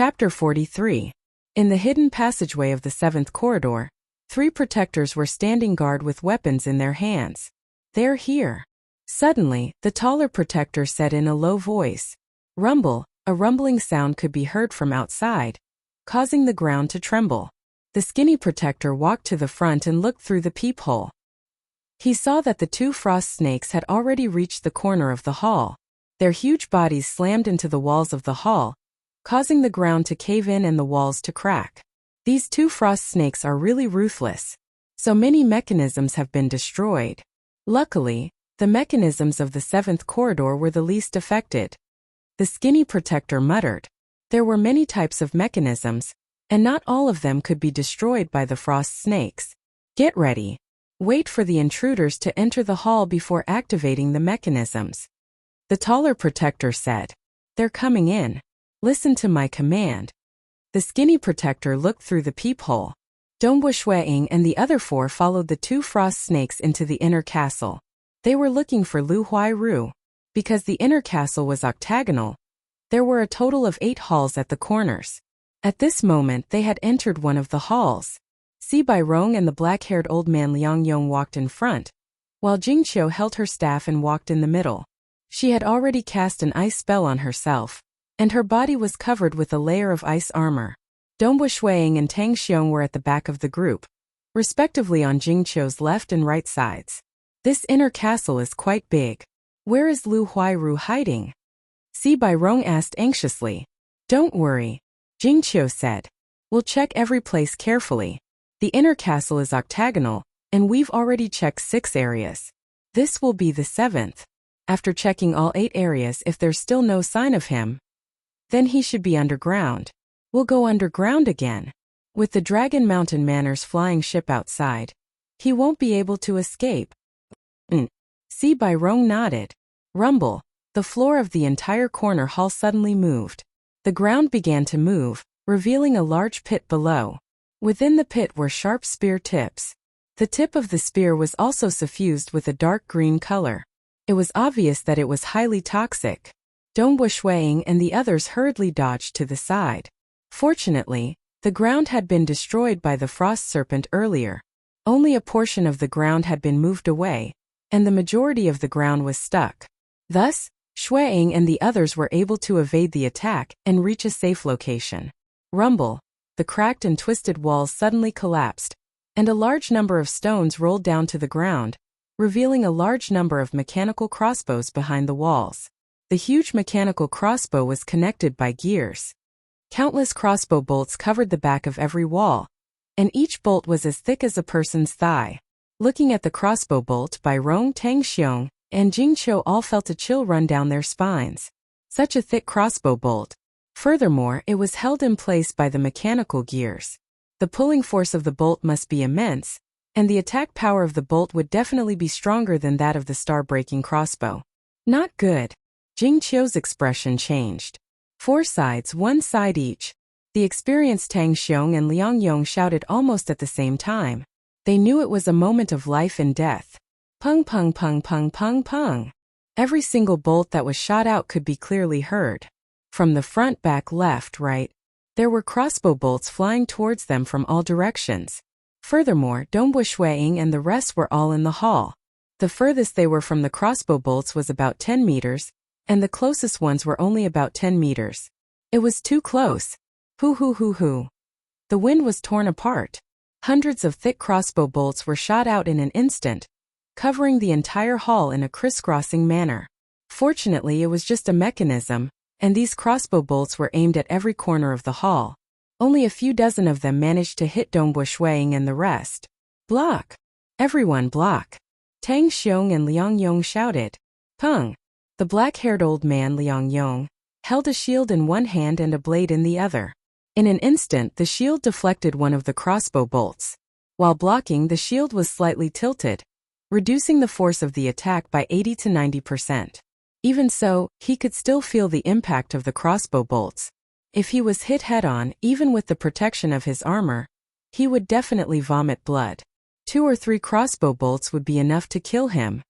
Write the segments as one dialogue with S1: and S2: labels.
S1: Chapter 43. In the hidden passageway of the seventh corridor, 3 protectors were standing guard with weapons in their hands. "They're here." Suddenly, the taller protector said in a low voice. Rumble, a rumbling sound could be heard from outside, causing the ground to tremble. The skinny protector walked to the front and looked through the peephole. He saw that the 2 frost snakes had already reached the corner of the hall. Their huge bodies slammed into the walls of the hall, causing the ground to cave in and the walls to crack. These 2 frost snakes are really ruthless. So many mechanisms have been destroyed. Luckily, the mechanisms of the 7th corridor were the least affected. The skinny protector muttered. There were many types of mechanisms, and not all of them could be destroyed by the frost snakes. Get ready. Wait for the intruders to enter the hall before activating the mechanisms. The taller protector said. They're coming in. Listen to my command. The skinny protector looked through the peephole. Ying and the other 4 followed the 2 frost snakes into the inner castle. They were looking for Lu Huairu. Because the inner castle was octagonal, there were a total of 8 halls at the corners. At this moment they had entered one of the halls. Rong and the black-haired old man Liang walked in front, while Jingqiu held her staff and walked in the middle. She had already cast an ice spell on herself, and her body was covered with a layer of ice armor. Ying and Tang Xiong were at the back of the group, respectively on Jingqiu's left and right sides. This inner castle is quite big. Where is Lu Huairu hiding? Rong asked anxiously. Don't worry, Jingqiu said. We'll check every place carefully. The inner castle is octagonal, and we've already checked 6 areas. This will be the 7th. After checking all 8 areas, if there's still no sign of him, then he should be underground. We'll go underground again. With the Dragon Mountain Manor's flying ship outside, he won't be able to escape. Rong nodded. Rumble. The floor of the entire corner hall suddenly moved. The ground began to move, revealing a large pit below. Within the pit were sharp spear tips. The tip of the spear was also suffused with a dark green color. It was obvious that it was highly toxic. Ying and the others hurriedly dodged to the side. Fortunately, the ground had been destroyed by the frost serpent earlier. Only a portion of the ground had been moved away, and the majority of the ground was stuck. Thus, Ying and the others were able to evade the attack and reach a safe location. Rumble. The cracked and twisted walls suddenly collapsed, and a large number of stones rolled down to the ground, revealing a large number of mechanical crossbows behind the walls. The huge mechanical crossbow was connected by gears. Countless crossbow bolts covered the back of every wall, and each bolt was as thick as a person's thigh. Looking at the crossbow bolt by Rong, Tang Xiong, and Jingqiu all felt a chill run down their spines. Such a thick crossbow bolt. Furthermore, it was held in place by the mechanical gears. The pulling force of the bolt must be immense, and the attack power of the bolt would definitely be stronger than that of the star-breaking crossbow. Not good. Jingqiu's expression changed. 4 sides, 1 side each. The experienced Tang Xiong and Liang shouted almost at the same time. They knew it was a moment of life and death. Pung pung pung pung pung pung. Every single bolt that was shot out could be clearly heard. From the front, back, left, right, there were crossbow bolts flying towards them from all directions. Furthermore, Ying and the rest were all in the hall. The furthest they were from the crossbow bolts was about 10 meters, and the closest ones were only about 10 meters. It was too close. Hoo. The wind was torn apart. Hundreds of thick crossbow bolts were shot out in an instant, covering the entire hall in a crisscrossing manner. Fortunately, it was just a mechanism, and these crossbow bolts were aimed at every corner of the hall. Only a few dozen of them managed to hit Ying and the rest. Block! Everyone block! Tang Xiong and Liang shouted. Pung! The black-haired old man Liang held a shield in one hand and a blade in the other. In an instant, the shield deflected one of the crossbow bolts. While blocking, the shield was slightly tilted, reducing the force of the attack by 80 to 90%. Even so, he could still feel the impact of the crossbow bolts. If he was hit head-on, even with the protection of his armor, he would definitely vomit blood. 2 or 3 crossbow bolts would be enough to kill him.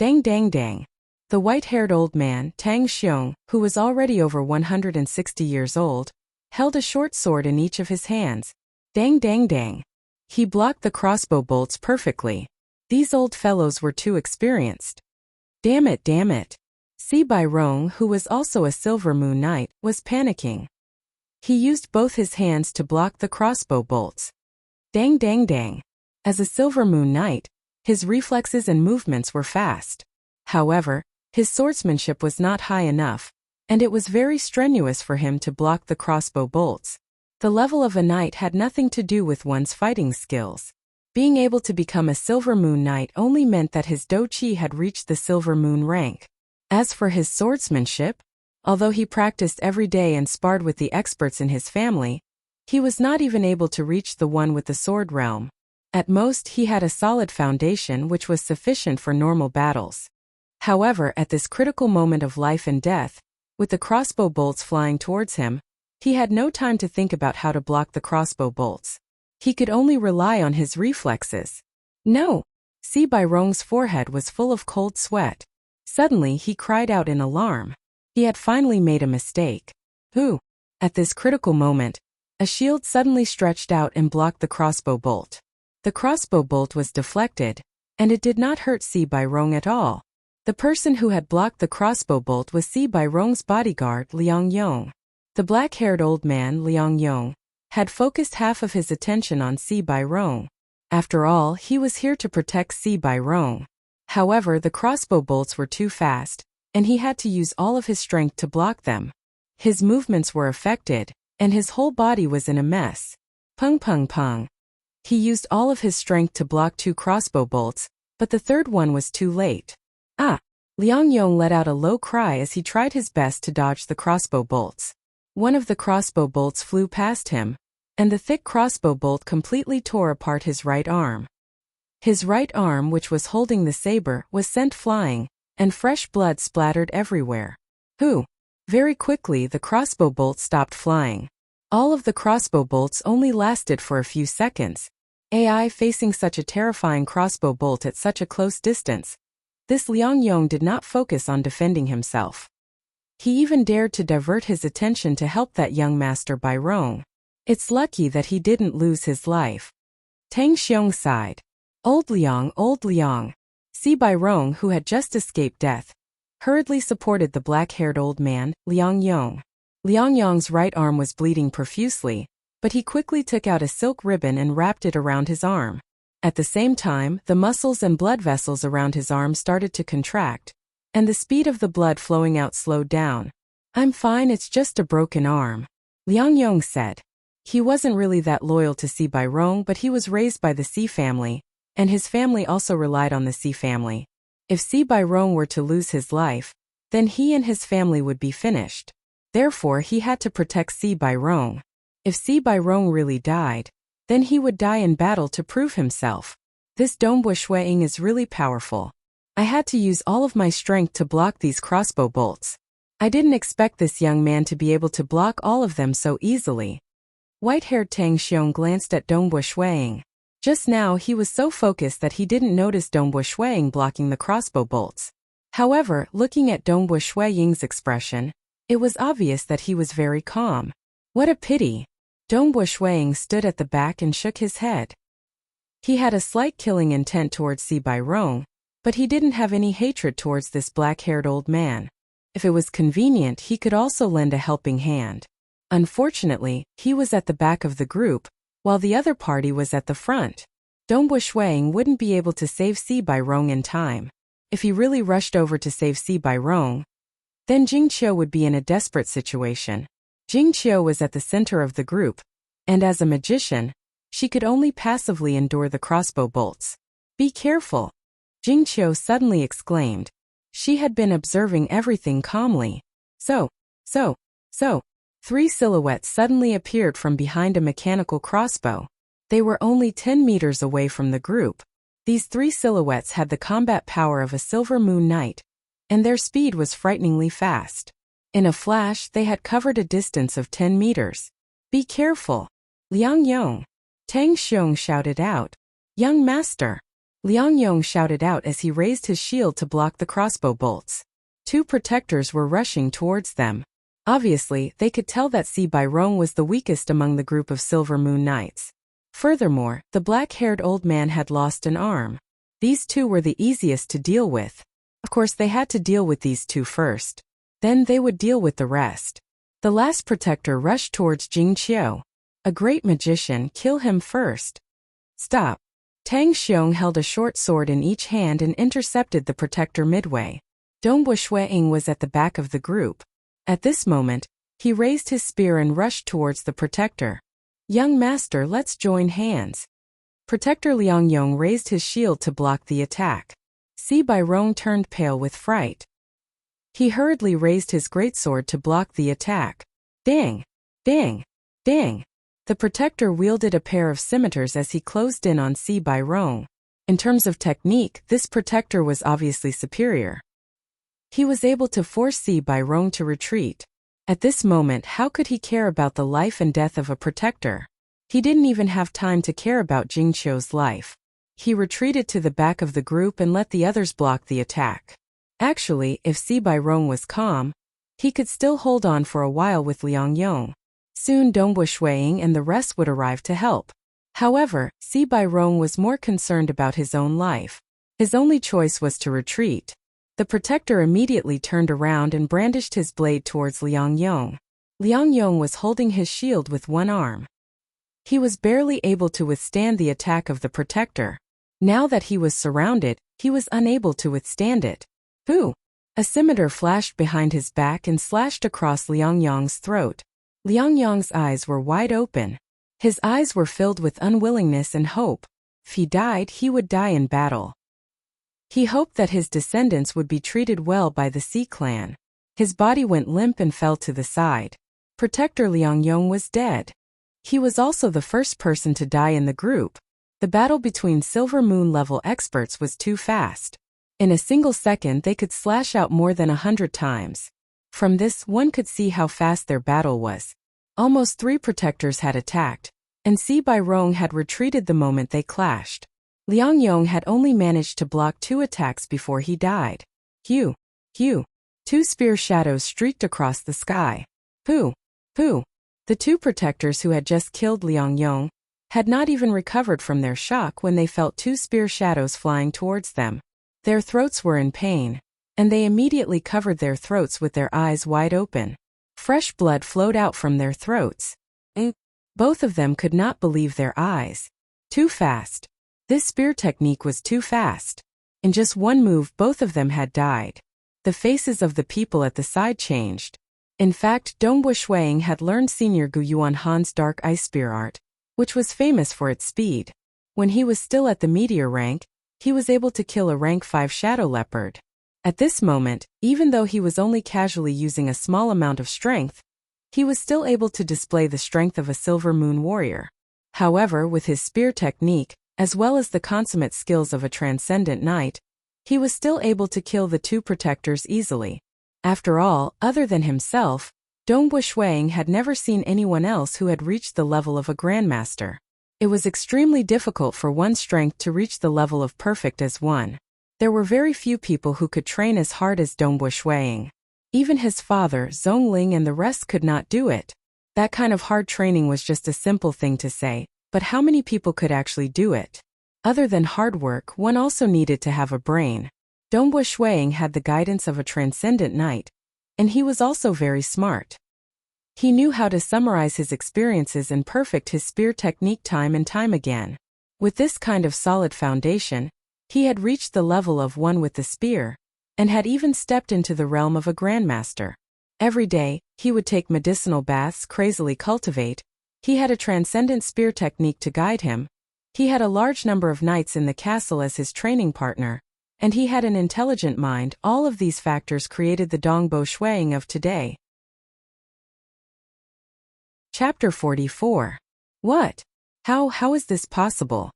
S1: Dang dang dang. The white-haired old man, Tang Xiong, who was already over 160 years old, held a short sword in each of his hands. Dang dang dang. He blocked the crossbow bolts perfectly. These old fellows were too experienced. Damn it, damn it. Si Bai Rong, who was also a Silver Moon Knight, was panicking. He used both his hands to block the crossbow bolts. Dang dang dang. As a Silver Moon Knight, his reflexes and movements were fast. However, his swordsmanship was not high enough, and it was very strenuous for him to block the crossbow bolts. The level of a knight had nothing to do with one's fighting skills. Being able to become a Silver Moon Knight only meant that his Do Chi had reached the Silver Moon rank. As for his swordsmanship, although he practiced every day and sparred with the experts in his family, he was not even able to reach the one with the sword realm. At most, he had a solid foundation which was sufficient for normal battles. However, at this critical moment of life and death, with the crossbow bolts flying towards him, he had no time to think about how to block the crossbow bolts. He could only rely on his reflexes. No! Si Bai Rong's forehead was full of cold sweat. Suddenly he cried out in alarm. He had finally made a mistake. Who? At this critical moment, a shield suddenly stretched out and blocked the crossbow bolt. The crossbow bolt was deflected, and it did not hurt Si Bai Rong at all. The person who had blocked the crossbow bolt was Si Bai Rong's bodyguard, Liang Yong. The black-haired old man, Liang Yong, had focused half of his attention on Si Bai Rong. After all, he was here to protect Si Bai Rong. However, the crossbow bolts were too fast, and he had to use all of his strength to block them. His movements were affected, and his whole body was in a mess. Pung pung pung. He used all of his strength to block 2 crossbow bolts, but the third one was too late. Ah! Liang Yong let out a low cry as he tried his best to dodge the crossbow bolts. One of the crossbow bolts flew past him, and the thick crossbow bolt completely tore apart his right arm. His right arm, which was holding the saber, was sent flying, and fresh blood splattered everywhere. Who? Very quickly the crossbow bolt stopped flying. All of the crossbow bolts only lasted for a few seconds. AI facing such a terrifying crossbow bolt at such a close distance. This Liang Yong did not focus on defending himself. He even dared to divert his attention to help that young master Bai Rong. It's lucky that he didn't lose his life. Tang Xiong sighed. Old Liang. Si Bai Rong, who had just escaped death, hurriedly supported the black-haired old man, Liang Yong. Liang Yong's right arm was bleeding profusely, but he quickly took out a silk ribbon and wrapped it around his arm. At the same time, the muscles and blood vessels around his arm started to contract, and the speed of the blood flowing out slowed down. I'm fine, it's just a broken arm, Liang Yong said. He wasn't really that loyal to Si Bai Rong, but he was raised by the Si family, and his family also relied on the Si family. If Si Bai Rong were to lose his life, then he and his family would be finished. Therefore, he had to protect Si Bai Rong. If Si Bai Rong really died, then he would die in battle to prove himself. This Dongbo Shuiying is really powerful. I had to use all of my strength to block these crossbow bolts. I didn't expect this young man to be able to block all of them so easily. White-haired Tang Xiong glanced at Dongbo Shuiying. Just now he was so focused that he didn't notice Dongbo Shuiying blocking the crossbow bolts. However, looking at Dongbo Shuiying's expression, it was obvious that he was very calm. What a pity. Dongbo Shuiying stood at the back and shook his head. He had a slight killing intent towards Si Bai Rong, but he didn't have any hatred towards this black-haired old man. If it was convenient, he could also lend a helping hand. Unfortunately, he was at the back of the group, while the other party was at the front. Dongbo Shuiying wouldn't be able to save Si Bai Rong in time. If he really rushed over to save Si Bai Rong, then Jing Qiu would be in a desperate situation. Jing Qiu was at the center of the group, and as a magician, she could only passively endure the crossbow bolts. Be careful! Jing Qiu suddenly exclaimed. She had been observing everything calmly. So. 3 silhouettes suddenly appeared from behind a mechanical crossbow. They were only 10 meters away from the group. These 3 silhouettes had the combat power of a Silver Moon Knight, and their speed was frighteningly fast. In a flash, they had covered a distance of 10 meters. Be careful! Liang Yong! Tang Xiong shouted out. Young master! Liang Yong shouted out as he raised his shield to block the crossbow bolts. 2 protectors were rushing towards them. Obviously, they could tell that Si Bairong was the weakest among the group of Silver Moon Knights. Furthermore, the black-haired old man had lost an arm. These two were the easiest to deal with. Of course, they had to deal with these two first. Then they would deal with the rest. The last protector rushed towards Jing Qiu. A great magician, kill him first. Stop. Tang Xiong held a short sword in each hand and intercepted the protector midway. Dongbo Shuiying was at the back of the group. At this moment, he raised his spear and rushed towards the protector. Young master, let's join hands. Protector Liang Yong raised his shield to block the attack. Si Bairong turned pale with fright. He hurriedly raised his greatsword to block the attack. Ding! Ding! Ding! The protector wielded a pair of scimitars as he closed in on Si Bairong. In terms of technique, this protector was obviously superior. He was able to force Si Bairong to retreat. At this moment, how could he care about the life and death of a protector? He didn't even have time to care about Jing Qiu's life. He retreated to the back of the group and let the others block the attack. Actually, if Si Bairong was calm, he could still hold on for a while with Liang Yong. Soon Dongbo Shuiying and the rest would arrive to help. However, Si Bairong was more concerned about his own life. His only choice was to retreat. The protector immediately turned around and brandished his blade towards Liang Yong. Liang Yong was holding his shield with one arm. He was barely able to withstand the attack of the protector. Now that he was surrounded, he was unable to withstand it. Boo! A scimitar flashed behind his back and slashed across Liang Yong's throat. Liang Yong's eyes were wide open. His eyes were filled with unwillingness and hope. If he died, he would die in battle. He hoped that his descendants would be treated well by the Si clan. His body went limp and fell to the side. Protector Liang Yong was dead. He was also the first person to die in the group. The battle between Silver Moon level experts was too fast. In a single second they could slash out more than 100 times. From this, one could see how fast their battle was. Almost 3 protectors had attacked, and Si Bairong had retreated the moment they clashed. Liang Yong had only managed to block 2 attacks before he died. Hue! Hue! 2 spear shadows streaked across the sky. Pooh! Pooh! The 2 protectors who had just killed Liang Yong had not even recovered from their shock when they felt 2 spear shadows flying towards them. Their throats were in pain, and they immediately covered their throats with their eyes wide open. Fresh blood flowed out from their throats. Both of them could not believe their eyes. Too fast. This spear technique was too fast. In just one move, both of them had died. The faces of the people at the side changed. In fact, Dongbo Shuiying had learned Senior Gu Yuan Han's dark ice spear art, which was famous for its speed. When he was still at the meteor rank, he was able to kill a rank 5 shadow leopard. At this moment, even though he was only casually using a small amount of strength, he was still able to display the strength of a Silver Moon warrior. However, with his spear technique, as well as the consummate skills of a transcendent knight, he was still able to kill the 2 protectors easily. After all, other than himself, Dongbo Shuiying had never seen anyone else who had reached the level of a grandmaster. It was extremely difficult for one's strength to reach the level of perfect as one. There were very few people who could train as hard as Dongbo Shuiying. Even his father, Zhongling, and the rest could not do it. That kind of hard training was just a simple thing to say, but how many people could actually do it? Other than hard work, one also needed to have a brain. Dongbo Shuiying had the guidance of a transcendent knight, and he was also very smart. He knew how to summarize his experiences and perfect his spear technique time and time again. With this kind of solid foundation, he had reached the level of one with the spear, and had even stepped into the realm of a grandmaster. Every day, he would take medicinal baths, crazily cultivate. He had a transcendent spear technique to guide him. He had a large number of knights in the castle as his training partner, and he had an intelligent mind. All of these factors created the Dongbo Shuiying of today. Chapter 44. What? How is this possible?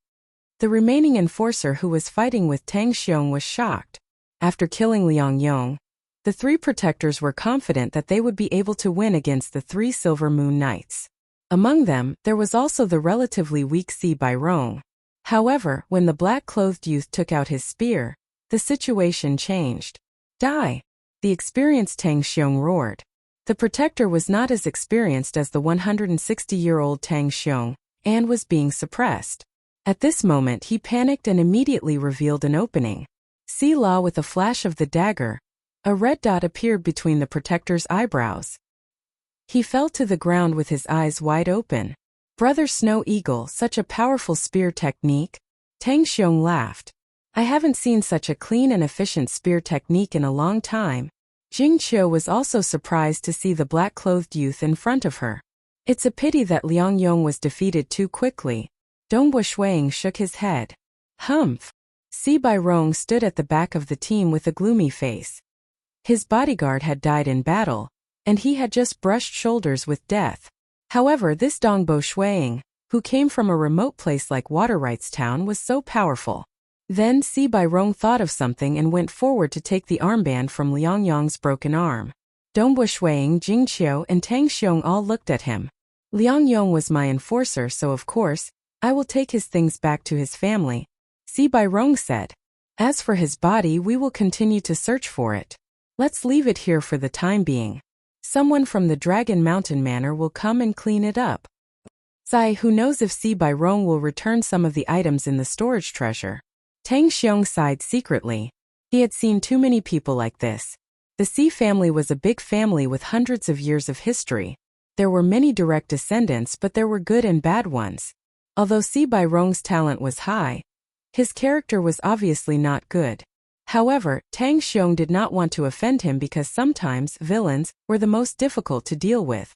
S1: The remaining enforcer who was fighting with Tang Xiong was shocked. After killing Liang Yong, the 3 protectors were confident that they would be able to win against the 3 Silver Moon Knights. Among them, there was also the relatively weak Si Bairong. However, when the black-clothed youth took out his spear, the situation changed. Die! The experienced Tang Xiong roared. The protector was not as experienced as the 160-year-old Tang Xiong, and was being suppressed. At this moment he panicked and immediately revealed an opening. See La with a flash of the dagger. A red dot appeared between the protector's eyebrows. He fell to the ground with his eyes wide open. Brother Snow Eagle, such a powerful spear technique? Tang Xiong laughed. I haven't seen such a clean and efficient spear technique in a long time. Jing Qiu was also surprised to see the black-clothed youth in front of her. It's a pity that Liang Yong was defeated too quickly. Dongbo Shuang shook his head. Humph. Si Bai Rong stood at the back of the team with a gloomy face. His bodyguard had died in battle, and he had just brushed shoulders with death. However, this Dongbo Shuang, who came from a remote place like Waterrights Town, was so powerful. Then Si Bai Rong thought of something and went forward to take the armband from Liang Yong's broken arm. Dongbo Shuang, Jing Qiu, and Tang Xiong all looked at him. Liang Yong was my enforcer, so of course, I will take his things back to his family, Si Bai Rong said. As for his body, we will continue to search for it. Let's leave it here for the time being. Someone from the Dragon Mountain Manor will come and clean it up. Zai, who knows if Si Bai Rong will return some of the items in the storage treasure. Tang Xiong sighed secretly. He had seen too many people like this. The Si family was a big family with hundreds of years of history. There were many direct descendants, but there were good and bad ones. Although Si Bai Rong's talent was high, his character was obviously not good. However, Tang Xiong did not want to offend him because sometimes villains were the most difficult to deal with.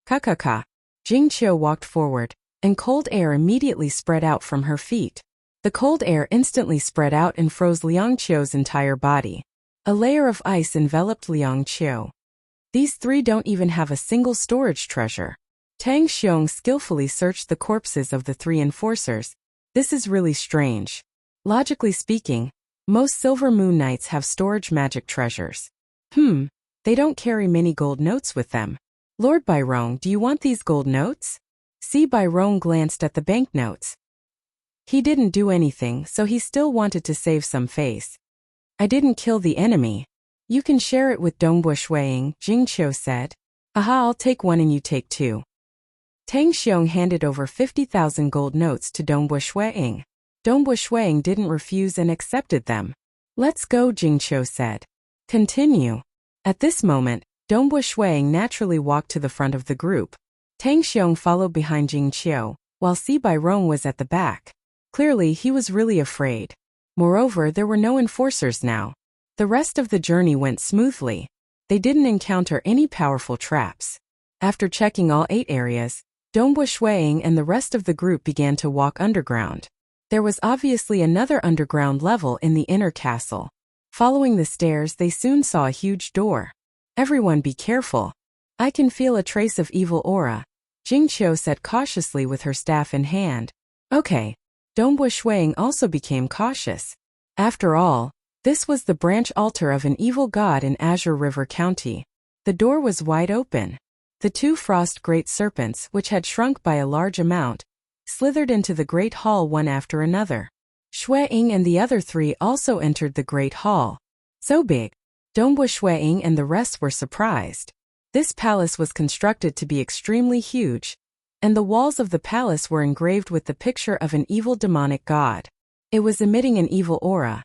S1: Ka. Jing Qiu walked forward, and cold air immediately spread out from her feet. The cold air instantly spread out and froze Liang Qiu's entire body. A layer of ice enveloped Liang Qiu. These three don't even have a single storage treasure. Tang Xiong skillfully searched the corpses of the three enforcers. This is really strange. Logically speaking, most Silver Moon Knights have storage magic treasures. They don't carry many gold notes with them. Lord Bai Rong, do you want these gold notes? Si Bai Rong glanced at the banknotes. He didn't do anything, so he still wanted to save some face. I didn't kill the enemy. You can share it with Dongbo Shuang, Jing Qiu said. Aha, I'll take one and you take two. Tang Xiong handed over 50,000 gold notes to Dongbo Shuang. Dongbo Shuang didn't refuse and accepted them. Let's go, Jing Qiu said. Continue. At this moment, Dongbo Shuang naturally walked to the front of the group. Tang Xiong followed behind Jing Qiu, while Si Bai Rong was at the back. Clearly, he was really afraid. Moreover, there were no enforcers now. The rest of the journey went smoothly. They didn't encounter any powerful traps. After checking all 8 areas, Dongbo Shuang and the rest of the group began to walk underground. There was obviously another underground level in the inner castle. Following the stairs, they soon saw a huge door. Everyone be careful. I can feel a trace of evil aura, Jing Qiu said cautiously with her staff in hand. Okay. Dongbo Shuang also became cautious. After all, this was the branch altar of an evil god in Azure River County. The door was wide open. The 2 frost great serpents, which had shrunk by a large amount, slithered into the great hall one after another. Shuang and the other 3 also entered the great hall. So big. Dongbo Shuang and the rest were surprised. This palace was constructed to be extremely huge, and the walls of the palace were engraved with the picture of an evil demonic god. It was emitting an evil aura.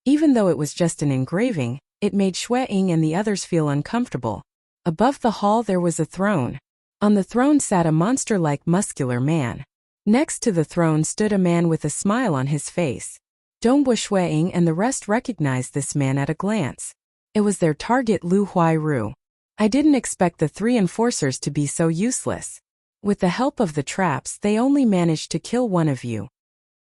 S1: Even though it was just an engraving, it made Shuang and the others feel uncomfortable. Above the hall there was a throne. On the throne sat a monster-like muscular man. Next to the throne stood a man with a smile on his face. Dongbo Shuang and the rest recognized this man at a glance. It was their target Lu Huairu. I didn't expect the 3 enforcers to be so useless. With the help of the traps, they only managed to kill one of you.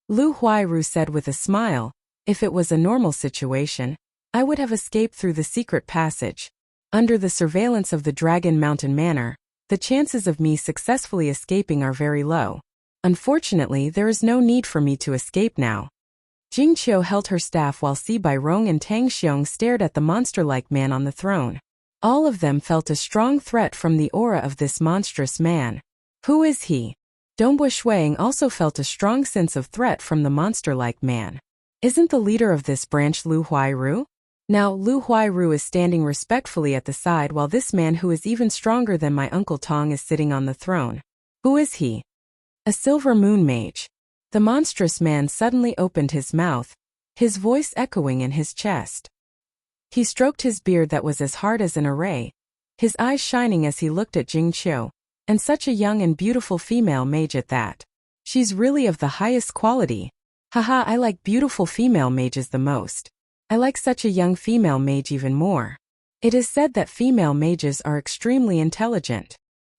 S1: Lu Huairu said with a smile. If it was a normal situation, I would have escaped through the secret passage. Under the surveillance of the Dragon Mountain Manor, the chances of me successfully escaping are very low. Unfortunately, there is no need for me to escape now. Jing Qiu held her staff while Si Bai Rong and Tang Xiong stared at the monster-like man on the throne. All of them felt a strong threat from the aura of this monstrous man. Who is he? Dongbo Shuang also felt a strong sense of threat from the monster-like man. Isn't the leader of this branch Lu Huairu? Now Lu Huairu is standing respectfully at the side while this man who is even stronger than my Uncle Tong is sitting on the throne. Who is he? A silver moon mage. The monstrous man suddenly opened his mouth, his voice echoing in his chest. He stroked his beard that was as hard as an array, his eyes shining as he looked at Jing Qiu, and such a young and beautiful female mage at that. She's really of the highest quality. Haha, I like beautiful female mages the most. I like such a young female mage even more. It is said that female mages are extremely intelligent.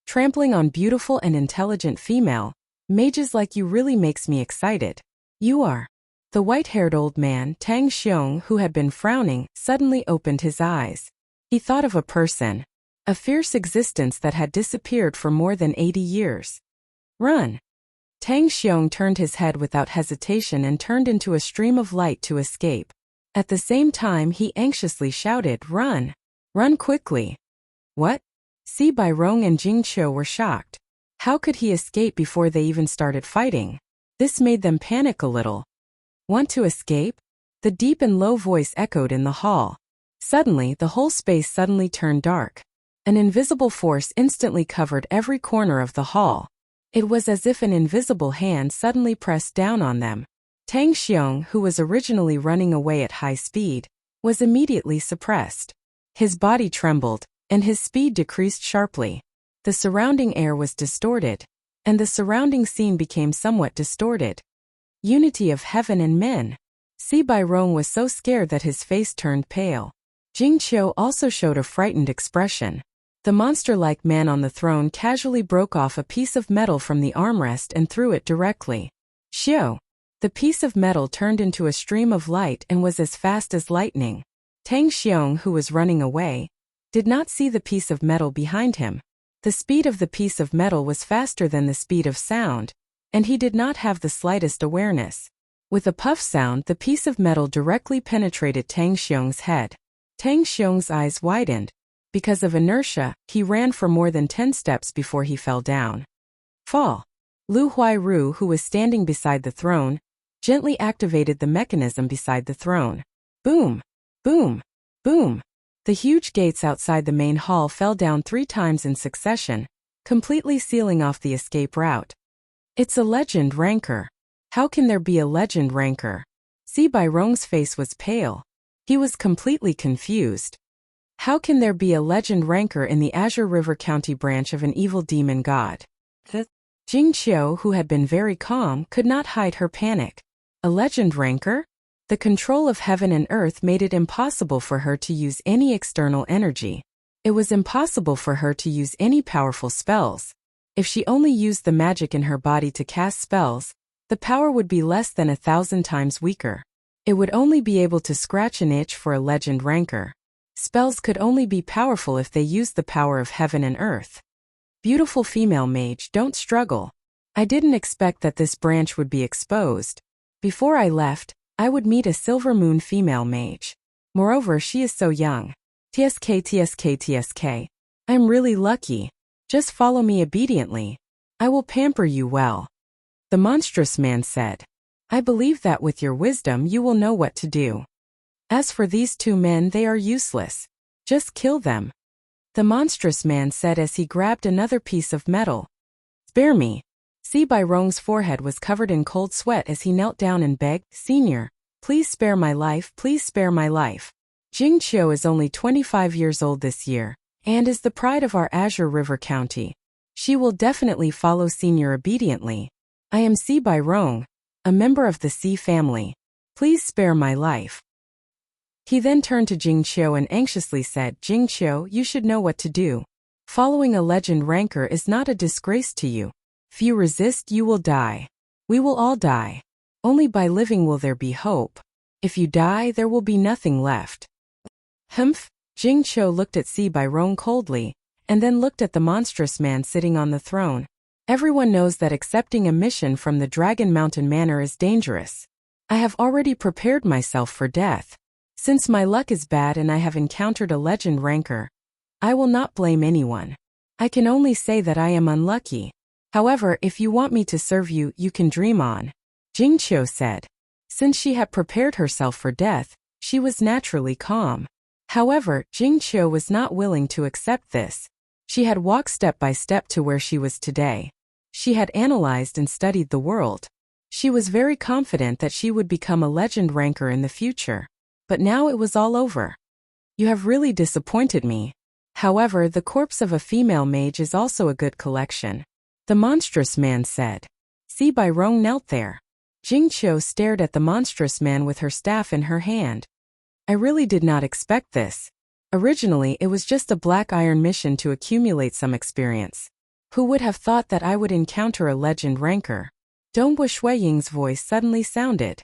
S1: Trampling on beautiful and intelligent female mages like you really makes me excited. You are. The white-haired old man, Tang Xiong, who had been frowning, suddenly opened his eyes. He thought of a person, a fierce existence that had disappeared for more than 80 years. Run! Tang Xiong turned his head without hesitation and turned into a stream of light to escape. At the same time he anxiously shouted, "Run! Run quickly!" What? Si Bairong and Jing Qiu were shocked. How could he escape before they even started fighting? This made them panic a little. Want to escape? The deep and low voice echoed in the hall. Suddenly the whole space suddenly turned dark. An invisible force instantly covered every corner of the hall. It was as if an invisible hand suddenly pressed down on them. Tang Xiong, who was originally running away at high speed, was immediately suppressed. His body trembled, and his speed decreased sharply. The surrounding air was distorted, and the surrounding scene became somewhat distorted. Unity of heaven and men. Si Bairong was so scared that his face turned pale. Jing Qiu also showed a frightened expression. The monster-like man on the throne casually broke off a piece of metal from the armrest and threw it directly. Xiu! The piece of metal turned into a stream of light and was as fast as lightning. Tang Xiong, who was running away, did not see the piece of metal behind him. The speed of the piece of metal was faster than the speed of sound, and he did not have the slightest awareness. With a puff sound, the piece of metal directly penetrated Tang Xiong's head. Tang Xiong's eyes widened. Because of inertia, he ran for more than 10 steps before he fell down. Fall. Lu Huairu, who was standing beside the throne, gently activated the mechanism beside the throne. Boom! Boom! Boom! The huge gates outside the main hall fell down 3 times in succession, completely sealing off the escape route. It's a legend rancor. How can there be a legend rancor? Si Bairong's face was pale. He was completely confused. How can there be a legend rancor in the Azure River County branch of an evil demon god? Jing Qiu, who had been very calm, could not hide her panic. A legend rancor? The control of heaven and earth made it impossible for her to use any external energy. It was impossible for her to use any powerful spells. If she only used the magic in her body to cast spells, the power would be less than 1,000 times weaker. It would only be able to scratch an itch for a legend rancor. Spells could only be powerful if they used the power of heaven and earth. Beautiful female mage, don't struggle. I didn't expect that this branch would be exposed. Before I left, I would meet a silver moon female mage. Moreover, she is so young. TSK. I'm really lucky. Just follow me obediently. I will pamper you well. The monstrous man said. I believe that with your wisdom you will know what to do. As for these 2 men, they are useless. Just kill them. The monstrous man said as he grabbed another piece of metal. Spare me. Si Bairong's forehead was covered in cold sweat as he knelt down and begged, Senior, please spare my life, please spare my life. Jing Qiu is only 25 years old this year, and is the pride of our Azure River County. She will definitely follow Senior obediently. I am Si Bairong, a member of the Si family. Please spare my life. He then turned to Jing Qiu and anxiously said, Jing Qiu, you should know what to do. Following a legend rancor is not a disgrace to you. If you resist, you will die. We will all die. Only by living will there be hope. If you die, there will be nothing left. Humph! Jing Qiu looked at Si Bairong coldly, and then looked at the monstrous man sitting on the throne. Everyone knows that accepting a mission from the Dragon Mountain Manor is dangerous. I have already prepared myself for death. Since my luck is bad and I have encountered a legend rancor, I will not blame anyone. I can only say that I am unlucky. However, if you want me to serve you, you can dream on. Jing Qiu said. Since she had prepared herself for death, She was naturally calm. However, Jing Qiu was not willing to accept this. She had walked step by step to where she was today. She had analyzed and studied the world. She was very confident that she would become a legend ranker in the future. But now it was all over. You have really disappointed me. However, the corpse of a female mage is also a good collection. The monstrous man said. See, Bai Rong knelt there. Jing Qiu stared at the monstrous man with her staff in her hand. I really did not expect this. Originally, it was just a black iron mission to accumulate some experience. Who would have thought that I would encounter a legend ranker? Dongbu Shuiying's voice suddenly sounded.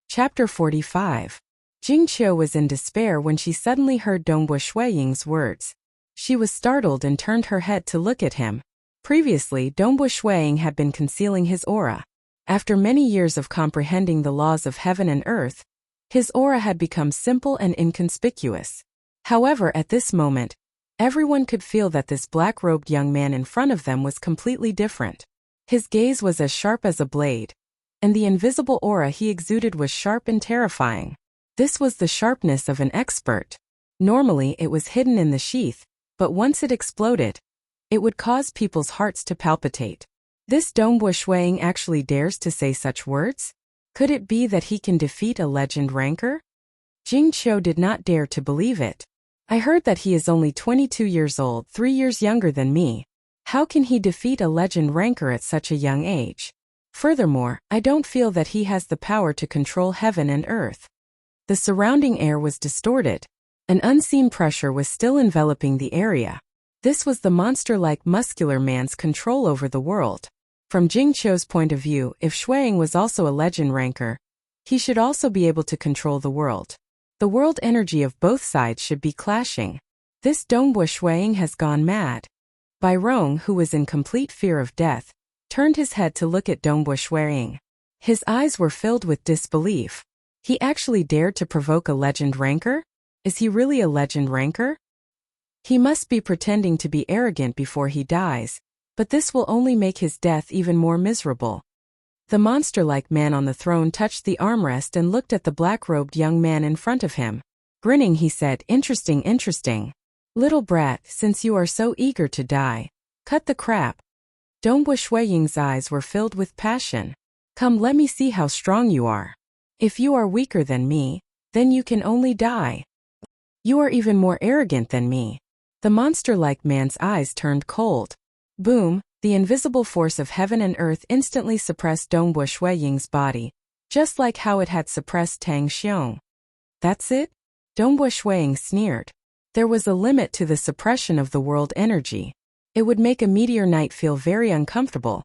S1: Chapter 45. Jing Qiu was in despair when she suddenly heard Dongbu Shuiying's words. She was startled and turned her head to look at him. Previously, Dongbu Shuiying had been concealing his aura. After many years of comprehending the laws of heaven and earth, his aura had become simple and inconspicuous. However, at this moment, everyone could feel that this black-robed young man in front of them was completely different. His gaze was as sharp as a blade, and the invisible aura he exuded was sharp and terrifying. This was the sharpness of an expert. Normally, it was hidden in the sheath, but once it exploded, it would cause people's hearts to palpitate. This Dongbu Shuiying actually dares to say such words? Could it be that he can defeat a legend ranker? Jing Qiu did not dare to believe it. I heard that he is only 22 years old, 3 years younger than me. How can he defeat a legend ranker at such a young age? Furthermore, I don't feel that he has the power to control heaven and earth. The surrounding air was distorted. An unseen pressure was still enveloping the area. This was the monster-like muscular man's control over the world. From Jing Qiu's point of view, if Shuiying was also a legend ranker, he should also be able to control the world. The world energy of both sides should be clashing. This Dongbu Shuiying has gone mad. Bai Rong, who was in complete fear of death, turned his head to look at Dongbu Shuiying. His eyes were filled with disbelief. He actually dared to provoke a legend ranker? Is he really a legend ranker? He must be pretending to be arrogant before he dies, but this will only make his death even more miserable. The monster-like man on the throne touched the armrest and looked at the black-robed young man in front of him. Grinning, he said, "Interesting, interesting. Little brat, since you are so eager to die, cut the crap." Dongbu Shuiying's eyes were filled with passion. "Come, let me see how strong you are. If you are weaker than me, then you can only die. You are even more arrogant than me." The monster-like man's eyes turned cold. Boom, the invisible force of heaven and earth instantly suppressed Dongbu Shuiying's body, just like how it had suppressed Tang Xiong. That's it? Dongbu Shuiying sneered. There was a limit to the suppression of the world energy. It would make a meteor knight feel very uncomfortable,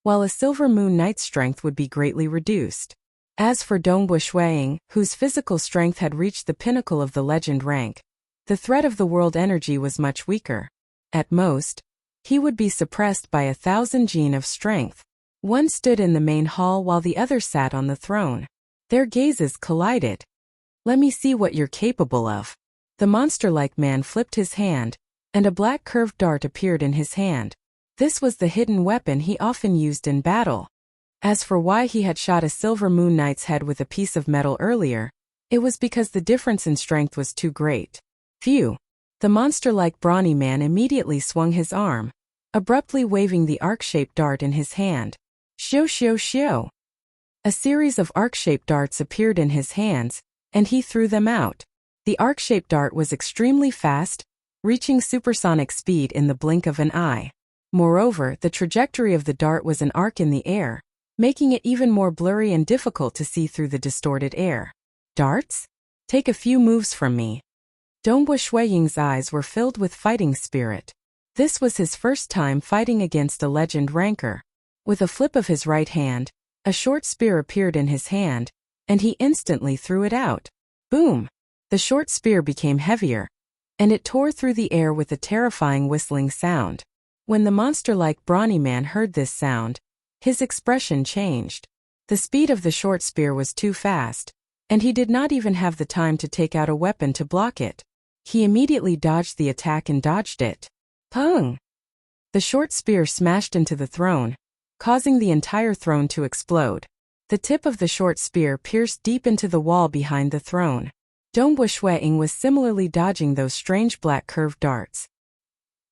S1: while a silver moon knight's strength would be greatly reduced. As for Dongbu Shuiying, whose physical strength had reached the pinnacle of the legend rank, the threat of the world energy was much weaker. At most, he would be suppressed by 1,000 jin of strength. One stood in the main hall while the other sat on the throne. Their gazes collided. "Let me see what you're capable of." The monster-like man flipped his hand, and a black curved dart appeared in his hand. This was the hidden weapon he often used in battle. As for why he had shot a silver moon knight's head with a piece of metal earlier, it was because the difference in strength was too great. Phew! The monster-like brawny man immediately swung his arm, abruptly waving the arc-shaped dart in his hand. Xiu xiu xiu! A series of arc-shaped darts appeared in his hands, and he threw them out. The arc-shaped dart was extremely fast, reaching supersonic speed in the blink of an eye. Moreover, the trajectory of the dart was an arc in the air, making it even more blurry and difficult to see through the distorted air. Darts? Take a few moves from me. Dongbu Shuiying's eyes were filled with fighting spirit. This was his first time fighting against a legend ranker. With a flip of his right hand, a short spear appeared in his hand, and he instantly threw it out. Boom! The short spear became heavier, and it tore through the air with a terrifying whistling sound. When the monster-like brawny man heard this sound, his expression changed. The speed of the short spear was too fast, and he did not even have the time to take out a weapon to block it. He immediately dodged the attack and dodged it. Pung! The short spear smashed into the throne, causing the entire throne to explode. The tip of the short spear pierced deep into the wall behind the throne. Dongbuishuiying was similarly dodging those strange black curved darts.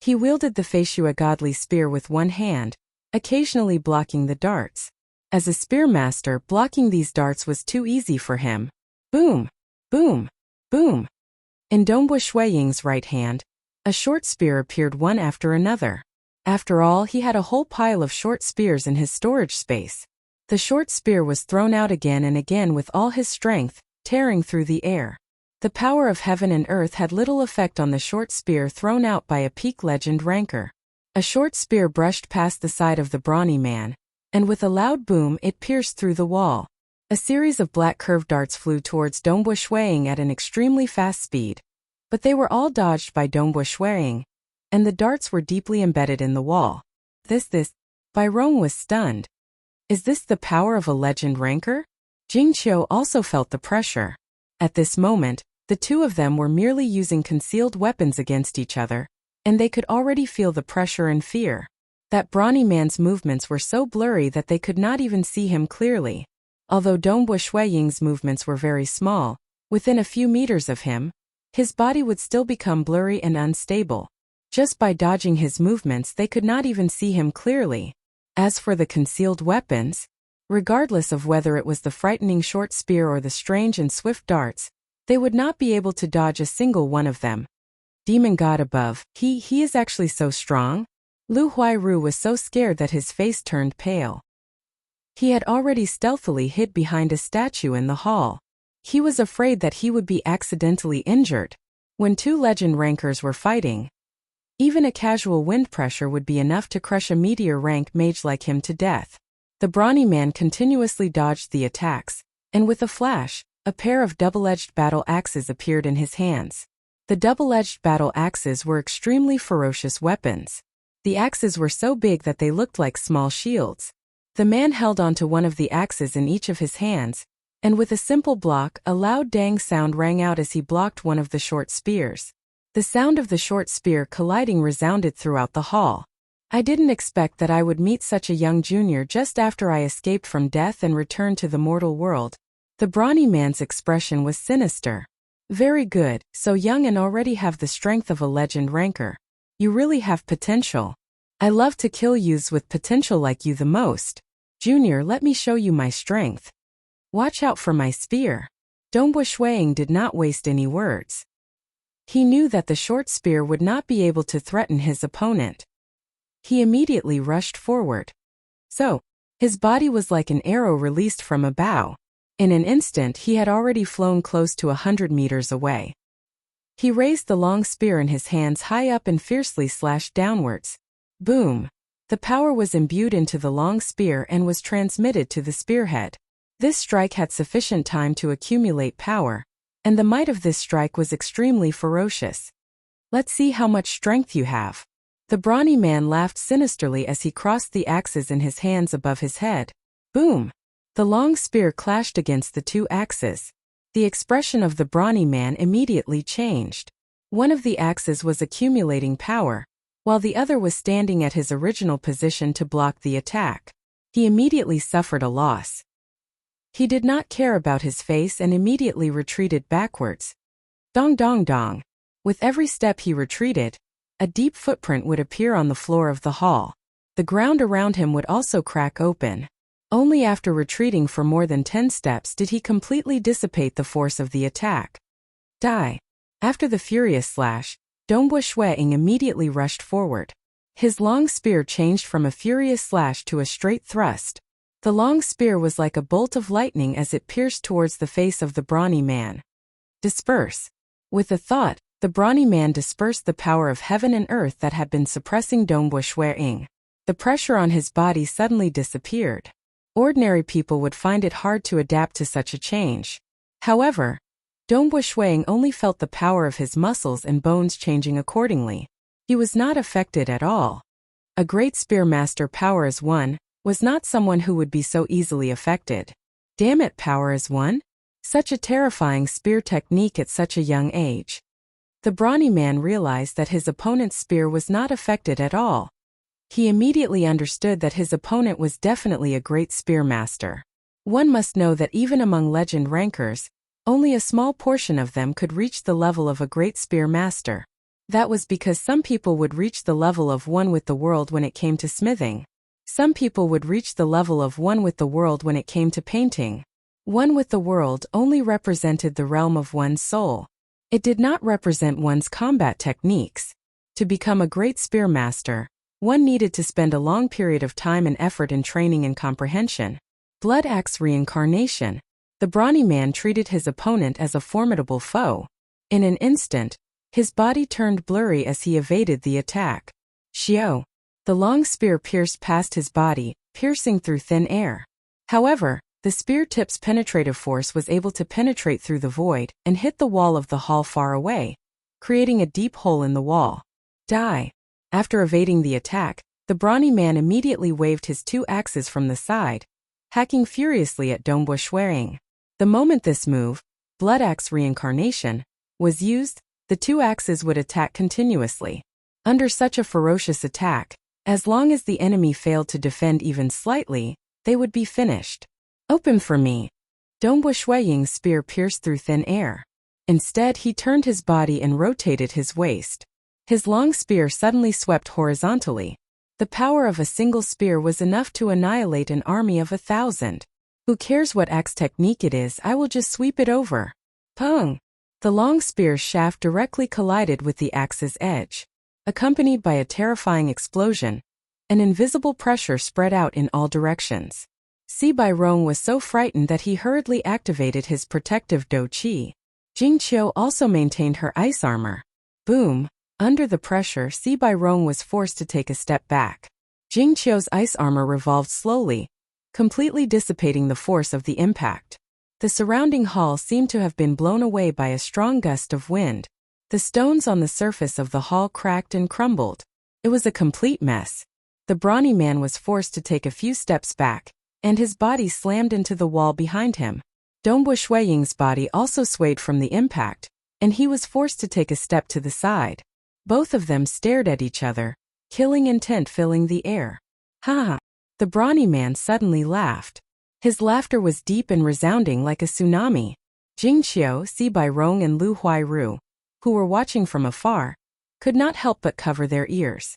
S1: He wielded the Feishua godly spear with one hand, occasionally blocking the darts. As a spearmaster, blocking these darts was too easy for him. Boom! Boom! Boom! In Dongbuishuiying's right hand, a short spear appeared one after another. After all, he had a whole pile of short spears in his storage space. The short spear was thrown out again and again with all his strength, tearing through the air. The power of heaven and earth had little effect on the short spear thrown out by a peak legend ranker. A short spear brushed past the side of the brawny man, and with a loud boom it pierced through the wall. A series of black curved darts flew towards Dongbuishuiying at an extremely fast speed. But they were all dodged by Dongbuishuiying, and the darts were deeply embedded in the wall. Bai Rong was stunned. Is this the power of a legend ranker? Jingqiu also felt the pressure. At this moment, the two of them were merely using concealed weapons against each other, and they could already feel the pressure and fear. That brawny man's movements were so blurry that they could not even see him clearly. Although Dongbuishuiying's movements were very small, within a few meters of him, his body would still become blurry and unstable. Just by dodging his movements they could not even see him clearly. As for the concealed weapons, regardless of whether it was the frightening short spear or the strange and swift darts, they would not be able to dodge a single one of them. Demon God above, he is actually so strong? Lu Huairu was so scared that his face turned pale. He had already stealthily hid behind a statue in the hall. He was afraid that he would be accidentally injured. When two legend rankers were fighting, even a casual wind pressure would be enough to crush a meteor rank mage like him to death. The brawny man continuously dodged the attacks, and with a flash, a pair of double-edged battle axes appeared in his hands. The double-edged battle axes were extremely ferocious weapons. The axes were so big that they looked like small shields. The man held onto one of the axes in each of his hands, and with a simple block, a loud dang sound rang out as he blocked one of the short spears. The sound of the short spear colliding resounded throughout the hall. I didn't expect that I would meet such a young junior just after I escaped from death and returned to the mortal world. The brawny man's expression was sinister. Very good, so young and already have the strength of a legend ranker. You really have potential. I love to kill youths with potential like you the most. Junior, let me show you my strength. Watch out for my spear. Dongbuishuiying did not waste any words. He knew that the short spear would not be able to threaten his opponent. He immediately rushed forward. So, his body was like an arrow released from a bow. In an instant he had already flown close to 100 meters away. He raised the long spear in his hands high up and fiercely slashed downwards. Boom! The power was imbued into the long spear and was transmitted to the spearhead. This strike had sufficient time to accumulate power, and the might of this strike was extremely ferocious. Let's see how much strength you have. The brawny man laughed sinisterly as he crossed the axes in his hands above his head. Boom! The long spear clashed against the two axes. The expression of the brawny man immediately changed. One of the axes was accumulating power, while the other was standing at his original position to block the attack. He immediately suffered a loss. He did not care about his face and immediately retreated backwards. Dong dong dong. With every step he retreated, a deep footprint would appear on the floor of the hall. The ground around him would also crack open. Only after retreating for more than 10 steps did he completely dissipate the force of the attack. Die. After the furious slash, Dongbuishuiying immediately rushed forward. His long spear changed from a furious slash to a straight thrust. The long spear was like a bolt of lightning as it pierced towards the face of the brawny man. Disperse. With a thought, the brawny man dispersed the power of heaven and earth that had been suppressing Dongbuishuiying. The pressure on his body suddenly disappeared. Ordinary people would find it hard to adapt to such a change. However, Dongbuishuiying only felt the power of his muscles and bones changing accordingly. He was not affected at all. A great spearmaster power as one was not someone who would be so easily affected. Damn it, power as one? Such a terrifying spear technique at such a young age. The brawny man realized that his opponent's spear was not affected at all. He immediately understood that his opponent was definitely a great spearmaster. One must know that even among legend rankers, only a small portion of them could reach the level of a great spear master. That was because some people would reach the level of one with the world when it came to smithing. Some people would reach the level of one with the world when it came to painting. One with the world only represented the realm of one's soul. It did not represent one's combat techniques. To become a great spear master, one needed to spend a long period of time and effort in training and comprehension. Blood Axe Reincarnation. The brawny man treated his opponent as a formidable foe. In an instant, his body turned blurry as he evaded the attack. Xiao. The long spear pierced past his body, piercing through thin air. However, the spear tip's penetrative force was able to penetrate through the void and hit the wall of the hall far away, creating a deep hole in the wall. Die. After evading the attack, the brawny man immediately waved his 2 axes from the side, hacking furiously at Dongbo Shuiying. The moment this move, Blood Axe Reincarnation, was used, the 2 axes would attack continuously. Under such a ferocious attack, as long as the enemy failed to defend even slightly, they would be finished. Open for me. Dongbo Shuiying's spear pierced through thin air. Instead, he turned his body and rotated his waist. His long spear suddenly swept horizontally. The power of a single spear was enough to annihilate an army of 1,000. Who cares what axe technique it is, I will just sweep it over. Pung! The long spear's shaft directly collided with the axe's edge. Accompanied by a terrifying explosion, an invisible pressure spread out in all directions. Si Bai Rong was so frightened that he hurriedly activated his protective Do Qi. Jing Qiu also maintained her ice armor. Boom! Under the pressure, Si Bai Rong was forced to take a step back. Jing Qiu's ice armor revolved slowly, completely dissipating the force of the impact. The surrounding hall seemed to have been blown away by a strong gust of wind. The stones on the surface of the hall cracked and crumbled. It was a complete mess. The brawny man was forced to take a few steps back, and his body slammed into the wall behind him. Dongbo Shuiying's body also swayed from the impact, and he was forced to take a step to the side. Both of them stared at each other, killing intent filling the air. Ha ha! The brawny man suddenly laughed. His laughter was deep and resounding like a tsunami. Jing Qiu, Si Bai Rong and Lu Huairu, who were watching from afar, could not help but cover their ears.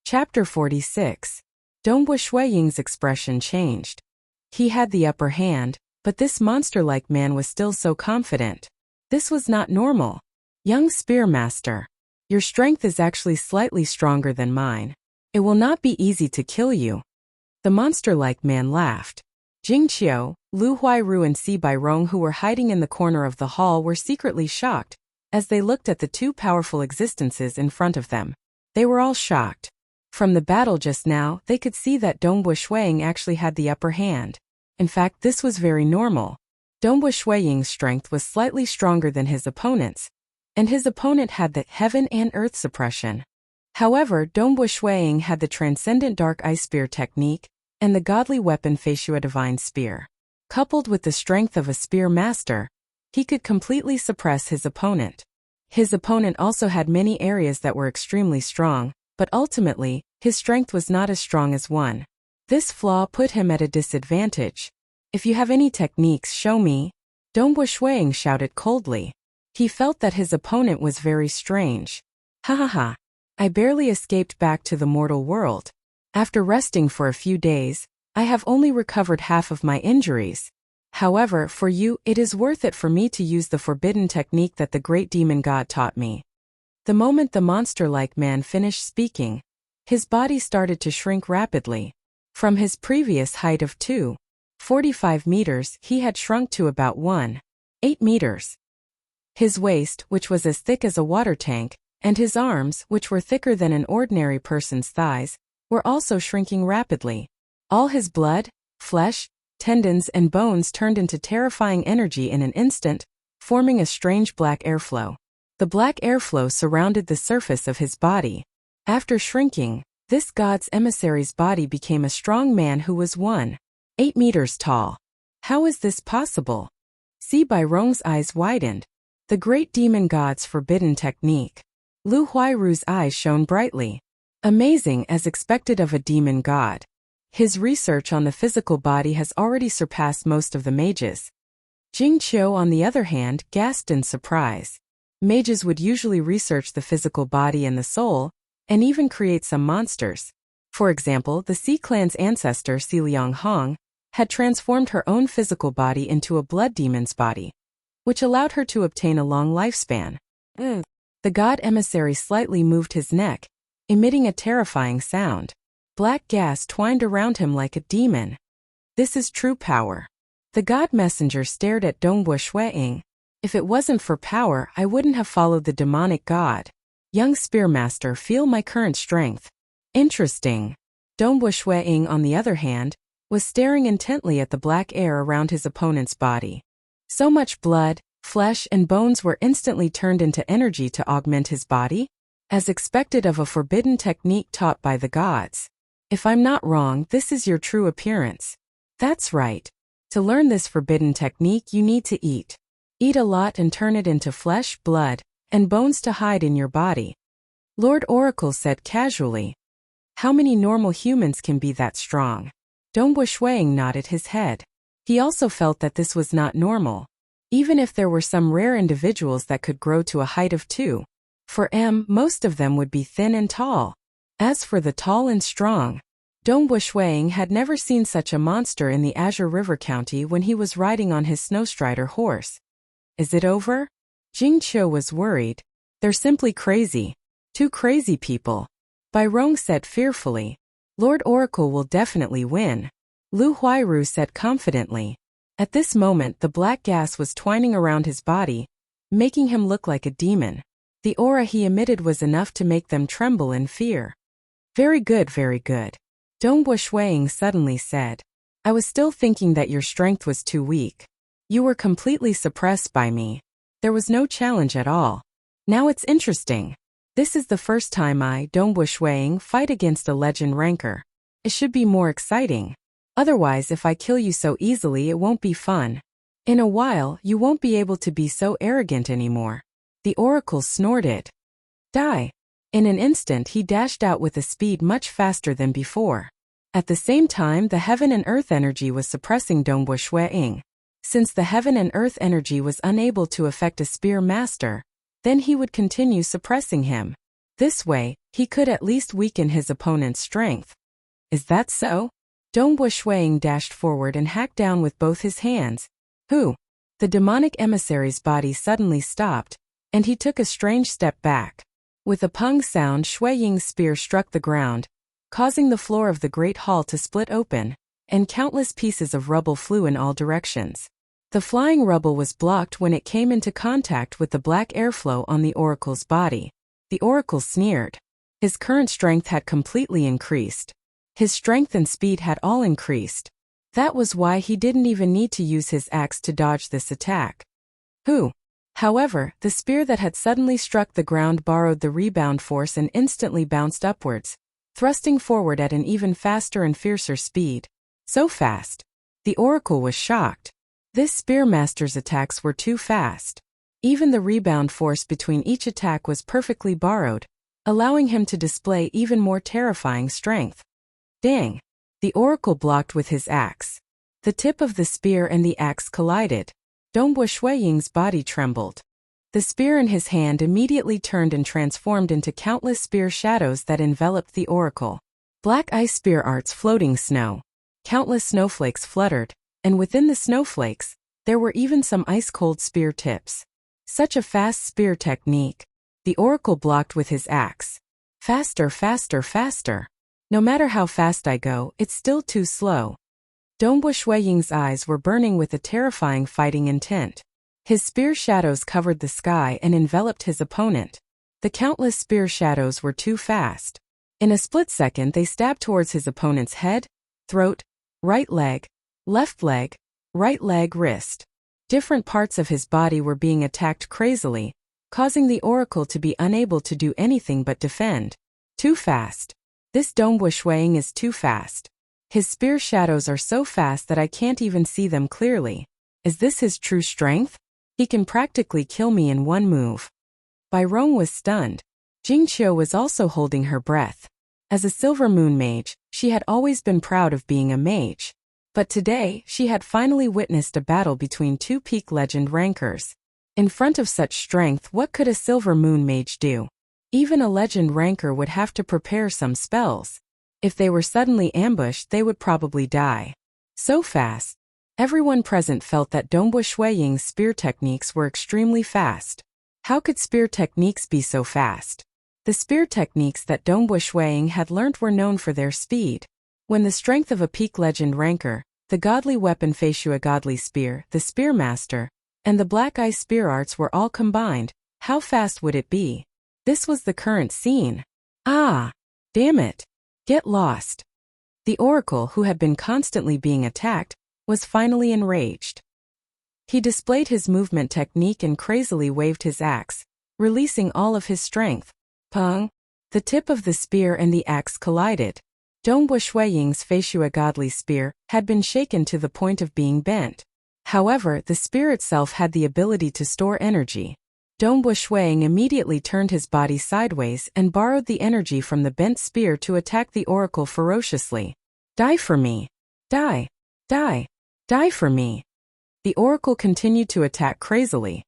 S1: Chapter 46. Dongbo Shuiying's expression changed. He had the upper hand, but this monster-like man was still so confident. This was not normal. Young spear master, your strength is actually slightly stronger than mine. It will not be easy to kill you. The monster-like man laughed. Jing Qiu, Lu Huairu and Si Bai Rong, who were hiding in the corner of the hall, were secretly shocked as they looked at the 2 powerful existences in front of them. They were all shocked. From the battle just now, they could see that Dongbo Shuiying actually had the upper hand. In fact, this was very normal. Dongbo Shuiying's strength was slightly stronger than his opponent's, and his opponent had the heaven and earth suppression. However, Dongbo Shuiying had the transcendent dark ice spear technique and the godly weapon Feishua divine spear. Coupled with the strength of a spear master, he could completely suppress his opponent. His opponent also had many areas that were extremely strong, but ultimately, his strength was not as strong as one. This flaw put him at a disadvantage. If you have any techniques, show me. Dongbo Shuiying shouted coldly. He felt that his opponent was very strange. Ha ha ha. I barely escaped back to the mortal world. After resting for a few days, I have only recovered half of my injuries. However, for you, it is worth it for me to use the forbidden technique that the great demon god taught me. The moment the monster-like man finished speaking, his body started to shrink rapidly. From his previous height of 2.45 meters, he had shrunk to about 1.8 meters. His waist, which was as thick as a water tank, and his arms, which were thicker than an ordinary person's thighs, were also shrinking rapidly. All his blood, flesh, tendons and bones turned into terrifying energy in an instant, forming a strange black airflow. The black airflow surrounded the surface of his body. After shrinking, this god's emissary's body became a strong man who was 1.8 meters tall. How is this possible? Si Bai Rong's eyes widened. The great demon god's forbidden technique. Lu Huairu's eyes shone brightly. Amazing as expected of a demon god. His research on the physical body has already surpassed most of the mages. Jing Qiu, on the other hand, gasped in surprise. Mages would usually research the physical body and the soul, and even create some monsters. For example, the Xi clan's ancestor Si Liang Hong had transformed her own physical body into a blood demon's body, which allowed her to obtain a long lifespan. The god emissary slightly moved his neck, emitting a terrifying sound. Black gas twined around him like a demon. This is true power. The god messenger stared at Dongbo Shuiying. If it wasn't for power, I wouldn't have followed the demonic god. Young spearmaster, feel my current strength. Interesting. Dongbo Shuiying, on the other hand, was staring intently at the black air around his opponent's body. So much blood, flesh, and bones were instantly turned into energy to augment his body, as expected of a forbidden technique taught by the gods. If I'm not wrong, this is your true appearance. That's right. To learn this forbidden technique, you need to eat. Eat a lot and turn it into flesh, blood, and bones to hide in your body. Lord Oracle said casually. How many normal humans can be that strong? Dongbo Shuiying nodded his head. He also felt that this was not normal. Even if there were some rare individuals that could grow to a height of 2. Most of them would be thin and tall. As for the tall and strong, Dongbo Shuiying had never seen such a monster in the Azure River County when he was riding on his snowstrider horse. Is it over? Jing Qiu was worried. They're simply crazy. 2 crazy people. Bai Rong said fearfully. Lord Oracle will definitely win. Lu Huairu said confidently. At this moment, the black gas was twining around his body, making him look like a demon. The aura he emitted was enough to make them tremble in fear. Very good, very good. Dongbo Shuiying suddenly said. I was still thinking that your strength was too weak. You were completely suppressed by me. There was no challenge at all. Now it's interesting. This is the first time I, Dongbo Shuiying, fight against a legend ranker. It should be more exciting. Otherwise, if I kill you so easily, it won't be fun. In a while, you won't be able to be so arrogant anymore. The oracle snorted. Die. In an instant, he dashed out with a speed much faster than before. At the same time, the heaven and earth energy was suppressing Dongbo Shuiying. Since the heaven and earth energy was unable to affect a spear master, then he would continue suppressing him. This way, he could at least weaken his opponent's strength. Is that so? Dongbo Shuiying dashed forward and hacked down with both his hands. Who? The demonic emissary's body suddenly stopped, and he took a strange step back. With a pung sound, Shuiying's spear struck the ground, causing the floor of the great hall to split open, and countless pieces of rubble flew in all directions. The flying rubble was blocked when it came into contact with the black airflow on the oracle's body. The oracle sneered. His current strength had completely increased. His strength and speed had all increased. That was why he didn't even need to use his axe to dodge this attack. However, the spear that had suddenly struck the ground borrowed the rebound force and instantly bounced upwards, thrusting forward at an even faster and fiercer speed. So fast. The oracle was shocked. This spearmaster's attacks were too fast. Even the rebound force between each attack was perfectly borrowed, allowing him to display even more terrifying strength. Dang! The oracle blocked with his axe. The tip of the spear and the axe collided. Dongbo Shuiying's body trembled. The spear in his hand immediately turned and transformed into countless spear shadows that enveloped the oracle. Black ice spear arts floating snow. Countless snowflakes fluttered, and within the snowflakes, there were even some ice-cold spear tips. Such a fast spear technique. The oracle blocked with his axe. Faster, faster, faster. No matter how fast I go, it's still too slow. Dongbo Shuiying's eyes were burning with a terrifying fighting intent. His spear shadows covered the sky and enveloped his opponent. The countless spear shadows were too fast. In a split second, they stabbed towards his opponent's head, throat, right leg, left leg, right leg, wrist. Different parts of his body were being attacked crazily, causing the oracle to be unable to do anything but defend. Too fast. This Dongbo Shuiying is too fast. His spear shadows are so fast that I can't even see them clearly. Is this his true strength? He can practically kill me in one move. Bai Rong was stunned. Jing Qiu was also holding her breath. As a silver moon mage, She had always been proud of being a mage. But today, she had finally witnessed a battle between two peak legend rankers. In front of such strength, what could a silver moon mage do? Even a legend ranker would have to prepare some spells. If they were suddenly ambushed, they would probably die. So fast. Everyone present felt that Dongbu Shuiying's spear techniques were extremely fast. How could spear techniques be so fast? The spear techniques that Dongbu Shuiying had learnt were known for their speed. When the strength of a peak legend ranker, the godly weapon Feishua godly spear, the spearmaster, and the black eye spear arts were all combined, how fast would it be? This was the current scene. Ah! Damn it! Get lost! The oracle, who had been constantly being attacked, was finally enraged. He displayed his movement technique and crazily waved his axe, releasing all of his strength. Pung! The tip of the spear and the axe collided. Dongbu Shuiying's Feishua godly spear had been shaken to the point of being bent. However, the spear itself had the ability to store energy. Dongbu Shuiying immediately turned his body sideways and borrowed the energy from the bent spear to attack the oracle ferociously. Die for me! Die! Die! Die for me! The oracle continued to attack crazily.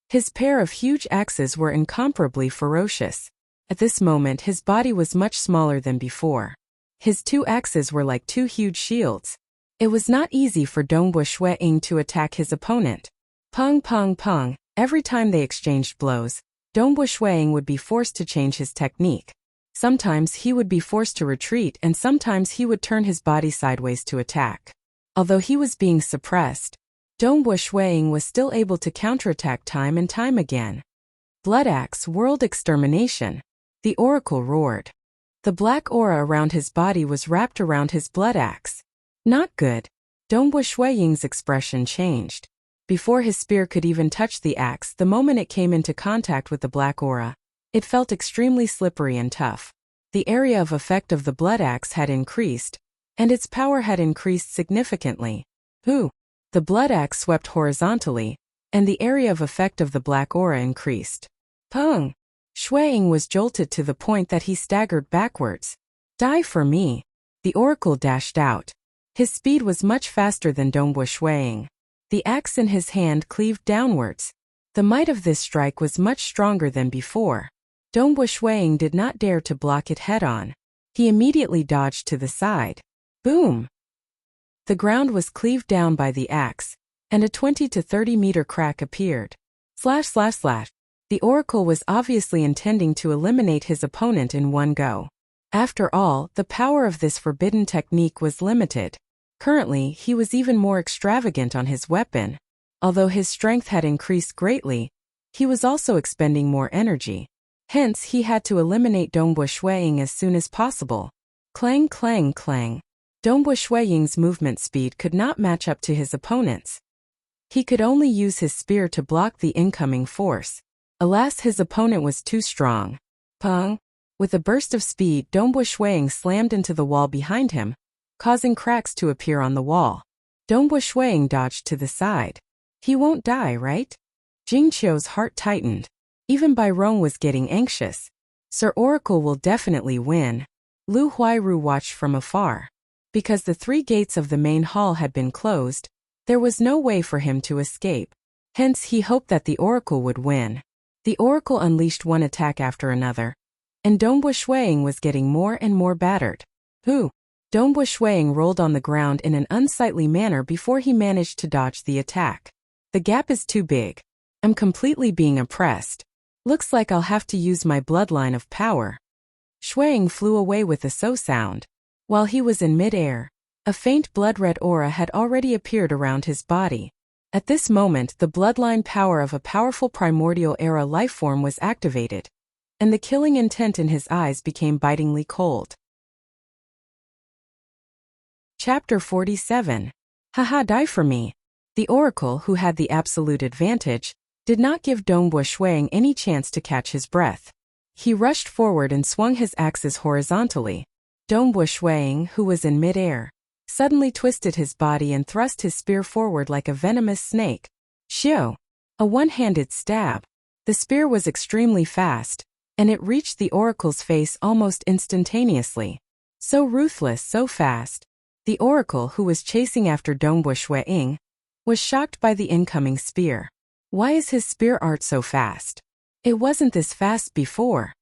S1: His pair of huge axes were incomparably ferocious. At this moment, his body was much smaller than before. His two axes were like two huge shields. It was not easy for Dongbu Shuiying to attack his opponent. Pung pung pung, every time they exchanged blows, Dongbu Shuiying would be forced to change his technique. Sometimes he would be forced to retreat and sometimes he would turn his body sideways to attack. Although he was being suppressed, Dongbu Shuiying was still able to counterattack time and time again. Blood axe, world extermination. The oracle roared. The black aura around his body was wrapped around his blood axe. Not good. Dongbu Shuiying's expression changed. Before his spear could even touch the axe, the moment it came into contact with the black aura, it felt extremely slippery and tough. The area of effect of the blood axe had increased, and its power had increased significantly. Ooh! The blood axe swept horizontally, and the area of effect of the black aura increased. Pung! Shuiying was jolted to the point that he staggered backwards. Die for me! The oracle dashed out. His speed was much faster than Dongbu Shuiying. The axe in his hand cleaved downwards. The might of this strike was much stronger than before. Dongbu Shuiying did not dare to block it head-on. He immediately dodged to the side. Boom! The ground was cleaved down by the axe, and a 20 to 30 meter crack appeared. Slash slash slash. The oracle was obviously intending to eliminate his opponent in one go. After all, the power of this forbidden technique was limited. Currently, he was even more extravagant on his weapon. Although his strength had increased greatly, he was also expending more energy. Hence, he had to eliminate Dongbu Shuiying as soon as possible. Clang clang clang. Dongbu Shuiying's movement speed could not match up to his opponent's. He could only use his spear to block the incoming force. Alas, his opponent was too strong. Pung! With a burst of speed, Dongbu Shuiying slammed into the wall behind him, causing cracks to appear on the wall. Dongbu Shuiying dodged to the side. He won't die, right? Jing Qiu's heart tightened. Even Bai Rong was getting anxious. Sir Oracle will definitely win. Lu Huairu watched from afar. Because the 3 gates of the main hall had been closed, there was no way for him to escape. Hence he hoped that the oracle would win. The oracle unleashed one attack after another, and Dongbu Shuiying was getting more and more battered. Dongbu Shuiying rolled on the ground in an unsightly manner before he managed to dodge the attack. The gap is too big. I'm completely being oppressed. Looks like I'll have to use my bloodline of power. Shuiying flew away with a so sound. While he was in mid-air, a faint blood-red aura had already appeared around his body. At this moment, the bloodline power of a powerful primordial era lifeform was activated, and the killing intent in his eyes became bitingly cold. Chapter 47. Haha, die for me. The oracle, who had the absolute advantage, did not give Dongbu Shuiying any chance to catch his breath. He rushed forward and swung his axes horizontally. Dongbu Shuiying, who was in mid-air, suddenly twisted his body and thrust his spear forward like a venomous snake. Xiu! A one-handed stab. The spear was extremely fast, and it reached the oracle's face almost instantaneously. So ruthless, so fast. The oracle, who was chasing after Dongbo Shuiying, was shocked by the incoming spear. Why is his spear art so fast? It wasn't this fast before.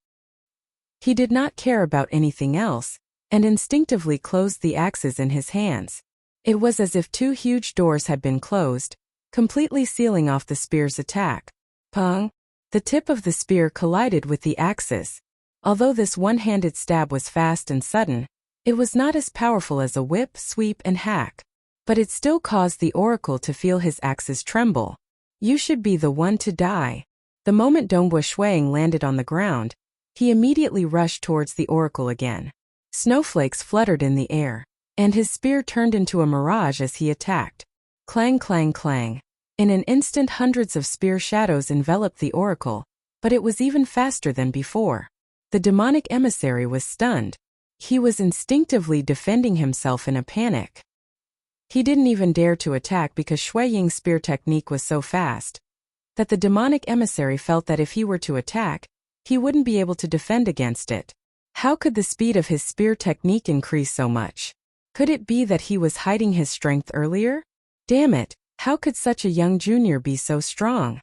S1: He did not care about anything else, and instinctively closed the axes in his hands. It was as if two huge doors had been closed, completely sealing off the spear's attack. Pung! The tip of the spear collided with the axes. Although this one-handed stab was fast and sudden, it was not as powerful as a whip, sweep, and hack. But it still caused the oracle to feel his axes tremble. You should be the one to die. The moment Dongbo Shuiying landed on the ground, he immediately rushed towards the oracle again. Snowflakes fluttered in the air, and his spear turned into a mirage as he attacked. Clang, clang, clang. In an instant, hundreds of spear shadows enveloped the oracle, but it was even faster than before. The demonic emissary was stunned. He was instinctively defending himself in a panic. He didn't even dare to attack because Shuiying's spear technique was so fast that the demonic emissary felt that if he were to attack, he wouldn't be able to defend against it. How could the speed of his spear technique increase so much? Could it be that he was hiding his strength earlier? Damn it, how could such a young junior be so strong?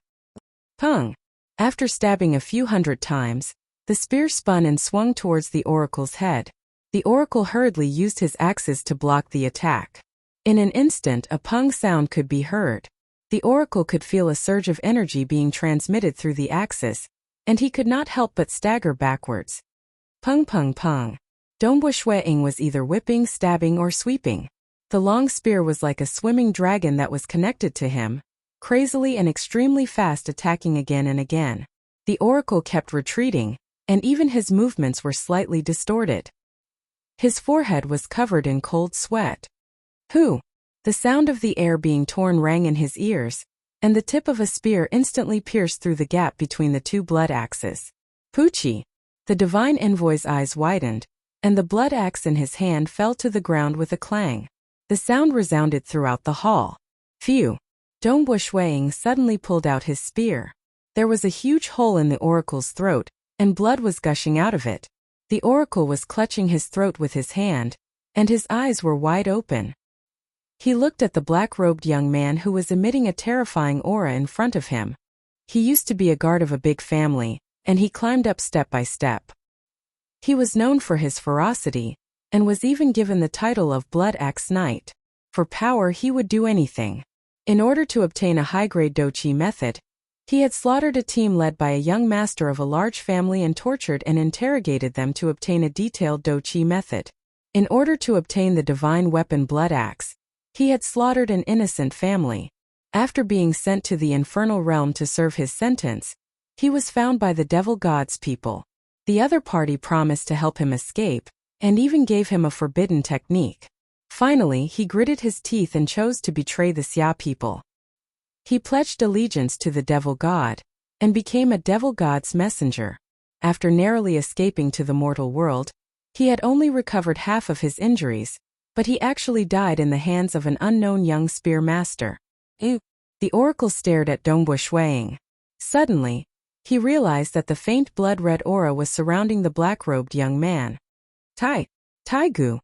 S1: Pung! After stabbing a few hundred times, the spear spun and swung towards the oracle's head. The oracle hurriedly used his axes to block the attack. In an instant, a pung sound could be heard. The oracle could feel a surge of energy being transmitted through the axis, and he could not help but stagger backwards. Pung pung pung. Dongbo Shuiying was either whipping, stabbing, or sweeping. The long spear was like a swimming dragon that was connected to him, crazily and extremely fast, attacking again and again. The oracle kept retreating, and even his movements were slightly distorted. His forehead was covered in cold sweat. Who? The sound of the air being torn rang in his ears, and the tip of a spear instantly pierced through the gap between the two blood axes. Poochie! The divine envoy's eyes widened, and the blood axe in his hand fell to the ground with a clang. The sound resounded throughout the hall. Phew! Dongbo Shuiying suddenly pulled out his spear. There was a huge hole in the oracle's throat, and blood was gushing out of it. The oracle was clutching his throat with his hand, and his eyes were wide open. He looked at the black-robed young man who was emitting a terrifying aura in front of him. He used to be a guard of a big family, and he climbed up step by step. He was known for his ferocity, and was even given the title of Blood Axe Knight. For power he would do anything. In order to obtain a high-grade dochi method, he had slaughtered a team led by a young master of a large family and tortured and interrogated them to obtain a detailed dochi method. In order to obtain the divine weapon Blood Axe, he had slaughtered an innocent family. After being sent to the infernal realm to serve his sentence, he was found by the devil god's people. The other party promised to help him escape, and even gave him a forbidden technique. Finally, he gritted his teeth and chose to betray the Xia people. He pledged allegiance to the devil god, and became a devil god's messenger. After narrowly escaping to the mortal world, he had only recovered half of his injuries, but he actually died in the hands of an unknown young spear master. Ew! The oracle stared at Dongbo Shuiying. Suddenly, he realized that the faint blood-red aura was surrounding the black-robed young man. Taigu!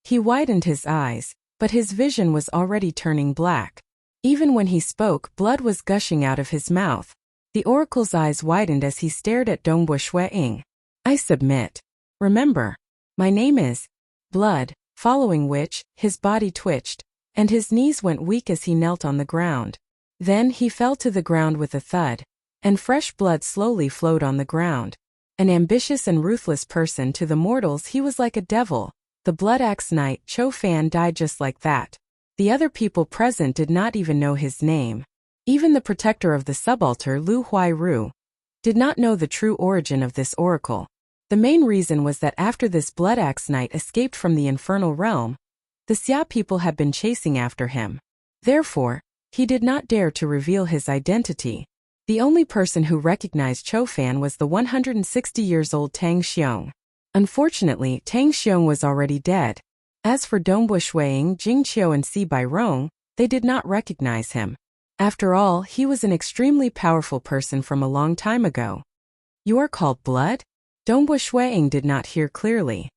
S1: He widened his eyes, but his vision was already turning black. Even when he spoke, blood was gushing out of his mouth. The oracle's eyes widened as he stared at Dongbo Shuiying. I submit. Remember, my name is Blood, following which, his body twitched, and his knees went weak as he knelt on the ground. Then he fell to the ground with a thud, and fresh blood slowly flowed on the ground. An ambitious and ruthless person, to the mortals he was like a devil. The Blood Axe Knight Cho Fan died just like that. The other people present did not even know his name. Even the protector of the subaltar, Lu Huairu, did not know the true origin of this oracle. The main reason was that after this Blood Axe Knight escaped from the infernal realm, the Xia people had been chasing after him. Therefore, he did not dare to reveal his identity. The only person who recognized Cho Fan was the 160 years old Tang Xiong. Unfortunately, Tang Xiong was already dead. As for Dongbo Shuiying, Jing Qiu and Si Bairong, they did not recognize him. After all, he was an extremely powerful person from a long time ago. You are called Blood? Dongbo Shuiying did not hear clearly.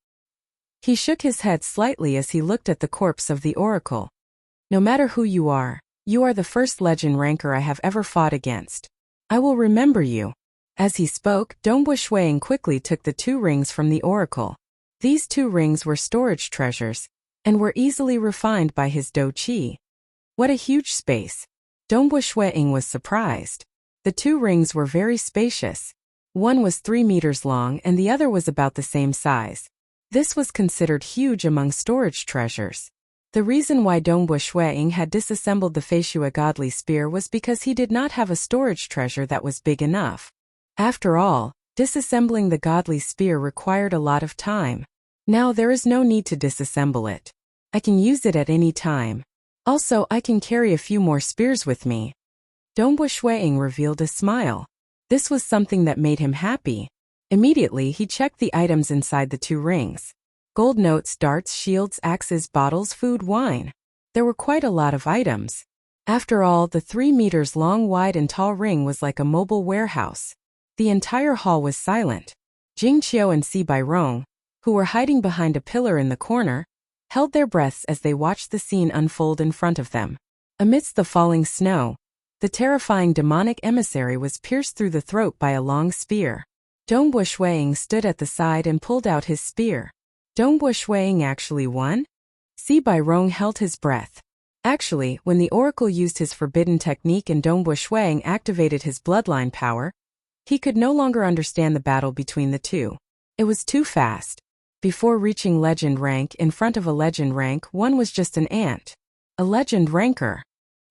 S1: He shook his head slightly as he looked at the corpse of the oracle. No matter who you are the first legend ranker I have ever fought against. I will remember you. As he spoke, Dongbu Shuiying quickly took the 2 rings from the oracle. These 2 rings were storage treasures, and were easily refined by his Do Qi. What a huge space! Dongbu Shuiying was surprised. The 2 rings were very spacious. One was 3 meters long and the other was about the same size. This was considered huge among storage treasures. The reason why Dongbu Shuiying had disassembled the Feishua godly spear was because he did not have a storage treasure that was big enough. After all, disassembling the godly spear required a lot of time. Now there is no need to disassemble it. I can use it at any time. Also, I can carry a few more spears with me. Dongbu Shuiying revealed a smile. This was something that made him happy. Immediately he checked the items inside the 2 rings. Gold notes, darts, shields, axes, bottles, food, wine. There were quite a lot of items. After all, the 3 meters long, wide and tall ring was like a mobile warehouse. The entire hall was silent. Jing Qiu and Si Bairong, who were hiding behind a pillar in the corner, held their breaths as they watched the scene unfold in front of them. Amidst the falling snow, the terrifying demonic emissary was pierced through the throat by a long spear. Dongbu Shuiying stood at the side and pulled out his spear. Dongbu Shuiying actually won? Si Bairong held his breath. Actually, when the oracle used his forbidden technique and Dongbu Shuiying activated his bloodline power, he could no longer understand the battle between the 2. It was too fast. Before reaching legend rank, in front of a legend rank, one was just an ant. A legend ranker.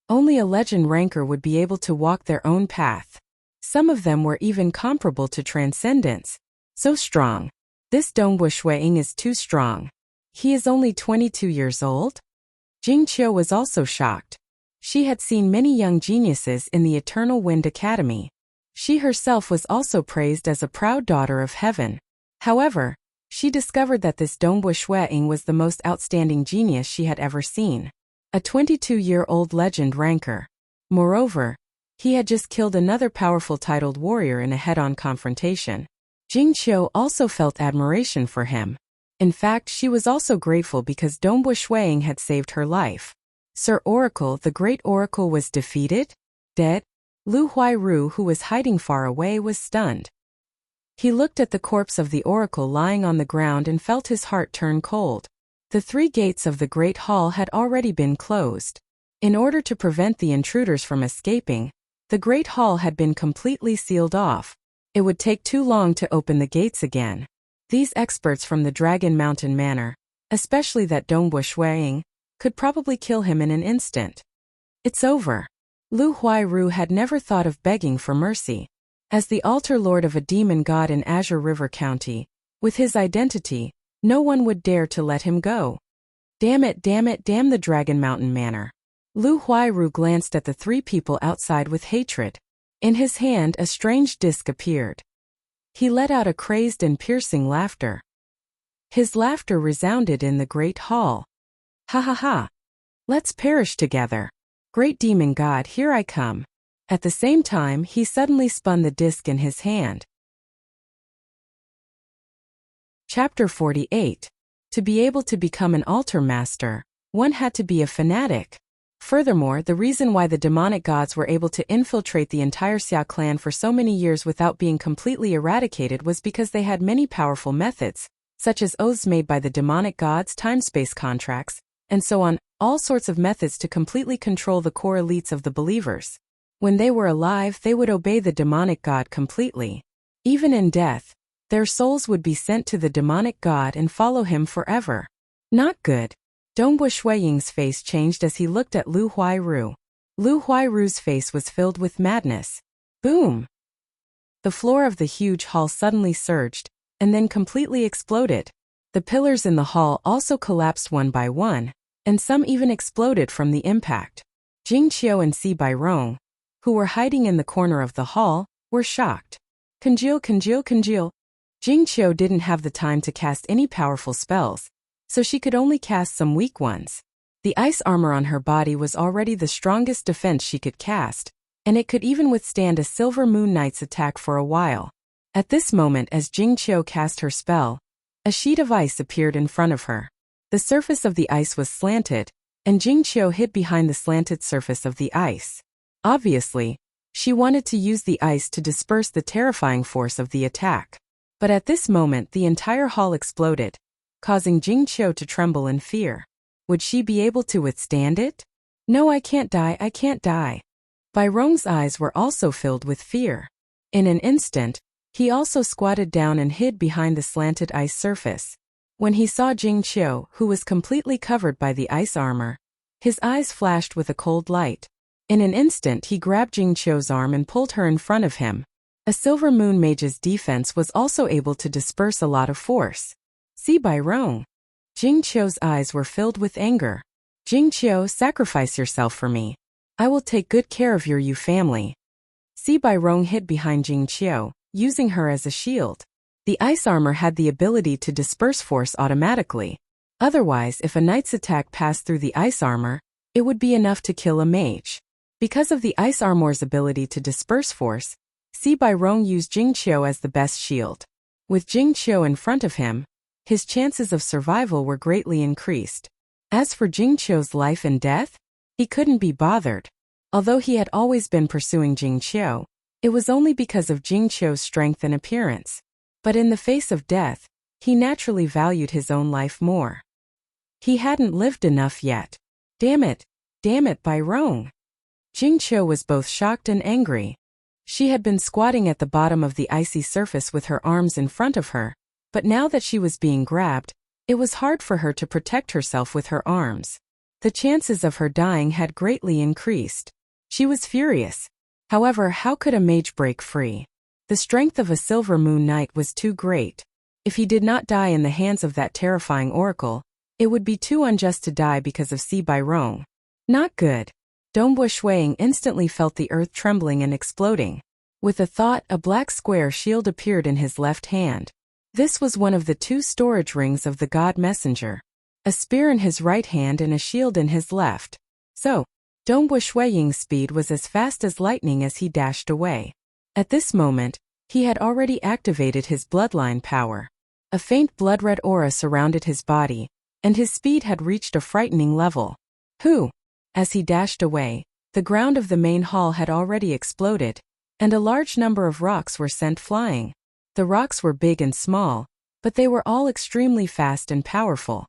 S1: Only a legend ranker would be able to walk their own path. Some of them were even comparable to transcendence. So strong. This Dongbu Shuiying is too strong. He is only 22 years old? Jing Qiu was also shocked. She had seen many young geniuses in the Eternal Wind Academy. She herself was also praised as a proud daughter of heaven. However, she discovered that this Dongbu Shuiying was the most outstanding genius she had ever seen. A 22-year-old legend ranker. Moreover, he had just killed another powerful titled warrior in a head-on confrontation. Jing Qiu also felt admiration for him. In fact, she was also grateful because Dongbu Shuiying had saved her life. Sir Oracle, the great oracle, was defeated? Dead? Lu Huairu, who was hiding far away, was stunned. He looked at the corpse of the oracle lying on the ground and felt his heart turn cold. The 3 gates of the Great Hall had already been closed. In order to prevent the intruders from escaping, the Great Hall had been completely sealed off. It would take too long to open the gates again. These experts from the Dragon Mountain Manor, especially that Dongbu Shuiying, could probably kill him in an instant. It's over. Lu Huairu had never thought of begging for mercy. As the altar lord of a demon god in Azure River County, with his identity, no one would dare to let him go. Damn it, damn the Dragon Mountain Manor. Lu Huairu glanced at the 3 people outside with hatred. In his hand, a strange disc appeared. He let out a crazed and piercing laughter. His laughter resounded in the great hall. Ha ha ha! Let's perish together. Great demon god, here I come. At the same time, he suddenly spun the disc in his hand. Chapter 48. To be able to become an altar master, one had to be a fanatic. Furthermore, the reason why the demonic gods were able to infiltrate the entire Xia clan for so many years without being completely eradicated was because they had many powerful methods, such as oaths made by the demonic gods, time-space contracts, and so on, all sorts of methods to completely control the core elites of the believers. When they were alive, they would obey the demonic god completely. Even in death, their souls would be sent to the demonic god and follow him forever. Not good. Dongbu Shuiying's face changed as he looked at Lu Huairu. Lu Huairu's face was filled with madness. Boom! The floor of the huge hall suddenly surged, and then completely exploded. The pillars in the hall also collapsed one by one, and some even exploded from the impact. Jing Qiu and Si Bairong, who were hiding in the corner of the hall, were shocked. Congeal. Jing Qiu didn't have the time to cast any powerful spells, so she could only cast some weak ones. The ice armor on her body was already the strongest defense she could cast, and it could even withstand a Silver Moon Knight's attack for a while. At this moment, as Jing Qiu cast her spell, A sheet of ice appeared in front of her. The surface of the ice was slanted, and Jing Qiu hid behind the slanted surface of the ice. Obviously, she wanted to use the ice to disperse the terrifying force of the attack. But at this moment the entire hall exploded, causing Jing Qiu to tremble in fear. Would she be able to withstand it? No, I can't die, I can't die. Bai Rong's eyes were also filled with fear. In an instant, he also squatted down and hid behind the slanted ice surface. When he saw Jing Qiu, who was completely covered by the ice armor, his eyes flashed with a cold light. In an instant he grabbed Jing Qiu's arm and pulled her in front of him. A Silver Moon Mage's defense was also able to disperse a lot of force. See Bai Rong. Jing Qiu's eyes were filled with anger. Jing Qiu, sacrifice yourself for me. I will take good care of your family. See Bai Rong hid behind Jing Qiu, using her as a shield. The ice armor had the ability to disperse force automatically. Otherwise, if a knight's attack passed through the ice armor, it would be enough to kill a mage. Because of the ice armor's ability to disperse force, See Bai Rong used Jing Qiu as the best shield. With Jing Qiu in front of him, his chances of survival were greatly increased. As for Jing Qiu's life and death, he couldn't be bothered. Although he had always been pursuing Jing Qiu, it was only because of Jing Qiu's strength and appearance. But in the face of death, he naturally valued his own life more. He hadn't lived enough yet. Damn it, Bai Rong. Jing Qiu was both shocked and angry. She had been squatting at the bottom of the icy surface with her arms in front of her, but now that she was being grabbed, it was hard for her to protect herself with her arms. The chances of her dying had greatly increased. She was furious. However, how could a mage break free? The strength of a Silver Moon Knight was too great. If he did not die in the hands of that terrifying oracle, it would be too unjust to die because of Si Bai Rong. Not good. Dongbo Shuiying instantly felt the earth trembling and exploding. With a thought, a black square shield appeared in his left hand. This was one of the 2 storage rings of the God Messenger. A spear in his right hand and a shield in his left. So, Dongbo Shuiying's speed was as fast as lightning as he dashed away. At this moment, he had already activated his bloodline power. A faint blood-red aura surrounded his body, and his speed had reached a frightening level. As he dashed away, the ground of the main hall had already exploded, and a large number of rocks were sent flying. The rocks were big and small, but they were all extremely fast and powerful.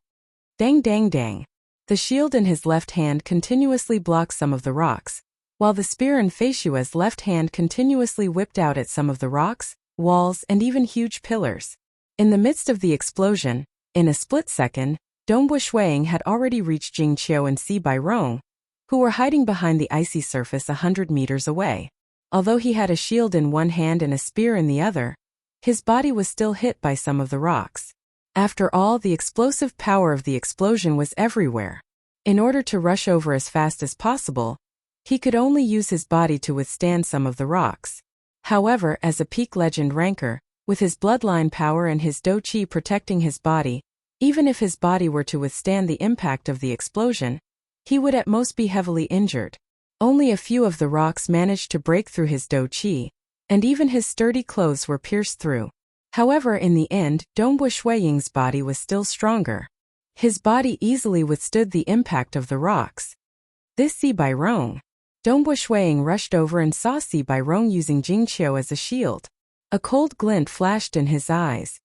S1: Dang dang dang. The shield in his left hand continuously blocked some of the rocks, while the spear in Fei Xue's left hand continuously whipped out at some of the rocks, walls, and even huge pillars. In the midst of the explosion, in a split second, Dongbo Shuiying had already reached Jing Qiu and Si Bai Rong, who were hiding behind the icy surface 100 meters away. Although he had a shield in one hand and a spear in the other, his body was still hit by some of the rocks. After all, the explosive power of the explosion was everywhere. In order to rush over as fast as possible, he could only use his body to withstand some of the rocks. However, as a peak legend ranker, with his bloodline power and his Do Qi protecting his body, even if his body were to withstand the impact of the explosion, he would at most be heavily injured. Only a few of the rocks managed to break through his Do Qi, and even his sturdy clothes were pierced through. However, in the end, Dongbo Shuiying's body was still stronger. His body easily withstood the impact of the rocks. This Si Bai Rong. Dongbo Shuiying rushed over and saw Si Bai Rong using Jing Qiu as a shield. A cold glint flashed in his eyes.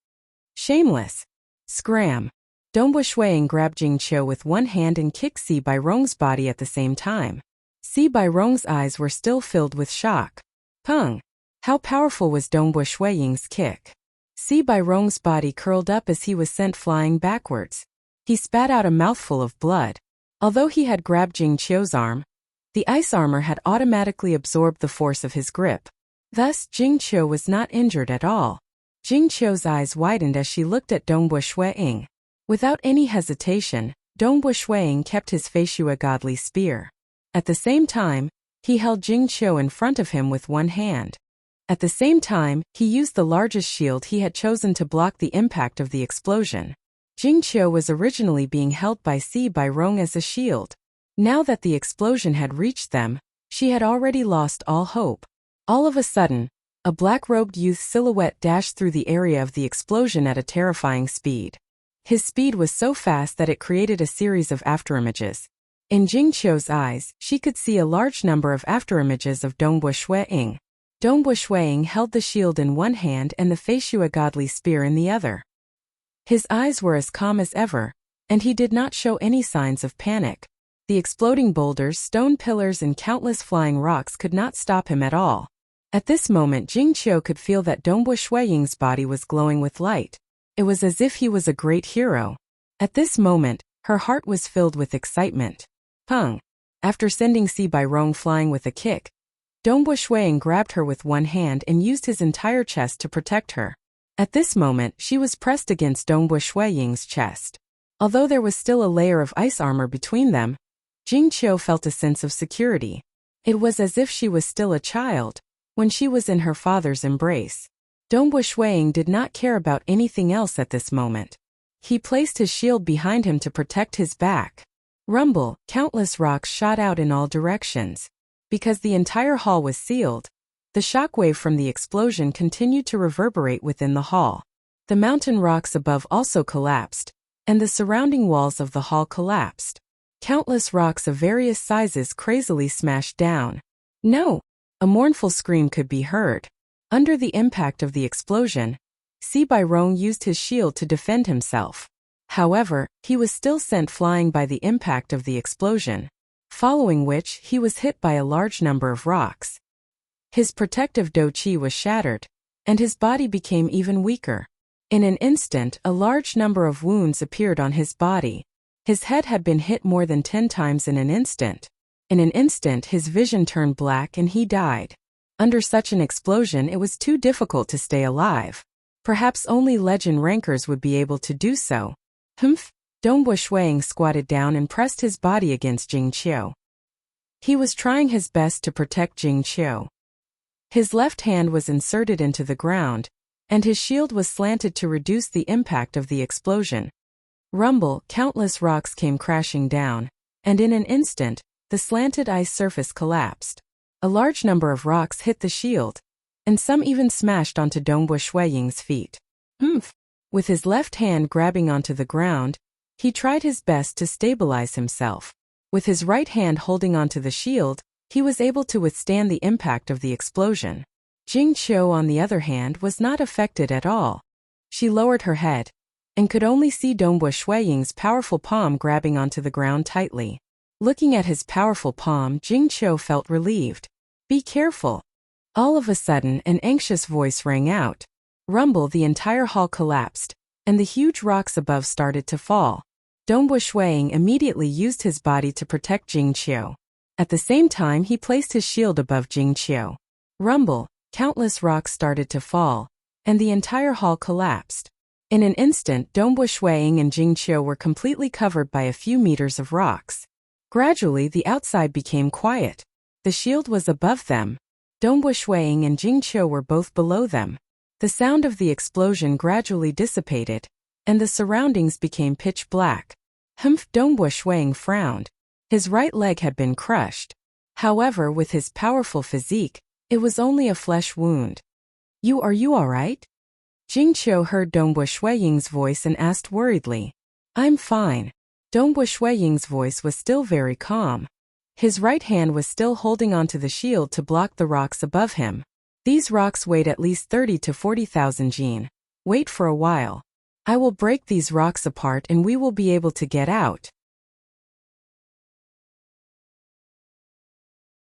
S1: Shameless. Scram. Dongbo Shuiying grabbed Jing Qiu with one hand and kicked Si Bai Rong's body at the same time. Si Bai Rong's eyes were still filled with shock. Pung! How powerful was Dongbo Shuiying's kick? Si Bai Rong's body curled up as he was sent flying backwards. He spat out a mouthful of blood. Although he had grabbed Jing Qiu's arm, the ice armor had automatically absorbed the force of his grip. Thus, Jing Qiu was not injured at all. Jing Qiu's eyes widened as she looked at Dongbo Shuiying. Without any hesitation, Dongbo Shuiying kept his Fei Xue godly spear. At the same time, he held Jing Qiu in front of him with one hand. At the same time, he used the largest shield he had chosen to block the impact of the explosion. Jing Qiu was originally being held by Si Bai Rong as a shield. Now that the explosion had reached them, she had already lost all hope. All of a sudden, A black-robed youth's silhouette dashed through the area of the explosion at a terrifying speed. His speed was so fast that it created a series of afterimages. In Jing Qiu's eyes, she could see a large number of afterimages of Dongbue Shuiying. Dongbue Shuiying held the shield in one hand and the Feishua godly spear in the other. His eyes were as calm as ever, and he did not show any signs of panic. The exploding boulders, stone pillars and countless flying rocks could not stop him at all. At this moment Jing Qiu could feel that Dongbue Shuiying's body was glowing with light. It was as if he was a great hero. At this moment, her heart was filled with excitement. Peng! After sending Si Bairong flying with a kick, Dongbue Shuiying grabbed her with one hand and used his entire chest to protect her. At this moment, she was pressed against Dongbue Shuiying's chest. Although there was still a layer of ice armor between them, Jing Qiu felt a sense of security. It was as if she was still a child, when she was in her father's embrace. Dongbue Shuiying did not care about anything else at this moment. He placed his shield behind him to protect his back. Rumble, countless rocks shot out in all directions. Because the entire hall was sealed, the shockwave from the explosion continued to reverberate within the hall. The mountain rocks above also collapsed, and the surrounding walls of the hall collapsed. Countless rocks of various sizes crazily smashed down. No! A mournful scream could be heard. Under the impact of the explosion, Si Bairong used his shield to defend himself. However, he was still sent flying by the impact of the explosion, following which he was hit by a large number of rocks. His protective do qi was shattered, and his body became even weaker. In an instant, a large number of wounds appeared on his body. His head had been hit more than 10 times in an instant. In an instant, his vision turned black and he died. Under such an explosion, it was too difficult to stay alive. Perhaps only legend rankers would be able to do so. Humph! Dongbue Shuiying squatted down and pressed his body against Jing Qiu. He was trying his best to protect Jing Qiu. His left hand was inserted into the ground, and his shield was slanted to reduce the impact of the explosion. Rumble, countless rocks came crashing down, and in an instant, the slanted ice surface collapsed. A large number of rocks hit the shield, and some even smashed onto Dongbue Shuiying's feet. Humph! With his left hand grabbing onto the ground, he tried his best to stabilize himself. With his right hand holding onto the shield, he was able to withstand the impact of the explosion. Jing Qiu, on the other hand, was not affected at all. She lowered her head, and could only see Dongbue Shuiying's powerful palm grabbing onto the ground tightly. Looking at his powerful palm, Jing Qiu felt relieved. Be careful! All of a sudden, an anxious voice rang out. Rumble, the entire hall collapsed, and the huge rocks above started to fall. Dongbue Shuiying immediately used his body to protect Jing Qiu. At the same time, he placed his shield above Jing Qiu. Rumble, countless rocks started to fall, and the entire hall collapsed. In an instant, Dongbue Shuiying and Jing Qiu were completely covered by a few meters of rocks. Gradually, the outside became quiet. The shield was above them. Dongbue Shuiying and Jing Qiu were both below them. The sound of the explosion gradually dissipated, and the surroundings became pitch black. Humph! Dongbue Shuiying frowned. His right leg had been crushed. However, with his powerful physique, it was only a flesh wound. Are you alright? Jing Qiu heard Dongbue Shuiying's voice and asked worriedly. I'm fine. Dongbue Shuiying's voice was still very calm. His right hand was still holding onto the shield to block the rocks above him. These rocks weighed at least 30 to 40,000 jin. Wait for a while. I will break these rocks apart and we will be able to get out.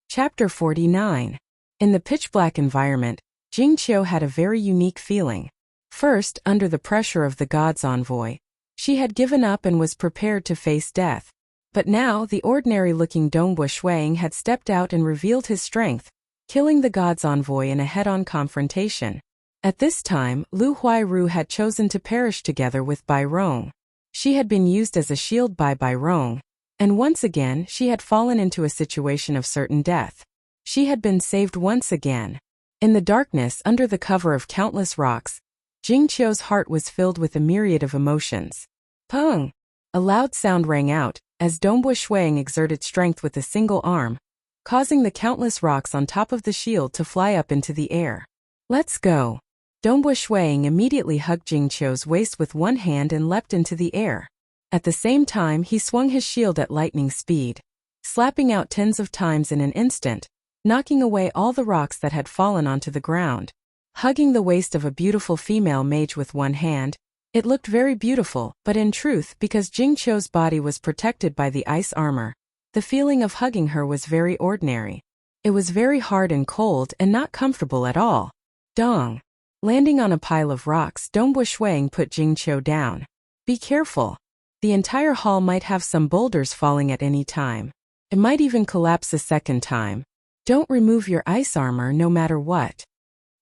S1: Chapter 49. In the pitch-black environment, Jing Qiu had a very unique feeling. First, under the pressure of the god's envoy, she had given up and was prepared to face death. But now, the ordinary-looking Dongbue Shuiying had stepped out and revealed his strength, killing the god's envoy in a head-on confrontation. At this time, Lu Huairu had chosen to perish together with Bairong. She had been used as a shield by Bairong, and once again she had fallen into a situation of certain death. She had been saved once again. In the darkness, under the cover of countless rocks, Jing Qiu's heart was filled with a myriad of emotions. Peng! A loud sound rang out, as Dongbue Shuiying exerted strength with a single arm, causing the countless rocks on top of the shield to fly up into the air. Let's go. Dongbu Shuang immediately hugged Jingqiu's waist with one hand and leapt into the air. At the same time, he swung his shield at lightning speed, slapping out tens of times in an instant, knocking away all the rocks that had fallen onto the ground. Hugging the waist of a beautiful female mage with one hand, it looked very beautiful, but in truth, because Jingqiu's body was protected by the ice armor, the feeling of hugging her was very ordinary. It was very hard and cold and not comfortable at all. Dong. Landing on a pile of rocks, Dongbu Shuang put Jingqiu down. Be careful. The entire hall might have some boulders falling at any time. It might even collapse a second time. Don't remove your ice armor no matter what.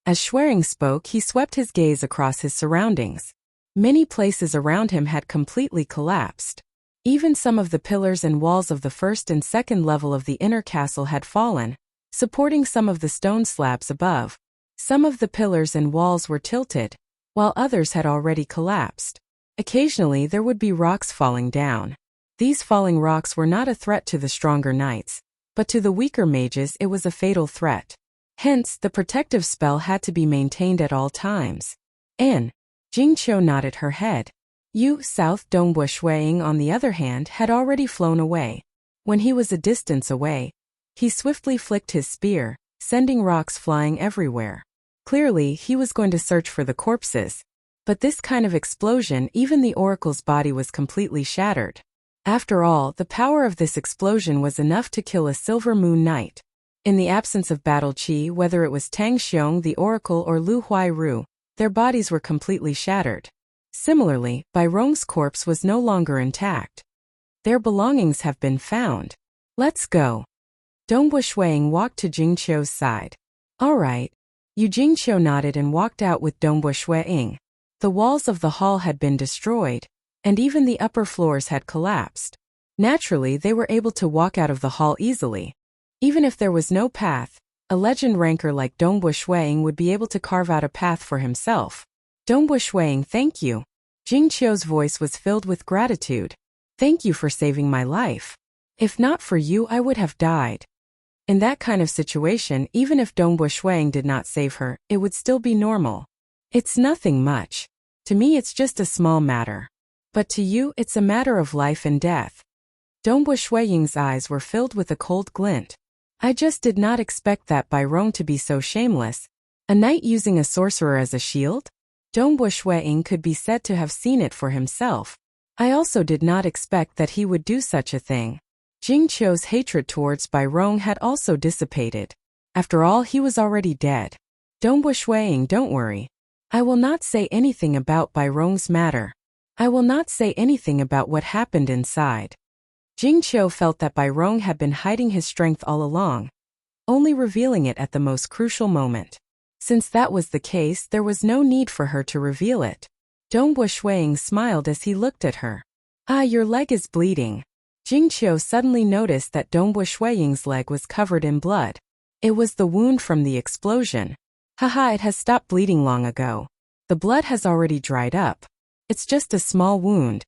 S1: As Shuang spoke, he swept his gaze across his surroundings. Many places around him had completely collapsed. Even some of the pillars and walls of the first and second level of the inner castle had fallen, supporting some of the stone slabs above. Some of the pillars and walls were tilted, while others had already collapsed. Occasionally there would be rocks falling down. These falling rocks were not a threat to the stronger knights, but to the weaker mages it was a fatal threat. Hence, the protective spell had to be maintained at all times. Jingqiu nodded her head. South Dongbu Shuang, on the other hand, had already flown away. When he was a distance away, he swiftly flicked his spear, sending rocks flying everywhere. Clearly, he was going to search for the corpses. But this kind of explosion, even the oracle's body was completely shattered. After all, the power of this explosion was enough to kill a Silver Moon Knight. In the absence of battle chi, whether it was Tang Xiong the oracle or Lu Huairu, their bodies were completely shattered. Similarly, Bai Rong's corpse was no longer intact. Their belongings have been found. Let's go. Dongbu Shuang walked to Jingqiu's side. All right. Jingqiu nodded and walked out with Dongbu Shuang. The walls of the hall had been destroyed, and even the upper floors had collapsed. Naturally, they were able to walk out of the hall easily. Even if there was no path, a legend ranker like Dongbu Shuang would be able to carve out a path for himself. Dongbu Shuang, thank you. Jingqiu's voice was filled with gratitude. Thank you for saving my life. If not for you, I would have died. In that kind of situation, even if Dongbu Shuang did not save her, it would still be normal. It's nothing much. To me it's just a small matter. But to you it's a matter of life and death. Dongbu Shuang's eyes were filled with a cold glint. I just did not expect that Bai Rong to be so shameless. A knight using a sorcerer as a shield? Dongbu Shuang could be said to have seen it for himself. I also did not expect that he would do such a thing. Jingqiu's hatred towards Bai Rong had also dissipated. After all, he was already dead. Dongbu Shuang, don't worry. I will not say anything about Bai Rong's matter. I will not say anything about what happened inside. Jingqiu felt that Bai Rong had been hiding his strength all along, only revealing it at the most crucial moment. Since that was the case, there was no need for her to reveal it. Dongbu Shuang smiled as he looked at her. Ah, your leg is bleeding. Jingqiu suddenly noticed that Dongbu Shuang's leg was covered in blood. It was the wound from the explosion. Haha, it has stopped bleeding long ago. The blood has already dried up. It's just a small wound.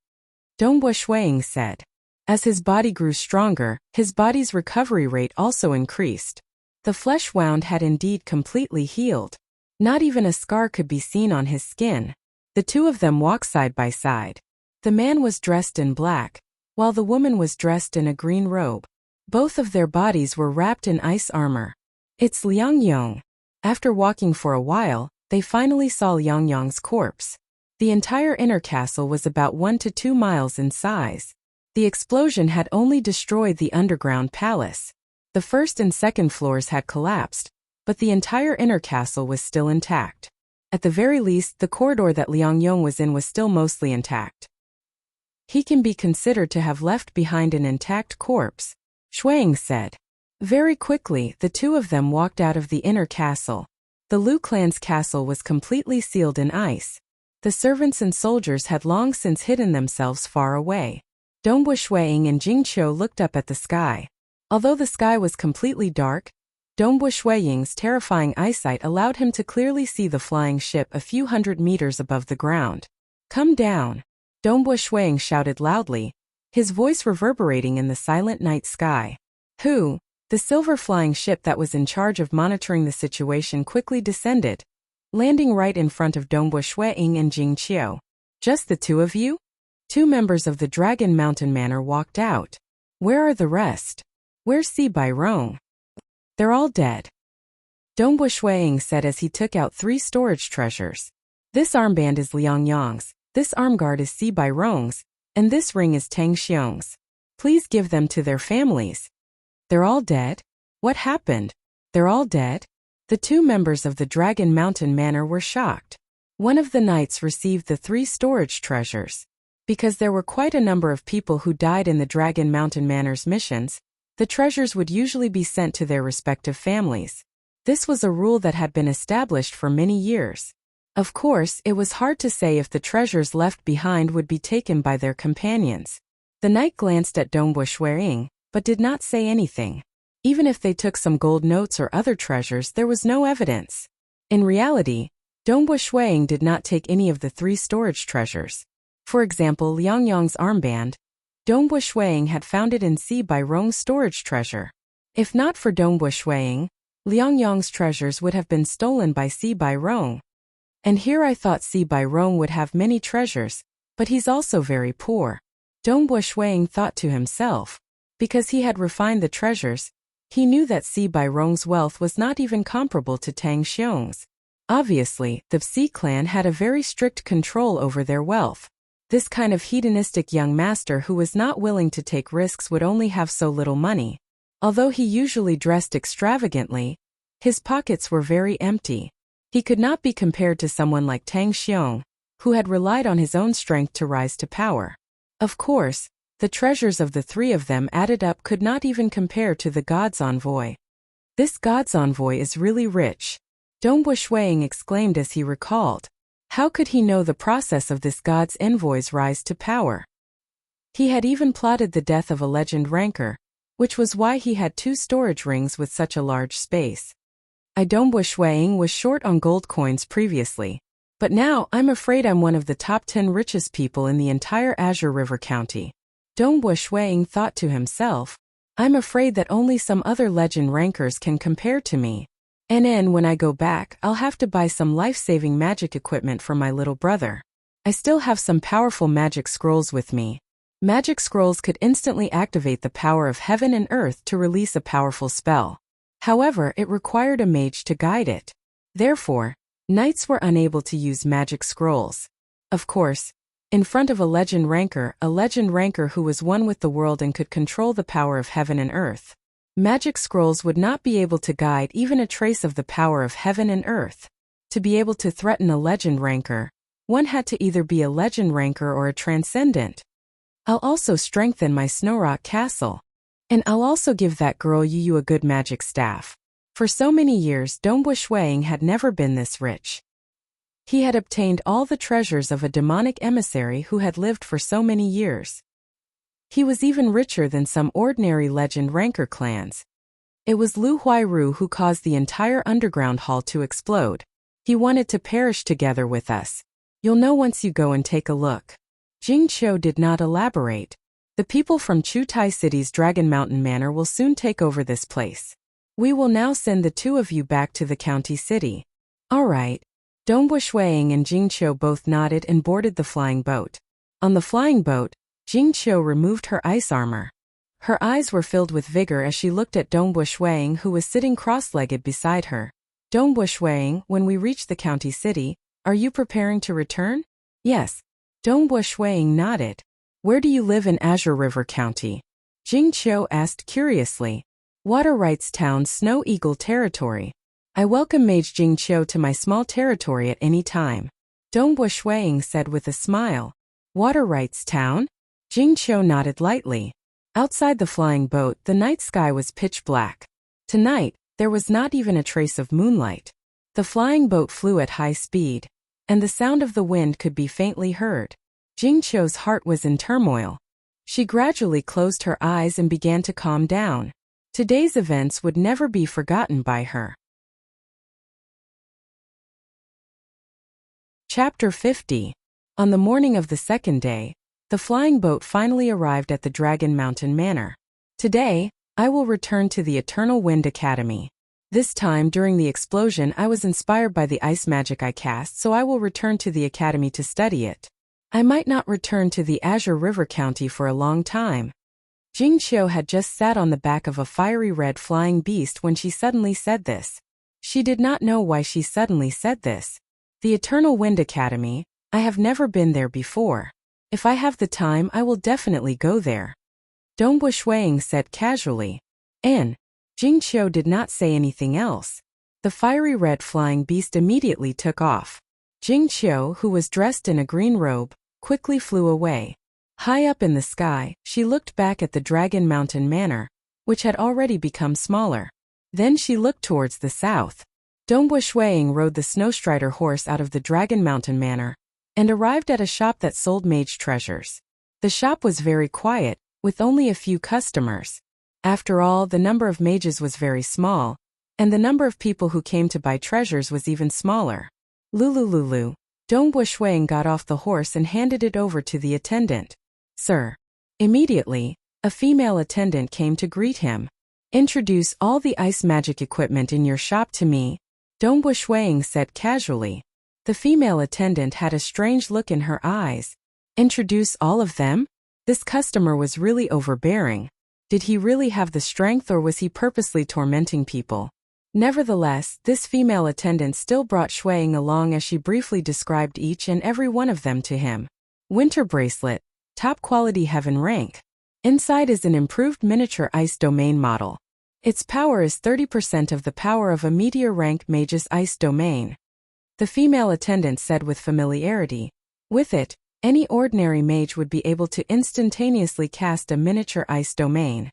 S1: Dongbu Shuang said. As his body grew stronger, his body's recovery rate also increased. The flesh wound had indeed completely healed. Not even a scar could be seen on his skin. The two of them walked side by side. The man was dressed in black, while the woman was dressed in a green robe. Both of their bodies were wrapped in ice armor. It's Liang Yong. After walking for a while, they finally saw Liang Yong's corpse. The entire inner castle was about 1 to 2 miles in size. The explosion had only destroyed the underground palace. The first and second floors had collapsed, but the entire inner castle was still intact. At the very least, the corridor that Liang Yong was in was still mostly intact. He can be considered to have left behind an intact corpse, Shuang said. Very quickly, the two of them walked out of the inner castle. The Liu clan's castle was completely sealed in ice. The servants and soldiers had long since hidden themselves far away. Dongbu Shuang and Jingqiu looked up at the sky. Although the sky was completely dark, Dongbu Shuang's terrifying eyesight allowed him to clearly see the flying ship a few hundred meters above the ground. Come down. Dongbu Shuang shouted loudly, his voice reverberating in the silent night sky. Who? The silver flying ship that was in charge of monitoring the situation quickly descended, landing right in front of Dongbu Ying and Jing Qiu. Just the two of you? Two members of the Dragon Mountain Manor walked out. Where are the rest? Where's Si Bairong? They're all dead. Dongbu Ying said as he took out 3 storage treasures. This armband is Liang Yang's, this armguard is Si Bairong's, and this ring is Tang Xiong's. Please give them to their families. They're all dead? What happened? They're all dead? The 2 members of the Dragon Mountain Manor were shocked. One of the knights received the 3 storage treasures. Because there were quite a number of people who died in the Dragon Mountain Manor's missions, the treasures would usually be sent to their respective families. This was a rule that had been established for many years. Of course, it was hard to say if the treasures left behind would be taken by their companions. The knight glanced at Dongbu Ying, but did not say anything. Even if they took some gold notes or other treasures, there was no evidence. In reality, Dongbu Ying did not take any of the 3 storage treasures. For example, Liang Yang's armband, Dongbu Ying had found it in Si Bairong's storage treasure. If not for Dongbu Ying, Liang Yang's treasures would have been stolen by Si Bairong. And here I thought Si Bairong would have many treasures, but he's also very poor. Dongbu Ying thought to himself. Because he had refined the treasures, he knew that Si Bairong's wealth was not even comparable to Tang Xiong's. Obviously, the Si clan had a very strict control over their wealth. This kind of hedonistic young master who was not willing to take risks would only have so little money. Although he usually dressed extravagantly, his pockets were very empty. He could not be compared to someone like Tang Xiong, who had relied on his own strength to rise to power. Of course, the treasures of the 3 of them added up could not even compare to the god's envoy. This god's envoy is really rich, Dongbu Ying exclaimed as he recalled. How could he know the process of this god's envoy's rise to power? He had even plotted the death of a legend ranker, which was why he had 2 storage rings with such a large space. Dongbu Ying was short on gold coins previously, but now I'm afraid I'm one of the top 10 richest people in the entire Azure River County. Dongbu Ying thought to himself, I'm afraid that only some other legend rankers can compare to me. And when I go back, I'll have to buy some life-saving magic equipment for my little brother. I still have some powerful magic scrolls with me. Magic scrolls could instantly activate the power of heaven and earth to release a powerful spell. However, it required a mage to guide it. Therefore, knights were unable to use magic scrolls. Of course, in front of a legend ranker who was one with the world and could control the power of heaven and earth, magic scrolls would not be able to guide even a trace of the power of heaven and earth. To be able to threaten a legend ranker, one had to either be a legend ranker or a transcendent. I'll also strengthen my Snowrock Castle. And I'll also give that girl Yu a good magic staff. For so many years, Dongbu Ying had never been this rich. He had obtained all the treasures of a demonic emissary who had lived for so many years. He was even richer than some ordinary legend ranker clans. It was Lu Huairu who caused the entire underground hall to explode. He wanted to perish together with us. You'll know once you go and take a look. Jing Qiu did not elaborate. The people from Chutai City's Dragon Mountain Manor will soon take over this place. We will now send the 2 of you back to the county city. All right. Dongbu Ying and Jing Qiu both nodded and boarded the flying boat. On the flying boat, Jing Qiu removed her ice armor. Her eyes were filled with vigor as she looked at Dongbu Ying, who was sitting cross-legged beside her. Dongbu Ying, when we reach the county city, are you preparing to return? Yes. Dongbu Ying nodded. Where do you live in Azure River County? Jing Qiu asked curiously. Water Rights Town, Snow Eagle Territory. I welcome Mage Jing Qiu to my small territory at any time. Dongbu Ying said with a smile. Water Rights Town? Jing Qiu nodded lightly. Outside the flying boat, the night sky was pitch black. Tonight, there was not even a trace of moonlight. The flying boat flew at high speed, and the sound of the wind could be faintly heard. Jing Qiu's heart was in turmoil. She gradually closed her eyes and began to calm down. Today's events would never be forgotten by her. Chapter 50. On the morning of the 2nd day, the flying boat finally arrived at the Dragon Mountain Manor. Today, I will return to the Eternal Wind Academy. This time during the explosion I was inspired by the ice magic I cast, so I will return to the academy to study it. I might not return to the Azure River County for a long time. Jing Qiu had just sat on the back of a fiery red flying beast when she suddenly said this. She did not know why she suddenly said this. The Eternal Wind Academy, I have never been there before. If I have the time I will definitely go there. Dongbu Shuiying said casually. And Jing Qiu did not say anything else. The fiery red flying beast immediately took off. Jing Qiu, who was dressed in a green robe, quickly flew away. High up in the sky, she looked back at the Dragon Mountain Manor, which had already become smaller. Then she looked towards the south. Dongbu Shuiying rode the Snowstrider horse out of the Dragon Mountain Manor and arrived at a shop that sold mage treasures. The shop was very quiet, with only a few customers. After all, the number of mages was very small, and the number of people who came to buy treasures was even smaller. Lulu. Dongbu Shuiying got off the horse and handed it over to the attendant. Sir. Immediately, a female attendant came to greet him. Introduce all the ice magic equipment in your shop to me, Dongbu Shuiying said casually. The female attendant had a strange look in her eyes. Introduce all of them? This customer was really overbearing. Did he really have the strength, or was he purposely tormenting people? Nevertheless, this female attendant still brought Shuiying along as she briefly described each and every one of them to him. Winter bracelet, top quality heaven rank. Inside is an improved miniature ice domain model. Its power is 30% of the power of a meteor rank mage's ice domain. The female attendant said with familiarity. With it, any ordinary mage would be able to instantaneously cast a miniature ice domain.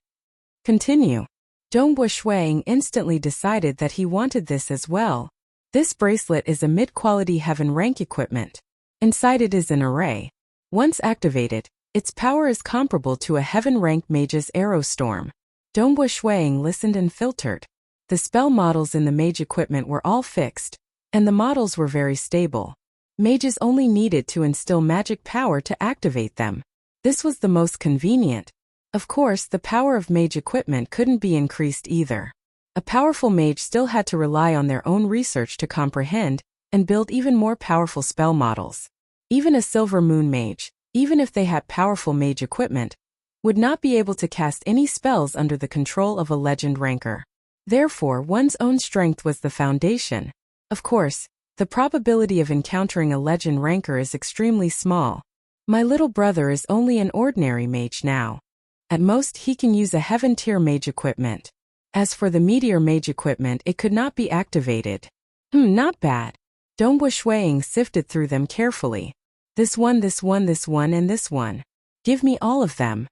S1: Continue. Dongbu Shuiying instantly decided that he wanted this as well. This bracelet is a mid-quality heaven rank equipment. Inside it is an array. Once activated, its power is comparable to a heaven rank mage's arrow storm. Dongbu Shuiying listened and filtered. The spell models in the mage equipment were all fixed, and the models were very stable. Mages only needed to instill magic power to activate them. This was the most convenient. Of course, the power of mage equipment couldn't be increased either. A powerful mage still had to rely on their own research to comprehend and build even more powerful spell models. Even a silver moon mage, even if they had powerful mage equipment, would not be able to cast any spells under the control of a legend ranker. Therefore, one's own strength was the foundation. Of course, the probability of encountering a legend ranker is extremely small. My little brother is only an ordinary mage now. At most, he can use a heaven tier mage equipment. As for the meteor mage equipment, it could not be activated. Not bad. Dongbu Shuiying sifted through them carefully. This one, and this one. Give me all of them.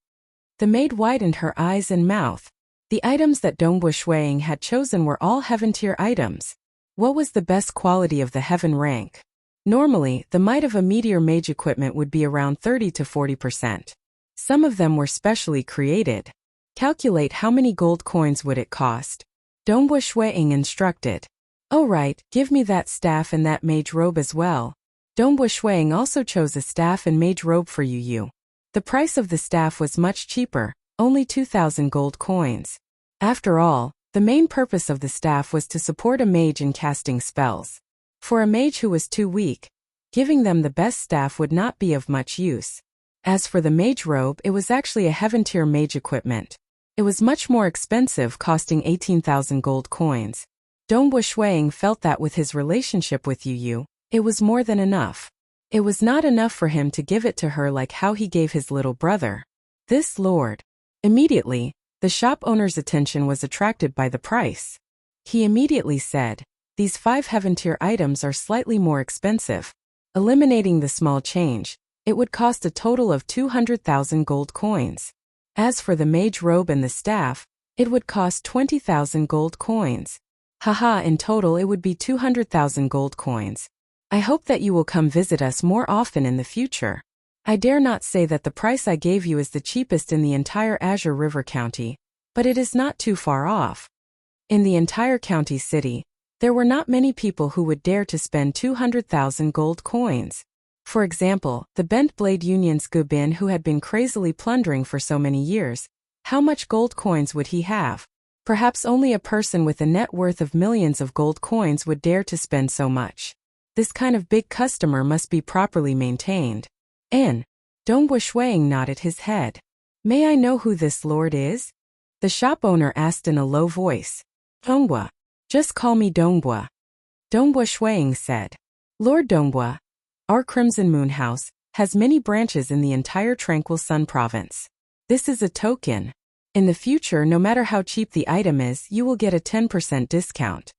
S1: The maid widened her eyes and mouth. The items that Dongbu Shuiying had chosen were all heaven tier items. What was the best quality of the heaven rank? Normally, the might of a meteor mage equipment would be around 30 to 40%. Some of them were specially created. Calculate how many gold coins would it cost. Dongbu Shuiying instructed. Oh right, give me that staff and that mage robe as well. Dongbu Shuiying also chose a staff and mage robe for Yu. The price of the staff was much cheaper, only 2,000 gold coins. After all, the main purpose of the staff was to support a mage in casting spells. For a mage who was too weak, giving them the best staff would not be of much use. As for the mage robe, it was actually a heaven tier mage equipment. It was much more expensive, costing 18,000 gold coins. Dongbu Shuiying felt that with his relationship with Yu, it was more than enough. It was not enough for him to give it to her like how he gave his little brother. This lord. Immediately, the shop owner's attention was attracted by the price. He immediately said, these 5 heaven tier items are slightly more expensive. Eliminating the small change, it would cost a total of 200,000 gold coins. As for the mage robe and the staff, it would cost 20,000 gold coins. Haha, in total it would be 200,000 gold coins. I hope that you will come visit us more often in the future. I dare not say that the price I gave you is the cheapest in the entire Azure River County, but it is not too far off. In the entire county city, there were not many people who would dare to spend 200,000 gold coins. For example, the Bent Blade Union's Gu Bin, who had been crazily plundering for so many years. How much gold coins would he have? Perhaps only a person with a net worth of millions of gold coins would dare to spend so much. This kind of big customer must be properly maintained. Dongbua Shuang nodded his head. May I know who this lord is? The shop owner asked in a low voice. Dongbua. Just call me Dongbua. Dongbua Shuang said. Lord Dongbua, our Crimson Moon House has many branches in the entire Tranquil Sun province. This is a token. In the future, no matter how cheap the item is, you will get a 10% discount.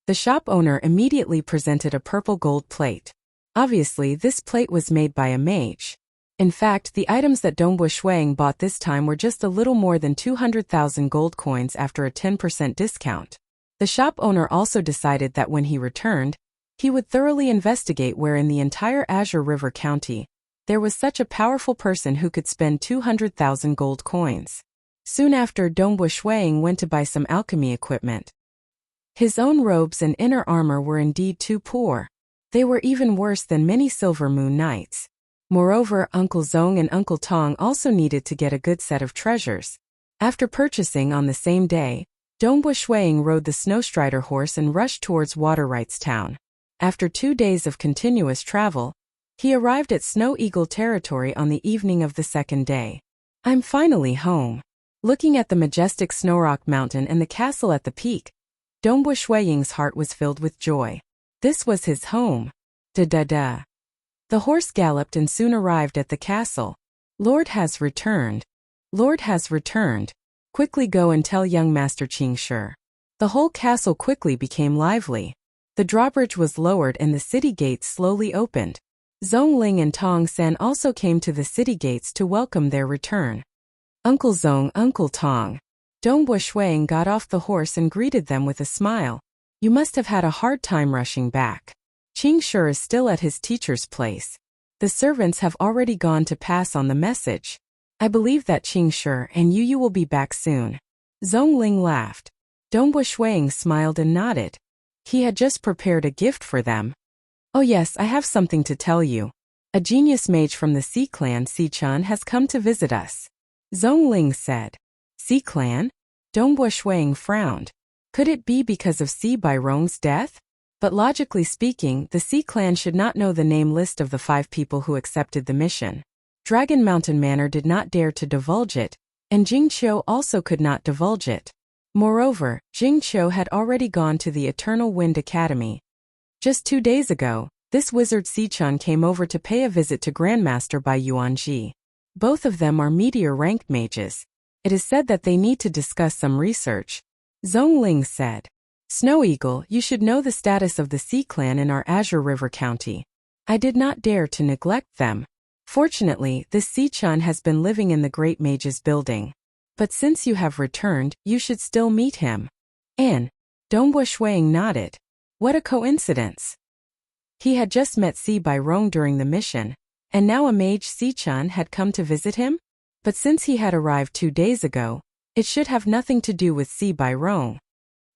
S1: The shop owner immediately presented a purple gold plate. Obviously, this plate was made by a mage. In fact, the items that Dongbua Shuang bought this time were just a little more than 200,000 gold coins after a 10% discount. The shop owner also decided that when he returned, he would thoroughly investigate where in the entire Azure River County there was such a powerful person who could spend 200,000 gold coins. Soon after, Dongbua Shuang went to buy some alchemy equipment. His own robes and inner armor were indeed too poor. They were even worse than many Silver Moon Knights. Moreover, Uncle Zong and Uncle Tong also needed to get a good set of treasures. After purchasing on the same day, Dongbua Shuang rode the Snowstrider horse and rushed towards Waterrights Town. After 2 days of continuous travel, he arrived at Snow Eagle territory on the evening of the second day. I'm finally home. Looking at the majestic Snowrock Mountain and the castle at the peak, Dongbua Shuang's heart was filled with joy. This was his home. Da-da-da. The horse galloped and soon arrived at the castle. Lord has returned. Lord has returned. Quickly go and tell young Master Qing Shi. The whole castle quickly became lively. The drawbridge was lowered and the city gates slowly opened. Zong Ling and Tong San also came to the city gates to welcome their return. Uncle Zong, Uncle Tong. Dongbua Shuang got off the horse and greeted them with a smile. You must have had a hard time rushing back. Qing Shi is still at his teacher's place. The servants have already gone to pass on the message. I believe that Qing Shi and you will be back soon. Zong Ling laughed. Dongbua Shuang smiled and nodded. He had just prepared a gift for them. Oh yes, I have something to tell you. A genius mage from the Sea Clan, Si-chan, has come to visit us. Zong Ling said. Sea Clan? Dongbua Shuang frowned. Could it be because of Si Bairong's death? But logically speaking, the Sea Clan should not know the name list of the 5 people who accepted the mission. Dragon Mountain Manor did not dare to divulge it, and Jing Qiu also could not divulge it. Moreover, Jing Qiu had already gone to the Eternal Wind Academy. Just 2 days ago, this wizard Si-chan came over to pay a visit to Grandmaster Bai Yuanji. Both of them are meteor-ranked mages. It is said that they need to discuss some research. Zong Ling said. Snow Eagle, you should know the status of the Sea Clan in our Azure River County. I did not dare to neglect them. Fortunately, this Si-chan has been living in the Great Mage's building. But since you have returned, you should still meet him. And Dongbua Shuang nodded. What a coincidence. He had just met Si Bairong during the mission, and now a mage Si-chan had come to visit him? But since he had arrived 2 days ago, it should have nothing to do with Si Bairong.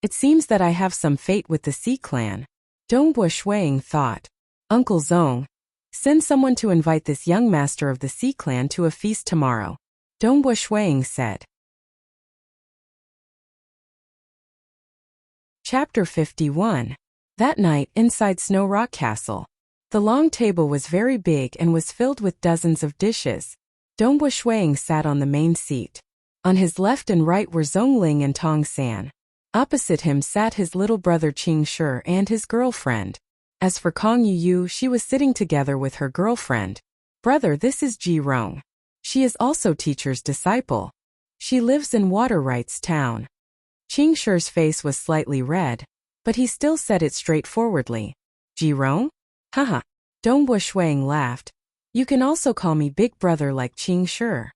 S1: It seems that I have some fate with the Sea Clan. Dongbua Shuang thought. Uncle Zong, send someone to invite this young master of the Sea Clan to a feast tomorrow. Dongbua Shuang said. Chapter 51. That night, inside Snow Rock Castle. The long table was very big and was filled with dozens of dishes. Dongbua Shuang sat on the main seat. On his left and right were Zong Ling and Tong San. Opposite him sat his little brother Qing Shi and his girlfriend. As for Kong Yu, she was sitting together with her girlfriend. Brother, this is Ji Rong. She is also teacher's disciple. She lives in Waterrights Town. Qing Shi's face was slightly red, but he still said it straightforwardly. Ji Rong? Haha. Dongbua Shuang laughed. You can also call me Big Brother like Qing Shi.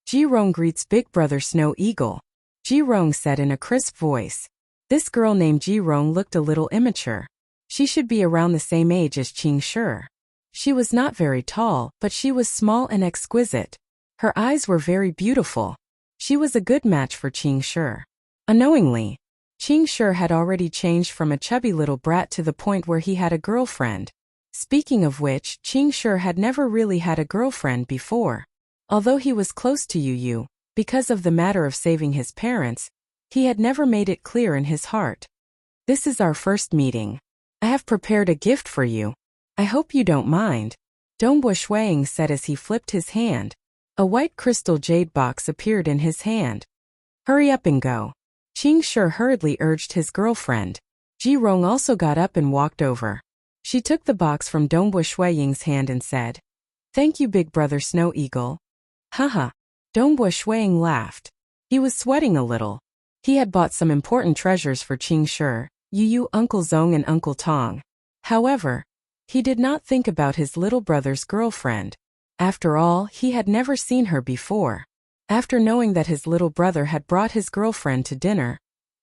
S1: Ji Rong greets Big Brother Snow Eagle. Ji Rong said in a crisp voice. This girl named Ji Rong looked a little immature. She should be around the same age as Qing Shi. She was not very tall, but she was small and exquisite. Her eyes were very beautiful. She was a good match for Qing Shi. Unknowingly, Qing Shi had already changed from a chubby little brat to the point where he had a girlfriend. Speaking of which, Qing Shi had never really had a girlfriend before. Although he was close to Yu, because of the matter of saving his parents, He had never made it clear in his heart. This is our first meeting. I have prepared a gift for you. I hope you don't mind, Dongbo Shuang said as he flipped his hand. A white crystal jade box appeared in his hand. Hurry up and go. Qing Shi hurriedly urged his girlfriend. Ji Rong also got up and walked over. She took the box from Dongbo Shuang's hand and said, "Thank you, big brother Snow Eagle." Haha. Dongbo Shuang laughed. He was sweating a little. He had bought some important treasures for Qing Shi, Yu, Uncle Zong and Uncle Tong. However, he did not think about his little brother's girlfriend. After all, he had never seen her before. After knowing that his little brother had brought his girlfriend to dinner,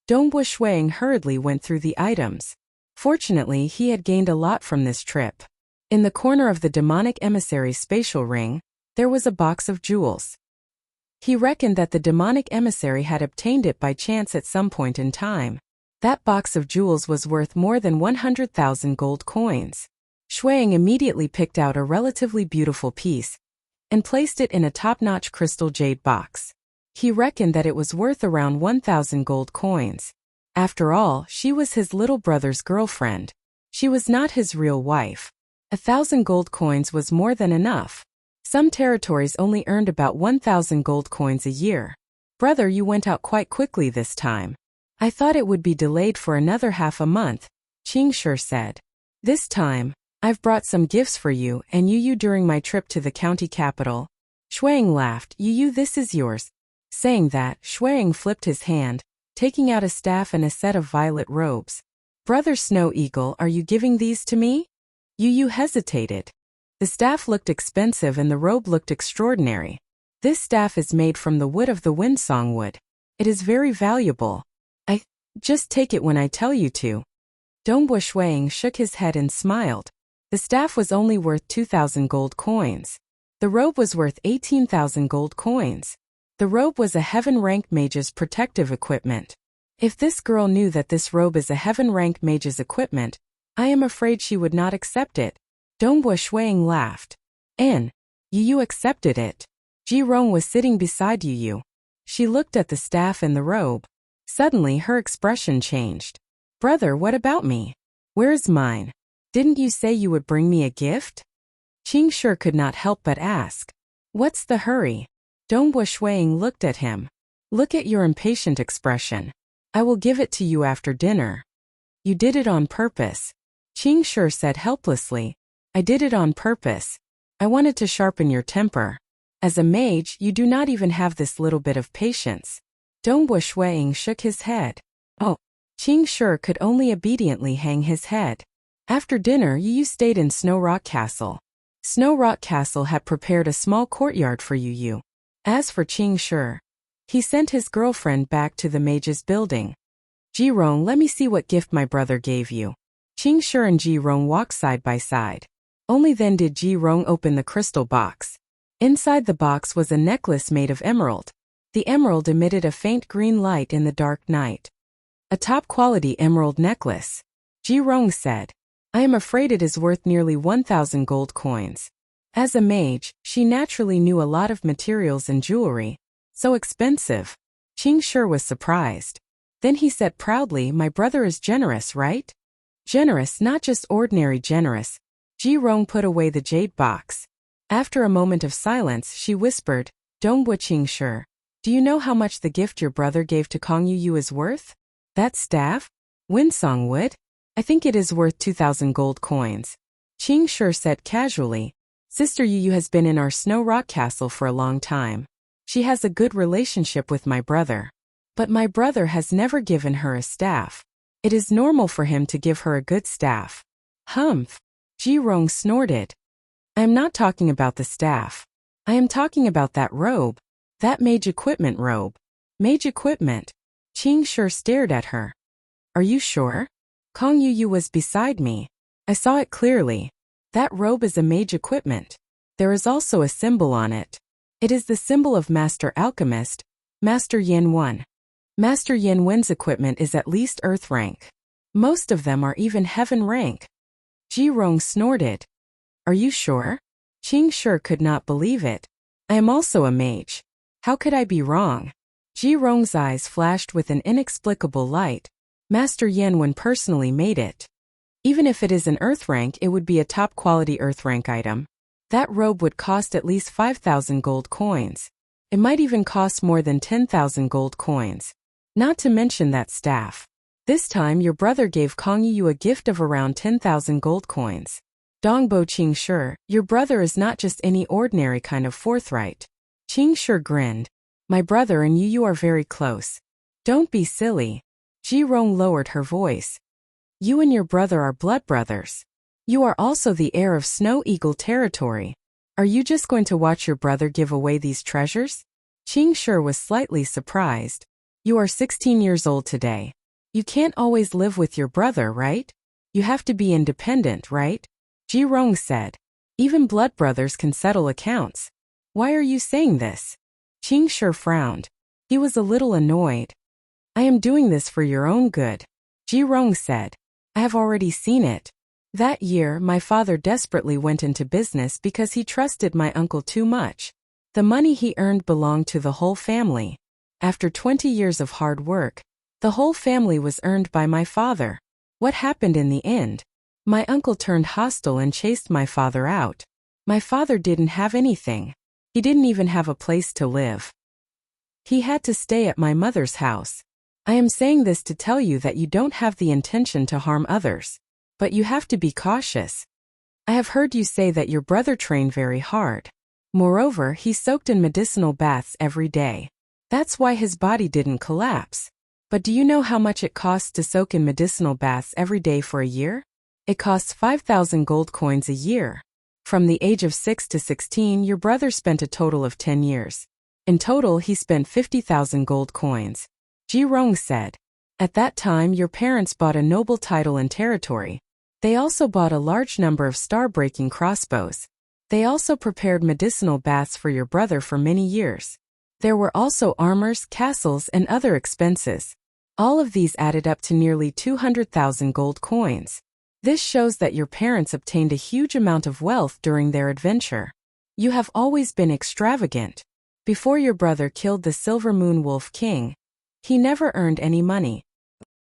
S1: Dongbo Shuang hurriedly went through the items. Fortunately, he had gained a lot from this trip. In the corner of the demonic emissary's spatial ring, there was a box of jewels. He reckoned that the demonic emissary had obtained it by chance at some point in time. That box of jewels was worth more than 100,000 gold coins. Shuang immediately picked out a relatively beautiful piece and placed it in a top-notch crystal jade box. He reckoned that it was worth around 1,000 gold coins. After all, she was his little brother's girlfriend. She was not his real wife. 1,000 gold coins was more than enough. Some territories only earned about 1,000 gold coins a year. Brother, you went out quite quickly this time. I thought it would be delayed for another half a month, Qing Shi said. This time, I've brought some gifts for you and Yu during my trip to the county capital. Shuang laughed. Yu, this is yours. Saying that, Shuang flipped his hand, taking out a staff and a set of violet robes. Brother Snow Eagle, are you giving these to me? Yu hesitated. The staff looked expensive and the robe looked extraordinary. This staff is made from the wood of the windsong wood. It is very valuable. Just take it when I tell you to. Dongbo Shuang shook his head and smiled. The staff was only worth 2,000 gold coins. The robe was worth 18,000 gold coins. The robe was a heaven-rank mage's protective equipment. If this girl knew that this robe is a heaven-rank mage's equipment, I am afraid she would not accept it. Dongbo Shuang laughed. And Yu accepted it. Ji Rong was sitting beside Yu. She looked at the staff and the robe. Suddenly her expression changed. Brother, what about me? Where's mine? Didn't you say you would bring me a gift? Qing Shi could not help but ask. What's the hurry? Dongbo Shuang looked at him. Look at your impatient expression. I will give it to you after dinner. You did it on purpose. Qing Shi said helplessly. I did it on purpose. I wanted to sharpen your temper. As a mage, you do not even have this little bit of patience. Dongbo Shuang shook his head. Oh. Qing Shi could only obediently hang his head. After dinner, Yu stayed in Snow Rock Castle. Snow Rock Castle had prepared a small courtyard for Yu. As for Qing Shi, he sent his girlfriend back to the mage's building. Ji Rong, let me see what gift my brother gave you. Qing Shi and Ji Rong walked side by side. Only then did Ji Rong open the crystal box. Inside the box was a necklace made of emerald. The emerald emitted a faint green light in the dark night. A top-quality emerald necklace. Ji Rong said. I am afraid it is worth nearly 1,000 gold coins. As a mage, she naturally knew a lot of materials and jewelry. So expensive. Qing Shi was surprised. Then he said proudly, my brother is generous, right? Generous, not just ordinary generous. Ji Rong put away the jade box. After a moment of silence, she whispered, Dongbo Qing Shi, do you know how much the gift your brother gave to Kong Yu is worth? That staff? Windsong wood? I think it is worth 2,000 gold coins. Qing Shi said casually. Sister Yu has been in our Snow Rock Castle for a long time. She has a good relationship with my brother. But my brother has never given her a staff. It is normal for him to give her a good staff. Humph. Ji Rong snorted. I am not talking about the staff. I am talking about that robe. That mage equipment robe. Mage equipment. Qing Shi stared at her. Are you sure? Kong Yu was beside me. I saw it clearly. That robe is a mage equipment. There is also a symbol on it. It is the symbol of Master Alchemist, Master Yin Wen. Master Yin Wen's equipment is at least earth rank. Most of them are even heaven rank. Ji Rong snorted. Are you sure? Qing Shi could not believe it. I am also a mage. How could I be wrong? Ji Rong's eyes flashed with an inexplicable light. Master Yan Wen personally made it. Even if it is an earth rank, it would be a top-quality earth rank item. That robe would cost at least 5,000 gold coins. It might even cost more than 10,000 gold coins. Not to mention that staff. This time your brother gave Kong Yu a gift of around 10,000 gold coins. Dongbo Qingshi, your brother is not just any ordinary kind of forthright. Qingshi grinned. My brother and you are very close. Don't be silly. Ji Rong lowered her voice. You and your brother are blood brothers. You are also the heir of Snow Eagle territory. Are you just going to watch your brother give away these treasures? Qingshi was slightly surprised. You are 16 years old today. You can't always live with your brother, right? You have to be independent, right? Ji Rong said. Even blood brothers can settle accounts. Why are you saying this? Qingshi frowned. He was a little annoyed. I am doing this for your own good. Ji Rong said. I have already seen it. That year, my father desperately went into business because he trusted my uncle too much. The money he earned belonged to the whole family. After 20 years of hard work, the whole family was earned by my father. What happened in the end? My uncle turned hostile and chased my father out. My father didn't have anything. He didn't even have a place to live. He had to stay at my mother's house. I am saying this to tell you that you don't have the intention to harm others. But you have to be cautious. I have heard you say that your brother trained very hard. Moreover, he soaked in medicinal baths every day. That's why his body didn't collapse. But do you know how much it costs to soak in medicinal baths every day for a year? It costs 5,000 gold coins a year. From the age of 6 to 16, your brother spent a total of 10 years. In total, he spent 50,000 gold coins. Ji Rong said. At that time, your parents bought a noble title and territory. They also bought a large number of star-breaking crossbows. They also prepared medicinal baths for your brother for many years. There were also armors, castles, and other expenses. All of these added up to nearly 200,000 gold coins. This shows that your parents obtained a huge amount of wealth during their adventure. You have always been extravagant. Before your brother killed the Silver Moon Wolf King, he never earned any money.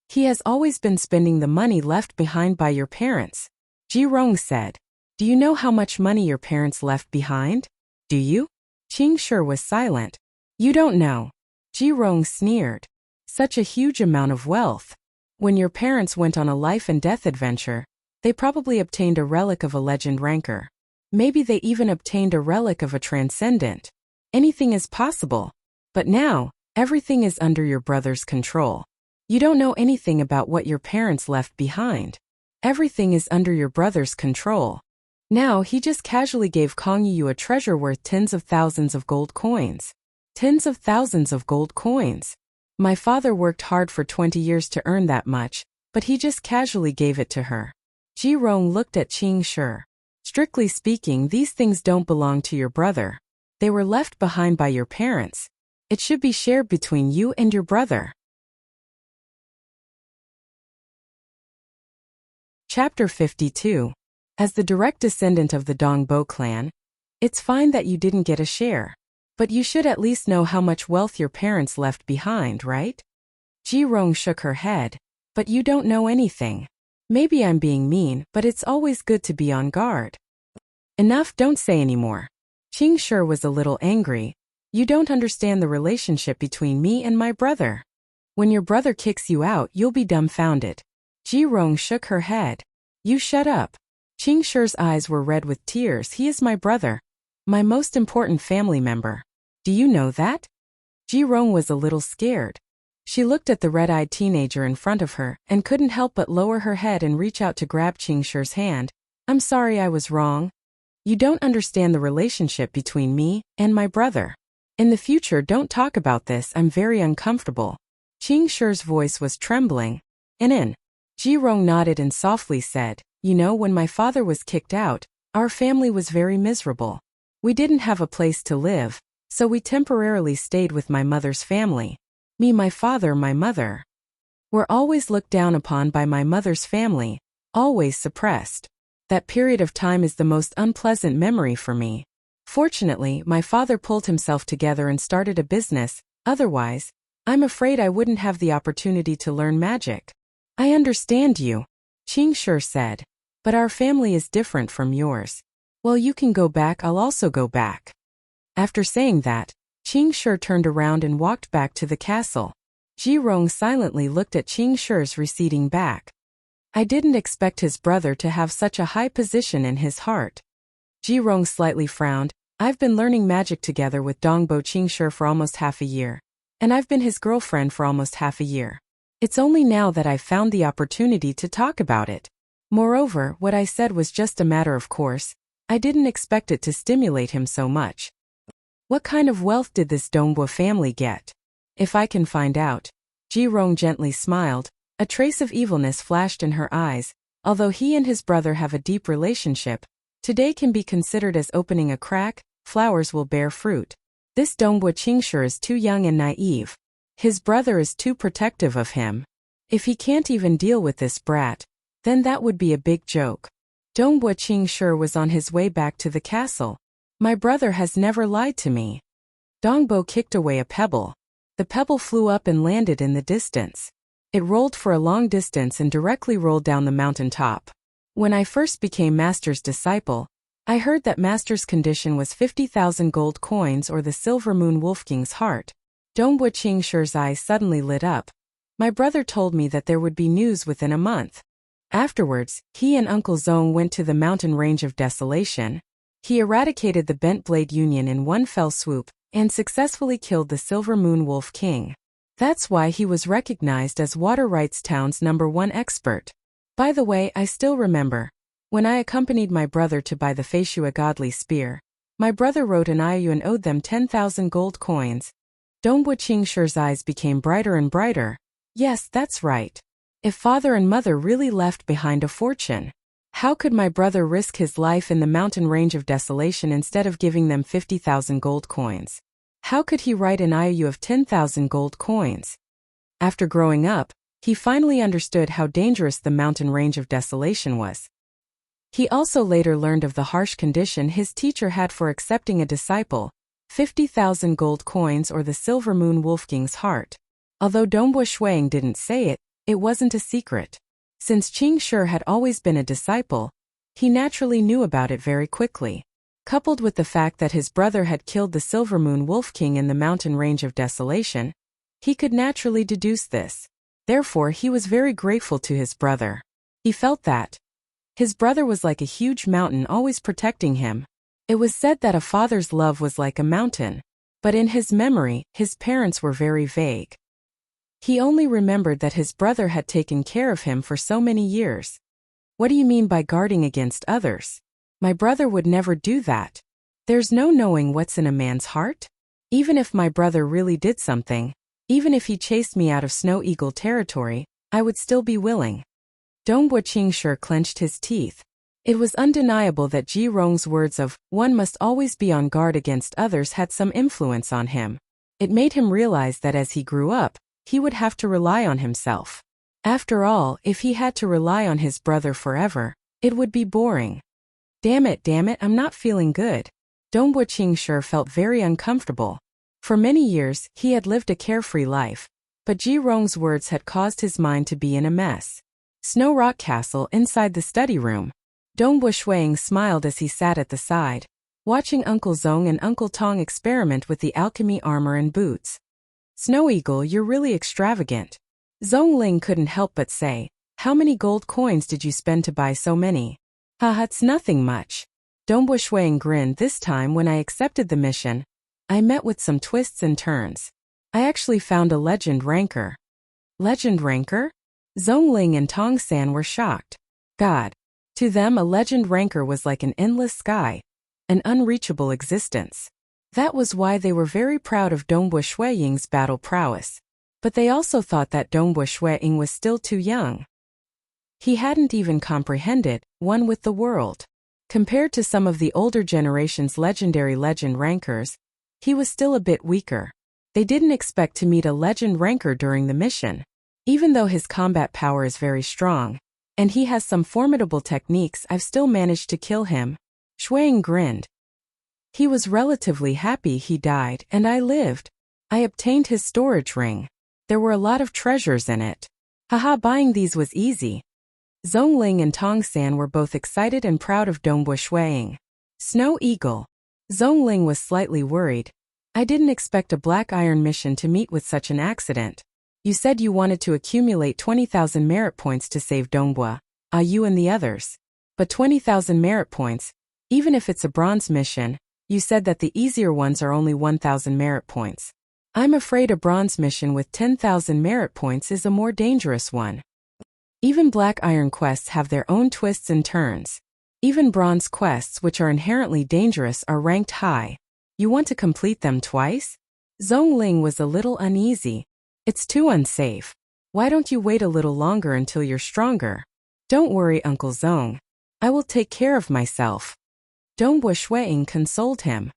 S1: He has always been spending the money left behind by your parents. Ji Rong said. Do you know how much money your parents left behind? Do you? Qingshi was silent. You don't know. Ji Rong sneered. Such a huge amount of wealth. When your parents went on a life and death adventure, they probably obtained a relic of a legend ranker. Maybe they even obtained a relic of a transcendent. Anything is possible. But now, everything is under your brother's control. You don't know anything about what your parents left behind. Everything is under your brother's control. Now he just casually gave Kong Yu a treasure worth tens of thousands of gold coins. Tens of thousands of gold coins. My father worked hard for 20 years to earn that much, but he just casually gave it to her. Ji Rong looked at Qingshi. Strictly speaking, these things don't belong to your brother. They were left behind by your parents. It should be shared between you and your brother. Chapter 52. As the direct descendant of the Dongbo clan, it's fine that you didn't get a share. But you should at least know how much wealth your parents left behind, right? Ji Rong shook her head. But you don't know anything. Maybe I'm being mean, but it's always good to be on guard. Enough, don't say anymore. Qingshi was a little angry. You don't understand the relationship between me and my brother. When your brother kicks you out, you'll be dumbfounded. Ji Rong shook her head. You shut up. Qingshi's eyes were red with tears. He is my brother. My most important family member. Do you know that? Ji Rong was a little scared. She looked at the red-eyed teenager in front of her and couldn't help but lower her head and reach out to grab Qingshi's hand. I'm sorry, I was wrong. You don't understand the relationship between me and my brother. In the future, don't talk about this. I'm very uncomfortable. Qingshi's voice was trembling. Ji Rong nodded and softly said, You know, when my father was kicked out, our family was very miserable. We didn't have a place to live, so we temporarily stayed with my mother's family. Me, my father, my mother. We're always looked down upon by my mother's family, always suppressed. That period of time is the most unpleasant memory for me. Fortunately, my father pulled himself together and started a business, Otherwise, I'm afraid I wouldn't have the opportunity to learn magic. I understand you, Qing Shi said. But our family is different from yours. Well, you can go back, I'll also go back. After saying that, Qing Shi turned around and walked back to the castle. Ji Rong silently looked at Qing Shi's receding back. I didn't expect his brother to have such a high position in his heart. Ji Rong slightly frowned. I've been learning magic together with Dongbo Qing Shi for almost half a year. And I've been his girlfriend for almost half a year. It's only now that I've found the opportunity to talk about it. Moreover, what I said was just a matter of course. I didn't expect it to stimulate him so much. What kind of wealth did this Dongbo family get? If I can find out. Ji Rong gently smiled. A trace of evilness flashed in her eyes. Although he and his brother have a deep relationship, today can be considered as opening a crack. Flowers will bear fruit. This Dongbo Qing Shi is too young and naive. His brother is too protective of him. If he can't even deal with this brat, then that would be a big joke. Dongbo Qing Shi was on his way back to the castle. My brother has never lied to me. Dongbo kicked away a pebble. The pebble flew up and landed in the distance. It rolled for a long distance and directly rolled down the mountain top. When I first became Master's disciple, I heard that Master's condition was 50,000 gold coins or the Silver Moon Wolf King's heart. Dongbo Qing Shi's eyes suddenly lit up. My brother told me that there would be news within a month. Afterwards, he and Uncle Zong went to the mountain range of desolation. He eradicated the Bent Blade Union in one fell swoop and successfully killed the Silver Moon Wolf King. That's why he was recognized as Water Rights Town's #1 expert. By the way, I still remember. When I accompanied my brother to buy the Feishua godly spear, my brother wrote an IOU and owed them 10,000 gold coins. Dongbo Qing Shi's eyes became brighter and brighter. Yes, that's right. If father and mother really left behind a fortune, how could my brother risk his life in the mountain range of desolation instead of giving them 50,000 gold coins? How could he write an IOU of 10,000 gold coins? After growing up, he finally understood how dangerous the mountain range of desolation was. He also later learned of the harsh condition his teacher had for accepting a disciple, 50,000 gold coins or the Silver Moon Wolf King's heart. Although Dongbo Shuang didn't say it, it wasn't a secret. Since Qing Shi had always been a disciple, he naturally knew about it very quickly. Coupled with the fact that his brother had killed the Silver Moon Wolf King in the mountain range of desolation, he could naturally deduce this. Therefore, he was very grateful to his brother. He felt that his brother was like a huge mountain always protecting him. It was said that a father's love was like a mountain, but in his memory, his parents were very vague. He only remembered that his brother had taken care of him for so many years. What do you mean by guarding against others? My brother would never do that. There's no knowing what's in a man's heart. Even if my brother really did something, even if he chased me out of Snow Eagle territory, I would still be willing. Dongbo Qing Shi clenched his teeth. It was undeniable that Ji Rong's words of, one must always be on guard against others had some influence on him. It made him realize that as he grew up, he would have to rely on himself. After all, if he had to rely on his brother forever, it would be boring. Damn it, I'm not feeling good. Dongbo Qing Shi felt very uncomfortable. For many years, he had lived a carefree life, but Ji Rong's words had caused his mind to be in a mess. Snow Rock Castle inside the study room. Dongbo Shuang smiled as he sat at the side, watching Uncle Zong and Uncle Tong experiment with the alchemy armor and boots. Snow Eagle, you're really extravagant. Zong Ling couldn't help but say, how many gold coins did you spend to buy so many? Haha, it's nothing much. Dongbo Shuang grinned. This time when I accepted the mission, I met with some twists and turns. I actually found a legend ranker. Legend ranker? Zong Ling and Tong San were shocked. God. To them, a legend ranker was like an endless sky, an unreachable existence. That was why they were very proud of Dongbo Shuaying's battle prowess. But they also thought that Dongbo Shuaying was still too young. He hadn't even comprehended, one with the world. Compared to some of the older generation's legendary legend rankers, he was still a bit weaker. They didn't expect to meet a legend ranker during the mission. Even though his combat power is very strong, and he has some formidable techniques, I've still managed to kill him. Shuang grinned. He was relatively happy he died and I lived. I obtained his storage ring. There were a lot of treasures in it. Haha, buying these was easy. Zhongling and Tongsan were both excited and proud of Dongbu Shuiying. Snow Eagle. Zhongling was slightly worried. I didn't expect a Black Iron mission to meet with such an accident. You said you wanted to accumulate 20,000 merit points to save Dongbu, you and the others. But 20,000 merit points, even if it's a bronze mission, you said that the easier ones are only 1,000 merit points. I'm afraid a bronze mission with 10,000 merit points is a more dangerous one. Even Black Iron quests have their own twists and turns. Even bronze quests, which are inherently dangerous, are ranked high. You want to complete them twice? Zhongling was a little uneasy. It's too unsafe. Why don't you wait a little longer until you're stronger? Don't worry, Uncle Zhong. I will take care of myself. Dongbu Shuiying consoled him.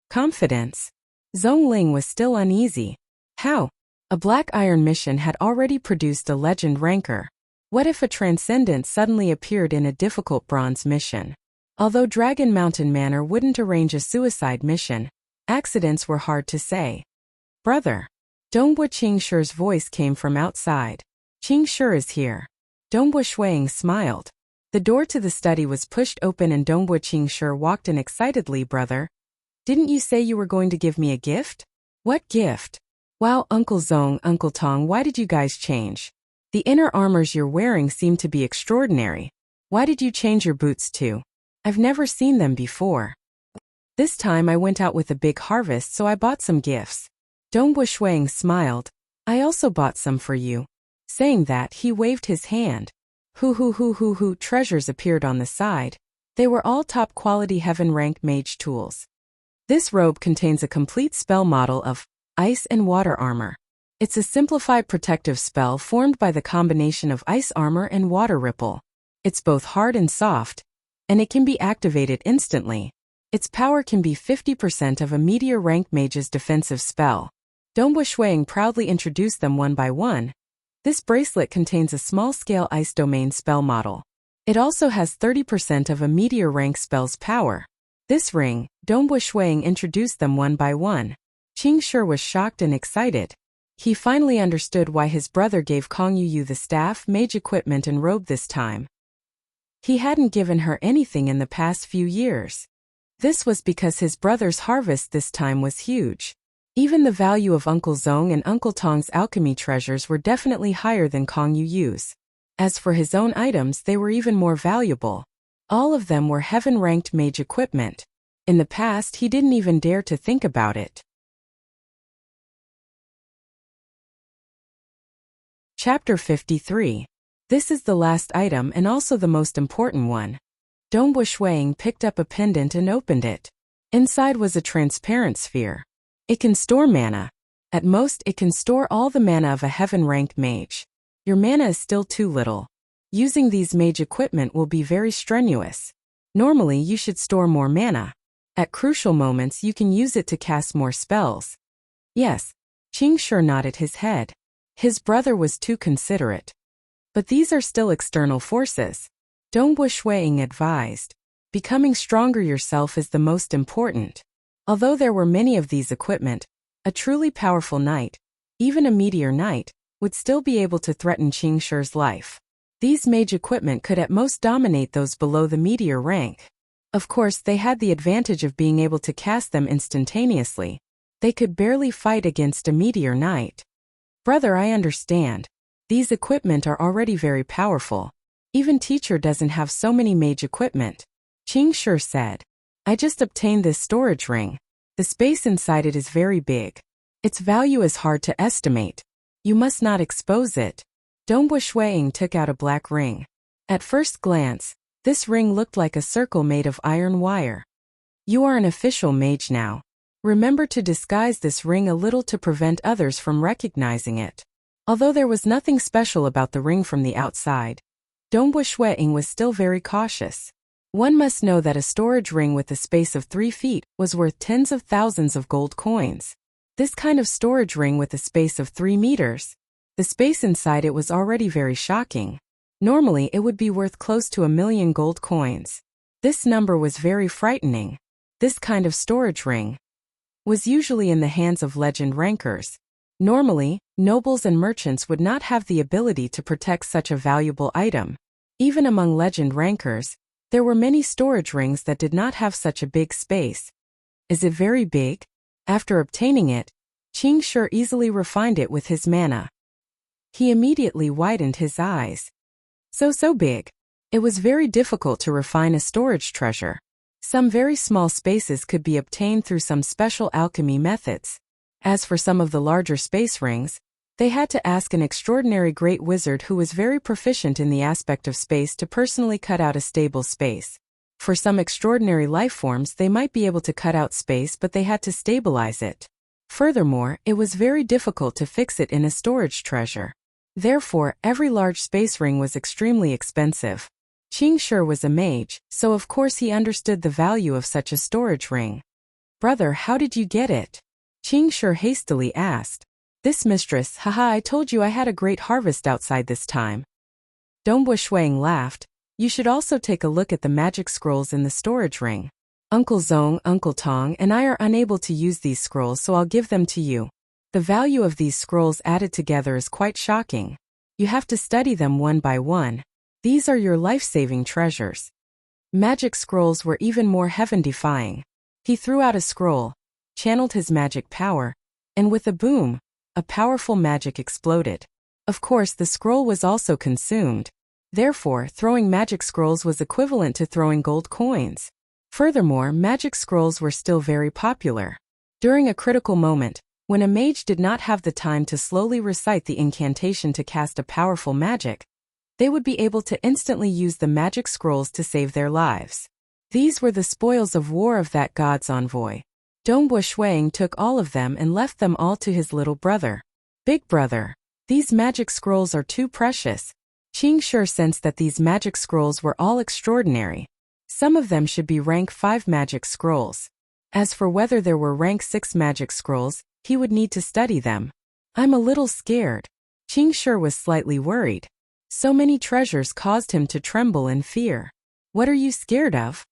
S1: Confidence. Zhongling was still uneasy. How? A Black Iron mission had already produced a legend ranker. What if a transcendent suddenly appeared in a difficult bronze mission? Although Dragon Mountain Manor wouldn't arrange a suicide mission, accidents were hard to say. Brother. Dongbu Qingshi's voice came from outside. Qingshi is here. Dongbu Shuiying smiled. The door to the study was pushed open and Dongbu Qingshi walked in excitedly. Brother. Didn't you say you were going to give me a gift? What gift? Wow, Uncle Zhong, Uncle Tong, why did you guys change? The inner armors you're wearing seem to be extraordinary. Why did you change your boots too? I've never seen them before. This time I went out with a big harvest, so I bought some gifts. Dongbu Shuiying smiled. I also bought some for you. Saying that, he waved his hand. Hoo, treasures appeared on the side. They were all top-quality heaven-ranked mage tools. This robe contains a complete spell model of ice and water armor. It's a simplified protective spell formed by the combination of ice armor and water ripple. It's both hard and soft, and it can be activated instantly. Its power can be 50% of a meteor-ranked mage's defensive spell. Dongbu Shuiying proudly introduced them one by one. This bracelet contains a small-scale ice domain spell model. It also has 30% of a meteor-rank spell's power. This ring, Dongbu Shuiying introduced them one by one. Qingshi was shocked and excited. He finally understood why his brother gave Kong Yuyu the staff, mage equipment and robe this time. He hadn't given her anything in the past few years. This was because his brother's harvest this time was huge. Even the value of Uncle Zhong and Uncle Tong's alchemy treasures were definitely higher than Kong Yuyu's. As for his own items, they were even more valuable. All of them were heaven-ranked mage equipment. In the past, he didn't even dare to think about it. Chapter 53. This is the last item and also the most important one. Dongbu Shuiying picked up a pendant and opened it. Inside was a transparent sphere. It can store mana. At most, it can store all the mana of a heaven-ranked mage. Your mana is still too little. Using these mage equipment will be very strenuous. Normally, you should store more mana. At crucial moments, you can use it to cast more spells. Yes. Qingshi nodded his head. His brother was too considerate. But these are still external forces. Dongbu Shuiying advised. Becoming stronger yourself is the most important. Although there were many of these equipment, a truly powerful knight, even a meteor knight, would still be able to threaten Qingshi's life. These mage equipment could at most dominate those below the meteor rank. Of course, they had the advantage of being able to cast them instantaneously. They could barely fight against a meteor knight. Brother, I understand. These equipment are already very powerful. Even teacher doesn't have so many mage equipment. Qingshi said. I just obtained this storage ring. The space inside it is very big. Its value is hard to estimate. You must not expose it. Dongbu Shuiying took out a black ring. At first glance, this ring looked like a circle made of iron wire. You are an official mage now. Remember to disguise this ring a little to prevent others from recognizing it. Although there was nothing special about the ring from the outside, Dongbu Shuiying was still very cautious. One must know that a storage ring with a space of 3 feet was worth tens of thousands of gold coins. This kind of storage ring with a space of 3 meters, the space inside it was already very shocking. Normally it would be worth close to 1,000,000 gold coins. This number was very frightening. This kind of storage ring. was usually in the hands of legend rankers. Normally, nobles and merchants would not have the ability to protect such a valuable item. Even among legend rankers, there were many storage rings that did not have such a big space. Is it very big? After obtaining it, Qing Shi easily refined it with his mana. He immediately widened his eyes. So big. It was very difficult to refine a storage treasure. Some very small spaces could be obtained through some special alchemy methods. As for some of the larger space rings, they had to ask an extraordinary great wizard who was very proficient in the aspect of space to personally cut out a stable space. For some extraordinary life forms, they might be able to cut out space, but they had to stabilize it. Furthermore, it was very difficult to fix it in a storage treasure. Therefore, every large space ring was extremely expensive. Qing Shi was a mage, so of course he understood the value of such a storage ring. "Brother, how did you get it?" Qing Shi hastily asked. "This mistress, haha, I told you I had a great harvest outside this time." Dongbu Shuang laughed. "You should also take a look at the magic scrolls in the storage ring. Uncle Zong, Uncle Tong, and I are unable to use these scrolls, so I'll give them to you. The value of these scrolls added together is quite shocking. You have to study them one by one. These are your life-saving treasures." Magic scrolls were even more heaven-defying. He threw out a scroll, channeled his magic power, and with a boom, a powerful magic exploded. Of course, the scroll was also consumed. Therefore, throwing magic scrolls was equivalent to throwing gold coins. Furthermore, magic scrolls were still very popular. During a critical moment, when a mage did not have the time to slowly recite the incantation to cast a powerful magic, they would be able to instantly use the magic scrolls to save their lives. These were the spoils of war of that god's envoy. Dongbu Shuang took all of them and left them all to his little brother. "Big brother, these magic scrolls are too precious." Qing Shi sensed that these magic scrolls were all extraordinary. Some of them should be rank 5 magic scrolls. As for whether there were rank 6 magic scrolls, he would need to study them. "I'm a little scared." Qing Shi was slightly worried. So many treasures caused him to tremble in fear. "What are you scared of?"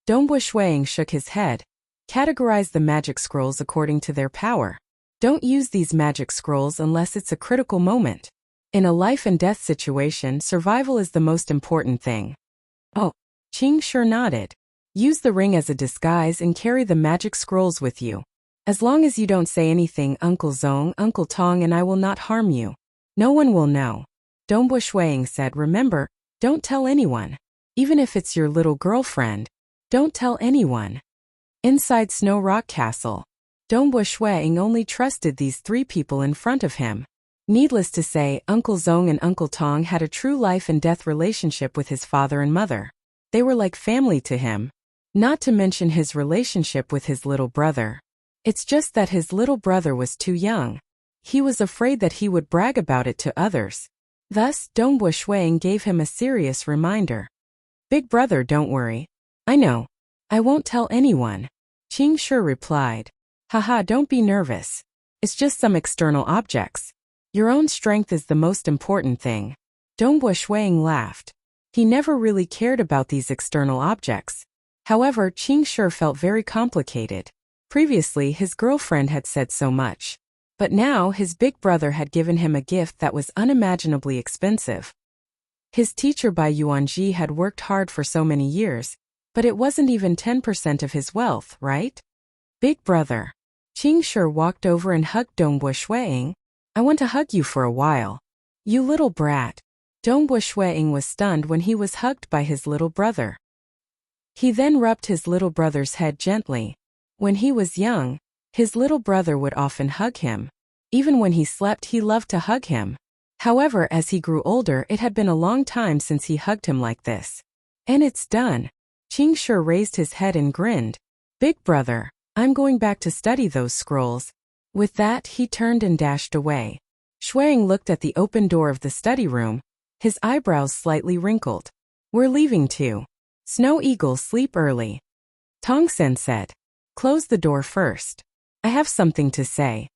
S1: Dongbu Shuang shook his head. "Categorize the magic scrolls according to their power. Don't use these magic scrolls unless it's a critical moment. In a life and death situation, survival is the most important thing." "Oh." Qing Shi nodded. "Use the ring as a disguise and carry the magic scrolls with you. As long as you don't say anything, Uncle Zong, Uncle Tong, and I will not harm you. No one will know." Dongbu Shuang said, "Remember, don't tell anyone. Even if it's your little girlfriend, don't tell anyone." Inside Snow Rock Castle, Dongbu Shuang only trusted these 3 people in front of him. Needless to say, Uncle Zong and Uncle Tong had a true life and death relationship with his father and mother. They were like family to him. Not to mention his relationship with his little brother. It's just that his little brother was too young. He was afraid that he would brag about it to others. Thus, Dongbu Shuang gave him a serious reminder. "Big brother, don't worry. I know. I won't tell anyone." Qing Shi replied. "Haha, don't be nervous. It's just some external objects. Your own strength is the most important thing." Dongbu Shuang laughed. He never really cared about these external objects. However, Qing Shi felt very complicated. Previously, his girlfriend had said so much. But now his big brother had given him a gift that was unimaginably expensive. His teacher Bai Yuanji had worked hard for so many years, but it wasn't even 10% of his wealth, right? "Big brother." Qing Shi walked over and hugged Dongbu Shuang. "I want to hug you for a while. You little brat." Dongbu Shuang was stunned when he was hugged by his little brother. He then rubbed his little brother's head gently. When he was young, his little brother would often hug him. Even when he slept, he loved to hug him. However, as he grew older, it had been a long time since he hugged him like this. "And it's done." Qing Shi raised his head and grinned. "Big brother, I'm going back to study those scrolls." With that, he turned and dashed away. Shuang looked at the open door of the study room, his eyebrows slightly wrinkled. "We're leaving too. Snow Eagle, sleep early." Tongsen said. "Close the door first. I have something to say."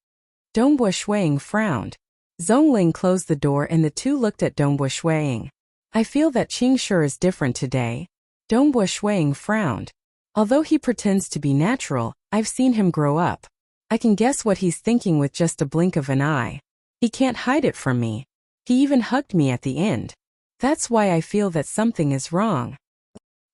S1: Dongbu Shuang frowned. Zhongling closed the door and the two looked at Dongbu Shuang. "I feel that Qing Shi is different today." Dongbu Shuang frowned. "Although he pretends to be natural, I've seen him grow up. I can guess what he's thinking with just a blink of an eye. He can't hide it from me. He even hugged me at the end. That's why I feel that something is wrong.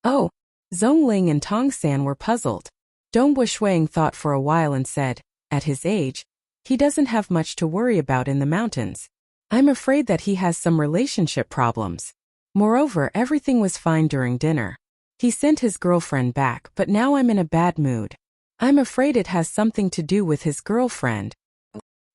S1: Oh, Zhongling and Tongsan were puzzled. Dong Buishuang thought for a while and said, at his age, he doesn't have much to worry about in the mountains. I'm afraid that he has some relationship problems. Moreover, everything was fine during dinner. He sent his girlfriend back, but now I'm in a bad mood. I'm afraid it has something to do with his girlfriend.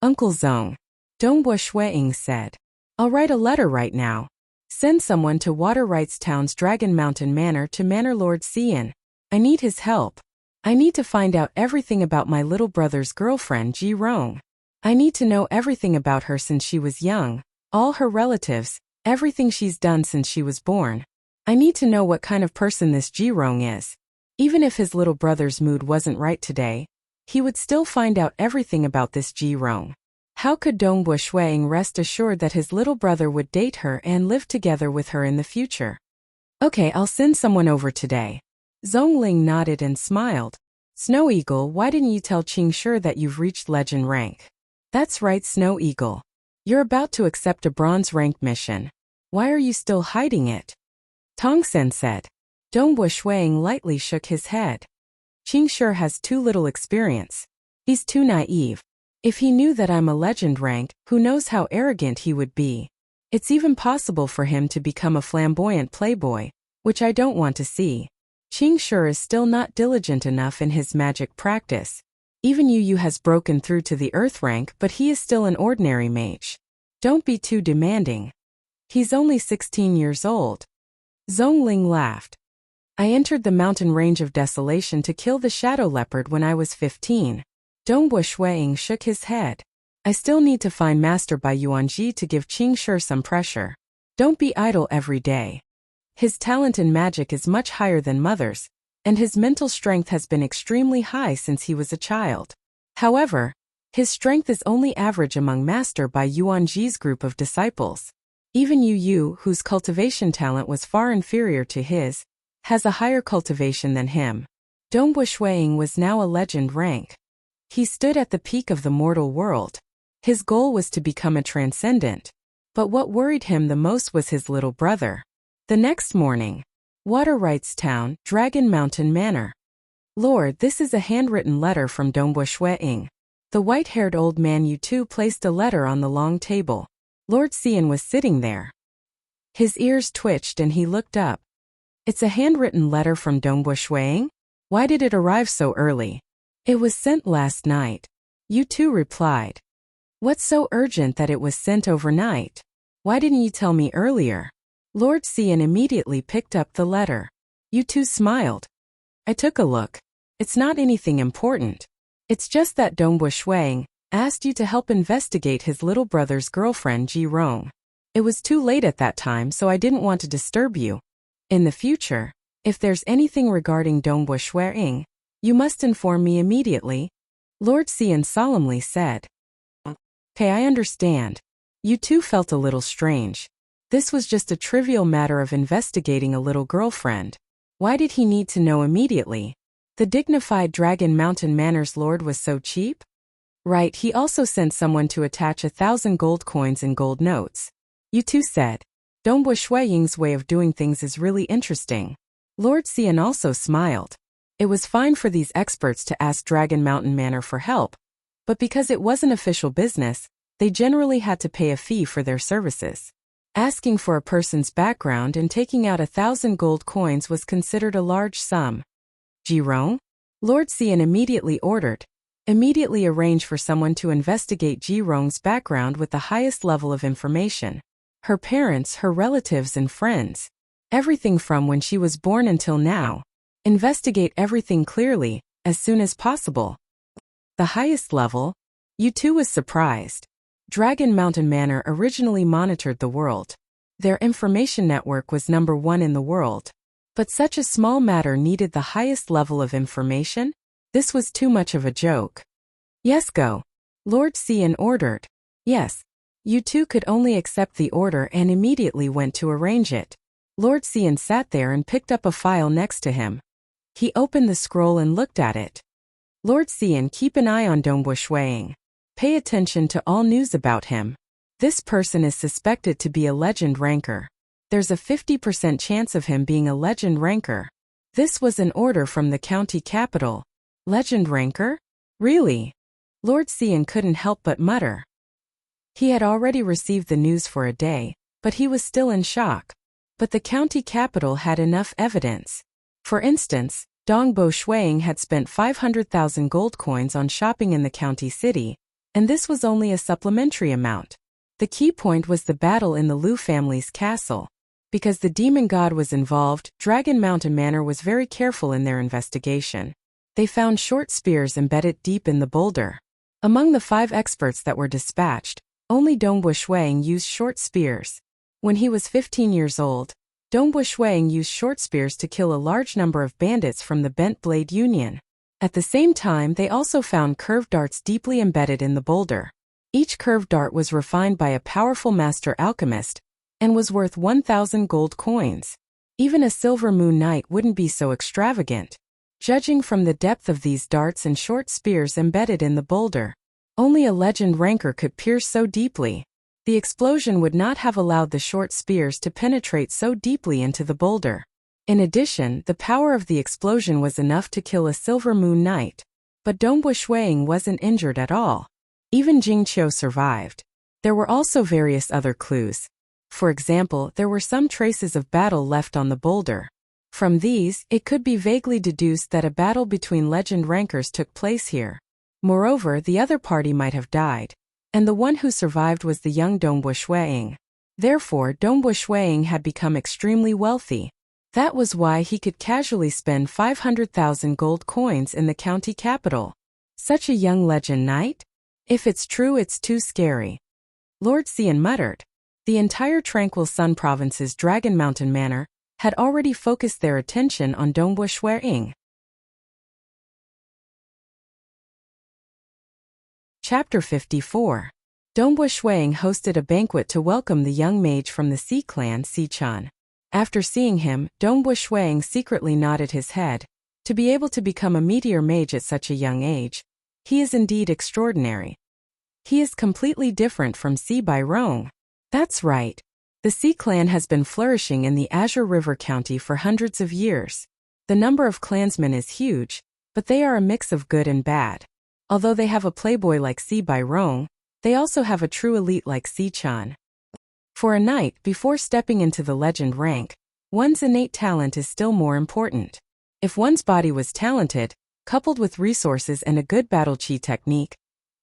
S1: Uncle Zong, Dong Buishuang said. I'll write a letter right now. Send someone to Water Rights Town's Dragon Mountain Manor to Manor Lord Xian. I need his help. I need to find out everything about my little brother's girlfriend Ji Rong. I need to know everything about her since she was young, all her relatives, everything she's done since she was born. I need to know what kind of person this Ji Rong is. Even if his little brother's mood wasn't right today, he would still find out everything about this Ji Rong. How could Dong Buishuang rest assured that his little brother would date her and live together with her in the future? Okay, I'll send someone over today. Zhongling nodded and smiled. Snow Eagle, why didn't you tell Qingshi that you've reached legend rank? That's right, Snow Eagle. You're about to accept a bronze rank mission. Why are you still hiding it? Tongsen said. Dong Buishuang lightly shook his head. Qingshi has too little experience. He's too naive. If he knew that I'm a legend rank, who knows how arrogant he would be. It's even possible for him to become a flamboyant playboy, which I don't want to see. Qingshi is still not diligent enough in his magic practice. Even Yu has broken through to the earth rank, but he is still an ordinary mage. Don't be too demanding. He's only 16 years old. Zhongling laughed. I entered the mountain range of desolation to kill the shadow leopard when I was 15. Dong Buishuang shook his head. I still need to find Master Bai Yuanji to give Qingshi some pressure. Don't be idle every day. His talent in magic is much higher than Mother's, and his mental strength has been extremely high since he was a child. However, his strength is only average among Master Bai Yuanji's group of disciples. Even Yu, whose cultivation talent was far inferior to his, has a higher cultivation than him. Dong Buishuang was now a legend rank. He stood at the peak of the mortal world. His goal was to become a transcendent. But what worried him the most was his little brother. The next morning, Water Rights Town, Dragon Mountain Manor. Lord, this is a handwritten letter from Dong Buishuang. The white-haired old man Yu placed a letter on the long table. Lord Xian was sitting there. His ears twitched and he looked up. It's a handwritten letter from Dong Buishuang? Why did it arrive so early? It was sent last night. Yu replied. What's so urgent that it was sent overnight? Why didn't you tell me earlier? Lord Xian immediately picked up the letter. Yu smiled. I took a look. It's not anything important. It's just that Dong Buishuang asked you to help investigate his little brother's girlfriend Ji Rong. It was too late at that time, so I didn't want to disturb you. In the future, if there's anything regarding Dong Buishuang, you must inform me immediately, Lord Xian solemnly said. Okay, I understand. Yu felt a little strange. This was just a trivial matter of investigating a little girlfriend. Why did he need to know immediately? The dignified Dragon Mountain Manor's lord was so cheap? Right, he also sent someone to attach 1,000 gold coins in gold notes. Yu said. Dong Buishuang's way of doing things is really interesting. Lord Xian also smiled. It was fine for these experts to ask Dragon Mountain Manor for help, but because it wasn't official business, they generally had to pay a fee for their services. Asking for a person's background and taking out 1,000 gold coins was considered a large sum. Ji Rong? Lord Xian immediately ordered. Immediately arrange for someone to investigate Ji Rong's background with the highest level of information. Her parents, her relatives and friends. Everything from when she was born until now. Investigate everything clearly, as soon as possible. The highest level? Yu was surprised. Dragon Mountain Manor originally monitored the world. Their information network was #1 in the world. But such a small matter needed the highest level of information? This was too much of a joke. Yes, go. Lord Xian ordered. Yes. Yu could only accept the order and immediately went to arrange it. Lord Xian sat there and picked up a file next to him. He opened the scroll and looked at it. Lord Xian, keep an eye on Dongbu Shuiying. Pay attention to all news about him. This person is suspected to be a legend ranker. There's a 50% chance of him being a legend ranker. This was an order from the county capital. Legend ranker? Really? Lord Xian couldn't help but mutter. He had already received the news for a day, but he was still in shock. But the county capital had enough evidence. For instance, Dongbu Shuiying had spent 500,000 gold coins on shopping in the county city, and this was only a supplementary amount. The key point was the battle in the Liu family's castle. Because the demon god was involved, Dragon Mountain Manor was very careful in their investigation. They found short spears embedded deep in the boulder. Among the 5 experts that were dispatched, only Dongbu Shuiying used short spears. When he was 15 years old, Dongbu Shuiying used short spears to kill a large number of bandits from the Bent Blade Union. At the same time, they also found curved darts deeply embedded in the boulder. Each curved dart was refined by a powerful master alchemist and was worth 1,000 gold coins. Even a Silver Moon Knight wouldn't be so extravagant. Judging from the depth of these darts and short spears embedded in the boulder, only a legend ranker could pierce so deeply. The explosion would not have allowed the short spears to penetrate so deeply into the boulder. In addition, the power of the explosion was enough to kill a Silver Moon Knight. But Dongbu Shuiying wasn't injured at all. Even Jing Qiu survived. There were also various other clues. For example, there were some traces of battle left on the boulder. From these, it could be vaguely deduced that a battle between legend rankers took place here. Moreover, the other party might have died, and the one who survived was the young Dongbu Shuiying. Therefore, Dongbu Shuiying had become extremely wealthy. That was why he could casually spend 500,000 gold coins in the county capital. Such a young legend knight? If it's true, it's too scary. Lord Xian muttered. The entire Tranquil Sun Province's Dragon Mountain Manor had already focused their attention on Dongbu Shuiying. Chapter 54. Dongbu Shuiying hosted a banquet to welcome the young mage from the Sea clan Xichan. After seeing him, Dongbu Shuiying secretly nodded his head. To be able to become a meteor mage at such a young age, he is indeed extraordinary. He is completely different from Sea Bai Rong. That's right. The Sea clan has been flourishing in the Azure River County for hundreds of years. The number of clansmen is huge, but they are a mix of good and bad. Although they have a playboy like Sea Bai Rong, they also have a true elite like Xichan. For a knight, before stepping into the legend rank, one's innate talent is still more important. If one's body was talented, coupled with resources and a good battle chi technique,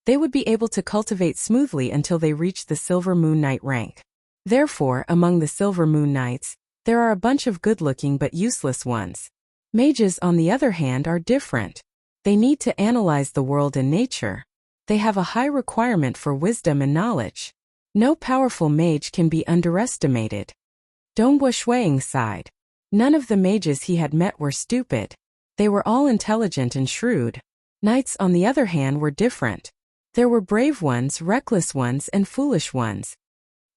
S1: they would be able to cultivate smoothly until they reach the Silver Moon Knight rank. Therefore, among the Silver Moon Knights, there are a bunch of good-looking but useless ones. Mages, on the other hand, are different. They need to analyze the world and nature. They have a high requirement for wisdom and knowledge. No powerful mage can be underestimated. Dongbu Shuiying sighed. None of the mages he had met were stupid. They were all intelligent and shrewd. Knights, on the other hand, were different. There were brave ones, reckless ones, and foolish ones.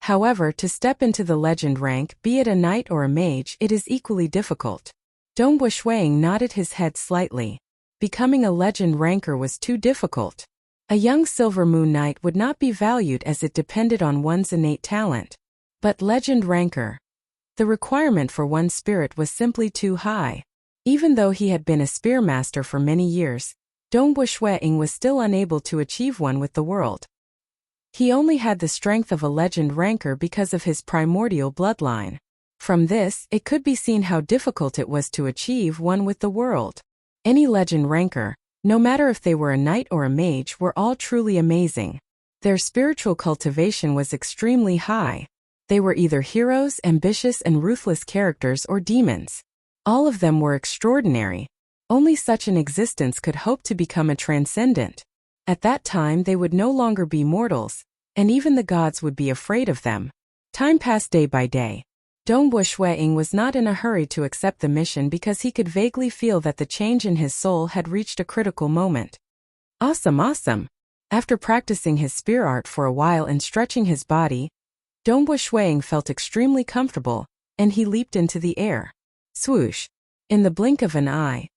S1: However, to step into the legend rank, be it a knight or a mage, it is equally difficult. Dongbu Shuiying nodded his head slightly. Becoming a legend ranker was too difficult. A young Silver Moon Knight would not be valued as it depended on one's innate talent. But legend ranker. The requirement for one's spirit was simply too high. Even though he had been a spearmaster for many years, Dongbu Shuiying was still unable to achieve one with the world. He only had the strength of a legend ranker because of his primordial bloodline. From this, it could be seen how difficult it was to achieve one with the world. Any legend ranker, no matter if they were a knight or a mage, were all truly amazing. Their spiritual cultivation was extremely high. They were either heroes, ambitious and ruthless characters, or demons. All of them were extraordinary. Only such an existence could hope to become a transcendent. At that time they would no longer be mortals, and even the gods would be afraid of them. Time passed day by day. Dongbu Shuiying was not in a hurry to accept the mission because he could vaguely feel that the change in his soul had reached a critical moment. Awesome, awesome! After practicing his spear art for a while and stretching his body, Dongbu Shuiying felt extremely comfortable, and he leaped into the air. Swoosh! In the blink of an eye,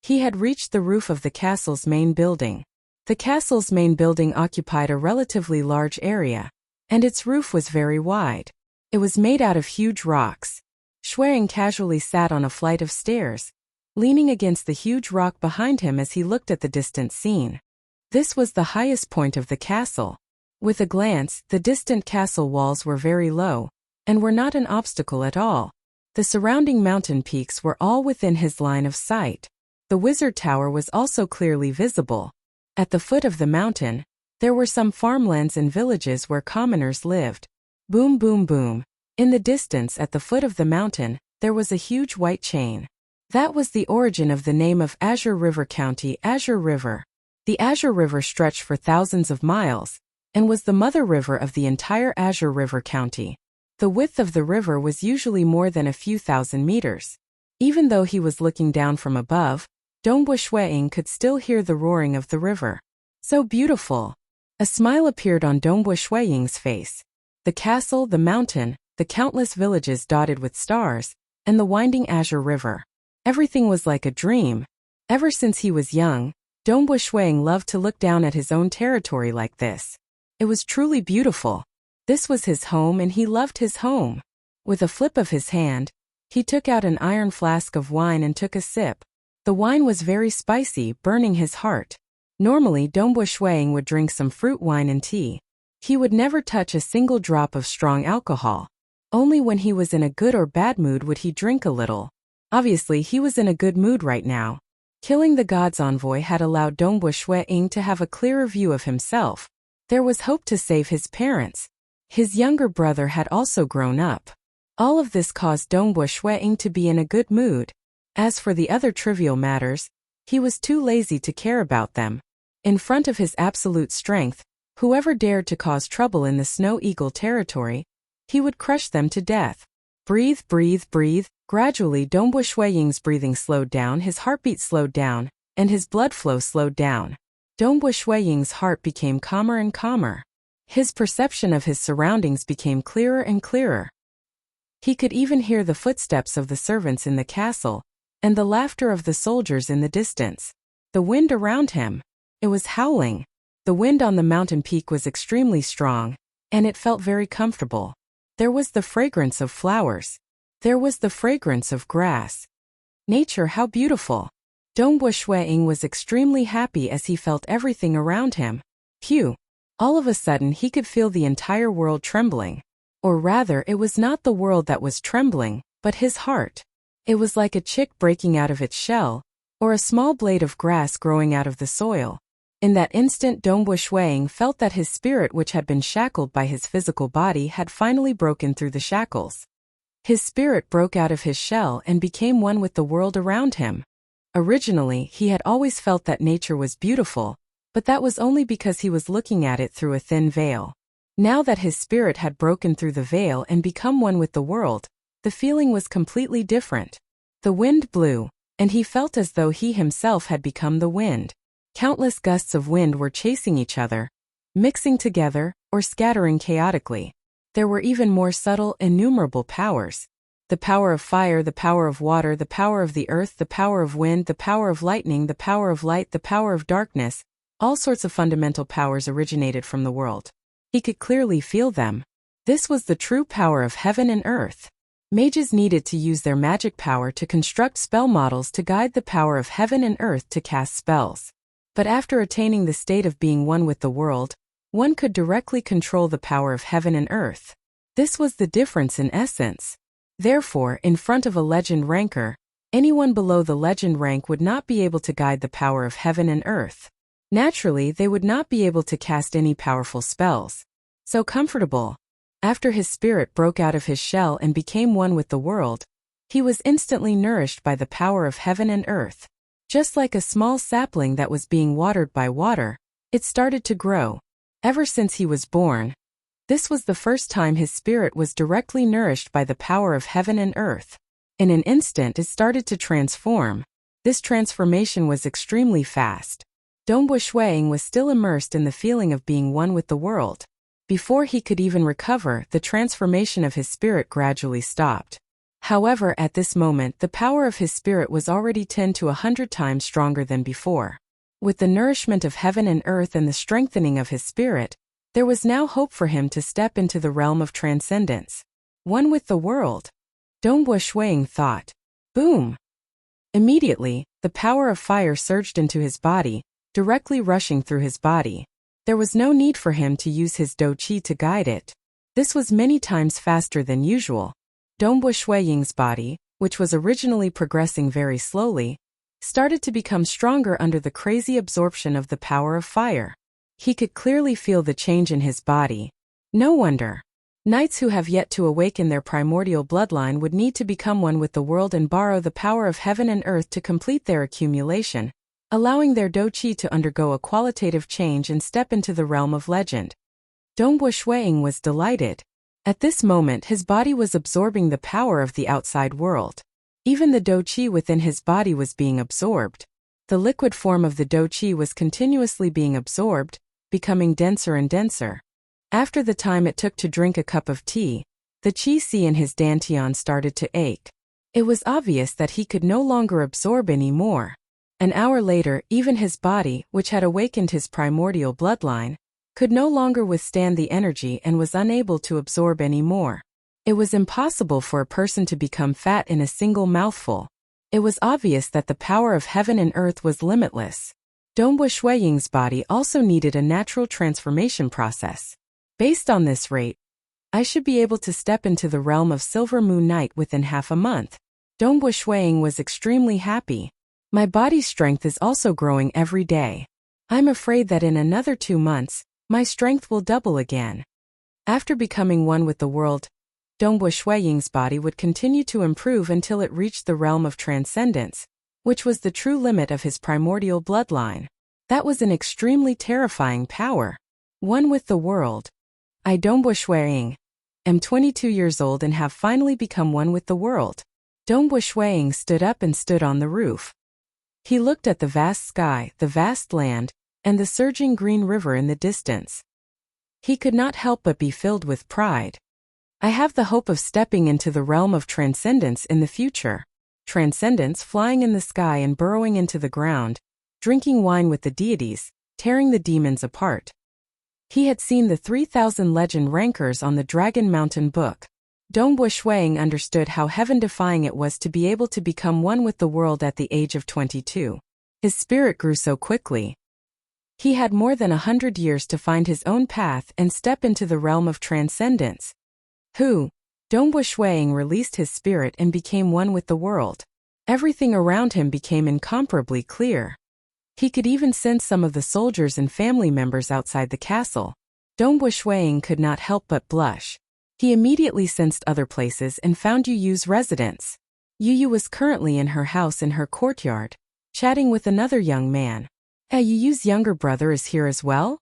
S1: He had reached the roof of the castle's main building. The castle's main building occupied a relatively large area, and its roof was very wide. It was made out of huge rocks. Shui Ying casually sat on a flight of stairs, leaning against the huge rock behind him as he looked at the distant scene. This was the highest point of the castle. With a glance, the distant castle walls were very low, and were not an obstacle at all. The surrounding mountain peaks were all within his line of sight. The wizard tower was also clearly visible. At the foot of the mountain, there were some farmlands and villages where commoners lived. Boom, boom, boom. In the distance at the foot of the mountain, there was a huge white chain. That was the origin of the name of Azure River County, Azure River. The Azure River stretched for thousands of miles, and was the mother river of the entire Azure River County. The width of the river was usually more than a few thousand meters. Even though he was looking down from above, Dongbu Shuiying could still hear the roaring of the river. So beautiful! A smile appeared on Dongbu Shuiying's face. The castle, the mountain, the countless villages dotted with stars, and the winding Azure River. Everything was like a dream. Ever since he was young, Dongbu Shuiying loved to look down at his own territory like this. It was truly beautiful. This was his home and he loved his home. With a flip of his hand, he took out an iron flask of wine and took a sip. The wine was very spicy, burning his heart. Normally Dongbu Shuiying would drink some fruit wine and tea. He would never touch a single drop of strong alcohol. Only when he was in a good or bad mood would he drink a little. Obviously he was in a good mood right now. Killing the god's envoy had allowed Dongbu Shuiying to have a clearer view of himself. There was hope to save his parents. His younger brother had also grown up. All of this caused Dongbu Shuiying to be in a good mood. As for the other trivial matters, he was too lazy to care about them. In front of his absolute strength, whoever dared to cause trouble in the Snow Eagle territory, he would crush them to death. Breathe, breathe, breathe. Gradually Dongbu Shuiying's breathing slowed down, his heartbeat slowed down, and his blood flow slowed down. Dongbu Shuiying's heart became calmer and calmer. His perception of his surroundings became clearer and clearer. He could even hear the footsteps of the servants in the castle, and the laughter of the soldiers in the distance. The wind around him, it was howling. The wind on the mountain peak was extremely strong, and it felt very comfortable. There was the fragrance of flowers. There was the fragrance of grass. Nature, how beautiful! Dongbu Shuiying was extremely happy as he felt everything around him. Phew! All of a sudden he could feel the entire world trembling. Or rather, it was not the world that was trembling, but his heart. It was like a chick breaking out of its shell, or a small blade of grass growing out of the soil. In that instant Dongbu Shuiying felt that his spirit, which had been shackled by his physical body, had finally broken through the shackles. His spirit broke out of his shell and became one with the world around him. Originally, he had always felt that nature was beautiful, but that was only because he was looking at it through a thin veil. Now that his spirit had broken through the veil and become one with the world, the feeling was completely different. The wind blew, and he felt as though he himself had become the wind. Countless gusts of wind were chasing each other, mixing together, or scattering chaotically. There were even more subtle, innumerable powers. The power of fire, the power of water, the power of the earth, the power of wind, the power of lightning, the power of light, the power of darkness. All sorts of fundamental powers originated from the world. He could clearly feel them. This was the true power of heaven and earth. Mages needed to use their magic power to construct spell models to guide the power of heaven and earth to cast spells. But after attaining the state of being one with the world, one could directly control the power of heaven and earth. This was the difference in essence. Therefore, in front of a legend ranker, anyone below the legend rank would not be able to guide the power of heaven and earth. Naturally, they would not be able to cast any powerful spells. So comfortable. After his spirit broke out of his shell and became one with the world, he was instantly nourished by the power of heaven and earth. Just like a small sapling that was being watered by water, it started to grow. Ever since he was born, this was the first time his spirit was directly nourished by the power of heaven and earth. In an instant it started to transform. This transformation was extremely fast. Dongbu Shuiying was still immersed in the feeling of being one with the world. Before he could even recover, the transformation of his spirit gradually stopped. However, at this moment the power of his spirit was already 10 to 100 times stronger than before. With the nourishment of heaven and earth and the strengthening of his spirit, there was now hope for him to step into the realm of transcendence. One with the world. Dongbo Shuiying thought. Boom! Immediately, the power of fire surged into his body, directly rushing through his body. There was no need for him to use his dou qi to guide it. This was many times faster than usual. Dongbo Shuiying's body, which was originally progressing very slowly, started to become stronger under the crazy absorption of the power of fire. He could clearly feel the change in his body. No wonder. Knights who have yet to awaken their primordial bloodline would need to become one with the world and borrow the power of heaven and earth to complete their accumulation, allowing their dou qi to undergo a qualitative change and step into the realm of legend. Dongbo Shuiying was delighted. At this moment his body was absorbing the power of the outside world. Even the dou qi within his body was being absorbed. The liquid form of the dou qi was continuously being absorbed, becoming denser and denser. After the time it took to drink a cup of tea, the qi si in his dantian started to ache. It was obvious that he could no longer absorb any more. An hour later, even his body, which had awakened his primordial bloodline, could no longer withstand the energy and was unable to absorb any more. It was impossible for a person to become fat in a single mouthful. It was obvious that the power of heaven and earth was limitless. Dongbo Shuiying's body also needed a natural transformation process. Based on this rate, I should be able to step into the realm of Silver Moon Night within half a month. Dongbo Shuiying was extremely happy. My body's strength is also growing every day. I'm afraid that in another 2 months, my strength will double again. After becoming one with the world, Dongbo Shuiying's body would continue to improve until it reached the realm of transcendence, which was the true limit of his primordial bloodline. That was an extremely terrifying power. One with the world. I, Dongbo Shuiying, am 22 years old and have finally become one with the world. Dongbo Shuiying stood up and stood on the roof. He looked at the vast sky, the vast land, and the surging green river in the distance. He could not help but be filled with pride. I have the hope of stepping into the realm of transcendence in the future. Transcendence, flying in the sky and burrowing into the ground, drinking wine with the deities, tearing the demons apart. He had seen the 3,000 legend rankers on the Dragon Mountain book. Dongbo Shuiying understood how heaven-defying it was to be able to become one with the world at the age of 22. His spirit grew so quickly. He had more than 100 years to find his own path and step into the realm of transcendence. Dongbo Shuiying released his spirit and became one with the world. Everything around him became incomparably clear. He could even sense some of the soldiers and family members outside the castle. Dongbo Shuiying could not help but blush. He immediately sensed other places and found Yu Yu's residence. Yu Yu was currently in her house in her courtyard, chatting with another young man. Yu Yu's younger brother is here as well?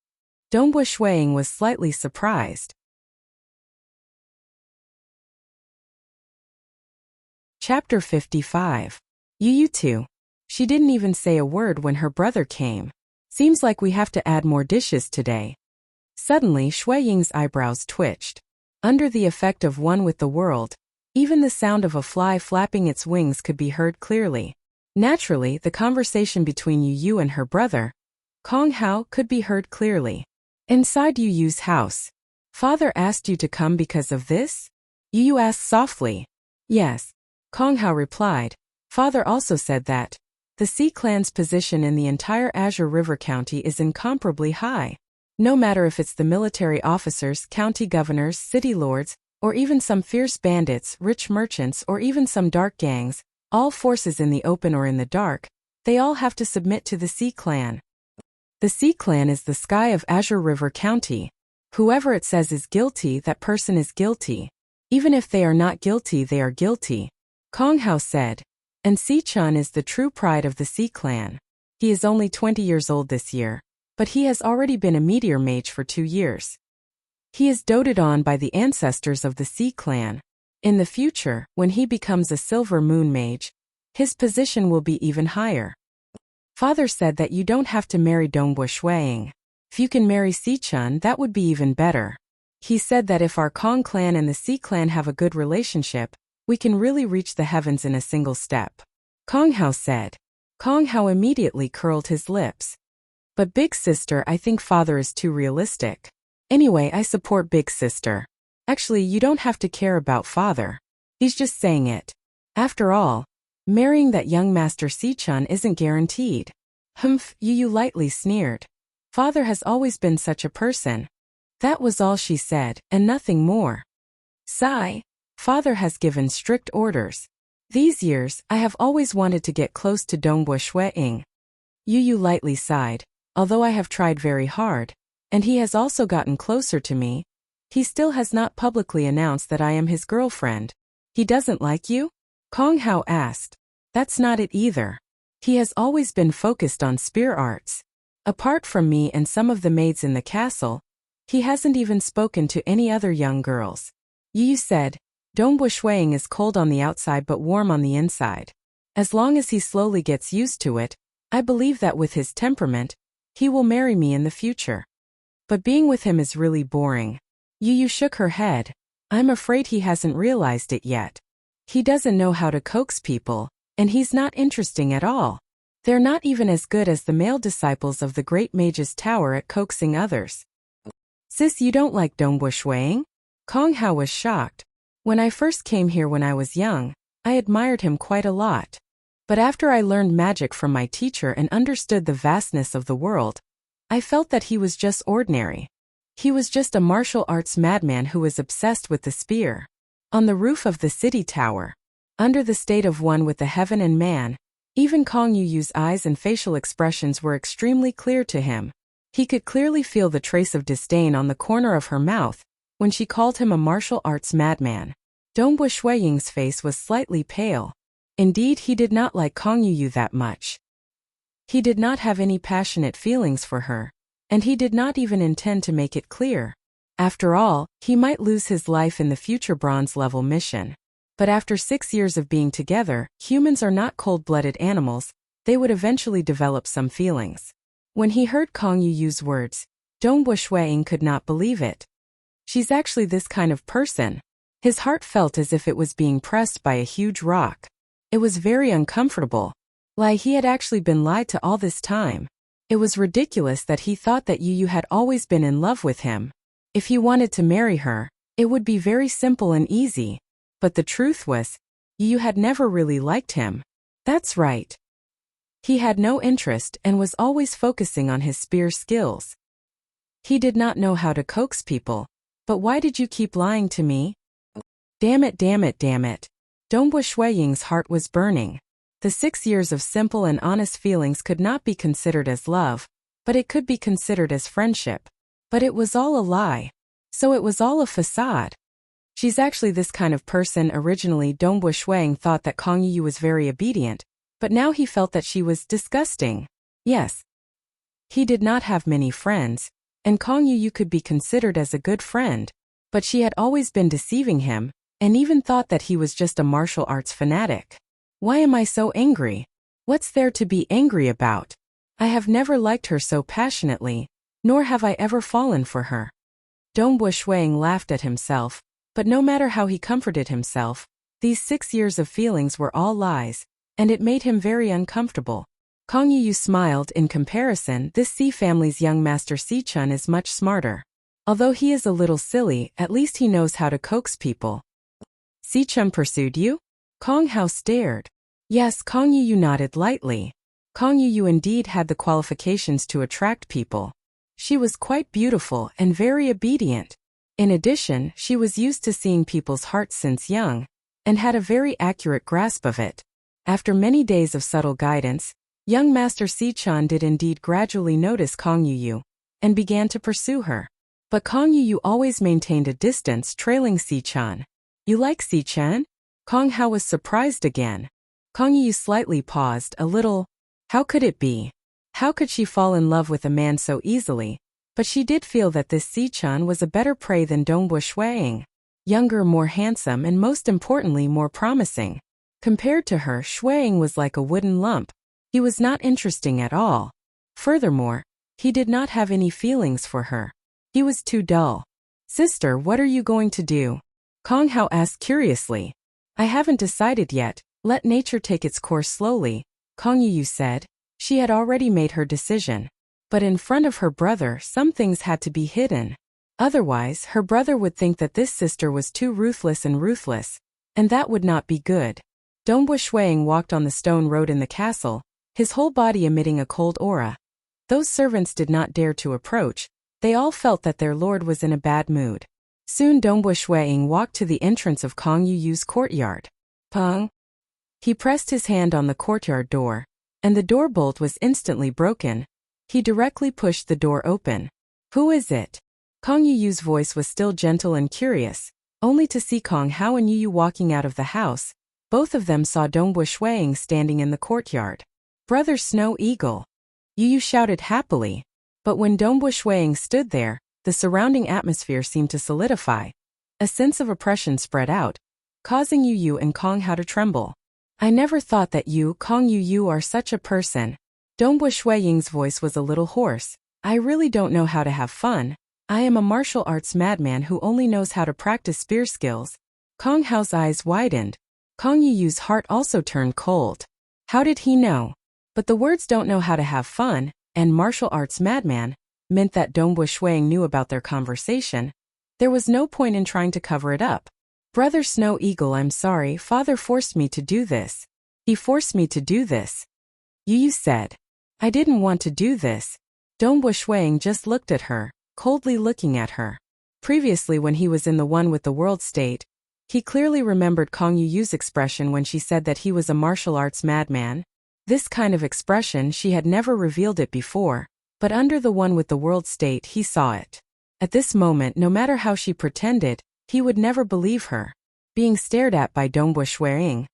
S1: Dongbo Shuiying was slightly surprised. Chapter 55. Yu Yu too. She didn't even say a word when her brother came. Seems like we have to add more dishes today. Suddenly Shuiying's eyebrows twitched. Under the effect of one with the world, even the sound of a fly flapping its wings could be heard clearly. Naturally, the conversation between Yu Yu and her brother, Kong Hao, could be heard clearly. Inside Yu Yu's house. Father asked you to come because of this? Yu Yu asked softly. Yes. Kong Hao replied. Father also said that the Sea Clan's position in the entire Azure River County is incomparably high. No matter if it's the military officers, county governors, city lords, or even some fierce bandits, rich merchants, or even some dark gangs, all forces in the open or in the dark, they all have to submit to the Sea Clan. The Sea Clan is the sky of Azure River County. Whoever it says is guilty, that person is guilty. Even if they are not guilty, they are guilty. Kong Hao said. And Si-chan is the true pride of the Sea Clan. He is only 20 years old this year, but he has already been a meteor mage for 2 years. He is doted on by the ancestors of the Sea Clan. In the future, when he becomes a Silver Moon mage, his position will be even higher. Father said that you don't have to marry Dongbo Shuiying. If you can marry Si-chan, that would be even better. He said that if our Kong clan and the Sea Clan have a good relationship, We can really reach the heavens in a single step. Kong Hao said. Kong Hao immediately curled his lips. But big sister, I think father is too realistic. Anyway, I support big sister. Actually, you don't have to care about father. He's just saying it. After all, marrying that young Master Si-chan isn't guaranteed. Humph, Yu lightly sneered. Father has always been such a person. That was all she said, and nothing more. Sigh. Father has given strict orders. These years, I have always wanted to get close to Dongbo Shueying. Yu lightly sighed. Although I have tried very hard, and he has also gotten closer to me, he still has not publicly announced that I am his girlfriend. He doesn't like you? Kong Hao asked. That's not it either. He has always been focused on spear arts. Apart from me and some of the maids in the castle, he hasn't even spoken to any other young girls. Yu said, Dongbo Shueying is cold on the outside but warm on the inside. As long as he slowly gets used to it, I believe that with his temperament, he will marry me in the future. But being with him is really boring. Yu shook her head. I'm afraid he hasn't realized it yet. He doesn't know how to coax people, and he's not interesting at all. They're not even as good as the male disciples of the great mage's tower at coaxing others. Sis, you don't like Dongbo Shueying? Kong Hao was shocked. When I first came here when I was young, I admired him quite a lot. But after I learned magic from my teacher and understood the vastness of the world, I felt that he was just ordinary. He was just a martial arts madman who was obsessed with the spear. On the roof of the city tower, under the state of one with the heaven and man, even Kong Yu's eyes and facial expressions were extremely clear to him. He could clearly feel the trace of disdain on the corner of her mouth when she called him a martial arts madman. Dongbo Shueying's face was slightly pale. Indeed, he did not like Kong Yu that much. He did not have any passionate feelings for her, and he did not even intend to make it clear. After all, he might lose his life in the future bronze-level mission. But after 6 years of being together, humans are not cold-blooded animals, they would eventually develop some feelings. When he heard Kong Yu's words, Dongbo Shueying could not believe it. She's actually this kind of person. His heart felt as if it was being pressed by a huge rock. It was very uncomfortable. He had actually been lied to all this time. It was ridiculous that he thought that Yu had always been in love with him. If he wanted to marry her, it would be very simple and easy. But the truth was, Yu had never really liked him. That's right. He had no interest and was always focusing on his spear skills. He did not know how to coax people. But why did you keep lying to me? Damn it, damn it, damn it. Dongbo Shueying's heart was burning. The 6 years of simple and honest feelings could not be considered as love, but it could be considered as friendship. But it was all a lie. So it was all a facade. She's actually this kind of person. Originally, Dongbo Shueying thought that Kong Yu was very obedient, but now he felt that she was disgusting. Yes. He did not have many friends, and Kong Yu could be considered as a good friend, but she had always been deceiving him, and even thought that he was just a martial arts fanatic. Why am I so angry? What's there to be angry about? I have never liked her so passionately, nor have I ever fallen for her. Dongbo Shueying laughed at himself, but no matter how he comforted himself, these 6 years of feelings were all lies, and it made him very uncomfortable. Kong Yu smiled. In comparison, this Si family's young master Si-chan is much smarter. Although he is a little silly, at least he knows how to coax people. Si-chan pursued you? Kong Hao stared. Yes, Kong Yu nodded lightly. Kong Yu indeed had the qualifications to attract people. She was quite beautiful and very obedient. In addition, she was used to seeing people's hearts since young, and had a very accurate grasp of it. After many days of subtle guidance, young Master Si-chan did indeed gradually notice Kong Yu, and began to pursue her. But Kong Yu always maintained a distance, trailing Si-chan. You like Si-chan? Kong Hao was surprised again. Kong Yu slightly paused, a little. How could it be? How could she fall in love with a man so easily? But she did feel that this Si-chan was a better prey than Dongbo Shueying. Younger, more handsome, and most importantly more promising. Compared to her, Shueying was like a wooden lump. He was not interesting at all. Furthermore, he did not have any feelings for her. He was too dull. Sister, what are you going to do? Kong Hao asked curiously. I haven't decided yet, let nature take its course slowly, Kong Yu said. She had already made her decision. But in front of her brother some things had to be hidden. Otherwise, her brother would think that this sister was too ruthless, and that would not be good. Dongbu Shuang walked on the stone road in the castle, his whole body emitting a cold aura. Those servants did not dare to approach, they all felt that their lord was in a bad mood. Soon Dongbu Shuang walked to the entrance of Kong Yu's courtyard. Peng! He pressed his hand on the courtyard door, and the door bolt was instantly broken. He directly pushed the door open. Who is it? Kong Yu's voice was still gentle and curious, only to see Kong Hao and Yu walking out of the house. Both of them saw Dongbu Shuang standing in the courtyard. Brother Snow Eagle! Yu shouted happily. But when Dongbu Shuang stood there, the surrounding atmosphere seemed to solidify. A sense of oppression spread out, causing Yu and Kong Hao to tremble. I never thought that you, Kong Yu, are such a person. Dongbu Shuang's voice was a little hoarse. I really don't know how to have fun. I am a martial arts madman who only knows how to practice spear skills. Kong Hao's eyes widened. Kong Yu's heart also turned cold. How did he know? But the words "don't know how to have fun" and "martial arts madman" meant that Dongbu Shuang knew about their conversation. There was no point in trying to cover it up. Brother Snow Eagle, I'm sorry, father forced me to do this. He forced me to do this. Yu said. I didn't want to do this. Dongbu Shuang just looked at her, coldly looking at her. Previously, when he was in the one with the world state, he clearly remembered Kong Yu's expression when she said that he was a martial arts madman. This kind of expression she had never revealed it before, but under the one with the world state he saw it. At this moment, no matter how she pretended, he would never believe her. Being stared at by Dongbu Shuang,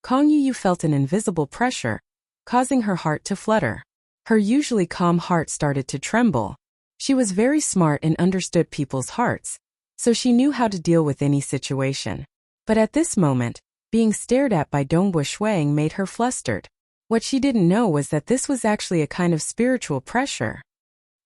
S1: Kong Yu felt an invisible pressure, causing her heart to flutter. Her usually calm heart started to tremble. She was very smart and understood people's hearts, so she knew how to deal with any situation. But at this moment, being stared at by Dongbu Shuang made her flustered. What she didn't know was that this was actually a kind of spiritual pressure.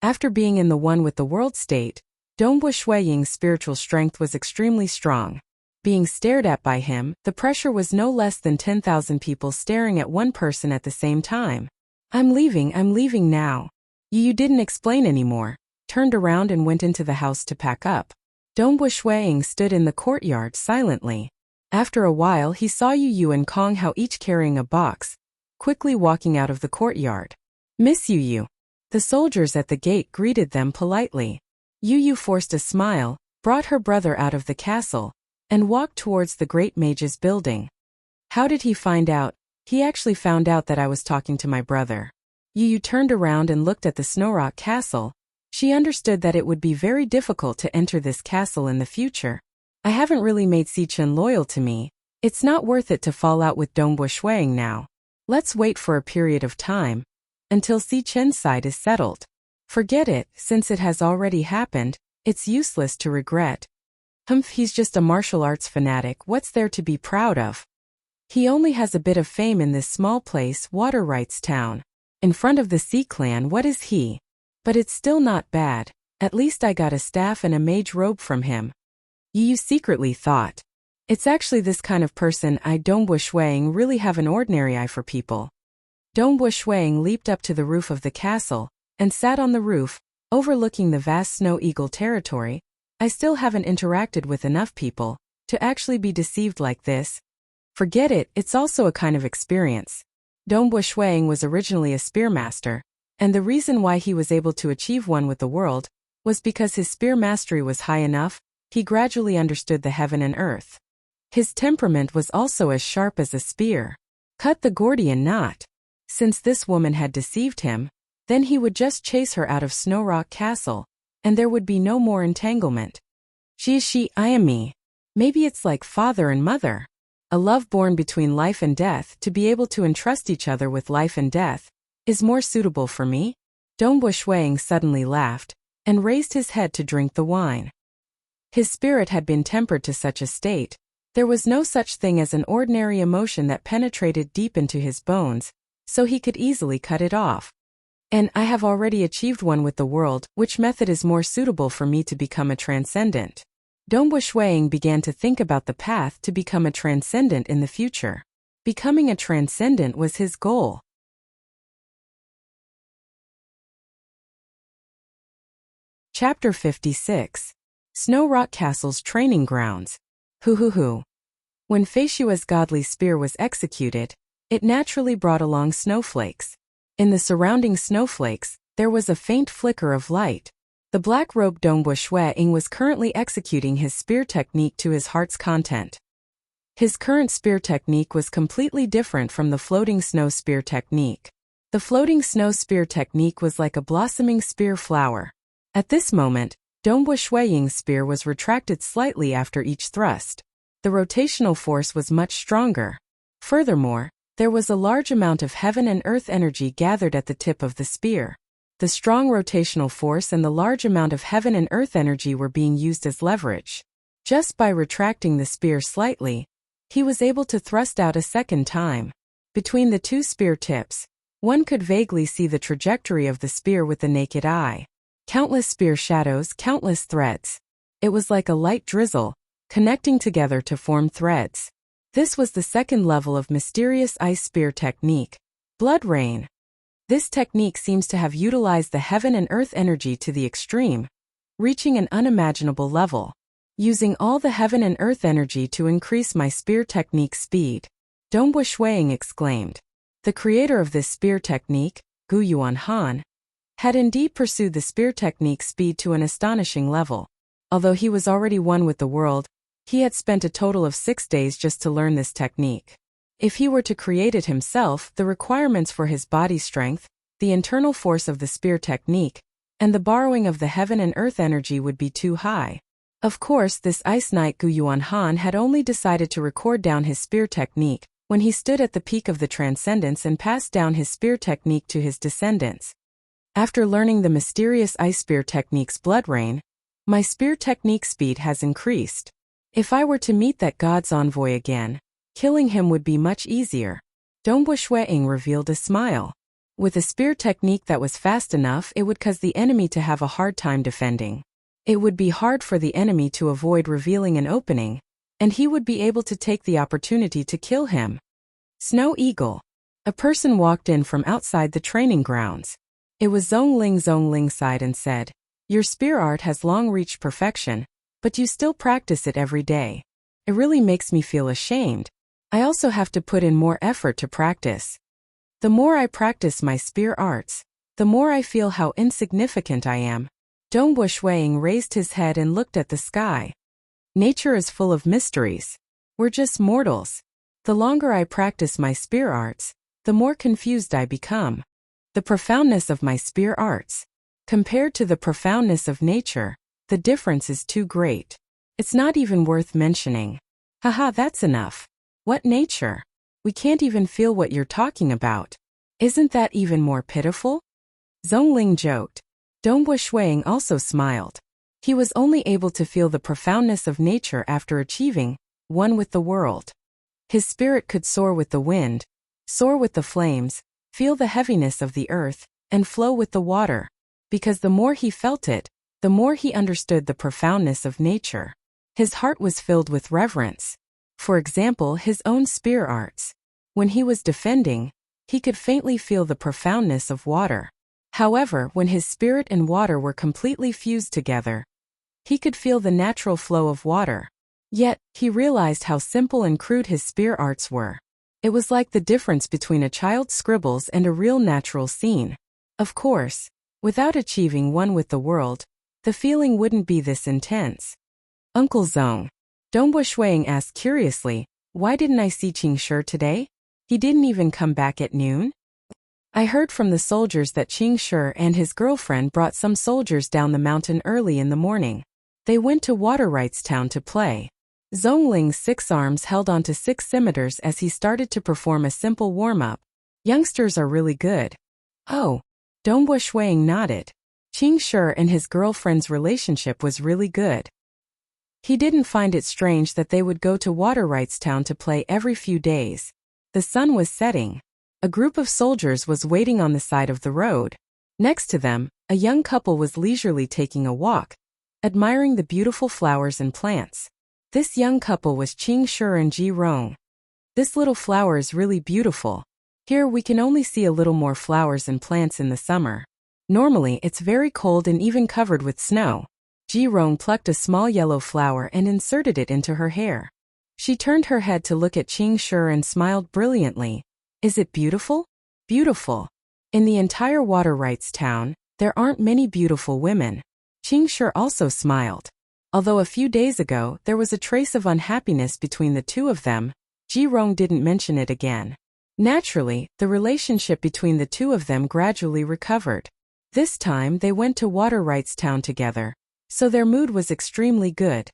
S1: After being in the one with the world state, Dongbu Shuang's spiritual strength was extremely strong. Being stared at by him, the pressure was no less than 10,000 people staring at one person at the same time. I'm leaving now. Yu didn't explain anymore, turned around and went into the house to pack up. Dongbu Shuang stood in the courtyard silently. After a while he saw Yu and Kong Hao each carrying a box, quickly walking out of the courtyard. Miss Yu. The soldiers at the gate greeted them politely. Yu forced a smile, brought her brother out of the castle, and walked towards the great mage's building. How did he find out? He actually found out that I was talking to my brother. Yu turned around and looked at the Snowrock Castle. She understood that it would be very difficult to enter this castle in the future. I haven't really made Xichen loyal to me. It's not worth it to fall out with Dongbu Shuang now. Let's wait for a period of time, until Xichen's side is settled. Forget it, since it has already happened, it's useless to regret. He's just a martial arts fanatic, what's there to be proud of? He only has a bit of fame in this small place, Water Rights Town. In front of the Sea Clan, what is he? But it's still not bad, at least I got a staff and a mage robe from him. Yu secretly thought. It's actually this kind of person Dongbu Shuang really have an ordinary eye for people. Dongbu Shuang leaped up to the roof of the castle, and sat on the roof, overlooking the vast Snow Eagle territory. I still haven't interacted with enough people to actually be deceived like this. Forget it, it's also a kind of experience. Dongbu Shuang was originally a spearmaster, and the reason why he was able to achieve one with the world was because his spear mastery was high enough. He gradually understood the heaven and earth. His temperament was also as sharp as a spear. Cut the Gordian knot. Since this woman had deceived him, then he would just chase her out of Snowrock Castle, and there would be no more entanglement. She is she, I am me. Maybe it's like father and mother. A love born between life and death, to be able to entrust each other with life and death, is more suitable for me. Dongbu Shuang suddenly laughed, and raised his head to drink the wine. His spirit had been tempered to such a state. There was no such thing as an ordinary emotion that penetrated deep into his bones, so he could easily cut it off. And I have already achieved one with the world, which method is more suitable for me to become a transcendent? Dongbu Shuiying began to think about the path to become a transcendent in the future. Becoming a transcendent was his goal. Chapter 56. Snow Rock Castle's Training Grounds. Hoo. When Feishua's godly spear was executed, it naturally brought along snowflakes. In the surrounding snowflakes, there was a faint flicker of light. The black-robed Dongbu Shuiying was currently executing his spear technique to his heart's content. His current spear technique was completely different from the floating snow spear technique. The floating snow spear technique was like a blossoming spear flower. At this moment, Dongbu Shuiying's spear was retracted slightly after each thrust. The rotational force was much stronger. Furthermore, there was a large amount of heaven and earth energy gathered at the tip of the spear. The strong rotational force and the large amount of heaven and earth energy were being used as leverage. Just by retracting the spear slightly, he was able to thrust out a second time. Between the two spear tips, one could vaguely see the trajectory of the spear with the naked eye. Countless spear shadows, countless threads. It was like a light drizzle, connecting together to form threads. This was the second level of mysterious ice spear technique. Blood rain. This technique seems to have utilized the heaven and earth energy to the extreme, reaching an unimaginable level. Using all the heaven and earth energy to increase my spear technique speed, Dongbu Shuiying exclaimed. The creator of this spear technique, Gu Yuan Han, had indeed pursued the spear technique speed to an astonishing level. Although he was already one with the world, he had spent a total of 6 days just to learn this technique. If he were to create it himself, the requirements for his body strength, the internal force of the spear technique, and the borrowing of the heaven and earth energy would be too high. Of course, this ice knight Gu Yuan Han had only decided to record down his spear technique when he stood at the peak of the transcendence and passed down his spear technique to his descendants. After learning the mysterious ice spear technique's blood rain, my spear technique speed has increased. If I were to meet that god's envoy again, killing him would be much easier. Dongbu Shuiying revealed a smile. With a spear technique that was fast enough, it would cause the enemy to have a hard time defending. It would be hard for the enemy to avoid revealing an opening, and he would be able to take the opportunity to kill him. Snow Eagle. A person walked in from outside the training grounds. It was Zhongling. Zhongling sighed and said, "Your spear art has long reached perfection, but you still practice it every day. It really makes me feel ashamed. I also have to put in more effort to practice. The more I practice my spear arts, the more I feel how insignificant I am." Dongbu Shuiying raised his head and looked at the sky. Nature is full of mysteries. We're just mortals. The longer I practice my spear arts, the more confused I become. The profoundness of my spear arts, compared to the profoundness of nature, the difference is too great. It's not even worth mentioning. Haha, that's enough. What nature? We can't even feel what you're talking about. Isn't that even more pitiful? Zhongling joked. Dongbu Shuiying also smiled. He was only able to feel the profoundness of nature after achieving one with the world. His spirit could soar with the wind, soar with the flames, feel the heaviness of the earth, and flow with the water. Because the more he felt it, the more he understood the profoundness of nature. His heart was filled with reverence. For example, his own spear arts. When he was defending, he could faintly feel the profoundness of water. However, when his spirit and water were completely fused together, he could feel the natural flow of water. Yet, he realized how simple and crude his spear arts were. It was like the difference between a child's scribbles and a real natural scene. Of course, without achieving one with the world, the feeling wouldn't be this intense. Uncle Zong. Dongbu Shuiying asked curiously, "Why didn't I see Qing Shi today? He didn't even come back at noon?" "I heard from the soldiers that Qing Shi and his girlfriend brought some soldiers down the mountain early in the morning. They went to Water Rights Town to play." Zhongling's 6 arms held onto 6 scimitars as he started to perform a simple warm-up. "Youngsters are really good." "Oh." Dongbu Shuiying nodded. Qing Shi and his girlfriend's relationship was really good. He didn't find it strange that they would go to Water Rights Town to play every few days. The sun was setting. A group of soldiers was waiting on the side of the road. Next to them, a young couple was leisurely taking a walk. admiring the beautiful flowers and plants. This young couple was Qing Shi and Ji Rong. This little flower is really beautiful. Here we can only see a little more flowers and plants in the summer. Normally it's very cold and even covered with snow. Ji Rong plucked a small yellow flower and inserted it into her hair. She turned her head to look at Qing Shi and smiled brilliantly. Is it beautiful? Beautiful. In the entire water rights town, there aren't many beautiful women. Qing Shi also smiled. Although a few days ago there was a trace of unhappiness between the two of them, Ji Rong didn't mention it again. Naturally, the relationship between the two of them gradually recovered. This time they went to water rights town together, so their mood was extremely good.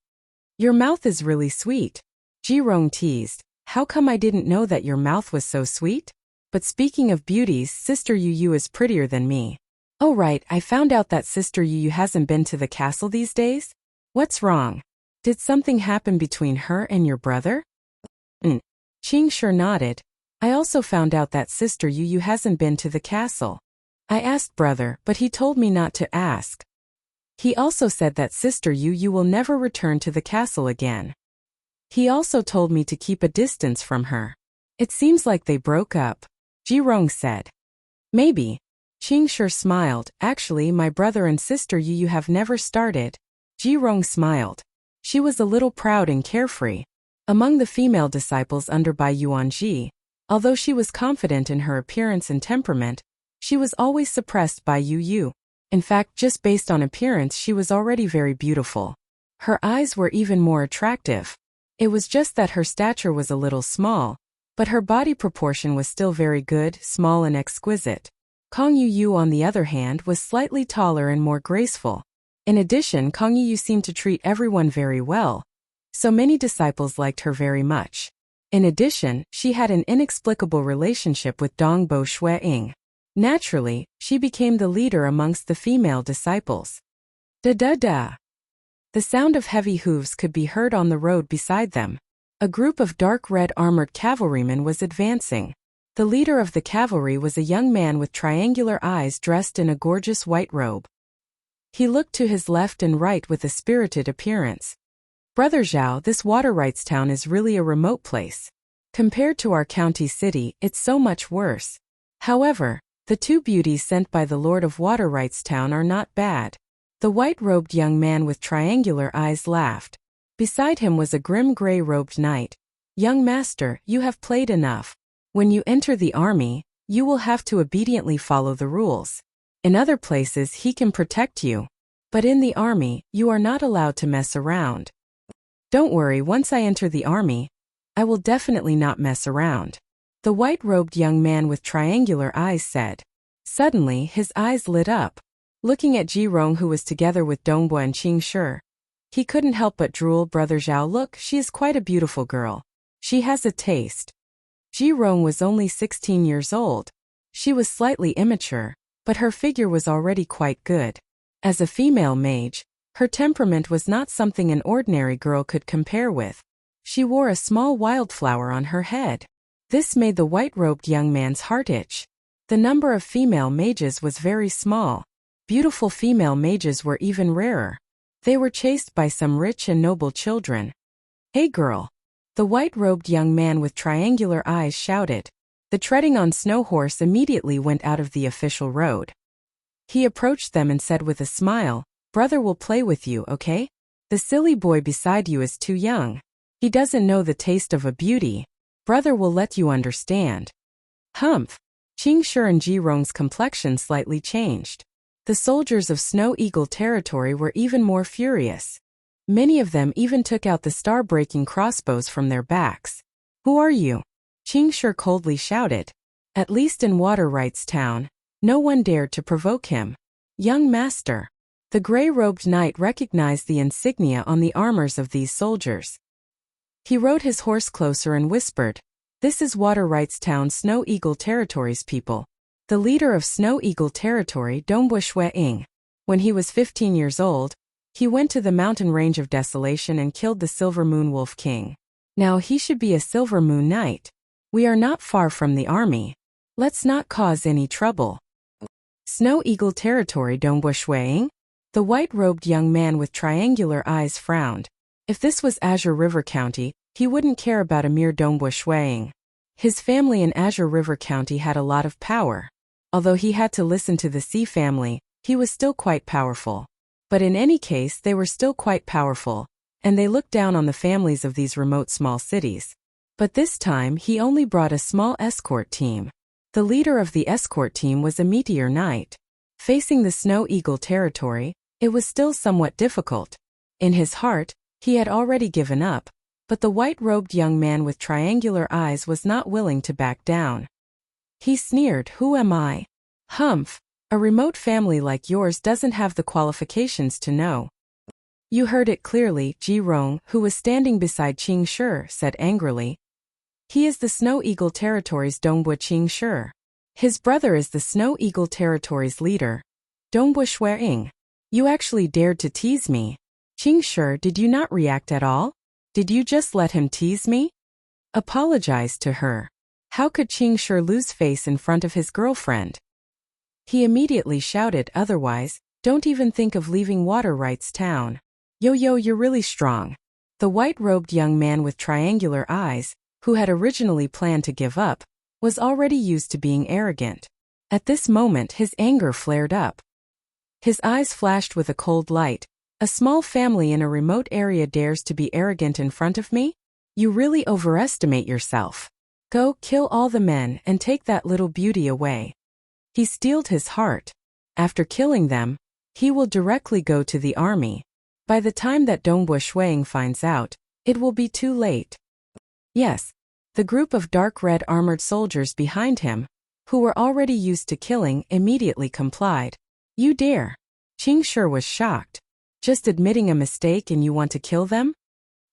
S1: Your mouth is really sweet. Ji Rong teased. How come I didn't know that your mouth was so sweet? But speaking of beauties, Sister Yu Yu is prettier than me. Oh right, I found out that Sister Yu Yu hasn't been to the castle these days? What's wrong? Did something happen between her and your brother? Qing Shi nodded. I also found out that Sister Yu Yu hasn't been to the castle. I asked brother, but he told me not to ask. He also said that Sister Yu Yu will never return to the castle again. He also told me to keep a distance from her. It seems like they broke up, Ji Rong said. Maybe. Qing Shi smiled. Actually, my brother and Sister Yu Yu have never started. Ji Rong smiled. She was a little proud and carefree. Among the female disciples under Bai Yuanji, although she was confident in her appearance and temperament, she was always suppressed by Yu Yu. In fact, just based on appearance she was already very beautiful. Her eyes were even more attractive. It was just that her stature was a little small, but her body proportion was still very good, small and exquisite. Kang Yu Yu on the other hand was slightly taller and more graceful. In addition, Kang Yu Yu seemed to treat everyone very well, so many disciples liked her very much. In addition, she had an inexplicable relationship with Dongbo Shueying. Naturally, she became the leader amongst the female disciples. Da-da-da. The sound of heavy hooves could be heard on the road beside them. A group of dark red armored cavalrymen was advancing. The leader of the cavalry was a young man with triangular eyes dressed in a gorgeous white robe. He looked to his left and right with a spirited appearance. Brother Zhao, this water rights town is really a remote place. Compared to our county city, it's so much worse. However, the two beauties sent by the Lord of Water Rights Town are not bad. The white-robed young man with triangular eyes laughed. Beside him was a grim gray-robed knight. Young master, you have played enough. When you enter the army, you will have to obediently follow the rules. In other places he can protect you. But in the army, you are not allowed to mess around. Don't worry, once I enter the army, I will definitely not mess around. The white-robed young man with triangular eyes said. Suddenly, his eyes lit up. Looking at Ji Rong who was together with Dongbo and Qing Shi, he couldn't help but drool. Brother Zhao, look, she is quite a beautiful girl. She has a taste. Ji Rong was only 16 years old. She was slightly immature, but her figure was already quite good. As a female mage, her temperament was not something an ordinary girl could compare with. She wore a small wildflower on her head. This made the white-robed young man's heart itch. The number of female mages was very small. Beautiful female mages were even rarer. They were chased by some rich and noble children. Hey girl! The white-robed young man with triangular eyes shouted. The treading on snow horse immediately went out of the official road. He approached them and said with a smile, Brother will play with you, okay? The silly boy beside you is too young. He doesn't know the taste of a beauty. Brother will let you understand. Humph! Qing Shi and Ji Rong's complexion slightly changed. The soldiers of Snow Eagle territory were even more furious. Many of them even took out the star-breaking crossbows from their backs. Who are you? Qing Shi coldly shouted. At least in Water Rights Town, no one dared to provoke him. Young master. The gray-robed knight recognized the insignia on the armors of these soldiers. He rode his horse closer and whispered, This is Water Rights Town Snow Eagle Territory's people. The leader of Snow Eagle Territory, Dongbo Shueying. When he was 15 years old, he went to the mountain range of Desolation and killed the Silver Moon Wolf King. Now he should be a Silver Moon Knight. We are not far from the army. Let's not cause any trouble. Snow Eagle Territory, Dongbo Shueying? The white-robed young man with triangular eyes frowned. If this was Azure River County, he wouldn't care about a mere Dongbua Shuiying. His family in Azure River County had a lot of power. Although he had to listen to the Sea family, he was still quite powerful. But in any case, they were still quite powerful, and they looked down on the families of these remote small cities. But this time he only brought a small escort team. The leader of the escort team was a meteor knight. Facing the Snow Eagle territory, it was still somewhat difficult. In his heart, he had already given up, but the white-robed young man with triangular eyes was not willing to back down. He sneered, "Who am I? Humph, a remote family like yours doesn't have the qualifications to know." "You heard it clearly," Ji Rong, who was standing beside Qing Shi, said angrily. "He is the Snow Eagle Territory's Dongbua Qing Shi. His brother is the Snow Eagle Territory's leader, Dongbua Shuiying. You actually dared to tease me. Qing Shi, did you not react at all? Did you just let him tease me?" Apologize to her. How could Qing Shi lose face in front of his girlfriend? He immediately shouted, "Otherwise, don't even think of leaving Water Rights Town. Yo, you're really strong." The white-robed young man with triangular eyes, who had originally planned to give up, was already used to being arrogant. At this moment his anger flared up. His eyes flashed with a cold light. "A small family in a remote area dares to be arrogant in front of me? You really overestimate yourself. Go, kill all the men and take that little beauty away." He steeled his heart. After killing them, he will directly go to the army. By the time that Dongbua Shuiying finds out, it will be too late. Yes, the group of dark red armored soldiers behind him, who were already used to killing, immediately complied. "You dare?" Qing Shi was shocked. "Just admitting a mistake and you want to kill them?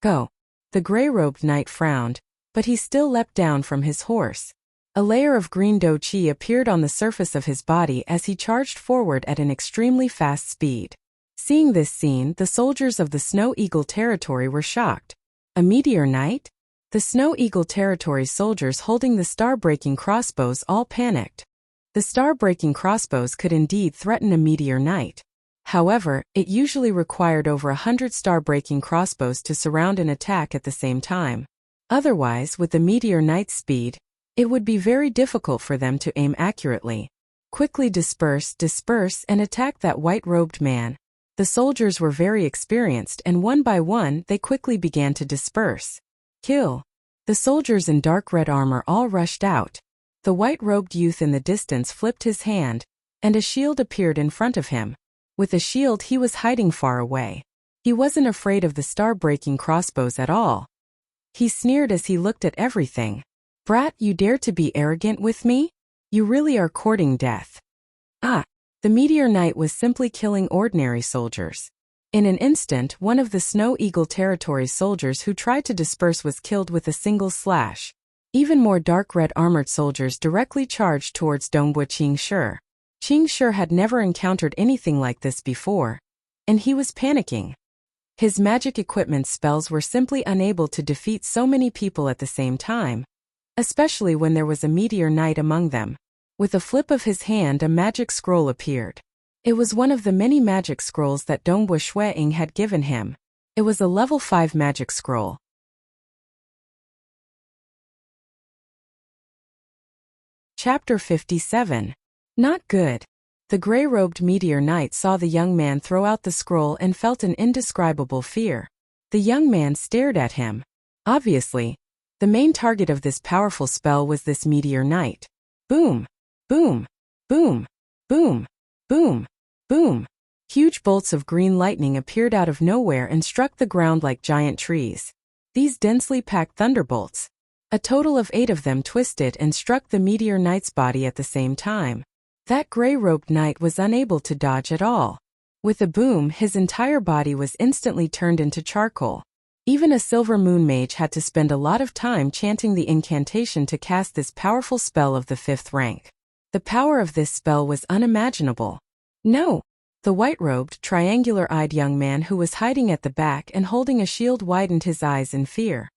S1: Go." The gray-robed knight frowned, but he still leapt down from his horse. A layer of green do qi appeared on the surface of his body as he charged forward at an extremely fast speed. Seeing this scene, the soldiers of the Snow Eagle Territory were shocked. A meteor knight? The Snow Eagle Territory soldiers holding the star-breaking crossbows all panicked. The star-breaking crossbows could indeed threaten a meteor knight. However, it usually required over 100 star-breaking crossbows to surround an attack at the same time. Otherwise, with the meteor knight's speed, it would be very difficult for them to aim accurately. Quickly disperse, and attack that white-robed man. The soldiers were very experienced and one by one they quickly began to disperse. Kill. The soldiers in dark red armor all rushed out. The white-robed youth in the distance flipped his hand, and a shield appeared in front of him. With a shield he was hiding far away. He wasn't afraid of the star-breaking crossbows at all. He sneered as he looked at everything. "Brat, you dare to be arrogant with me? You really are courting death." The meteor knight was simply killing ordinary soldiers. In an instant, one of the Snow Eagle Territory soldiers who tried to disperse was killed with a single slash. Even more dark red armored soldiers directly charged towards Dongbua Qing Shi. Qing Shi had never encountered anything like this before, and he was panicking. His magic equipment spells were simply unable to defeat so many people at the same time, especially when there was a meteor knight among them. With a flip of his hand, a magic scroll appeared. It was one of the many magic scrolls that Dongbua Shuiying had given him. It was a level 5 magic scroll. Chapter 57. Not good. The gray-robed meteor knight saw the young man throw out the scroll and felt an indescribable fear. The young man stared at him. Obviously, the main target of this powerful spell was this meteor knight. Boom! Boom! Boom! Boom! Boom! Boom! Huge bolts of green lightning appeared out of nowhere and struck the ground like giant trees. These densely packed thunderbolts, a total of 8 of them, twisted and struck the meteor knight's body at the same time. That gray-robed knight was unable to dodge at all. With a boom, his entire body was instantly turned into charcoal. Even a silver moon mage had to spend a lot of time chanting the incantation to cast this powerful spell of the 5th rank. The power of this spell was unimaginable. No! The white-robed, triangular-eyed young man who was hiding at the back and holding a shield widened his eyes in fear.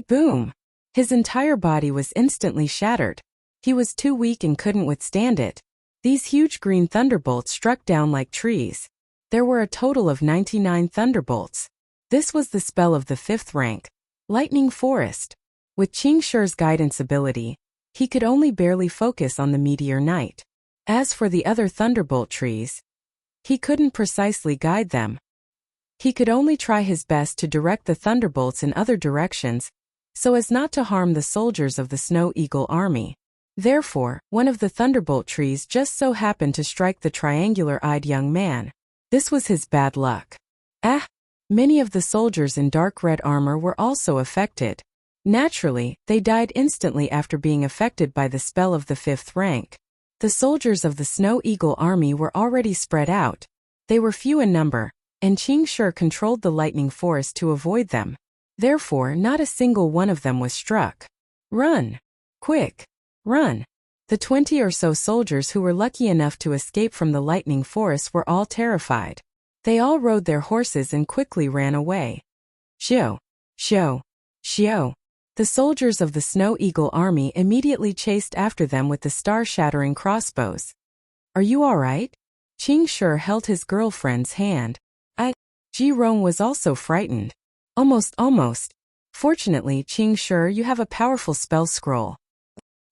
S1: Boom! His entire body was instantly shattered. He was too weak and couldn't withstand it. These huge green thunderbolts struck down like trees. There were a total of 99 thunderbolts. This was the spell of the 5th rank, Lightning Forest. With Qing Shi's guidance ability, he could only barely focus on the Meteor Knight. As for the other thunderbolt trees, he couldn't precisely guide them. He could only try his best to direct the thunderbolts in other directions, so as not to harm the soldiers of the Snow Eagle army. Therefore, one of the thunderbolt trees just so happened to strike the triangular-eyed young man. This was his bad luck. Many of the soldiers in dark red armor were also affected. Naturally, they died instantly after being affected by the spell of the 5th rank. The soldiers of the Snow Eagle army were already spread out. They were few in number, and Qing Shi controlled the lightning forest to avoid them. Therefore, not a single one of them was struck. Run! Quick! Run! The 20 or so soldiers who were lucky enough to escape from the lightning forest were all terrified. They all rode their horses and quickly ran away. Xiao! Xiao! Xiao! The soldiers of the Snow Eagle army immediately chased after them with the star-shattering crossbows. Are you all right? Qing Shi held his girlfriend's hand. Ji Rong was also frightened. Almost. Fortunately, Qing Shi, you have a powerful spell scroll.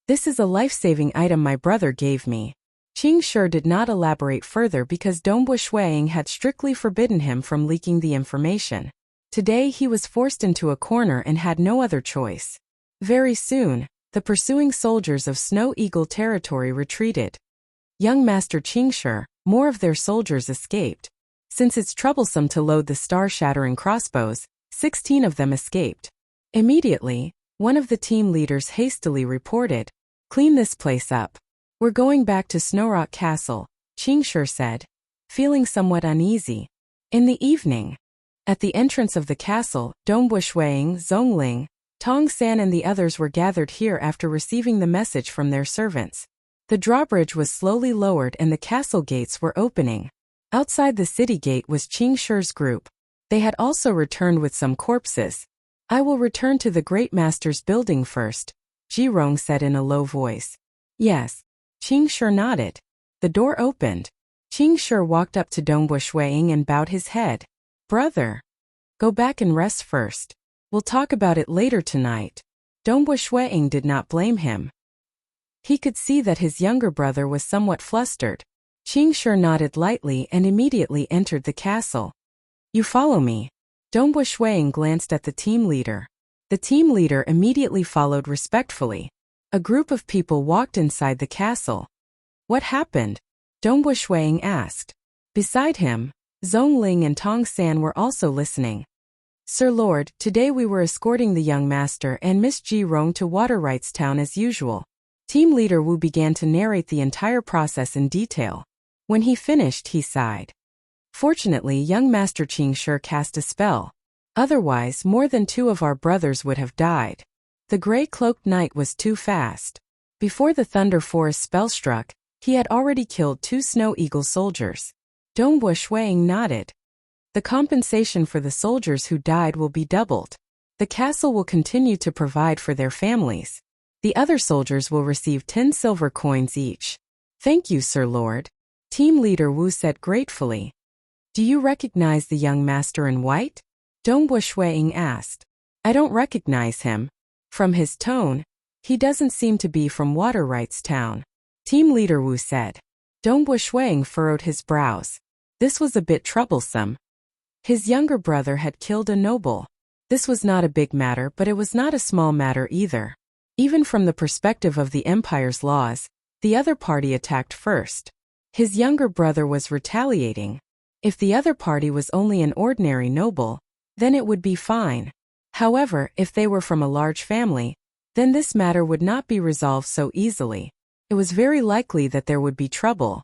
S1: This is a life-saving item my brother gave me. Qing Shi did not elaborate further because Dongbu Shuiying had strictly forbidden him from leaking the information. Today he was forced into a corner and had no other choice. Very soon, the pursuing soldiers of Snow Eagle territory retreated. Young Master Qing Shi, more of their soldiers escaped. Since it's troublesome to load the star-shattering crossbows, 16 of them escaped. Immediately, one of the team leaders hastily reported, "Clean this place up. We're going back to Snowrock Castle," Qing Shi said, feeling somewhat uneasy. In the evening, at the entrance of the castle, Dongbu Shuiying, Zhongling, Tong San and the others were gathered here after receiving the message from their servants. The drawbridge was slowly lowered and the castle gates were opening. Outside the city gate was Qing Shi's group. They had also returned with some corpses. "I will return to the Great Master's building first," Ji Rong said in a low voice. "Yes." Qing Shi nodded. The door opened. Qing Shi walked up to Dongbu Shuiying and bowed his head. "Brother, go back and rest first. We'll talk about it later tonight." Dongbu Shuiying did not blame him. He could see that his younger brother was somewhat flustered. Qing Shi nodded lightly and immediately entered the castle. "You follow me." Dongbu Shuiying glanced at the team leader. The team leader immediately followed respectfully. A group of people walked inside the castle. "What happened?" Dongbu Shuiying asked. Beside him, Zhongling and Tong San were also listening. "Sir Lord, today we were escorting the young master and Miss Ji Rong to Water Rights Town as usual." Team leader Wu began to narrate the entire process in detail. When he finished, he sighed. "Fortunately, young Master Qing Shi cast a spell. Otherwise, more than 2 of our brothers would have died. The gray-cloaked knight was too fast. Before the Thunder Forest spell struck, he had already killed 2 Snow Eagle soldiers." Dongbu Shuiying nodded. "The compensation for the soldiers who died will be doubled. The castle will continue to provide for their families. The other soldiers will receive 10 silver coins each." "Thank you, Sir Lord." Team leader Wu said gratefully. "Do you recognize the young master in white?" Dongbu Shuiying asked. "I don't recognize him. From his tone, he doesn't seem to be from Water Rights Town." Team leader Wu said. Dongbu Shuiying furrowed his brows. This was a bit troublesome. His younger brother had killed a noble. This was not a big matter, but it was not a small matter either. Even from the perspective of the Empire's laws, the other party attacked first. His younger brother was retaliating. If the other party was only an ordinary noble, then it would be fine. However, if they were from a large family, then this matter would not be resolved so easily. It was very likely that there would be trouble.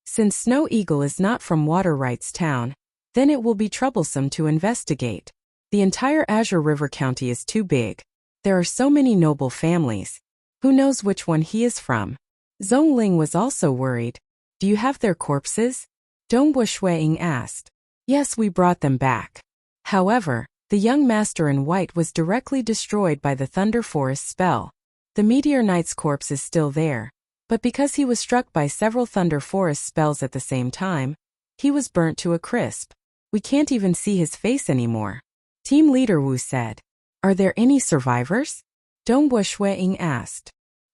S1: Since Snow Eagle is not from Water Rights Town, then it will be troublesome to investigate. The entire Azure River County is too big. There are so many noble families. Who knows which one he is from? Zhongling was also worried. "Do you have their corpses?" Dongbu Shuiying asked. "Yes, we brought them back." However, the young master in white was directly destroyed by the Thunder Forest spell. The Meteor Knight's corpse is still there, but because he was struck by several Thunder Forest spells at the same time, He was burnt to a crisp. We can't even see his face anymore. Team leader Wu said. Are there any survivors? Dongbo Shuiying asked.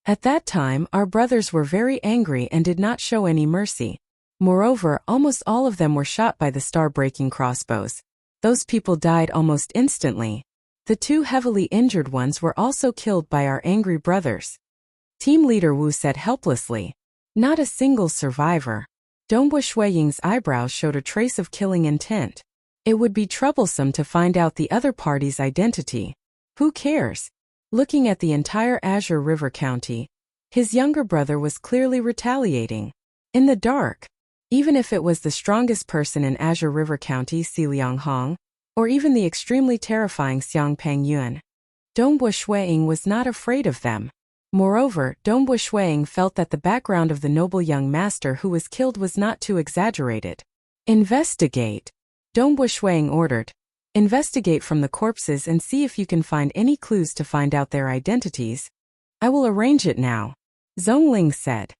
S1: At that time, our brothers were very angry and did not show any mercy. Moreover, almost all of them were shot by the star-breaking crossbows. Those people died almost instantly. The 2 heavily injured ones were also killed by our angry brothers. Team leader Wu said helplessly. Not a single survivor. Dongbo Shuiying's eyebrows showed a trace of killing intent. It would be troublesome to find out the other party's identity. Who cares? Looking at the entire Azure River County, his younger brother was clearly retaliating. In the dark, even if it was the strongest person in Azure River County, Si Lianghong, or even the extremely terrifying Xiang Pangyuan, Dongbo Shuiying was not afraid of them. Moreover, Dongbo Shuiying felt that the background of the noble young master who was killed was not too exaggerated. Investigate, Dongbo Shuiying ordered. Investigate from the corpses and see if you can find any clues to find out their identities. I will arrange it now, Zhongling said.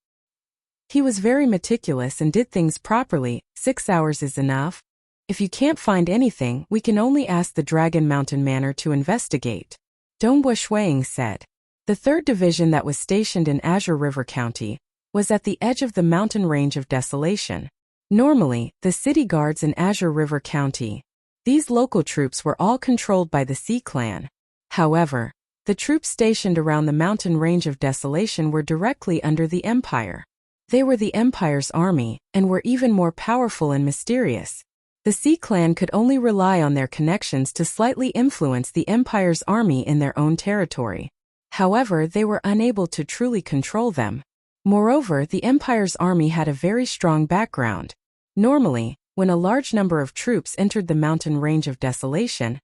S1: He was very meticulous and did things properly. 6 hours is enough. If you can't find anything, we can only ask the Dragon Mountain Manor to investigate, Dongbo Shuiying said. The 3rd Division that was stationed in Azure River County was at the edge of the mountain range of desolation. Normally, the city guards in Azure River County, these local troops were all controlled by the Sea Clan. However, the troops stationed around the mountain range of desolation were directly under the Empire. They were the Empire's army, and were even more powerful and mysterious. The Sea Clan could only rely on their connections to slightly influence the Empire's army in their own territory. However, they were unable to truly control them. Moreover, the Empire's army had a very strong background. Normally, when a large number of troops entered the mountain range of desolation,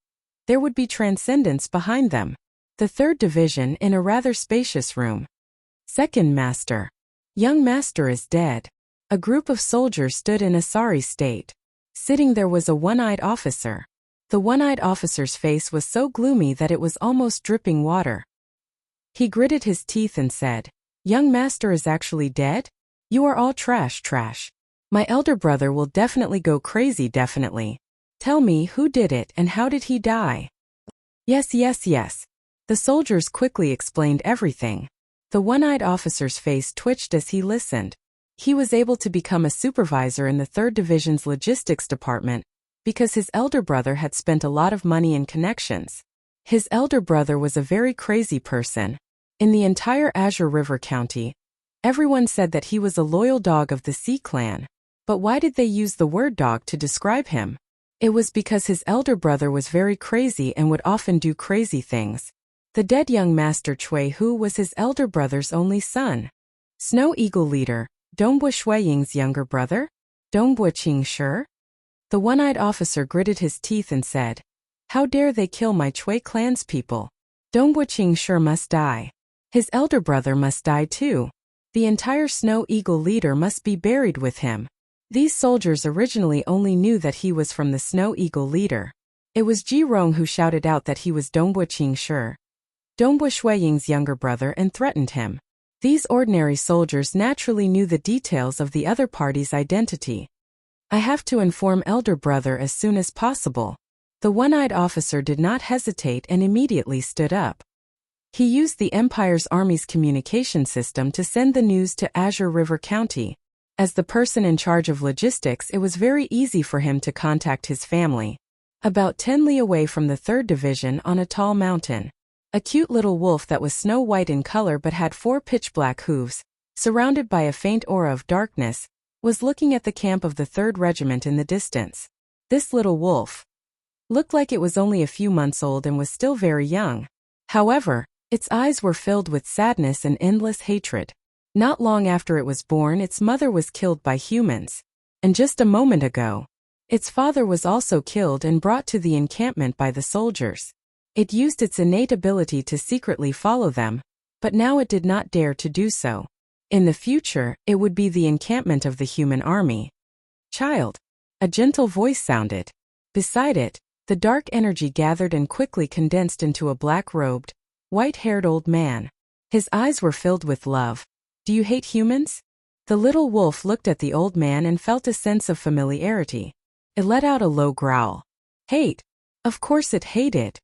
S1: there would be transcendence behind them. The 3rd Division in a rather spacious room. Second Master. Young Master is dead. A group of soldiers stood in a sorry state. Sitting there was a one-eyed officer. The one-eyed officer's face was so gloomy that it was almost dripping water. He gritted his teeth and said, Young Master is actually dead? You are all trash. My elder brother will definitely go crazy, definitely. Tell me who did it and how did he die? Yes. The soldiers quickly explained everything. The one-eyed officer's face twitched as he listened. He was able to become a supervisor in the 3rd Division's logistics department because his elder brother had spent a lot of money and connections. His elder brother was a very crazy person. In the entire Azure River County, everyone said that he was a loyal dog of the Sea Clan. But why did they use the word dog to describe him? It was because his elder brother was very crazy and would often do crazy things. The dead young Master Cui Hu was his elder brother's only son. Snow Eagle leader, Dongbo Shuiying's younger brother? Dongbo Qingshi? The one-eyed officer gritted his teeth and said, How dare they kill my Cui clan's people? Dongbo Qingshi must die. His elder brother must die too. The entire Snow Eagle leader must be buried with him. These soldiers originally only knew that he was from the Snow Eagle leader. It was Ji Rong who shouted out that he was Dongbo Qingshi, Dongbo Shuiying's younger brother, and threatened him. These ordinary soldiers naturally knew the details of the other party's identity. I have to inform elder brother as soon as possible. The one-eyed officer did not hesitate and immediately stood up. He used the Empire's army's communication system to send the news to Azure River County. As the person in charge of logistics, it was very easy for him to contact his family. About 10 li away from the 3rd Division on a tall mountain, a cute little wolf that was snow white in color but had 4 pitch-black hooves, surrounded by a faint aura of darkness, was looking at the camp of the 3rd Regiment in the distance. This little wolf looked like it was only a few months old and was still very young. However, its eyes were filled with sadness and endless hatred. Not long after it was born, its mother was killed by humans. And just a moment ago, its father was also killed and brought to the encampment by the soldiers. It used its innate ability to secretly follow them, but now it did not dare to do so. In the future, it would be the encampment of the human army. Child, a gentle voice sounded. Beside it, the dark energy gathered and quickly condensed into a black-robed, white-haired old man. His eyes were filled with love. Do you hate humans? The little wolf looked at the old man and felt a sense of familiarity. It let out a low growl. Hate. Of course it hated.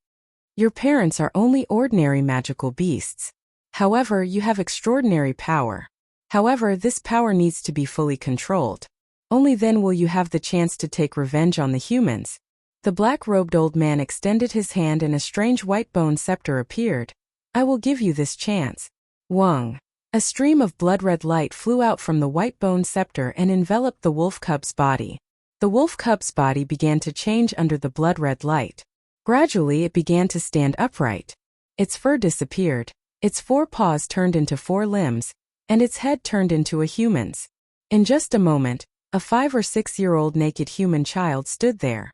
S1: Your parents are only ordinary magical beasts. However, you have extraordinary power. However, this power needs to be fully controlled. Only then will you have the chance to take revenge on the humans. The black-robed old man extended his hand and a strange white-bone scepter appeared. I will give you this chance. Wang. A stream of blood-red light flew out from the white-bone scepter and enveloped the wolf cub's body. The wolf cub's body began to change under the blood-red light. Gradually it began to stand upright. Its fur disappeared, its 4 paws turned into 4 limbs, and its head turned into a human's. In just a moment, a 5 or 6-year-old naked human child stood there.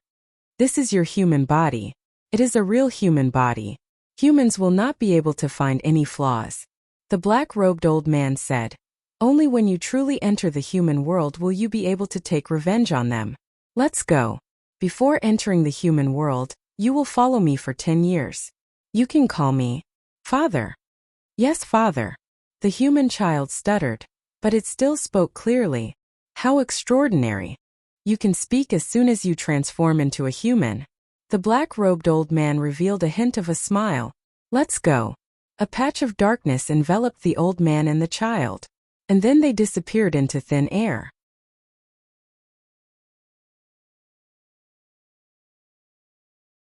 S1: This is your human body. It is a real human body. Humans will not be able to find any flaws. The black-robed old man said. Only when you truly enter the human world will you be able to take revenge on them. Let's go. Before entering the human world, you will follow me for 10 years. You can call me Father. Yes, Father. The human child stuttered, but it still spoke clearly. How extraordinary. You can speak as soon as you transform into a human. The black-robed old man revealed a hint of a smile. Let's go. A patch of darkness enveloped the old man and the child, and then they disappeared into thin air.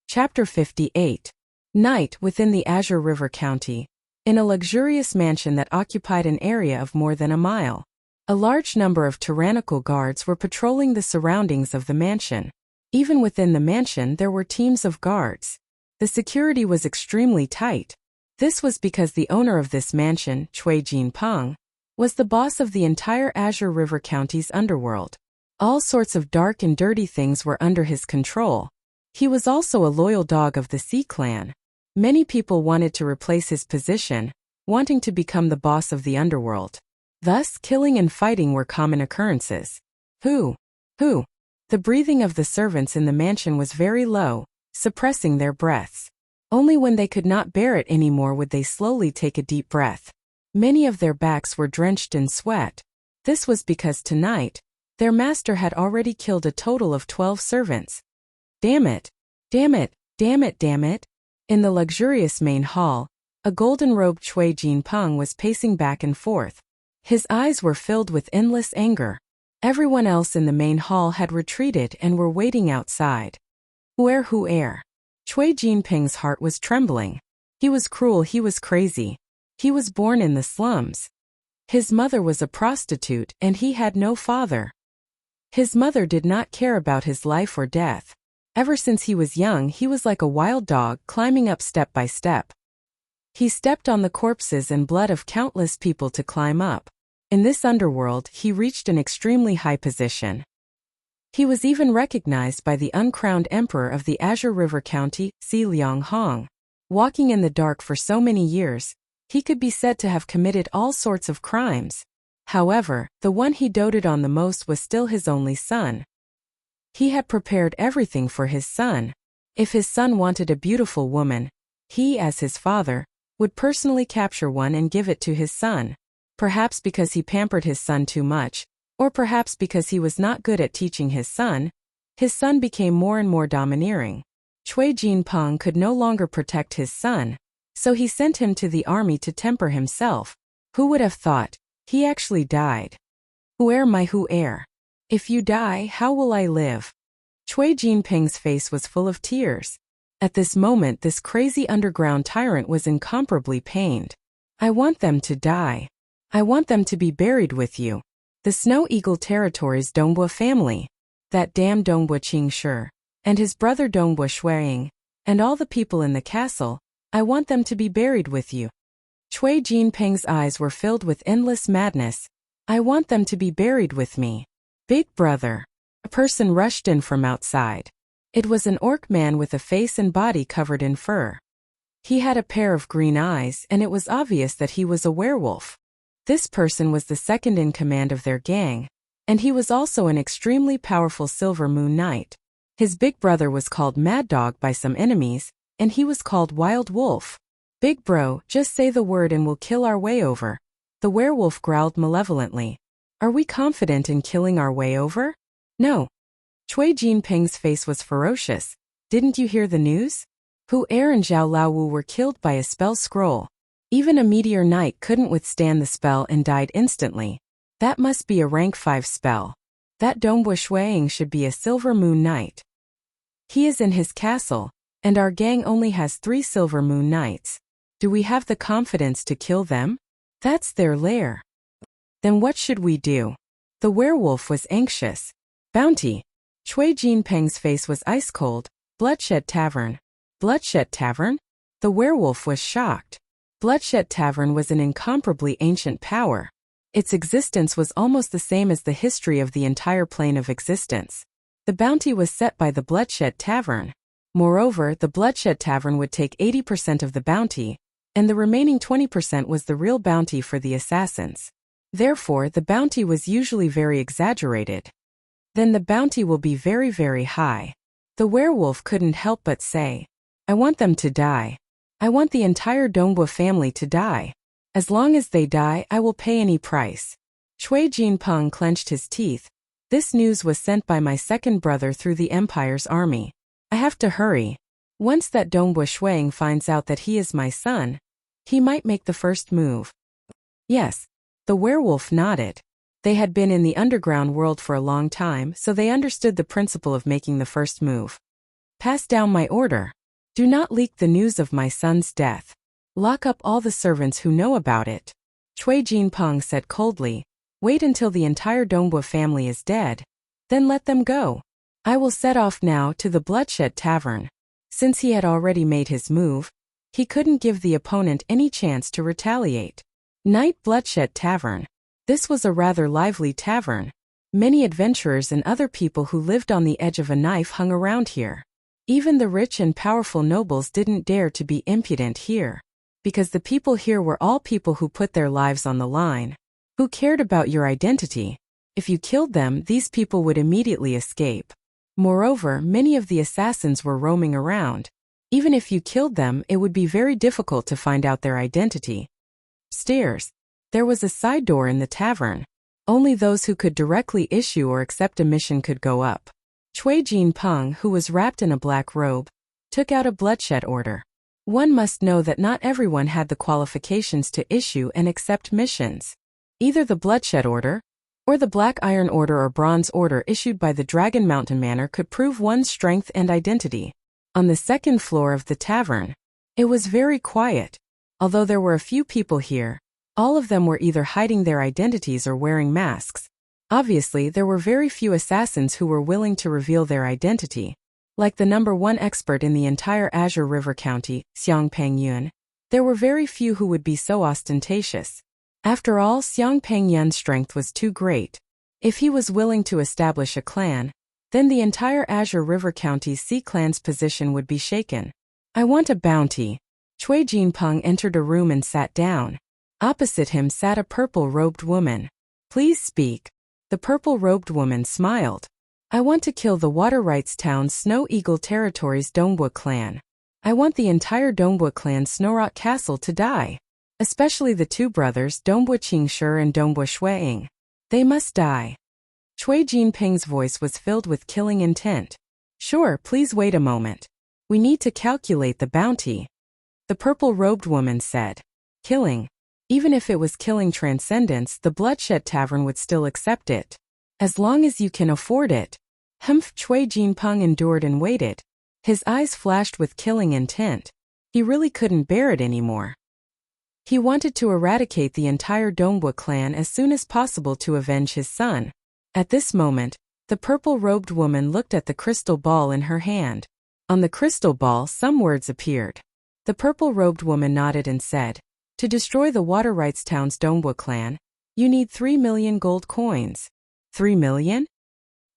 S1: Chapter 58. Night within the Azure River County. In a luxurious mansion that occupied an area of more than a mile. A large number of tyrannical guards were patrolling the surroundings of the mansion. Even within the mansion there were teams of guards. The security was extremely tight. This was because the owner of this mansion, Cui Jinpeng, was the boss of the entire Azure River County's underworld. All sorts of dark and dirty things were under his control. He was also a loyal dog of the Sea Clan. Many people wanted to replace his position, wanting to become the boss of the underworld. Thus, killing and fighting were common occurrences. Who? The breathing of the servants in the mansion was very low, suppressing their breaths. Only when they could not bear it anymore would they slowly take a deep breath. Many of their backs were drenched in sweat. This was because tonight, their master had already killed a total of 12 servants. Damn it! Damn it! Damn it! Damn it! In the luxurious main hall, a golden-robed Cui Jinpeng was pacing back and forth. His eyes were filled with endless anger. Everyone else in the main hall had retreated and were waiting outside. Huer. Cui Jinping's heart was trembling. He was cruel, he was crazy. He was born in the slums. His mother was a prostitute and he had no father. His mother did not care about his life or death. Ever since he was young, he was like a wild dog climbing up step by step. He stepped on the corpses and blood of countless people to climb up. In this underworld, he reached an extremely high position. He was even recognized by the uncrowned emperor of the Azure River County, Si Lianghong. Walking in the dark for so many years, he could be said to have committed all sorts of crimes. However, the one he doted on the most was still his only son. He had prepared everything for his son. If his son wanted a beautiful woman, he, as his father, would personally capture one and give it to his son. Perhaps because he pampered his son too much, or perhaps because he was not good at teaching his son became more and more domineering. Cui Jinpeng could no longer protect his son, so he sent him to the army to temper himself. Who would have thought? He actually died. Huer. If you die, how will I live? Cui Jinping's face was full of tears. At this moment, this crazy underground tyrant was incomparably pained. I want them to die. I want them to be buried with you. The Snow Eagle Territory's Dongbua family. That damn Dongbua Qingshi. And his brother Dongbua Shuiying. And all the people in the castle. I want them to be buried with you. Cui Jinping's eyes were filled with endless madness. I want them to be buried with me. Big brother. A person rushed in from outside. It was an orc man with a face and body covered in fur. He had a pair of green eyes and it was obvious that he was a werewolf. This person was the second in command of their gang, and he was also an extremely powerful Silver Moon Knight. His big brother was called Mad Dog by some enemies, and he was called Wild Wolf. Big bro, just say the word and we'll kill our way over. The werewolf growled malevolently. Are we confident in killing our way over? No. Cui Jinping's face was ferocious. Didn't you hear the news? Hu Er and Zhao Laowu were killed by a spell scroll. Even a meteor knight couldn't withstand the spell and died instantly. That must be a rank 5 spell. That Dongbua Shuiying should be a Silver Moon Knight. He is in his castle, and our gang only has 3 Silver Moon Knights. Do we have the confidence to kill them? That's their lair. Then what should we do? The werewolf was anxious. Bounty. Cui Jinping's face was ice cold. Bloodshed Tavern. Bloodshed Tavern? The werewolf was shocked. Bloodshed Tavern was an incomparably ancient power. Its existence was almost the same as the history of the entire plane of existence. The bounty was set by the Bloodshed Tavern. Moreover, the Bloodshed Tavern would take 80% of the bounty, and the remaining 20% was the real bounty for the assassins. Therefore, the bounty was usually very exaggerated. Then the bounty will be very, very high. The werewolf couldn't help but say, I want them to die. I want the entire Dongbua family to die. As long as they die, I will pay any price. Cui Jinping clenched his teeth. This news was sent by my second brother through the Empire's army. I have to hurry. Once that Dongbua Shuiying finds out that he is my son, he might make the first move. Yes. The werewolf nodded. They had been in the underground world for a long time, so they understood the principle of making the first move. Pass down my order. Do not leak the news of my son's death. Lock up all the servants who know about it. Cui Jinping said coldly. Wait until the entire Dongbua family is dead. Then let them go. I will set off now to the Bloodshed Tavern. Since he had already made his move, he couldn't give the opponent any chance to retaliate. Night Bloodshed Tavern. This was a rather lively tavern. Many adventurers and other people who lived on the edge of a knife hung around here. Even the rich and powerful nobles didn't dare to be impudent here. Because the people here were all people who put their lives on the line. Who cared about your identity? If you killed them, these people would immediately escape. Moreover, many of the assassins were roaming around. Even if you killed them, it would be very difficult to find out their identity. Stairs. There was a side door in the tavern. Only those who could directly issue or accept a mission could go up. Cui Jinping, who was wrapped in a black robe, took out a bloodshed order. One must know that not everyone had the qualifications to issue and accept missions. Either the bloodshed order, or the black iron order or bronze order issued by the Dragon Mountain Manor could prove one's strength and identity. On the second floor of the tavern, it was very quiet. Although there were a few people here, all of them were either hiding their identities or wearing masks. Obviously, there were very few assassins who were willing to reveal their identity. Like the #1 expert in the entire Azure River County, Xiang Pengyun, there were very few who would be so ostentatious. After all, Xiang Pengyun's strength was too great. If he was willing to establish a clan, then the entire Azure River County's Sea Clan's position would be shaken. I want a bounty. Cui Jinping entered a room and sat down. Opposite him sat a purple-robed woman. Please speak. The purple-robed woman smiled. I want to kill the Water Rights Town's Snow Eagle Territory's Dongbua clan. I want the entire Dongbua clan Snowrock Castle to die. Especially the 2 brothers Dongbua Qingshi and Dongbua Shuiying. They must die. Cui Jinping's voice was filled with killing intent. Sure, please wait a moment. We need to calculate the bounty. The purple-robed woman said. Killing. Even if it was killing Transcendence, the Bloodshed Tavern would still accept it. As long as you can afford it. Cui Jinping endured and waited. His eyes flashed with killing intent. He really couldn't bear it anymore. He wanted to eradicate the entire Dongbua clan as soon as possible to avenge his son. At this moment, the purple-robed woman looked at the crystal ball in her hand. On the crystal ball, some words appeared. The purple-robed woman nodded and said, to destroy the Water Rights Town's Dongbua clan, you need 3 million gold coins. 3 million?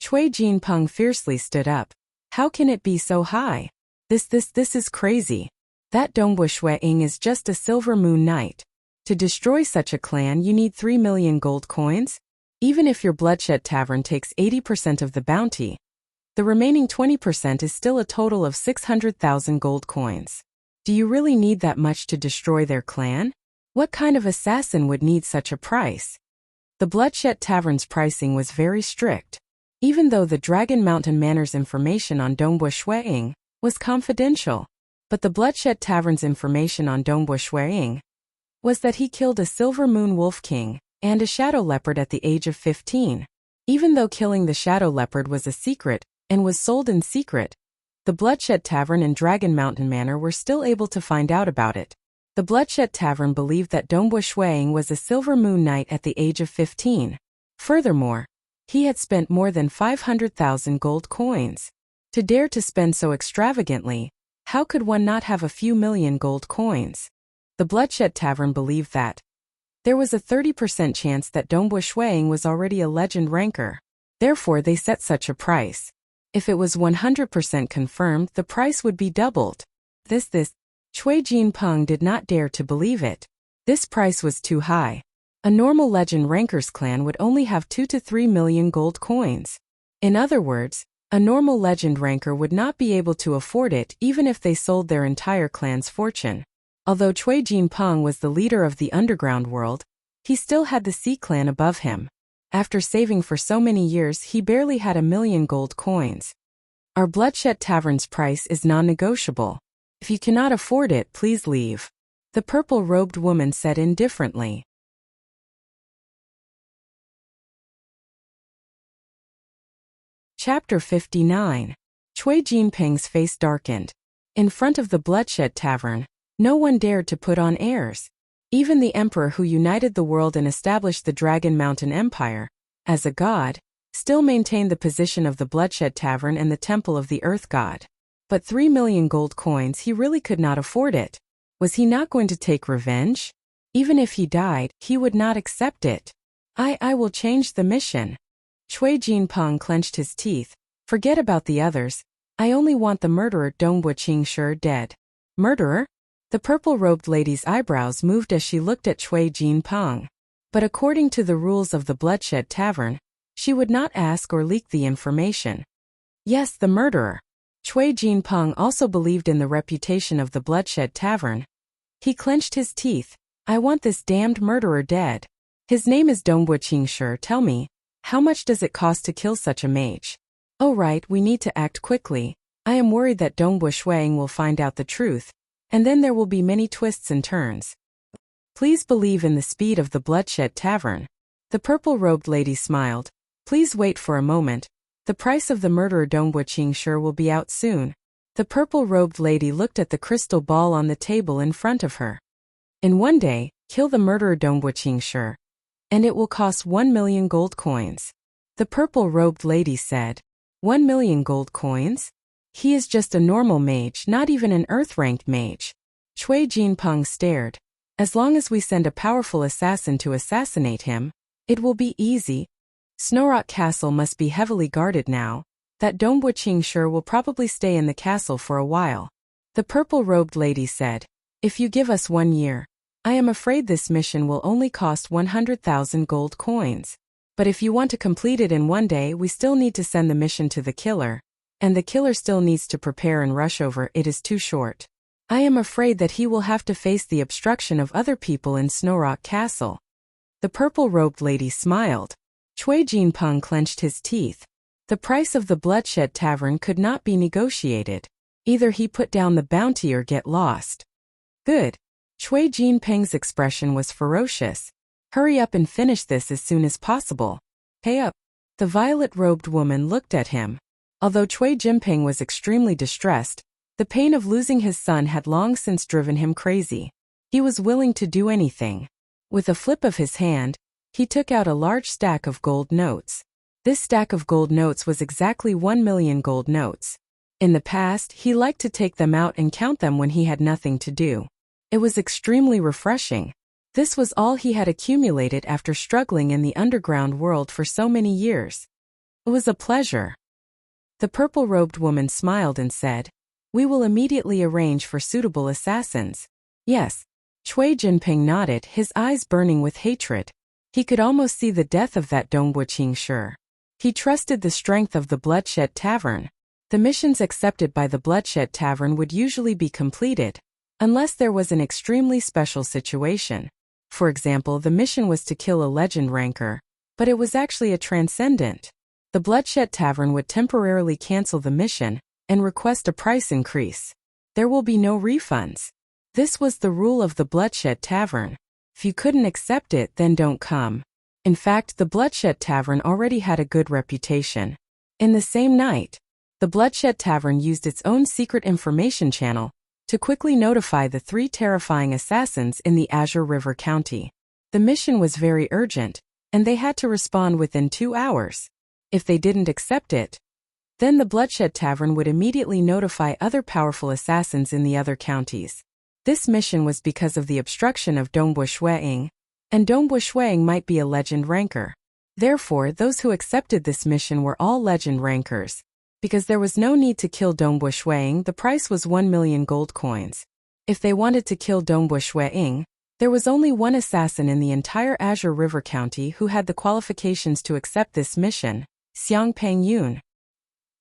S1: Cui Jinping fiercely stood up. How can it be so high? This is crazy. That Dongbua Shuiying is just a Silver Moon Knight. To destroy such a clan you need 3 million gold coins? Even if your Bloodshed Tavern takes 80% of the bounty, the remaining 20% is still a total of 600,000 gold coins. Do you really need that much to destroy their clan? What kind of assassin would need such a price? The Bloodshed Tavern's pricing was very strict. Even though the Dragon Mountain Manor's information on Dongbo Shuiying was confidential, but the Bloodshed Tavern's information on Dongbo Shuiying was that he killed a Silver Moon Wolf King and a Shadow Leopard at the age of 15. Even though killing the Shadow Leopard was a secret and was sold in secret, the Bloodshed Tavern and Dragon Mountain Manor were still able to find out about it. The Bloodshed Tavern believed that Dongbo Shuiying was a Silver Moon Knight at the age of 15. Furthermore, he had spent more than 500,000 gold coins. To dare to spend so extravagantly, how could one not have a few million gold coins? The Bloodshed Tavern believed that there was a 30% chance that Dongbo Shuiying was already a legend ranker. Therefore, they set such a price. If it was 100% confirmed, the price would be doubled. Cui Jinpeng did not dare to believe it. This price was too high. A normal legend ranker's clan would only have 2 to 3 million gold coins. In other words, a normal legend ranker would not be able to afford it even if they sold their entire clan's fortune. Although Cui Jinpeng was the leader of the underground world, he still had the Sea Clan above him. After saving for so many years, he barely had 1 million gold coins. Our Bloodshed Tavern's price is non-negotiable. If you cannot afford it, please leave, the purple-robed woman said indifferently. Chapter 59. Cui Jinpeng's face darkened. In front of the Bloodshed Tavern, no one dared to put on airs. Even the emperor who united the world and established the Dragon Mountain Empire, as a god, still maintained the position of the Bloodshed Tavern and the Temple of the Earth God. But 3 million gold coins, he really could not afford it. Was he not going to take revenge? Even if he died, he would not accept it. I will change the mission. Cui Jinpeng clenched his teeth. Forget about the others. I only want the murderer Dongbo Qingshi dead. Murderer? The purple-robed lady's eyebrows moved as she looked at Cui Jinpeng. But according to the rules of the Bloodshed Tavern, she would not ask or leak the information. Yes, the murderer. Cui Jinpeng also believed in the reputation of the Bloodshed Tavern. He clenched his teeth. I want this damned murderer dead. His name is Dongbo Qingshi. Tell me, how much does it cost to kill such a mage? Oh right, we need to act quickly. I am worried that Dongbo Shuiying will find out the truth, and then there will be many twists and turns. Please believe in the speed of the Bloodshed Tavern. The purple-robed lady smiled. Please wait for a moment. The price of the murderer Dongbo Qingshi will be out soon. The purple-robed lady looked at the crystal ball on the table in front of her. In one day, kill the murderer Dongbo Qingshi, and it will cost 1 million gold coins. The purple-robed lady said. 1 million gold coins? He is just a normal mage, not even an earth-ranked mage. Cui Jinpeng stared. As long as we send a powerful assassin to assassinate him, it will be easy. Snowrock Castle must be heavily guarded now. That Dongbo Qingshi will probably stay in the castle for a while. The purple-robed lady said. If you give us 1 year, I am afraid this mission will only cost 100,000 gold coins. But if you want to complete it in 1 day, we still need to send the mission to the killer. And the killer still needs to prepare and rush over. It is too short. I am afraid that he will have to face the obstruction of other people in Snowrock Castle. The purple-robed lady smiled. Cui Jinpeng clenched his teeth. The price of the Bloodshed Tavern could not be negotiated. Either he put down the bounty or get lost. Good. Cui Jinpeng's expression was ferocious. Hurry up and finish this as soon as possible. Pay up. The violet-robed woman looked at him. Although Cui Jinpeng was extremely distressed, the pain of losing his son had long since driven him crazy. He was willing to do anything. With a flip of his hand, he took out a large stack of gold notes. This stack of gold notes was exactly 1 million gold notes. In the past, he liked to take them out and count them when he had nothing to do. It was extremely refreshing. This was all he had accumulated after struggling in the underground world for so many years. It was a pleasure. The purple-robed woman smiled and said, We will immediately arrange for suitable assassins. Yes. Cui Jinpeng nodded, his eyes burning with hatred. He could almost see the death of that Dongbo Qingshi. He trusted the strength of the Bloodshed Tavern. The missions accepted by the Bloodshed Tavern would usually be completed, unless there was an extremely special situation. For example, the mission was to kill a legend ranker, But it was actually a transcendent. The Bloodshed Tavern would temporarily cancel the mission and request a price increase. There will be no refunds. This was the rule of the Bloodshed Tavern. If you couldn't accept it, then don't come. In fact, the Bloodshed Tavern already had a good reputation. In the same night, the Bloodshed Tavern used its own secret information channel to quickly notify the 3 terrifying assassins in the Azure River County. The mission was very urgent, and they had to respond within 2 hours. If they didn't accept it, then the Bloodshed Tavern would immediately notify other powerful assassins in the other counties. This mission was because of the obstruction of Dongbu Shuiying, and Dongbu Shuiying might be a legend ranker. Therefore, those who accepted this mission were all legend rankers. Because there was no need to kill Dongbu Shuiying, the price was 1 million gold coins. If they wanted to kill Dongbu Shuiying, there was only one assassin in the entire Azure River County who had the qualifications to accept this mission, Xiang Pengyun.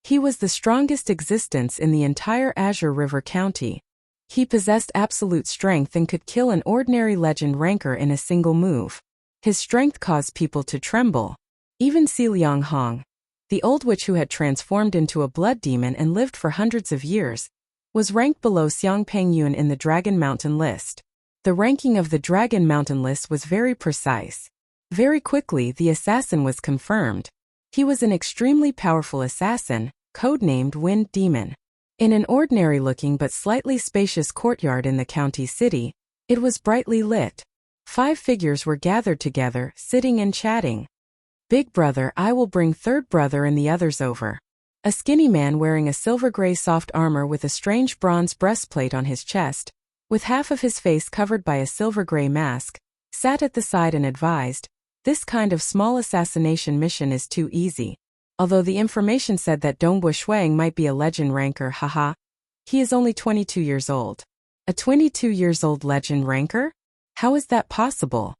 S1: He was the strongest existence in the entire Azure River County. He possessed absolute strength and could kill an ordinary legend ranker in a single move. His strength caused people to tremble. Even Si Lianghong, the old witch who had transformed into a blood demon and lived for hundreds of years, was ranked below Xiang Pengyun in the Dragon Mountain list. The ranking of the Dragon Mountain list was very precise. Very quickly, the assassin was confirmed. He was an extremely powerful assassin, codenamed Wind Demon. In an ordinary-looking but slightly spacious courtyard in the county city, it was brightly lit. 5 figures were gathered together, sitting and chatting. Big brother, I will bring third brother and the others over. A skinny man wearing a silver-gray soft armor with a strange bronze breastplate on his chest, with half of his face covered by a silver-gray mask, sat at the side and advised, "This kind of small assassination mission is too easy." Although the information said that Dongbu Shuiying might be a legend ranker, haha. He is only 22 years old. A 22 years old legend ranker? How is that possible?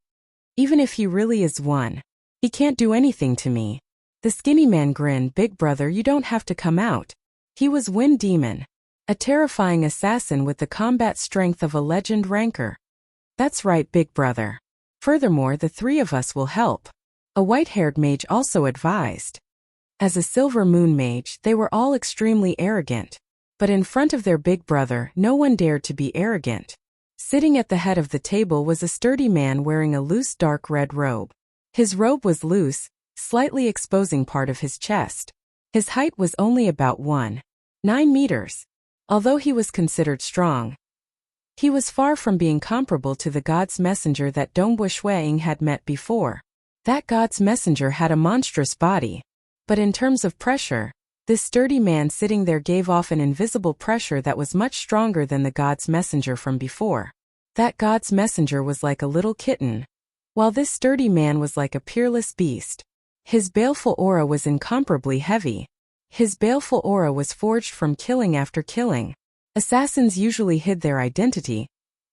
S1: Even if he really is one, he can't do anything to me. The skinny man grinned. Big brother, you don't have to come out. He was Wind Demon, a terrifying assassin with the combat strength of a legend ranker. That's right, big brother. Furthermore, the 3 of us will help. A white-haired mage also advised. As a silver moon mage, they were all extremely arrogant. But in front of their big brother, no one dared to be arrogant. Sitting at the head of the table was a sturdy man wearing a loose dark red robe. His robe was loose, slightly exposing part of his chest. His height was only about 1.9 meters. Although he was considered strong, he was far from being comparable to the god's messenger that Dongbu Shuiying had met before. That god's messenger had a monstrous body. But in terms of pressure, this sturdy man sitting there gave off an invisible pressure that was much stronger than the god's messenger from before. That god's messenger was like a little kitten, while this sturdy man was like a peerless beast. His baleful aura was incomparably heavy. His baleful aura was forged from killing after killing. Assassins usually hid their identity,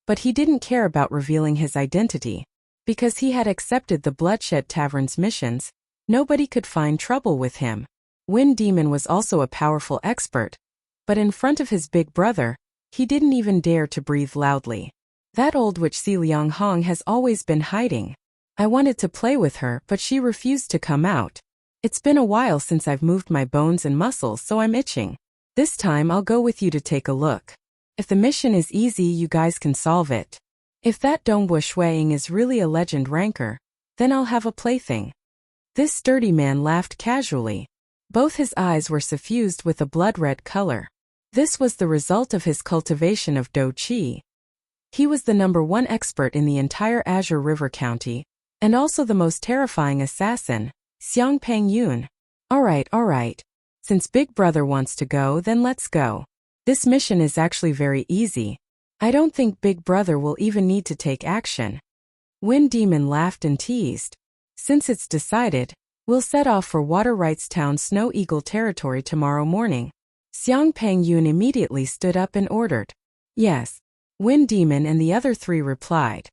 S1: but he didn't care about revealing his identity. Because he had accepted the Bloodshed Tavern's missions, nobody could find trouble with him. Wind Demon was also a powerful expert, but in front of his big brother, he didn't even dare to breathe loudly. That old witch Si Lianghong has always been hiding. I wanted to play with her, but she refused to come out. It's been a while since I've moved my bones and muscles, so I'm itching. This time I'll go with you to take a look. If the mission is easy, you guys can solve it. If that Dongbu Shuiying is really a legend ranker, then I'll have a plaything. This sturdy man laughed casually. Both his eyes were suffused with a blood-red color. This was the result of his cultivation of Do Qi. He was the #1 expert in the entire Azure River County, and also the most terrifying assassin, Xiang Pengyun. Alright. Since Big Brother wants to go, then let's go. This mission is actually very easy. I don't think Big Brother will even need to take action. Wind Demon laughed and teased. Since it's decided, we'll set off for Water Rights Town Snow Eagle territory tomorrow morning. Xiang Pengyun immediately stood up and ordered. Yes. Wind Demon and the other 3 replied.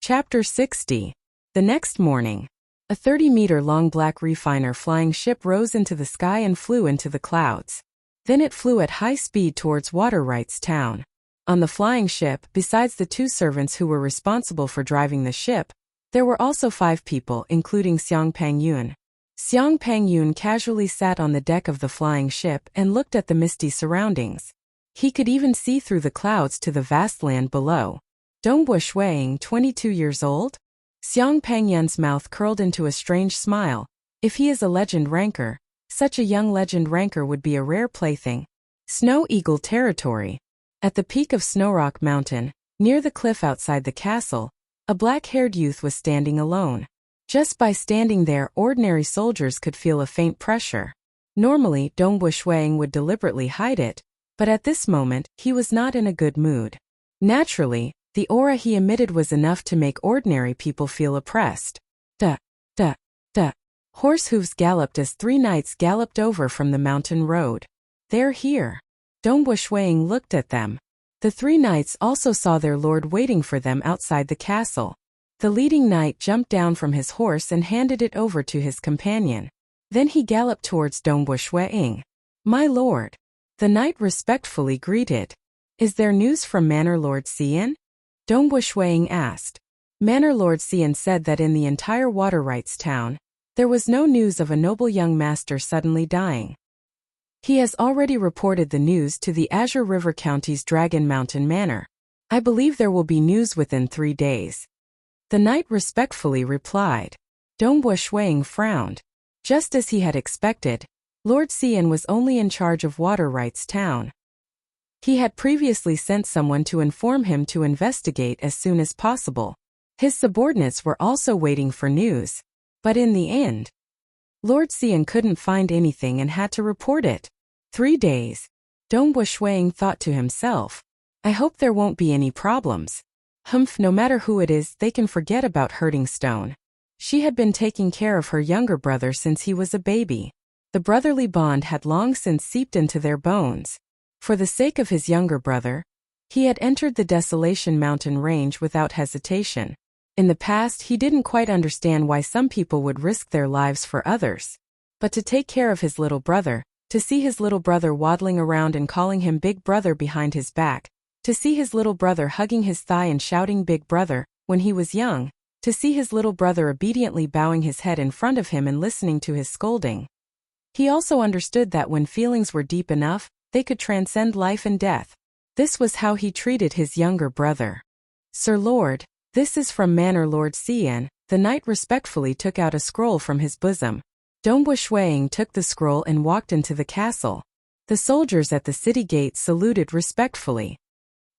S1: Chapter 60. The next morning, a 30-meter-long black refiner flying ship rose into the sky and flew into the clouds. Then it flew at high speed towards Water Rights Town. On the flying ship, besides the 2 servants who were responsible for driving the ship, there were also 5 people, including Xiang Pangyun. Xiang Pangyun casually sat on the deck of the flying ship and looked at the misty surroundings. He could even see through the clouds to the vast land below. Dongbo Shuiying, 22 years old? Xiang Pangyun's mouth curled into a strange smile. If he is a legend ranker, such a young legend ranker would be a rare plaything. Snow Eagle territory. At the peak of Snowrock Mountain, near the cliff outside the castle, a black-haired youth was standing alone. Just by standing there, ordinary soldiers could feel a faint pressure. Normally, Dongbo Shuiying would deliberately hide it, but at this moment, he was not in a good mood. Naturally, the aura he emitted was enough to make ordinary people feel oppressed. Duh, duh, duh. Horse hooves galloped as 3 knights galloped over from the mountain road. They're here. Dongbo Shuiying looked at them. The 3 knights also saw their lord waiting for them outside the castle. The leading knight jumped down from his horse and handed it over to his companion. Then he galloped towards Dongbo Shuiying. "My lord." The knight respectfully greeted. "Is there news from Manor Lord Xian?" Dongbo Shuiying asked. Manor Lord Xian said that in the entire Water Rights town, there was no news of a noble young master suddenly dying. He has already reported the news to the Azure River County's Dragon Mountain Manor. I believe there will be news within 3 days. The knight respectfully replied. Dongbo Shuiying frowned. Just as he had expected, Lord Xian was only in charge of Water Rights town. He had previously sent someone to inform him to investigate as soon as possible. His subordinates were also waiting for news. But in the end, Lord Xian couldn't find anything and had to report it. 3 days. Dongbo Shuiying thought to himself. I hope there won't be any problems. Humph, no matter who it is, they can forget about hurting Stone. She had been taking care of her younger brother since he was a baby. The brotherly bond had long since seeped into their bones. For the sake of his younger brother, he had entered the Desolation Mountain range without hesitation. In the past, he didn't quite understand why some people would risk their lives for others. But to take care of his little brother, to see his little brother waddling around and calling him Big Brother behind his back, to see his little brother hugging his thigh and shouting Big Brother when he was young, to see his little brother obediently bowing his head in front of him and listening to his scolding. He also understood that when feelings were deep enough, they could transcend life and death. This was how he treated his younger brother. Sir Lord, this is from Manor Lord Xian. The knight respectfully took out a scroll from his bosom. Dongbo Shuiying took the scroll and walked into the castle. The soldiers at the city gate saluted respectfully.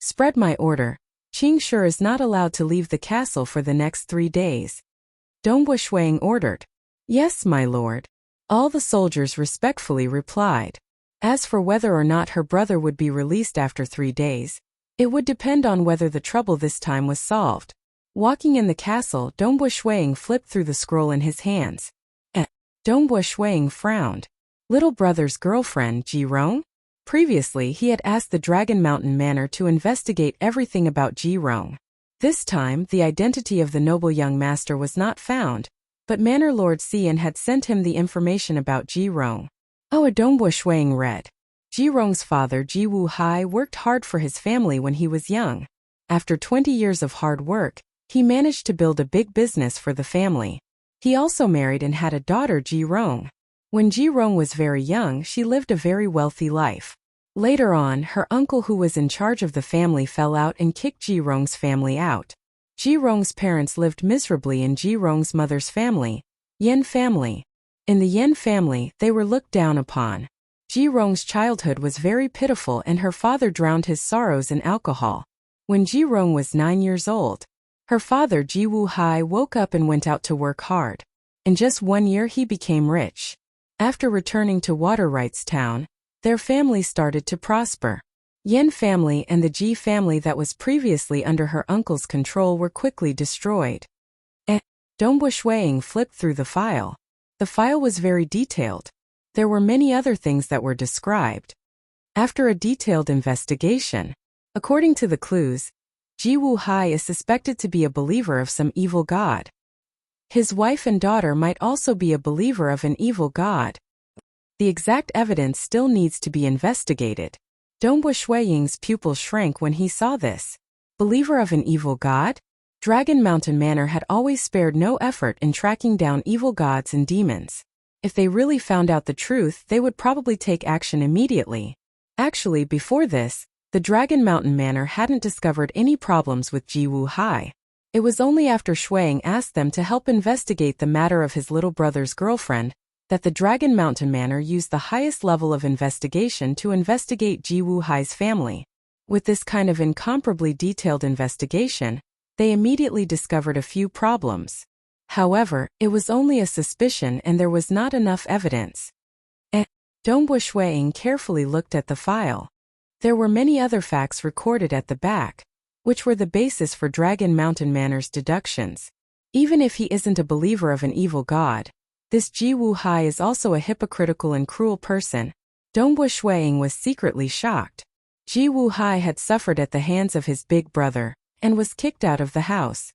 S1: Spread my order. Qing Shi is not allowed to leave the castle for the next 3 days. Dongbo Shuiying ordered. Yes, my lord. All the soldiers respectfully replied. As for whether or not her brother would be released after 3 days, it would depend on whether the trouble this time was solved. Walking in the castle, Dongbo Shuiying flipped through the scroll in his hands. Dongbo Shuiying frowned. Little brother's girlfriend, Ji Rong? Previously, he had asked the Dragon Mountain Manor to investigate everything about Ji Rong. This time, the identity of the noble young master was not found, but Manor Lord Xian had sent him the information about Ji Rong. Oh, Dongbo Shuiying read. Ji Rong's father, Ji Wu Hai, worked hard for his family when he was young. After 20 years of hard work, he managed to build a big business for the family. He also married and had a daughter, Ji Rong. When Ji Rong was very young, she lived a very wealthy life. Later on, her uncle who was in charge of the family fell out and kicked Ji Rong's family out. Ji Rong's parents lived miserably in Ji Rong's mother's family, Yen family. In the Yen family, they were looked down upon. Ji Rong's childhood was very pitiful and her father drowned his sorrows in alcohol. When Ji Rong was 9 years old, her father Ji Wu Hai woke up and went out to work hard. In just 1 year he became rich. After returning to Water Rights town, their family started to prosper. Yen family and the Ji family that was previously under her uncle's control were quickly destroyed. Dongbo Shuiying flipped through the file. The file was very detailed. There were many other things that were described. After a detailed investigation, according to the clues, Ji Wu Hai is suspected to be a believer of some evil god. His wife and daughter might also be a believer of an evil god. The exact evidence still needs to be investigated. Dongbu Shuiying's pupils shrank when he saw this. Believer of an evil god? Dragon Mountain Manor had always spared no effort in tracking down evil gods and demons. If they really found out the truth, they would probably take action immediately. Actually, before this, the Dragon Mountain Manor hadn't discovered any problems with Ji Wuhai. It was only after Shuiying asked them to help investigate the matter of his little brother's girlfriend that the Dragon Mountain Manor used the highest level of investigation to investigate Ji Wuhai's family. With this kind of incomparably detailed investigation, they immediately discovered a few problems. However, it was only a suspicion and there was not enough evidence. Dongbu Shuiying carefully looked at the file. There were many other facts recorded at the back, which were the basis for Dragon Mountain Manor's deductions. Even if he isn't a believer of an evil god, this Ji Wuhai is also a hypocritical and cruel person. Dongbu Shuiying was secretly shocked. Ji Wuhai had suffered at the hands of his big brother, and was kicked out of the house.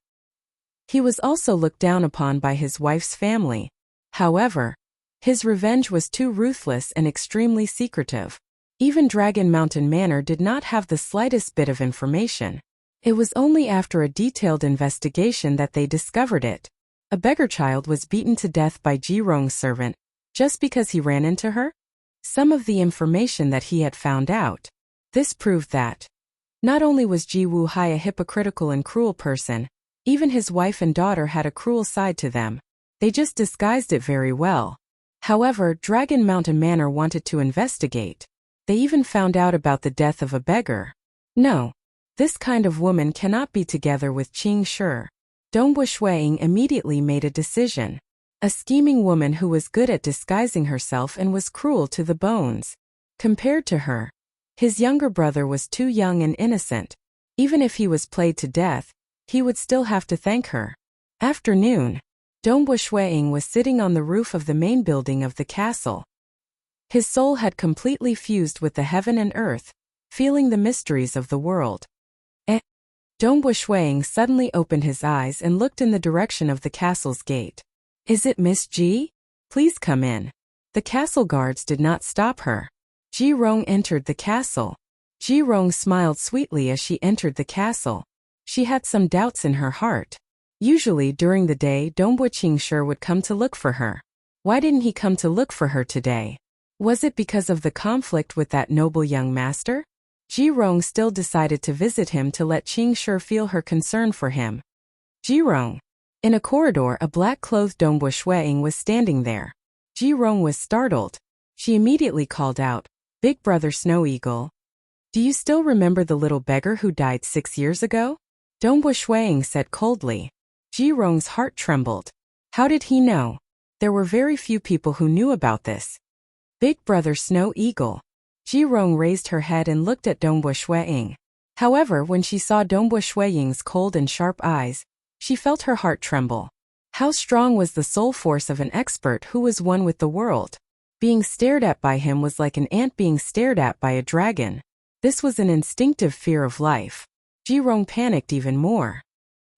S1: He was also looked down upon by his wife's family. However, his revenge was too ruthless and extremely secretive. Even Dragon Mountain Manor did not have the slightest bit of information. It was only after a detailed investigation that they discovered it. A beggar child was beaten to death by Ji Rong's servant, just because he ran into her? Some of the information that he had found out. This proved that not only was Ji Wuhai a hypocritical and cruel person, even his wife and daughter had a cruel side to them. They just disguised it very well. However, Dragon Mountain Manor wanted to investigate. They even found out about the death of a beggar. No, this kind of woman cannot be together with Qing Shi. Dongbu Shuiying immediately made a decision. A scheming woman who was good at disguising herself and was cruel to the bones. Compared to her, his younger brother was too young and innocent. Even if he was played to death, he would still have to thank her. Afternoon. Dongbu Shuiying was sitting on the roof of the main building of the castle. His soul had completely fused with the heaven and earth, feeling the mysteries of the world. Dongbu Shuiying suddenly opened his eyes and looked in the direction of the castle's gate. Is it Miss Ji? Please come in. The castle guards did not stop her. Ji Rong entered the castle. Ji Rong smiled sweetly as she entered the castle. She had some doubts in her heart. Usually during the day Dongbu Qingshi would come to look for her. Why didn't he come to look for her today? Was it because of the conflict with that noble young master? Ji Rong still decided to visit him to let Qingshi feel her concern for him. Ji Rong. In a corridor a black-clothed Dongbu Shuiying was standing there. Ji Rong was startled. She immediately called out, "Big brother Snow Eagle. Do you still remember the little beggar who died 6 years ago?" Dongbu Shuiying said coldly. Ji Rong's heart trembled. How did he know? There were very few people who knew about this. Big brother Snow Eagle. Ji Rong raised her head and looked at Dongbu Shuiying. However, when she saw Dongbu Shuiying's cold and sharp eyes, she felt her heart tremble. How strong was the soul force of an expert who was one with the world? Being stared at by him was like an ant being stared at by a dragon. This was an instinctive fear of life. Ji Rong panicked even more.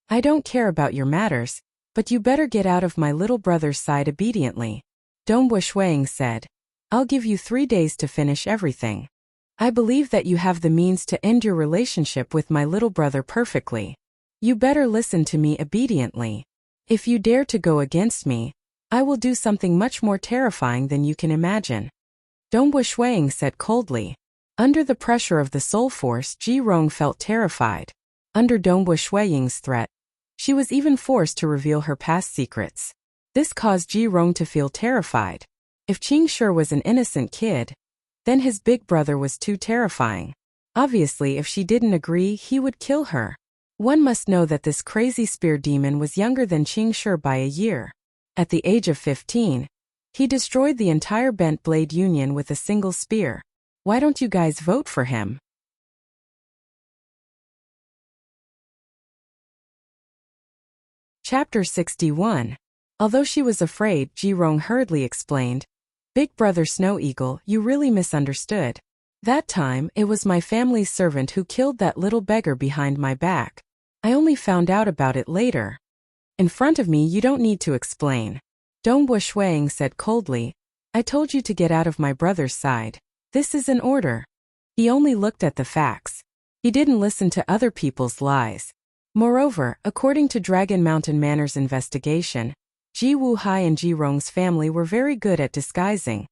S1: I don't care about your matters, but you better get out of my little brother's side obediently. Dongbu Shuiying said. I'll give you 3 days to finish everything. I believe that you have the means to end your relationship with my little brother perfectly. You better listen to me obediently. If you dare to go against me, I will do something much more terrifying than you can imagine. Dongbu Shuiying said coldly. Under the pressure of the soul force, Ji Rong felt terrified. Under Dongbu Shuiying's threat, she was even forced to reveal her past secrets. This caused Ji Rong to feel terrified. If Qingshi was an innocent kid, then his big brother was too terrifying. Obviously, if she didn't agree, he would kill her. One must know that this crazy spear demon was younger than Qingshi by a year. At the age of 15, he destroyed the entire Bent Blade Union with a single spear. Why don't you guys vote for him? Chapter 61. Although she was afraid, Ji Rong hurriedly explained, Big brother Snow Eagle, you really misunderstood. That time, it was my family's servant who killed that little beggar behind my back. I only found out about it later. In front of me you don't need to explain. Dongbu Shuiying said coldly, I told you to get out of my brother's side. This is an order. He only looked at the facts. He didn't listen to other people's lies. Moreover, according to Dragon Mountain Manor's investigation, Ji Wuhai and Ji Rong's family were very good at disguising.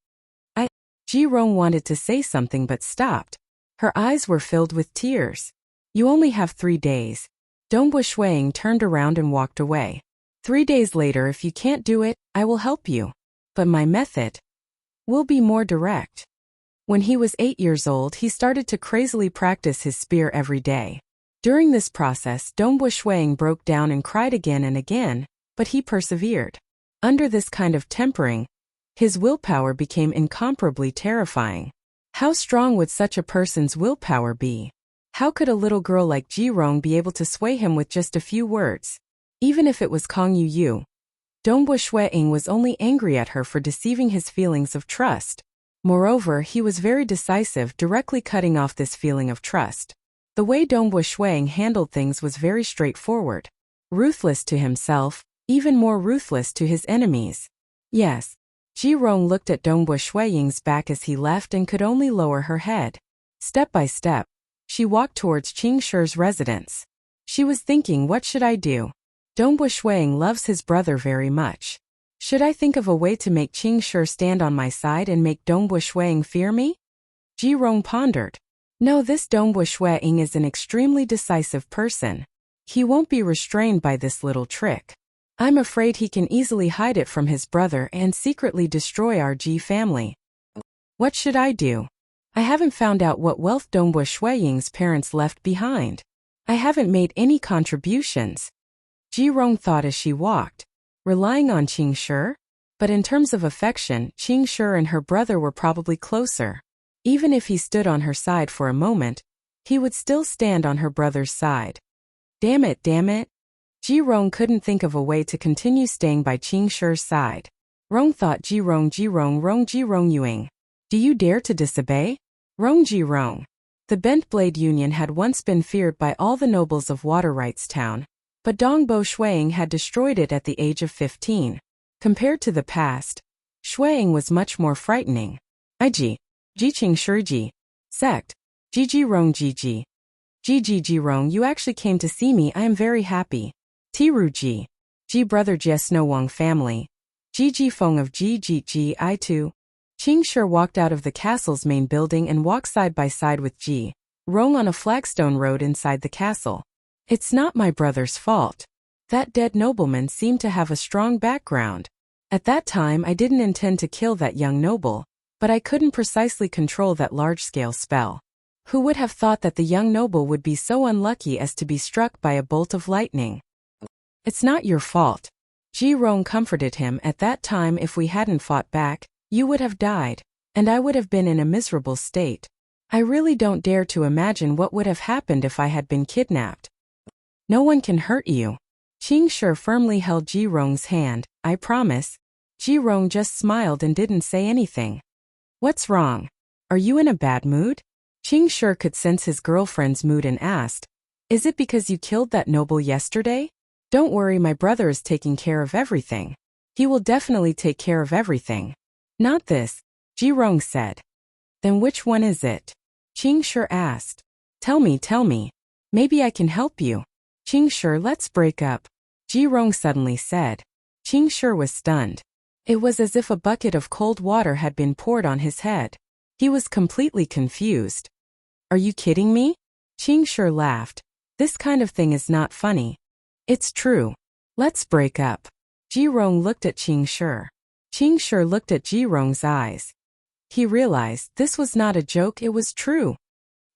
S1: Ji Rong wanted to say something but stopped. Her eyes were filled with tears. You only have 3 days. Dongbu Shuiying turned around and walked away. 3 days later, if you can't do it, I will help you. But my method will be more direct. When he was 8 years old, he started to crazily practice his spear every day. During this process, Dongbu Shuiying broke down and cried again and again, but he persevered. Under this kind of tempering, his willpower became incomparably terrifying. How strong would such a person's willpower be? How could a little girl like Ji Rong be able to sway him with just a few words? Even if it was Kong Yu, Dongbu Shuiying was only angry at her for deceiving his feelings of trust. Moreover, he was very decisive, directly cutting off this feeling of trust. The way Dongbu Shuiying handled things was very straightforward. Ruthless to himself, even more ruthless to his enemies. Yes. Ji Rong looked at Dongbu Shuiying's back as he left and could only lower her head. Step by step, she walked towards Qing Shi's residence. She was thinking, what should I do? Dongbu Shuiying loves his brother very much. Should I think of a way to make Qing Shi stand on my side and make Dongbu Shuiying fear me? Ji Rong pondered. No, this Dongbu Shuiying is an extremely decisive person. He won't be restrained by this little trick. I'm afraid he can easily hide it from his brother and secretly destroy our Ji family. What should I do? I haven't found out what wealth Dongbu Shuiying's parents left behind. I haven't made any contributions. Ji Rong thought as she walked, relying on Qing Shi? But in terms of affection, Qing Shi and her brother were probably closer. Even if he stood on her side for a moment, he would still stand on her brother's side. Damn it, damn it. Ji Rong couldn't think of a way to continue staying by Qing Shi's side. Rong thought, Ji Rong Yuing. Do you dare to disobey? Rong Ji Rong. The Bent Blade Union had once been feared by all the nobles of Water Rights Town, but Dongbu Shuiying had destroyed it at the age of 15. Compared to the past, Shuiying was much more frightening. Ji Qing Shi Sect. Ji Rong Ji Rong, you actually came to see me. I am very happy. Tiru Ji brother Jie Snow Wang family. Ji Feng of Ji I too. Qing Shi walked out of the castle's main building and walked side by side with Ji Rong on a flagstone road inside the castle. It's not my brother's fault. That dead nobleman seemed to have a strong background. At that time I didn't intend to kill that young noble, but I couldn't precisely control that large-scale spell. Who would have thought that the young noble would be so unlucky as to be struck by a bolt of lightning? It's not your fault. Ji Rong comforted him. At that time, if we hadn't fought back, you would have died, and I would have been in a miserable state. I really don't dare to imagine what would have happened if I had been kidnapped. No one can hurt you. Qing Shi firmly held Ji Rong's hand. I promise. Ji Rong just smiled and didn't say anything. What's wrong? Are you in a bad mood? Qing Shi could sense his girlfriend's mood and asked, is it because you killed that noble yesterday? Don't worry, my brother is taking care of everything. He will definitely take care of everything. Not this, Ji Rong said. Then which one is it? Qing Shi asked. Tell me. Maybe I can help you. Qing Shi, let's break up. Ji Rong suddenly said. Qing Shi was stunned. It was as if a bucket of cold water had been poured on his head. He was completely confused. Are you kidding me? Qing Shi laughed. This kind of thing is not funny. It's true. Let's break up. Ji Rong looked at Qing Shi. Qing Shi looked at Ji Rong's eyes. He realized this was not a joke, it was true.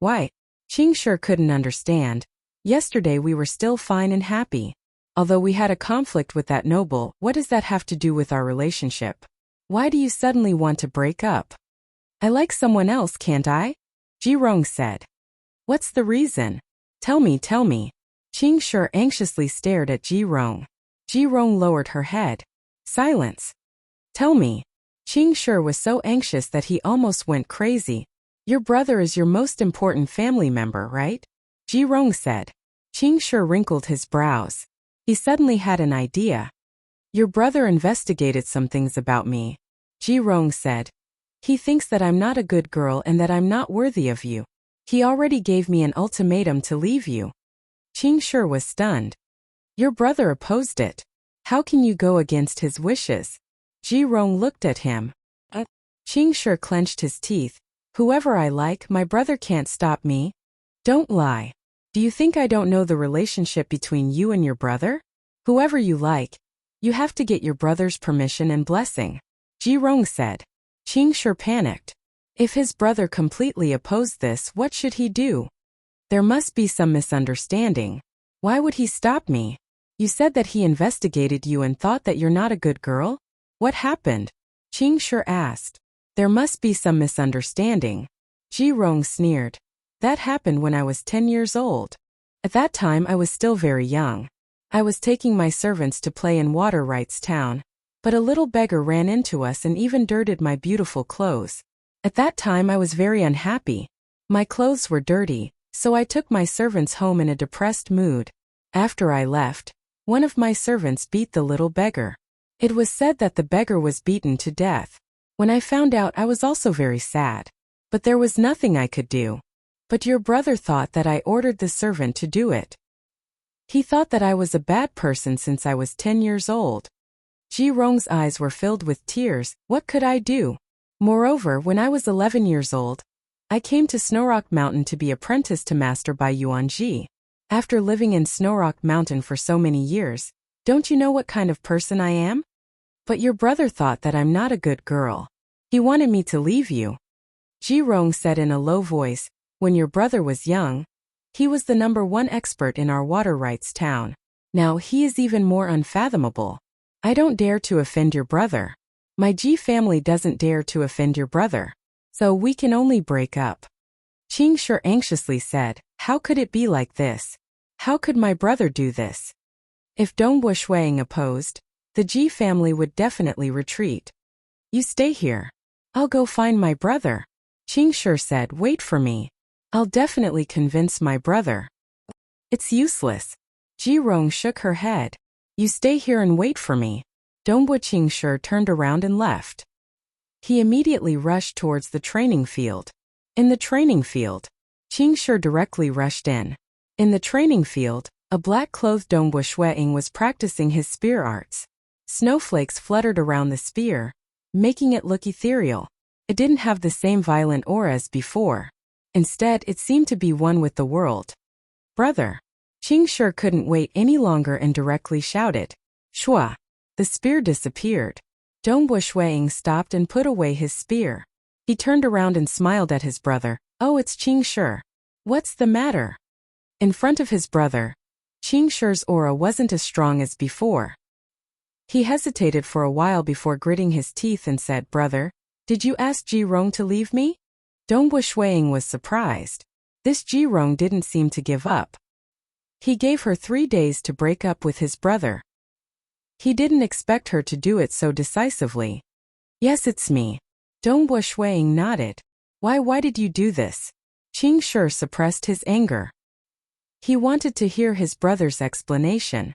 S1: Why? Qing Shi couldn't understand. Yesterday we were still fine and happy. Although we had a conflict with that noble, what does that have to do with our relationship? Why do you suddenly want to break up? I like someone else, can't I? Ji Rong said. What's the reason? Tell me. Qing Shi anxiously stared at Ji Rong. Ji Rong lowered her head. Silence. Tell me. Qing Shi was so anxious that he almost went crazy. Your brother is your most important family member, right? Ji Rong said. Qing Shi wrinkled his brows. He suddenly had an idea. Your brother investigated some things about me. Ji Rong said. He thinks that I'm not a good girl and that I'm not worthy of you. He already gave me an ultimatum to leave you. Qing Shi was stunned. Your brother opposed it. How can you go against his wishes? Ji Rong looked at him. Qing Shi clenched his teeth. Whoever I like, my brother can't stop me. Don't lie. Do you think I don't know the relationship between you and your brother? Whoever you like, you have to get your brother's permission and blessing, Ji Rong said. Qing Shi panicked. If his brother completely opposed this, what should he do? There must be some misunderstanding. Why would he stop me? You said that he investigated you and thought that you're not a good girl? What happened? Qing Shi asked. There must be some misunderstanding. Ji Rong sneered. That happened when I was 10 years old. At that time I was still very young. I was taking my servants to play in Water Rights Town, but a little beggar ran into us and even dirtied my beautiful clothes. At that time I was very unhappy. My clothes were dirty, so I took my servants home in a depressed mood. After I left, one of my servants beat the little beggar. It was said that the beggar was beaten to death. When I found out, I was also very sad. But there was nothing I could do. But your brother thought that I ordered the servant to do it. He thought that I was a bad person since I was 10 years old. Ji Rong's eyes were filled with tears. What could I do? Moreover, when I was 11 years old, I came to Snowrock Mountain to be apprenticed to master by Yuan Ji. After living in Snowrock Mountain for so many years, don't you know what kind of person I am? But your brother thought that I'm not a good girl. He wanted me to leave you. Ji Rong said in a low voice, when your brother was young, he was the #1 expert in our water rights town. Now he is even more unfathomable. I don't dare to offend your brother. My Ji family doesn't dare to offend your brother. So we can only break up. Qing Shi anxiously said, how could it be like this? How could my brother do this? If Dongbo Shuang opposed, the Ji family would definitely retreat. You stay here. I'll go find my brother. Qing Shi said, wait for me. I'll definitely convince my brother. It's useless. Ji Rong shook her head. You stay here and wait for me. Dongbo Qing Shi turned around and left. He immediately rushed towards the training field. In the training field, Qing Shi directly rushed in. In the training field, a black-clothed Dongbo Shuang was practicing his spear arts. Snowflakes fluttered around the spear, making it look ethereal. It didn't have the same violent aura as before. Instead, it seemed to be one with the world. Brother! Qing Shi couldn't wait any longer and directly shouted. Shua! The spear disappeared. Dongbo Shuang stopped and put away his spear. He turned around and smiled at his brother. Oh, it's Qing Shi. What's the matter? In front of his brother, Qing Shi's aura wasn't as strong as before. He hesitated for a while before gritting his teeth and said, Brother, did you ask Ji Rong to leave me? Dongbo Shuang was surprised. This Ji Rong didn't seem to give up. He gave her 3 days to break up with his brother. He didn't expect her to do it so decisively. Yes, it's me. Dongbo Shuang nodded. Why did you do this? Qing Shi suppressed his anger. He wanted to hear his brother's explanation.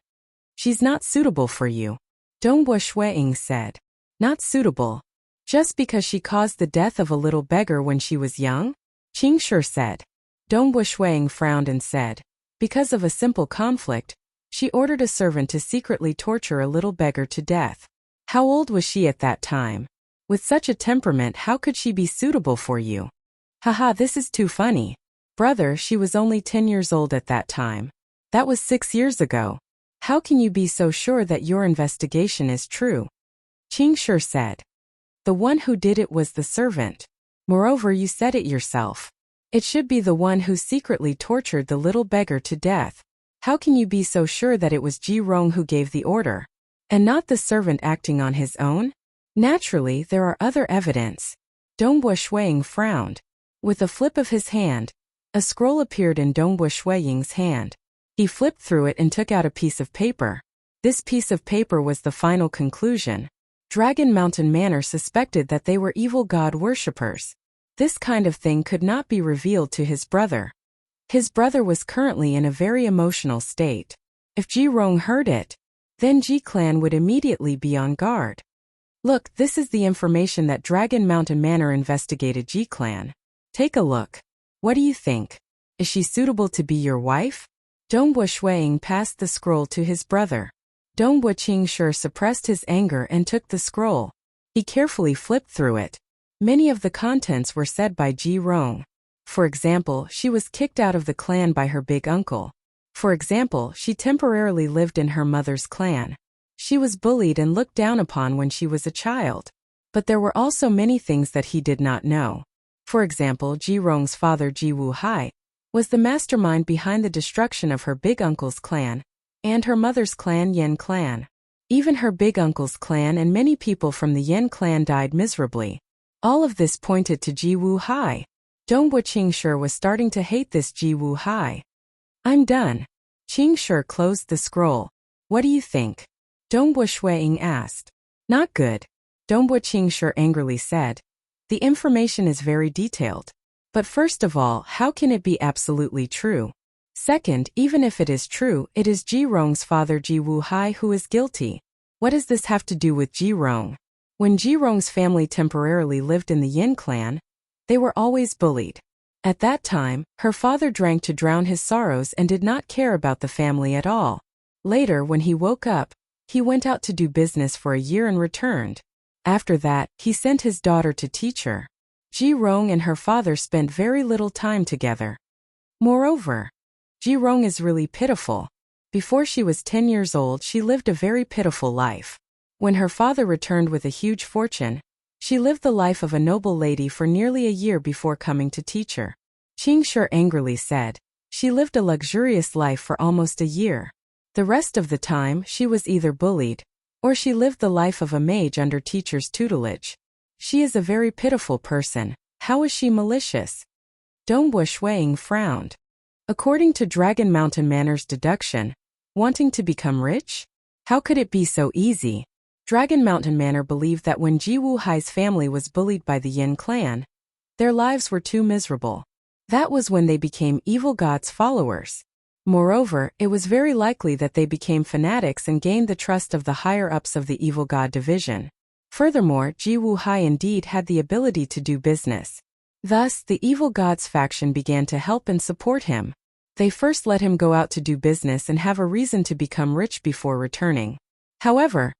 S1: She's not suitable for you. Dongbo Shuang said. Not suitable. Just because she caused the death of a little beggar when she was young? Qing Shi said. Dongbo Shuang frowned and said. Because of a simple conflict, she ordered a servant to secretly torture a little beggar to death. How old was she at that time? With such a temperament, how could she be suitable for you? Haha, this is too funny. Brother, she was only 10 years old at that time. That was 6 years ago. How can you be so sure that your investigation is true? Qing Shi said. The one who did it was the servant. Moreover, you said it yourself. It should be the one who secretly tortured the little beggar to death. How can you be so sure that it was Ji Rong who gave the order, and not the servant acting on his own? Naturally, there are other evidence. Dongbo Shuang frowned. With a flip of his hand, a scroll appeared in Dongbo Shuang's hand. He flipped through it and took out a piece of paper. This piece of paper was the final conclusion. Dragon Mountain Manor suspected that they were evil god worshippers. This kind of thing could not be revealed to his brother. His brother was currently in a very emotional state. If Ji Rong heard it, then Ji Clan would immediately be on guard. Look, this is the information that Dragon Mountain Manor investigated Ji Clan. Take a look. What do you think? Is she suitable to be your wife? Dongwu Shuiying passed the scroll to his brother. Dongwu Qingshi suppressed his anger and took the scroll. He carefully flipped through it. Many of the contents were said by Ji Rong. For example, she was kicked out of the clan by her big uncle. For example, she temporarily lived in her mother's clan. She was bullied and looked down upon when she was a child. But there were also many things that he did not know. For example, Ji Rong's father Ji Wuhai was the mastermind behind the destruction of her big uncle's clan, and her mother's clan Yen clan. Even her big uncle's clan and many people from the Yen clan died miserably. All of this pointed to Ji Wuhai. Dongwu Qingshi was starting to hate this Ji Wuhai. I'm done. Qingshi closed the scroll. What do you think? Dongwu Shuiying asked. Not good. Dongwu Qingshi angrily said. The information is very detailed. But first of all, how can it be absolutely true? Second, even if it is true, it is Ji Rong's father Ji Wuhai who is guilty. What does this have to do with Ji Rong? When Ji Rong's family temporarily lived in the Yin clan, they were always bullied. At that time, her father drank to drown his sorrows and did not care about the family at all. Later, when he woke up, he went out to do business for a year and returned. After that, he sent his daughter to teach her. Ji Rong and her father spent very little time together. Moreover, Ji Rong is really pitiful. Before she was 10 years old, she lived a very pitiful life. When her father returned with a huge fortune, she lived the life of a noble lady for nearly a year before coming to teach her. Qingshi angrily said. She lived a luxurious life for almost a year. The rest of the time, she was either bullied, or she lived the life of a mage under teacher's tutelage. She is a very pitiful person. How is she malicious? Dongwu Shuiying frowned. According to Dragon Mountain Manor's deduction, wanting to become rich? How could it be so easy? Dragon Mountain Manor believed that when Ji Wuhai's family was bullied by the Yin clan, their lives were too miserable. That was when they became evil gods' followers. Moreover, it was very likely that they became fanatics and gained the trust of the higher-ups of the evil god division. Furthermore, Ji Wuhai indeed had the ability to do business. Thus, the evil gods faction began to help and support him. They first let him go out to do business and have a reason to become rich before returning. However,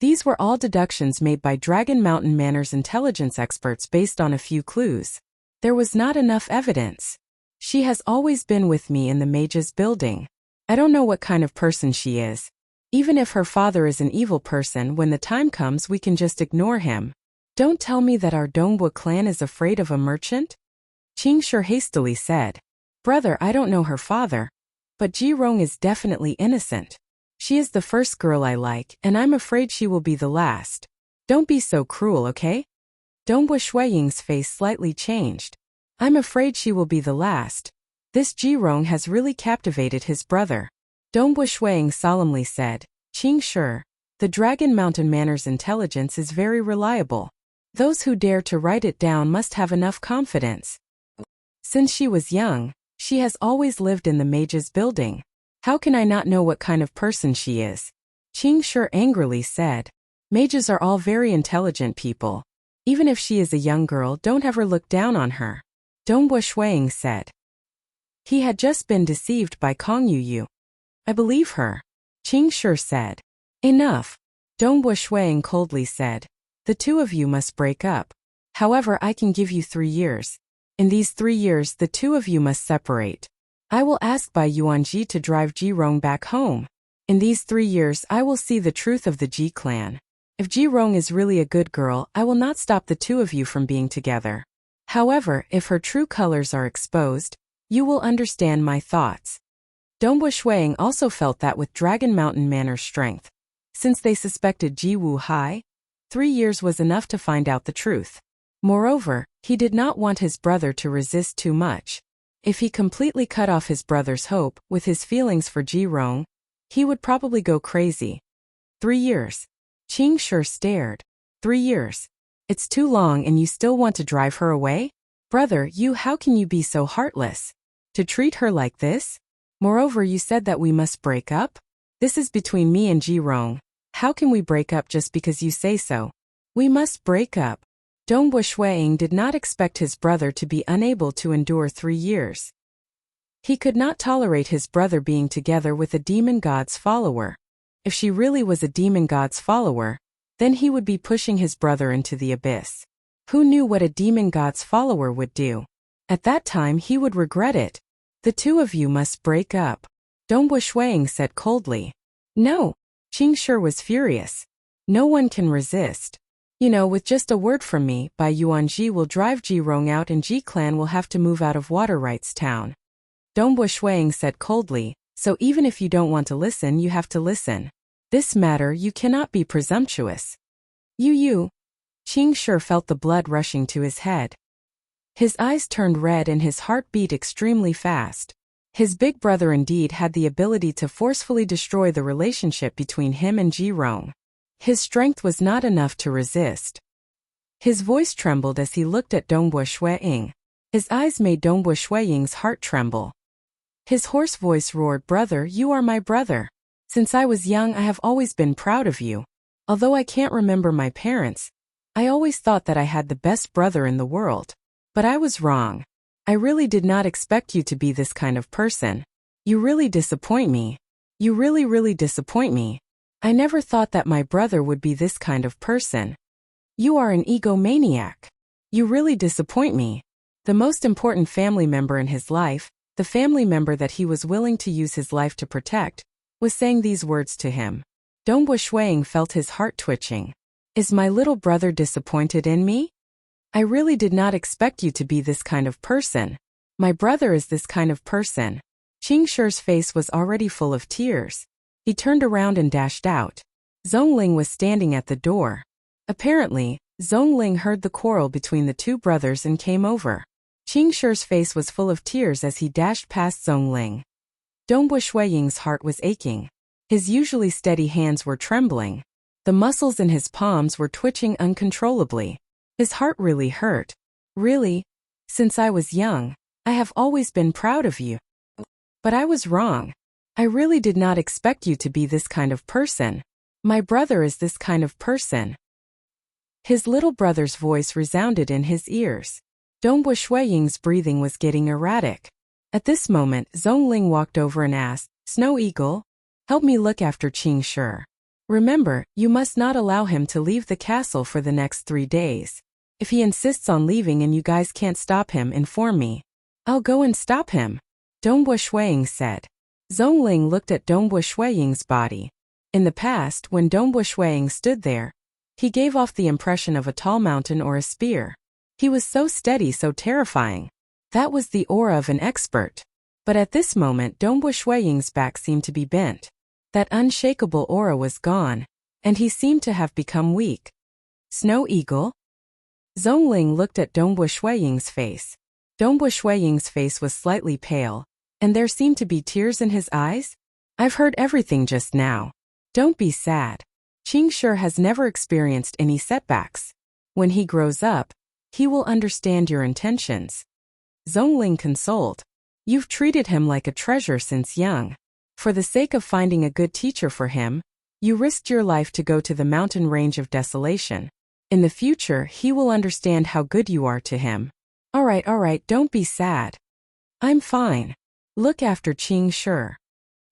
S1: these were all deductions made by Dragon Mountain Manor's intelligence experts based on a few clues. There was not enough evidence. She has always been with me in the mage's building. I don't know what kind of person she is. Even if her father is an evil person, when the time comes we can just ignore him. Don't tell me that our Dongwu clan is afraid of a merchant? Qingshi hastily said. Brother, I don't know her father. But Ji Rong is definitely innocent. She is the first girl I like, and I'm afraid she will be the last. Don't be so cruel, okay? Dongwu Shuiying's face slightly changed. I'm afraid she will be the last. This Ji Rong has really captivated his brother. Dongwu Shuiying solemnly said. Qingshi, the Dragon Mountain Manor's intelligence is very reliable. Those who dare to write it down must have enough confidence. Since she was young, she has always lived in the mage's building. How can I not know what kind of person she is? Qingshi angrily said. Mages are all very intelligent people. Even if she is a young girl, don't ever look down on her. Dongwu Shuiying said. He had just been deceived by Kong Yuyu. I believe her. Qingshi said. Enough. Dongwu Shuiying coldly said. The two of you must break up. However, I can give you 3 years. In these 3 years, the two of you must separate. I will ask Bai Yuanji to drive Ji Rong back home. In these 3 years, I will see the truth of the Ji clan. If Ji Rong is really a good girl, I will not stop the two of you from being together. However, if her true colors are exposed, you will understand my thoughts. Dongwu Shuiying also felt that with Dragon Mountain Manor's strength, since they suspected Ji Wuhai, 3 years was enough to find out the truth. Moreover, he did not want his brother to resist too much. If he completely cut off his brother's hope with his feelings for Ji Rong, he would probably go crazy. 3 years. Qingshi stared. 3 years. It's too long and you still want to drive her away? Brother, how can you be so heartless? To treat her like this? Moreover, you said that we must break up? This is between me and Ji Rong. How can we break up just because you say so? We must break up. Dongbu Shuiying did not expect his brother to be unable to endure 3 years. He could not tolerate his brother being together with a demon god's follower. If she really was a demon god's follower, then he would be pushing his brother into the abyss. Who knew what a demon god's follower would do? At that time he would regret it. The two of you must break up. Dongbu Shuiying said coldly. No. Qing Shi was furious. No one can resist. With just a word from me, Bai Yuanji will drive Ji Rong out and Ji clan will have to move out of Water Rights Town. Dongbu Shuiying said coldly, so even if you don't want to listen, you have to listen. This matter you cannot be presumptuous. You. Qing Shi felt the blood rushing to his head. His eyes turned red and his heart beat extremely fast. His big brother indeed had the ability to forcefully destroy the relationship between him and Ji Rong. His strength was not enough to resist. His voice trembled as he looked at Dongbu Shuiying. His eyes made Dongbu Shuiying's heart tremble. His hoarse voice roared, "Brother, you are my brother. Since I was young I have always been proud of you. Although I can't remember my parents, I always thought that I had the best brother in the world. But I was wrong. I really did not expect you to be this kind of person. You really disappoint me. You really disappoint me. I never thought that my brother would be this kind of person. You are an egomaniac. You really disappoint me." The most important family member in his life, the family member that he was willing to use his life to protect, was saying these words to him. Dongbu Shuiying felt his heart twitching. Is my little brother disappointed in me? I really did not expect you to be this kind of person. My brother is this kind of person. Qing Shi's face was already full of tears. He turned around and dashed out. Zhongling was standing at the door. Apparently, Zhongling heard the quarrel between the two brothers and came over. Qing Shi's face was full of tears as he dashed past Zhongling. Dongbu Shuiying's heart was aching. His usually steady hands were trembling. The muscles in his palms were twitching uncontrollably. His heart really hurt. Really? Since I was young, I have always been proud of you. But I was wrong. I really did not expect you to be this kind of person. My brother is this kind of person. His little brother's voice resounded in his ears. Dongbu Shuiying's breathing was getting erratic. At this moment, Zhongling walked over and asked, Snow Eagle, help me look after Qing Shi. Remember, you must not allow him to leave the castle for the next 3 days. If he insists on leaving and you guys can't stop him, inform me. I'll go and stop him, Dongbu Shuiying said. Zhongling looked at Dongbu Shuiying's body. In the past, when Dongbu Shuiying stood there, he gave off the impression of a tall mountain or a spear. He was so steady, so terrifying. That was the aura of an expert. But at this moment Dongbu Shuiying's back seemed to be bent. That unshakable aura was gone, and he seemed to have become weak. Snow Eagle? Zhongling looked at Dongbu Shuiying's face. Dongbu Shuiying's face was slightly pale, and there seemed to be tears in his eyes. I've heard everything just now. Don't be sad. Qing Shi has never experienced any setbacks. When he grows up, he will understand your intentions. Zhongling consoled. You've treated him like a treasure since young. For the sake of finding a good teacher for him, you risked your life to go to the mountain range of desolation. In the future, he will understand how good you are to him. All right, don't be sad. I'm fine. Look after Qing Shi.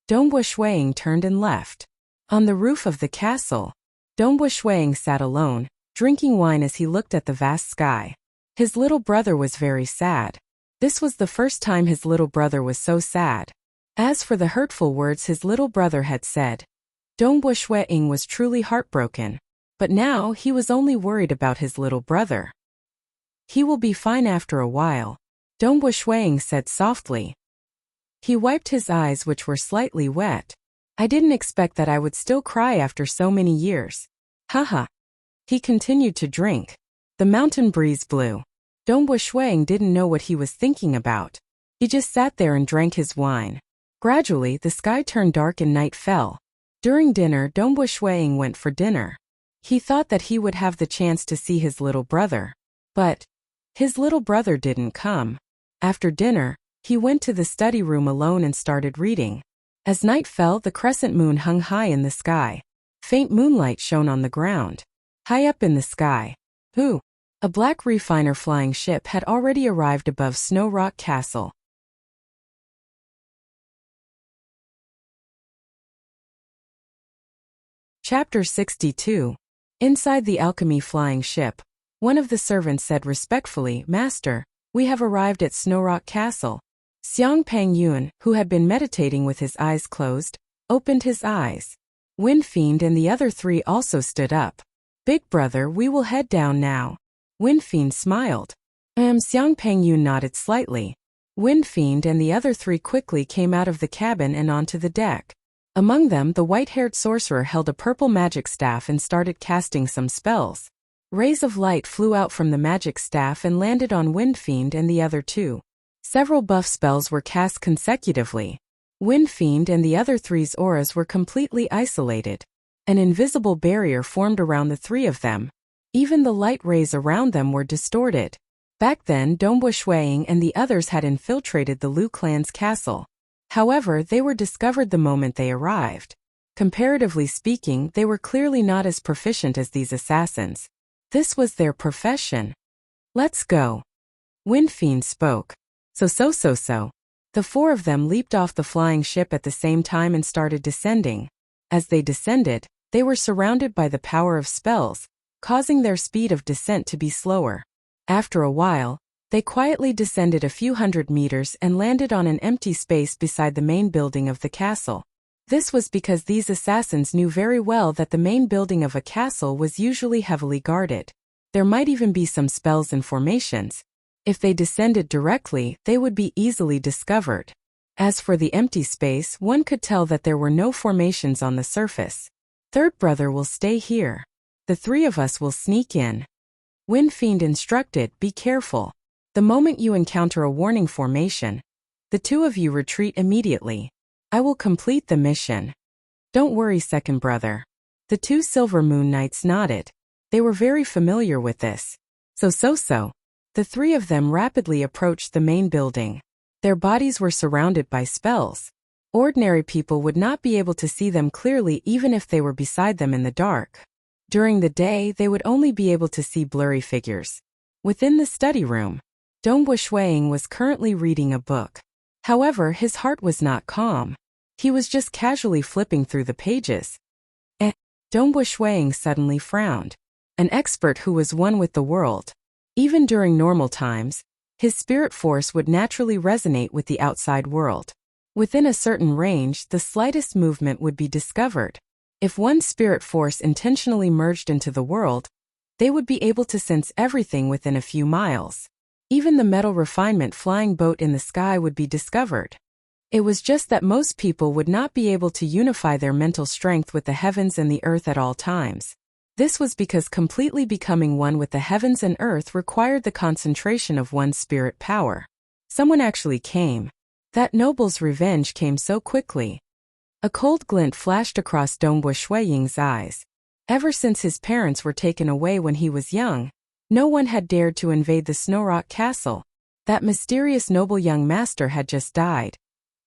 S1: Dongbu Shuiying turned and left. On the roof of the castle, Dongbu Shuiying sat alone, drinking wine as he looked at the vast sky. His little brother was very sad. This was the first time his little brother was so sad. As for the hurtful words his little brother had said, Dongbu Shuiying was truly heartbroken. But now he was only worried about his little brother. He will be fine after a while, Dongbu Shuiying said softly. He wiped his eyes, which were slightly wet. I didn't expect that I would still cry after so many years. Haha. He continued to drink. The mountain breeze blew. Dongbu Shuiying didn't know what he was thinking about. He just sat there and drank his wine. Gradually, the sky turned dark and night fell. During dinner, Dongbu Shuiying went for dinner. He thought that he would have the chance to see his little brother. But his little brother didn't come. After dinner, he went to the study room alone and started reading. As night fell, the crescent moon hung high in the sky. Faint moonlight shone on the ground. High up in the sky. Who? A black refiner flying ship had already arrived above Snow Rock Castle. Chapter 62. Inside the alchemy flying ship, one of the servants said respectfully, "Master, we have arrived at Snow Rock Castle." Xiang Pangyun, who had been meditating with his eyes closed, opened his eyes. Wind Fiend and the other three also stood up. "Big brother, we will head down now." Wind Fiend smiled. Xiang Pangyun nodded slightly. Wind Fiend and the other three quickly came out of the cabin and onto the deck. Among them, the white-haired sorcerer held a purple magic staff and started casting some spells. Rays of light flew out from the magic staff and landed on Wind Fiend and the other two. Several buff spells were cast consecutively. Wind Fiend and the other three's auras were completely isolated. An invisible barrier formed around the three of them. Even the light rays around them were distorted. Back then, Dongbu Shuiying and the others had infiltrated the Lu clan's castle. However, they were discovered the moment they arrived. Comparatively speaking, they were clearly not as proficient as these assassins. This was their profession. "Let's go." Wind Fiend spoke. So. The four of them leaped off the flying ship at the same time and started descending. As they descended, they were surrounded by the power of spells, causing their speed of descent to be slower. After a while, they quietly descended a few hundred meters and landed on an empty space beside the main building of the castle. This was because these assassins knew very well that the main building of a castle was usually heavily guarded. There might even be some spells and formations. If they descended directly, they would be easily discovered. As for the empty space, one could tell that there were no formations on the surface. "Third brother will stay here. The three of us will sneak in." Wind Fiend instructed, "Be careful. The moment you encounter a warning formation, the two of you retreat immediately. I will complete the mission." "Don't worry, second brother." The two Silver Moon Knights nodded. They were very familiar with this. So. The three of them rapidly approached the main building. Their bodies were surrounded by spells. Ordinary people would not be able to see them clearly even if they were beside them in the dark. During the day, they would only be able to see blurry figures. Within the study room, Dongbu Shuiying was currently reading a book. However, his heart was not calm. He was just casually flipping through the pages. Dongbu Shuiying suddenly frowned. An expert who was one with the world. Even during normal times, his spirit force would naturally resonate with the outside world. Within a certain range, the slightest movement would be discovered. If one spirit force intentionally merged into the world, they would be able to sense everything within a few miles. Even the metal refinement flying boat in the sky would be discovered. It was just that most people would not be able to unify their mental strength with the heavens and the earth at all times. This was because completely becoming one with the heavens and earth required the concentration of one's spirit power. Someone actually came. That noble's revenge came so quickly. A cold glint flashed across Dongbu Shuiying's eyes. Ever since his parents were taken away when he was young, no one had dared to invade the Snow Rock Castle. That mysterious noble young master had just died.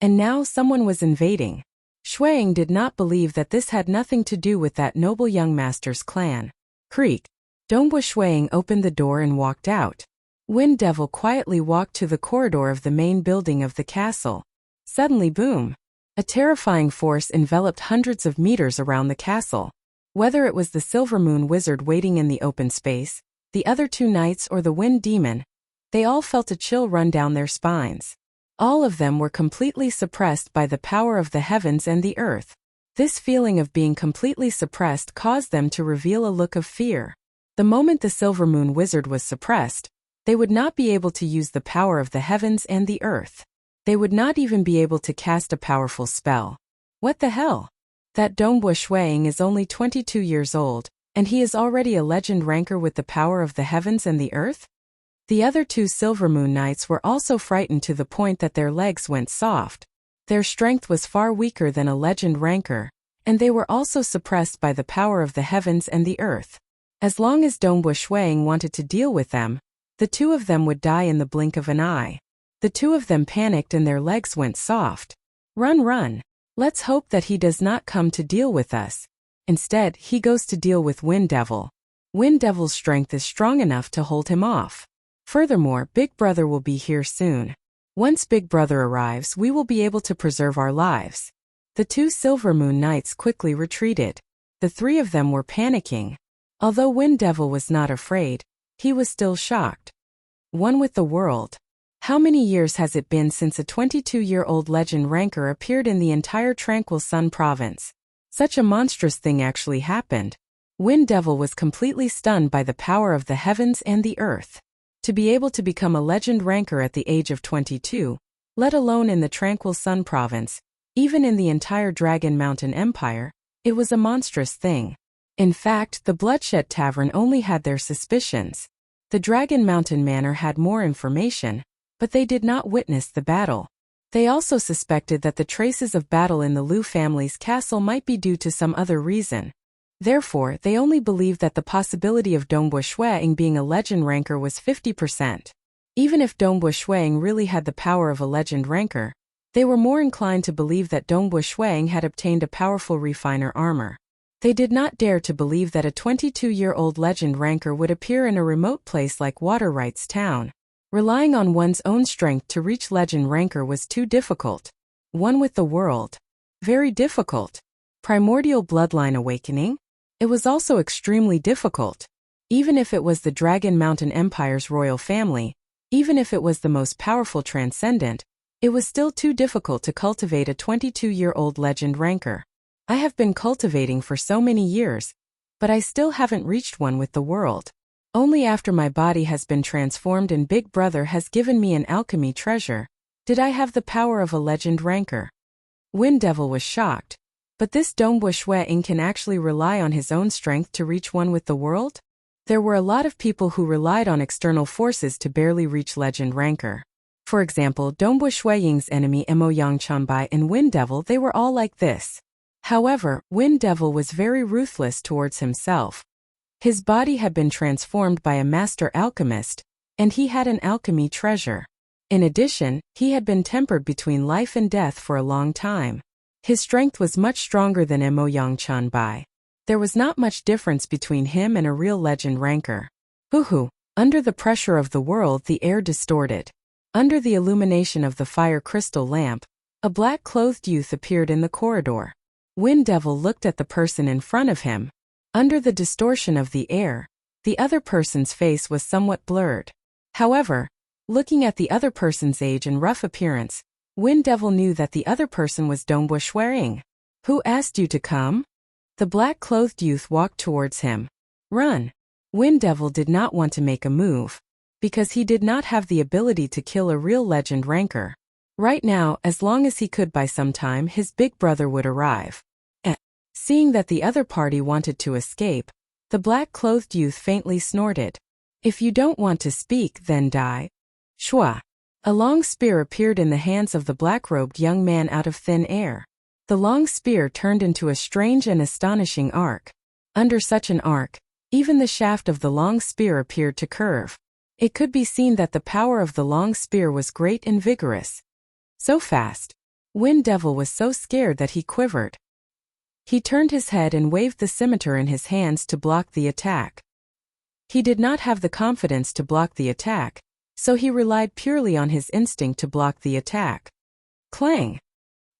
S1: And now someone was invading. Shuiying did not believe that this had nothing to do with that noble young master's clan. Creak. Dongbu Shuiying opened the door and walked out. Wind Devil quietly walked to the corridor of the main building of the castle. Suddenly, boom! A terrifying force enveloped hundreds of meters around the castle. Whether it was the Silver Moon Wizard waiting in the open space, the other two knights, or the Wind Demon, they all felt a chill run down their spines. All of them were completely suppressed by the power of the heavens and the earth. This feeling of being completely suppressed caused them to reveal a look of fear. The moment the Silver Moon Wizard was suppressed, they would not be able to use the power of the heavens and the earth. They would not even be able to cast a powerful spell. What the hell? That Dongbu Shuiying is only 22 years old, and he is already a legend ranker with the power of the heavens and the earth? The other two Silver Moon Knights were also frightened to the point that their legs went soft. Their strength was far weaker than a legend ranker, and they were also suppressed by the power of the heavens and the earth. As long as Dongbu Shuiying wanted to deal with them, the two of them would die in the blink of an eye. The two of them panicked and their legs went soft. Run. Let's hope that he does not come to deal with us. Instead, he goes to deal with Wind Devil. Wind Devil's strength is strong enough to hold him off. Furthermore, Big Brother will be here soon. Once Big Brother arrives, we will be able to preserve our lives. The two Silver Moon Knights quickly retreated. The three of them were panicking. Although Wind Devil was not afraid, he was still shocked. One with the world. How many years has it been since a 22-year-old legend ranker appeared in the entire Tranquil Sun province? Such a monstrous thing actually happened. Wind Devil was completely stunned by the power of the heavens and the earth. To be able to become a legend ranker at the age of 22, let alone in the Tranquil Sun province, even in the entire Dragon Mountain Empire, it was a monstrous thing. In fact, the Bloodshed Tavern only had their suspicions. The Dragon Mountain Manor had more information, but they did not witness the battle. They also suspected that the traces of battle in the Liu family's castle might be due to some other reason. Therefore, they only believed that the possibility of Dongbo Shuang being a legend ranker was 50%. Even if Dongbo Shuang really had the power of a legend ranker, they were more inclined to believe that Dongbo Shuang had obtained a powerful refiner armor. They did not dare to believe that a 22-year-old legend ranker would appear in a remote place like Waterrights Town. Relying on one's own strength to reach legend ranker was too difficult. One with the world. Very difficult. Primordial bloodline awakening? It was also extremely difficult. Even if it was the Dragon Mountain Empire's royal family, even if it was the most powerful transcendent, it was still too difficult to cultivate a 22-year-old legend ranker. I have been cultivating for so many years, but I still haven't reached one with the world. Only after my body has been transformed and Big Brother has given me an alchemy treasure, did I have the power of a legend ranker. Wind Devil was shocked. But this Dongbo Shuang can actually rely on his own strength to reach one with the world? There were a lot of people who relied on external forces to barely reach legend ranker. For example, Dongbo Shuang's enemy Mo Yangchanbai and Wind Devil, they were all like this. However, Wind Devil was very ruthless towards himself. His body had been transformed by a master alchemist, and he had an alchemy treasure. In addition, he had been tempered between life and death for a long time. His strength was much stronger than Mo Yangchanbai. There was not much difference between him and a real legend ranker. Hoo-hoo! Under the pressure of the world, the air distorted. Under the illumination of the fire crystal lamp, a black-clothed youth appeared in the corridor. Wind Devil looked at the person in front of him. Under the distortion of the air, the other person's face was somewhat blurred. However, looking at the other person's age and rough appearance, Wind Devil knew that the other person was Dongbo Shuang. Who asked you to come? The black-clothed youth walked towards him. Run! Wind Devil did not want to make a move, because he did not have the ability to kill a real legend ranker. Right now, as long as he could by some time, his big brother would arrive. Seeing that the other party wanted to escape, the black-clothed youth faintly snorted. If you don't want to speak, then die. Shua! A long spear appeared in the hands of the black-robed young man out of thin air. The long spear turned into a strange and astonishing arc. Under such an arc, even the shaft of the long spear appeared to curve. It could be seen that the power of the long spear was great and vigorous. So fast. Wind Devil was so scared that he quivered. He turned his head and waved the scimitar in his hands to block the attack. He did not have the confidence to block the attack, so he relied purely on his instinct to block the attack. Clang!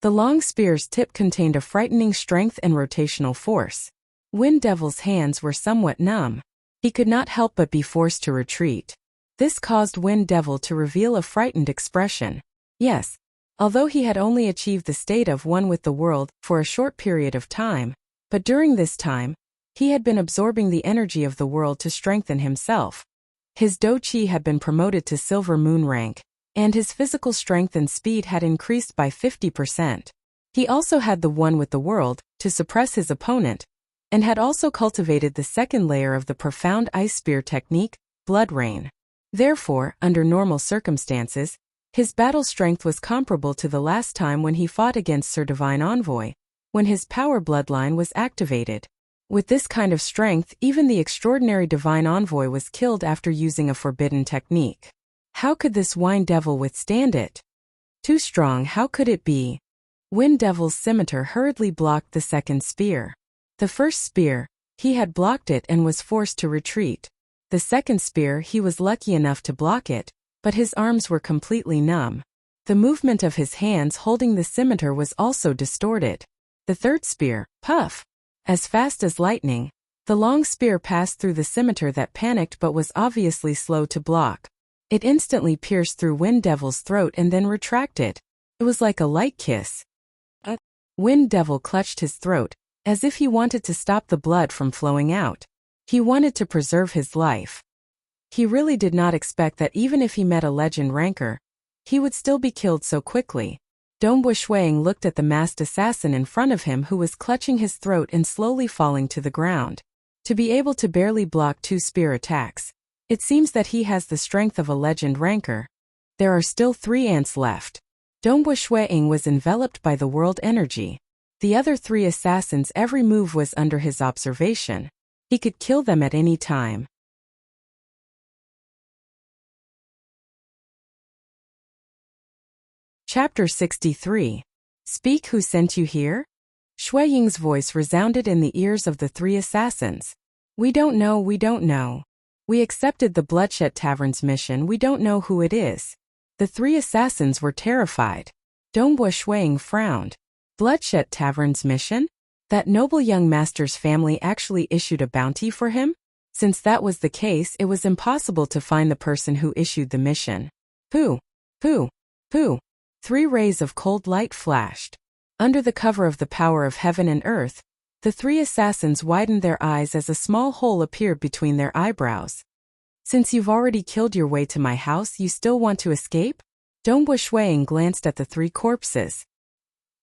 S1: The long spear's tip contained a frightening strength and rotational force. Wind Devil's hands were somewhat numb. He could not help but be forced to retreat. This caused Wind Devil to reveal a frightened expression. Yes, although he had only achieved the state of one with the world for a short period of time, but during this time, he had been absorbing the energy of the world to strengthen himself. His Do Chi had been promoted to Silver Moon rank, and his physical strength and speed had increased by 50%. He also had the one with the world to suppress his opponent, and had also cultivated the second layer of the profound ice spear technique, Blood Rain. Therefore, under normal circumstances, his battle strength was comparable to the last time when he fought against Sir Divine Envoy, when his power bloodline was activated. With this kind of strength, even the extraordinary Divine Envoy was killed after using a forbidden technique. How could this Wind Devil withstand it? Too strong, how could it be? Wind Devil's scimitar hurriedly blocked the second spear. The first spear, He had blocked it and was forced to retreat. The second spear, he was lucky enough to block it, but his arms were completely numb. The movement of his hands holding the scimitar was also distorted. The third spear, puff! As fast as lightning, the long spear passed through the scimitar that panicked but was obviously slow to block. It instantly pierced through Wind Devil's throat and then retracted. It was like a light kiss. Wind Devil clutched his throat, as if he wanted to stop the blood from flowing out. He wanted to preserve his life. He really did not expect that even if he met a legend ranker, he would still be killed so quickly. Dongbu Shuang looked at the masked assassin in front of him who was clutching his throat and slowly falling to the ground. To be able to barely block 2 spear attacks, it seems that he has the strength of a legend ranker. There are still 3 ants left. Dongbu Shuang was enveloped by the world energy. The other 3 assassins, every move was under his observation. He could kill them at any time. Chapter 63. Speak, who sent you here? Shui Ying's voice resounded in the ears of the 3 assassins. We don't know, we don't know. We accepted the Bloodshed Tavern's mission, we don't know who it is. The 3 assassins were terrified. Dongbu Shuang frowned. Bloodshed Tavern's mission? That noble young master's family actually issued a bounty for him? Since that was the case, it was impossible to find the person who issued the mission. Who? 3 rays of cold light flashed. Under the cover of the power of heaven and earth, the 3 assassins widened their eyes as a small hole appeared between their eyebrows. Since you've already killed your way to my house, you still want to escape? Dongbu Shuang glanced at the 3 corpses.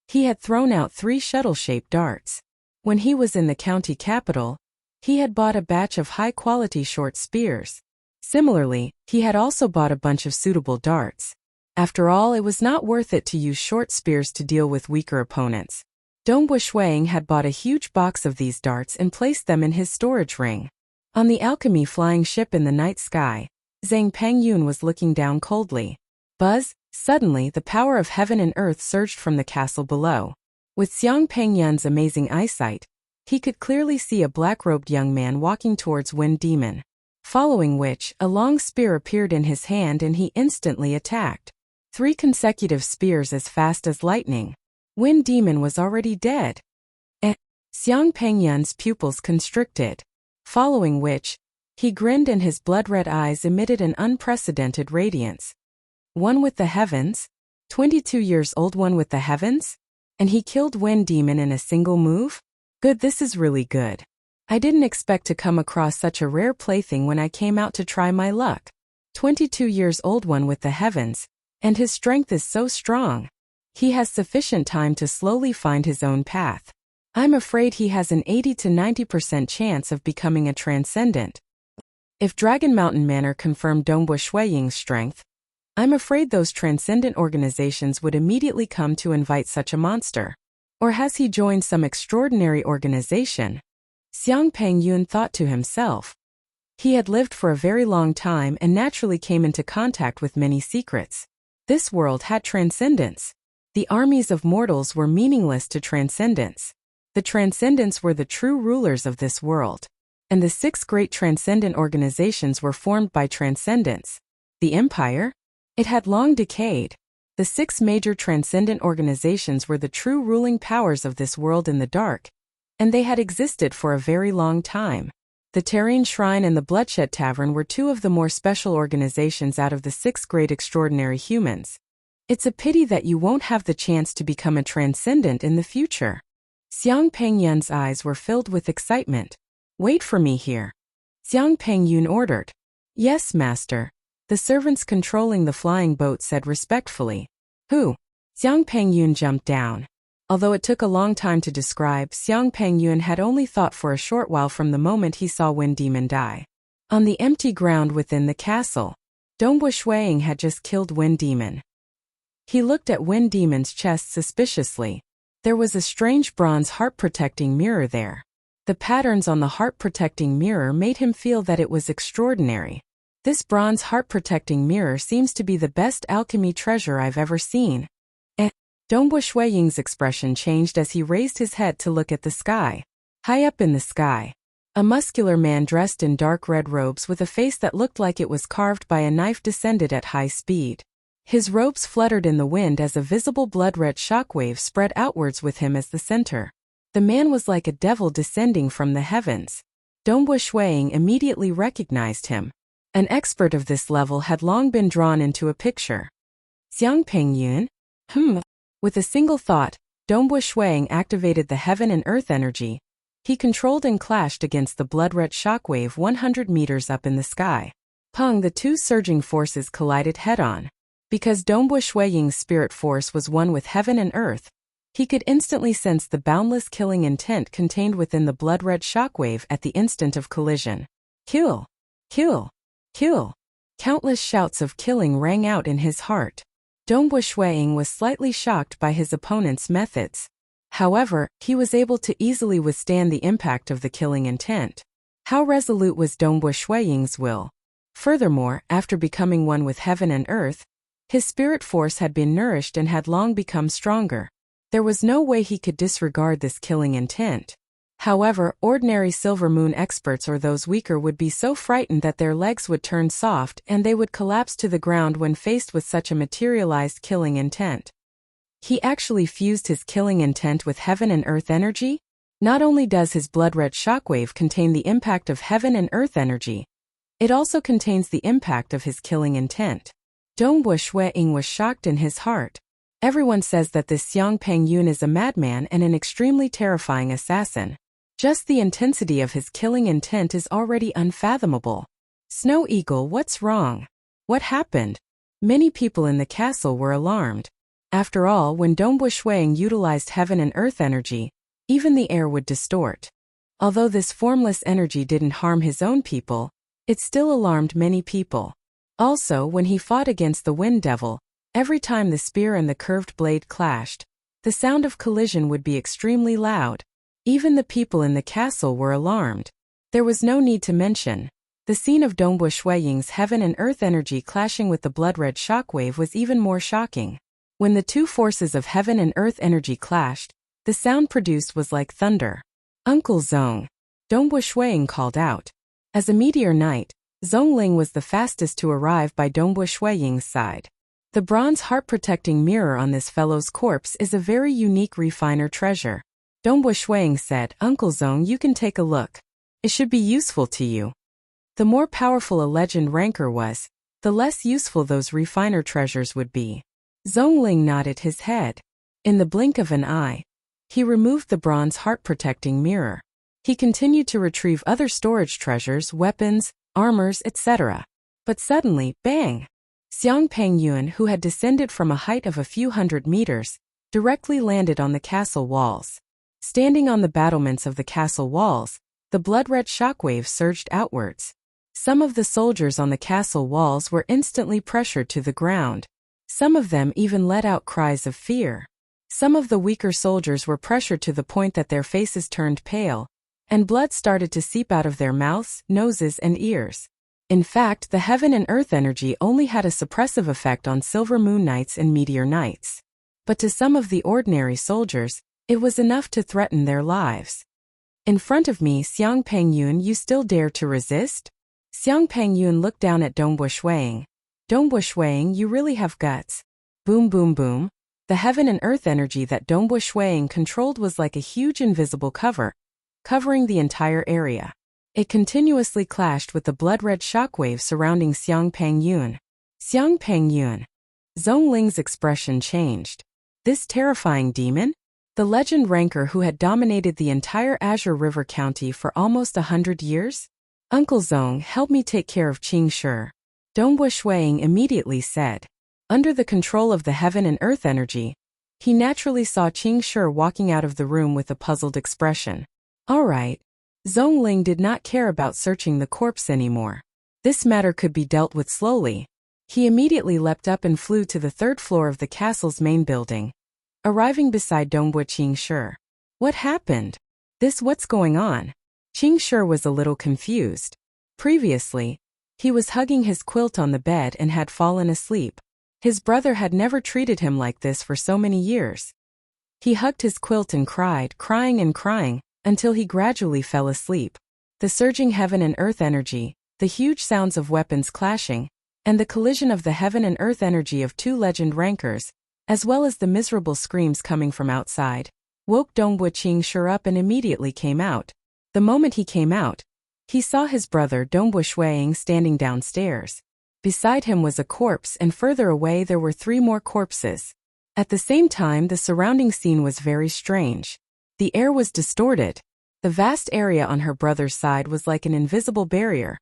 S1: He had thrown out 3 shuttle-shaped darts. When he was in the county capital, he had bought a batch of high-quality short spears. Similarly, he had also bought a bunch of suitable darts. After all, it was not worth it to use short spears to deal with weaker opponents. Dongbu Shuang had bought a huge box of these darts and placed them in his storage ring. On the alchemy flying ship in the night sky, Zhang Pengyun was looking down coldly. Buzz! Suddenly, the power of heaven and earth surged from the castle below. With Xiang Pengyun's amazing eyesight, he could clearly see a black-robed young man walking towards Wind Demon. Following which, a long spear appeared in his hand and he instantly attacked. 3 consecutive spears as fast as lightning. Wind Demon was already dead. Xiang Pengyun's pupils constricted. Following which, he grinned and his blood-red eyes emitted an unprecedented radiance. One with the heavens? 22 years old, one with the heavens? And he killed Wind Demon in a single move? Good, this is really good. I didn't expect to come across such a rare plaything when I came out to try my luck. 22 years old, one with the heavens, and his strength is so strong. He has sufficient time to slowly find his own path. I'm afraid he has an 80 to 90% chance of becoming a transcendent. If Dragon Mountain Manor confirmed Dongbu Shuiying's strength, I'm afraid those transcendent organizations would immediately come to invite such a monster. Or has he joined some extraordinary organization? Xiang Pengyun thought to himself. He had lived for a very long time and naturally came into contact with many secrets. This world had transcendence. The armies of mortals were meaningless to transcendence. The transcendents were the true rulers of this world. And the 6 great transcendent organizations were formed by transcendents. The Empire? It had long decayed. The 6 major transcendent organizations were the true ruling powers of this world in the dark, and they had existed for a very long time. The Terrain Shrine and the Bloodshed Tavern were 2 of the more special organizations out of the 6 great extraordinary humans. It's a pity that you won't have the chance to become a transcendent in the future. Xiang Pengyun's eyes were filled with excitement. Wait for me here. Xiang Pengyun ordered. Yes, master. The servants controlling the flying boat said respectfully. Who? Xiang Pengyun jumped down. Although it took a long time to describe, Xiang Pengyun had only thought for a short while from the moment he saw Wind Demon die. On the empty ground within the castle, Dongbu Shuiying had just killed Wind Demon. He looked at Wind Demon's chest suspiciously. There was a strange bronze heart-protecting mirror there. The patterns on the heart-protecting mirror made him feel that it was extraordinary. This bronze heart-protecting mirror seems to be the best alchemy treasure I've ever seen. Dongbu Shuiying's expression changed as he raised his head to look at the sky. High up in the sky, A muscular man dressed in dark red robes with a face that looked like it was carved by a knife descended at high speed. His robes fluttered in the wind as a visible blood-red shockwave spread outwards with him as the center. The man was like a devil descending from the heavens. Dongbu Shuiying immediately recognized him. An expert of this level had long been drawn into a picture. Xiang Pengyun? With a single thought, Dongbu Shuiying activated the heaven and earth energy. He controlled and clashed against the blood-red shockwave 100 meters up in the sky. Peng, the two surging forces collided head-on. Because Dongbu Shuiying's spirit force was one with heaven and earth, he could instantly sense the boundless killing intent contained within the blood-red shockwave at the instant of collision. Kill! Kill! Kill! Countless shouts of killing rang out in his heart. Dongbu Shuiying was slightly shocked by his opponent's methods. However, he was able to easily withstand the impact of the killing intent. How resolute was Dongbu Shuiying's will! Furthermore, after becoming one with heaven and earth, his spirit force had been nourished and had long become stronger. There was no way he could disregard this killing intent. However, ordinary Silver Moon experts or those weaker would be so frightened that their legs would turn soft and they would collapse to the ground when faced with such a materialized killing intent. He actually fused his killing intent with heaven and earth energy? Not only does his blood-red shockwave contain the impact of heaven and earth energy, it also contains the impact of his killing intent. Dongbu Shuiying was shocked in his heart. Everyone says that this Xiang Pengyun is a madman and an extremely terrifying assassin. Just the intensity of his killing intent is already unfathomable. Snow Eagle, what's wrong? What happened? Many people in the castle were alarmed. After all, when Dongbu Shuiying utilized heaven and earth energy, even the air would distort. Although this formless energy didn't harm his own people, it still alarmed many people. Also, when he fought against the Wind Devil, every time the spear and the curved blade clashed, the sound of collision would be extremely loud. Even the people in the castle were alarmed. There was no need to mention. The scene of Dongbu Shuiying's heaven and earth energy clashing with the blood-red shockwave was even more shocking. When the two forces of heaven and earth energy clashed, the sound produced was like thunder. Uncle Zong! Dongbu Shuiying called out. As a meteor knight, Zhongling was the fastest to arrive by Dongbu Shuiying's side. The bronze heart-protecting mirror on this fellow's corpse is a very unique refiner treasure. Dongbu Shuiying said, Uncle Zong, you can take a look. It should be useful to you. The more powerful a legend ranker was, the less useful those refiner treasures would be. Zhongling nodded his head. In the blink of an eye, he removed the bronze heart-protecting mirror. He continued to retrieve other storage treasures, weapons, armors, etc. But suddenly, bang! Xiang Pengyun, who had descended from a height of a few hundred meters, directly landed on the castle walls. Standing on the battlements of the castle walls, the blood-red shockwave surged outwards. Some of the soldiers on the castle walls were instantly pressured to the ground. Some of them even let out cries of fear. Some of the weaker soldiers were pressured to the point that their faces turned pale, and blood started to seep out of their mouths, noses, and ears. In fact, the heaven and earth energy only had a suppressive effect on Silver Moon Knights and Meteor Knights. But to some of the ordinary soldiers, it was enough to threaten their lives. In front of me, Xiang Pengyun, you still dare to resist? Xiang Pengyun looked down at Dongbu Shuiying. Dongbu Shuiying, you really have guts. Boom boom boom. The heaven and earth energy that Dongbu Shuiying controlled was like a huge invisible cover, covering the entire area. It continuously clashed with the blood-red shockwave surrounding Xiang Pengyun. Xiang Pengyun. Zhongling's expression changed. This terrifying demon? The legend ranker who had dominated the entire Azure River County for almost 100 years? Uncle Zong, help me take care of Qing Shi. Dongbu Shuiying immediately said. Under the control of the heaven and earth energy, he naturally saw Qing Shi walking out of the room with a puzzled expression. All right. Zhongling did not care about searching the corpse anymore. This matter could be dealt with slowly. He immediately leapt up and flew to the third floor of the castle's main building, arriving beside Dongbu Qing Shi. What happened? What's going on? Qing Shi was a little confused. Previously, he was hugging his quilt on the bed and had fallen asleep. His brother had never treated him like this for so many years. He hugged his quilt and cried, crying and crying, until he gradually fell asleep. The surging heaven and earth energy, the huge sounds of weapons clashing, and the collision of the heaven and earth energy of two legend rankers, as well as the miserable screams coming from outside, woke Dongwu Qingshi up and immediately came out. The moment he came out, he saw his brother Dongwu Shuiying standing downstairs. Beside him was a corpse, and further away there were 3 more corpses. At the same time, the surrounding scene was very strange. The air was distorted. The vast area on her brother's side was like an invisible barrier,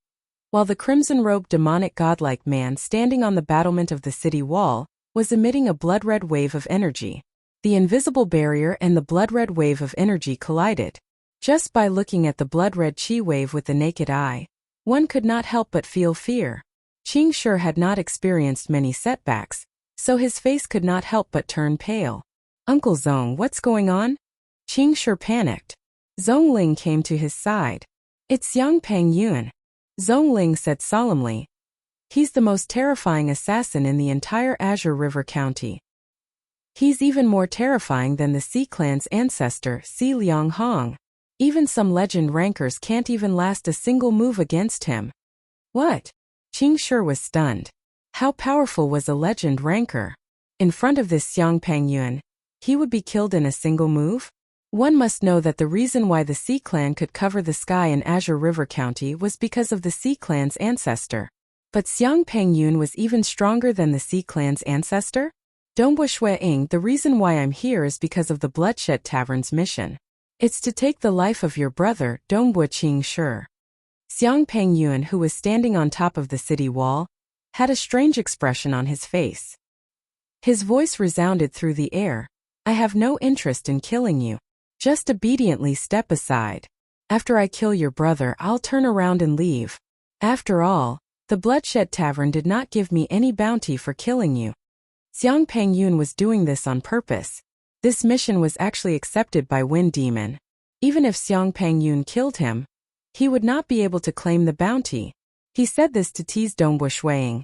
S1: while the crimson-robed demonic godlike man standing on the battlement of the city wall was emitting a blood-red wave of energy. The invisible barrier and the blood-red wave of energy collided. Just by looking at the blood-red chi wave with the naked eye, one could not help but feel fear. Qingshi had not experienced many setbacks, so his face could not help but turn pale. "Uncle Zong, what's going on?" Qingshi panicked. Zhongling came to his side. "It's Yang Pangyun," Zhongling said solemnly. "He's the most terrifying assassin in the entire Azure River County. He's even more terrifying than the Xi clan's ancestor, Xi Lianghong. Even some legend rankers can't even last a single move against him." "What?" Qingshi was stunned. How powerful was a legend ranker? In front of this Xiang Pangyun, he would be killed in a single move? One must know that the reason why the Xi clan could cover the sky in Azure River County was because of the Xi clan's ancestor. But Xiang Pangyun was even stronger than the Xi clan's ancestor? "Dongwu Shuiying, the reason why I'm here is because of the Bloodshed Tavern's mission. It's to take the life of your brother, Dongwu Qingshi." Xiang Pangyun, who was standing on top of the city wall, had a strange expression on his face. His voice resounded through the air. "I have no interest in killing you. Just obediently step aside. After I kill your brother, I'll turn around and leave. After all, the Bloodshed Tavern did not give me any bounty for killing you." Xiang Pangyun was doing this on purpose. This mission was actually accepted by Wind Demon. Even if Xiang Pangyun killed him, he would not be able to claim the bounty. He said this to tease Dongwu Shuiying,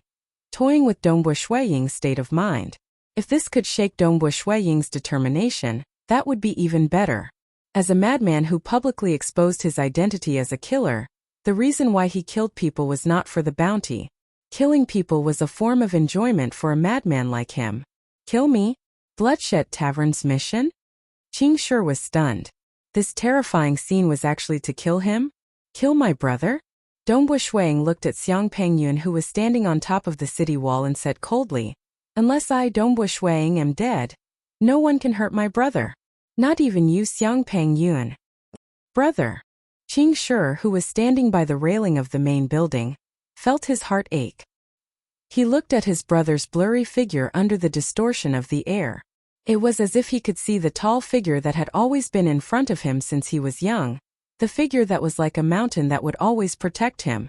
S1: toying with Dongwu Shuiying's state of mind. If this could shake Dongwu Shuiying's determination, that would be even better. As a madman who publicly exposed his identity as a killer, the reason why he killed people was not for the bounty. Killing people was a form of enjoyment for a madman like him. "Kill me? Bloodshed Tavern's mission?" Qingshi was stunned. This terrifying scene was actually to kill him? Kill my brother? Dongwu Shuiying looked at Xiang Pangyun, who was standing on top of the city wall, and said coldly, "Unless I, Dongwu Shuiying, am dead, no one can hurt my brother. Not even you, Xiang Pangyun." "Brother." Qingshi, who was standing by the railing of the main building, felt his heart ache. He looked at his brother's blurry figure under the distortion of the air. It was as if he could see the tall figure that had always been in front of him since he was young, the figure that was like a mountain that would always protect him.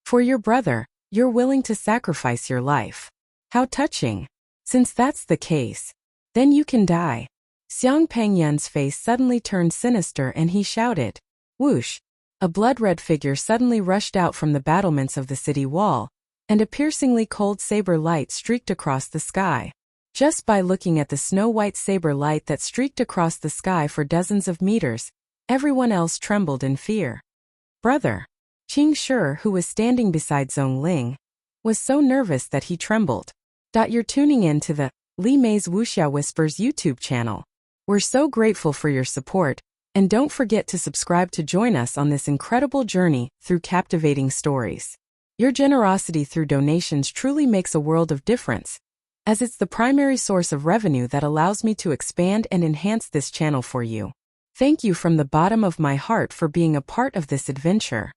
S1: "For your brother, you're willing to sacrifice your life. How touching. Since that's the case, then you can die." Xiang Pangyun's face suddenly turned sinister and he shouted. Whoosh! A blood-red figure suddenly rushed out from the battlements of the city wall, and a piercingly cold saber light streaked across the sky. Just by looking at the snow-white saber light that streaked across the sky for dozens of meters, everyone else trembled in fear. "Brother." Qingshi, who was standing beside Zhongling, was so nervous that he trembled. You're tuning in to the Li Mei's Wuxia Whispers YouTube channel. We're so grateful for your support, and don't forget to subscribe to join us on this incredible journey through captivating stories. Your generosity through donations truly makes a world of difference, as it's the primary source of revenue that allows me to expand and enhance this channel for you. Thank you from the bottom of my heart for being a part of this adventure.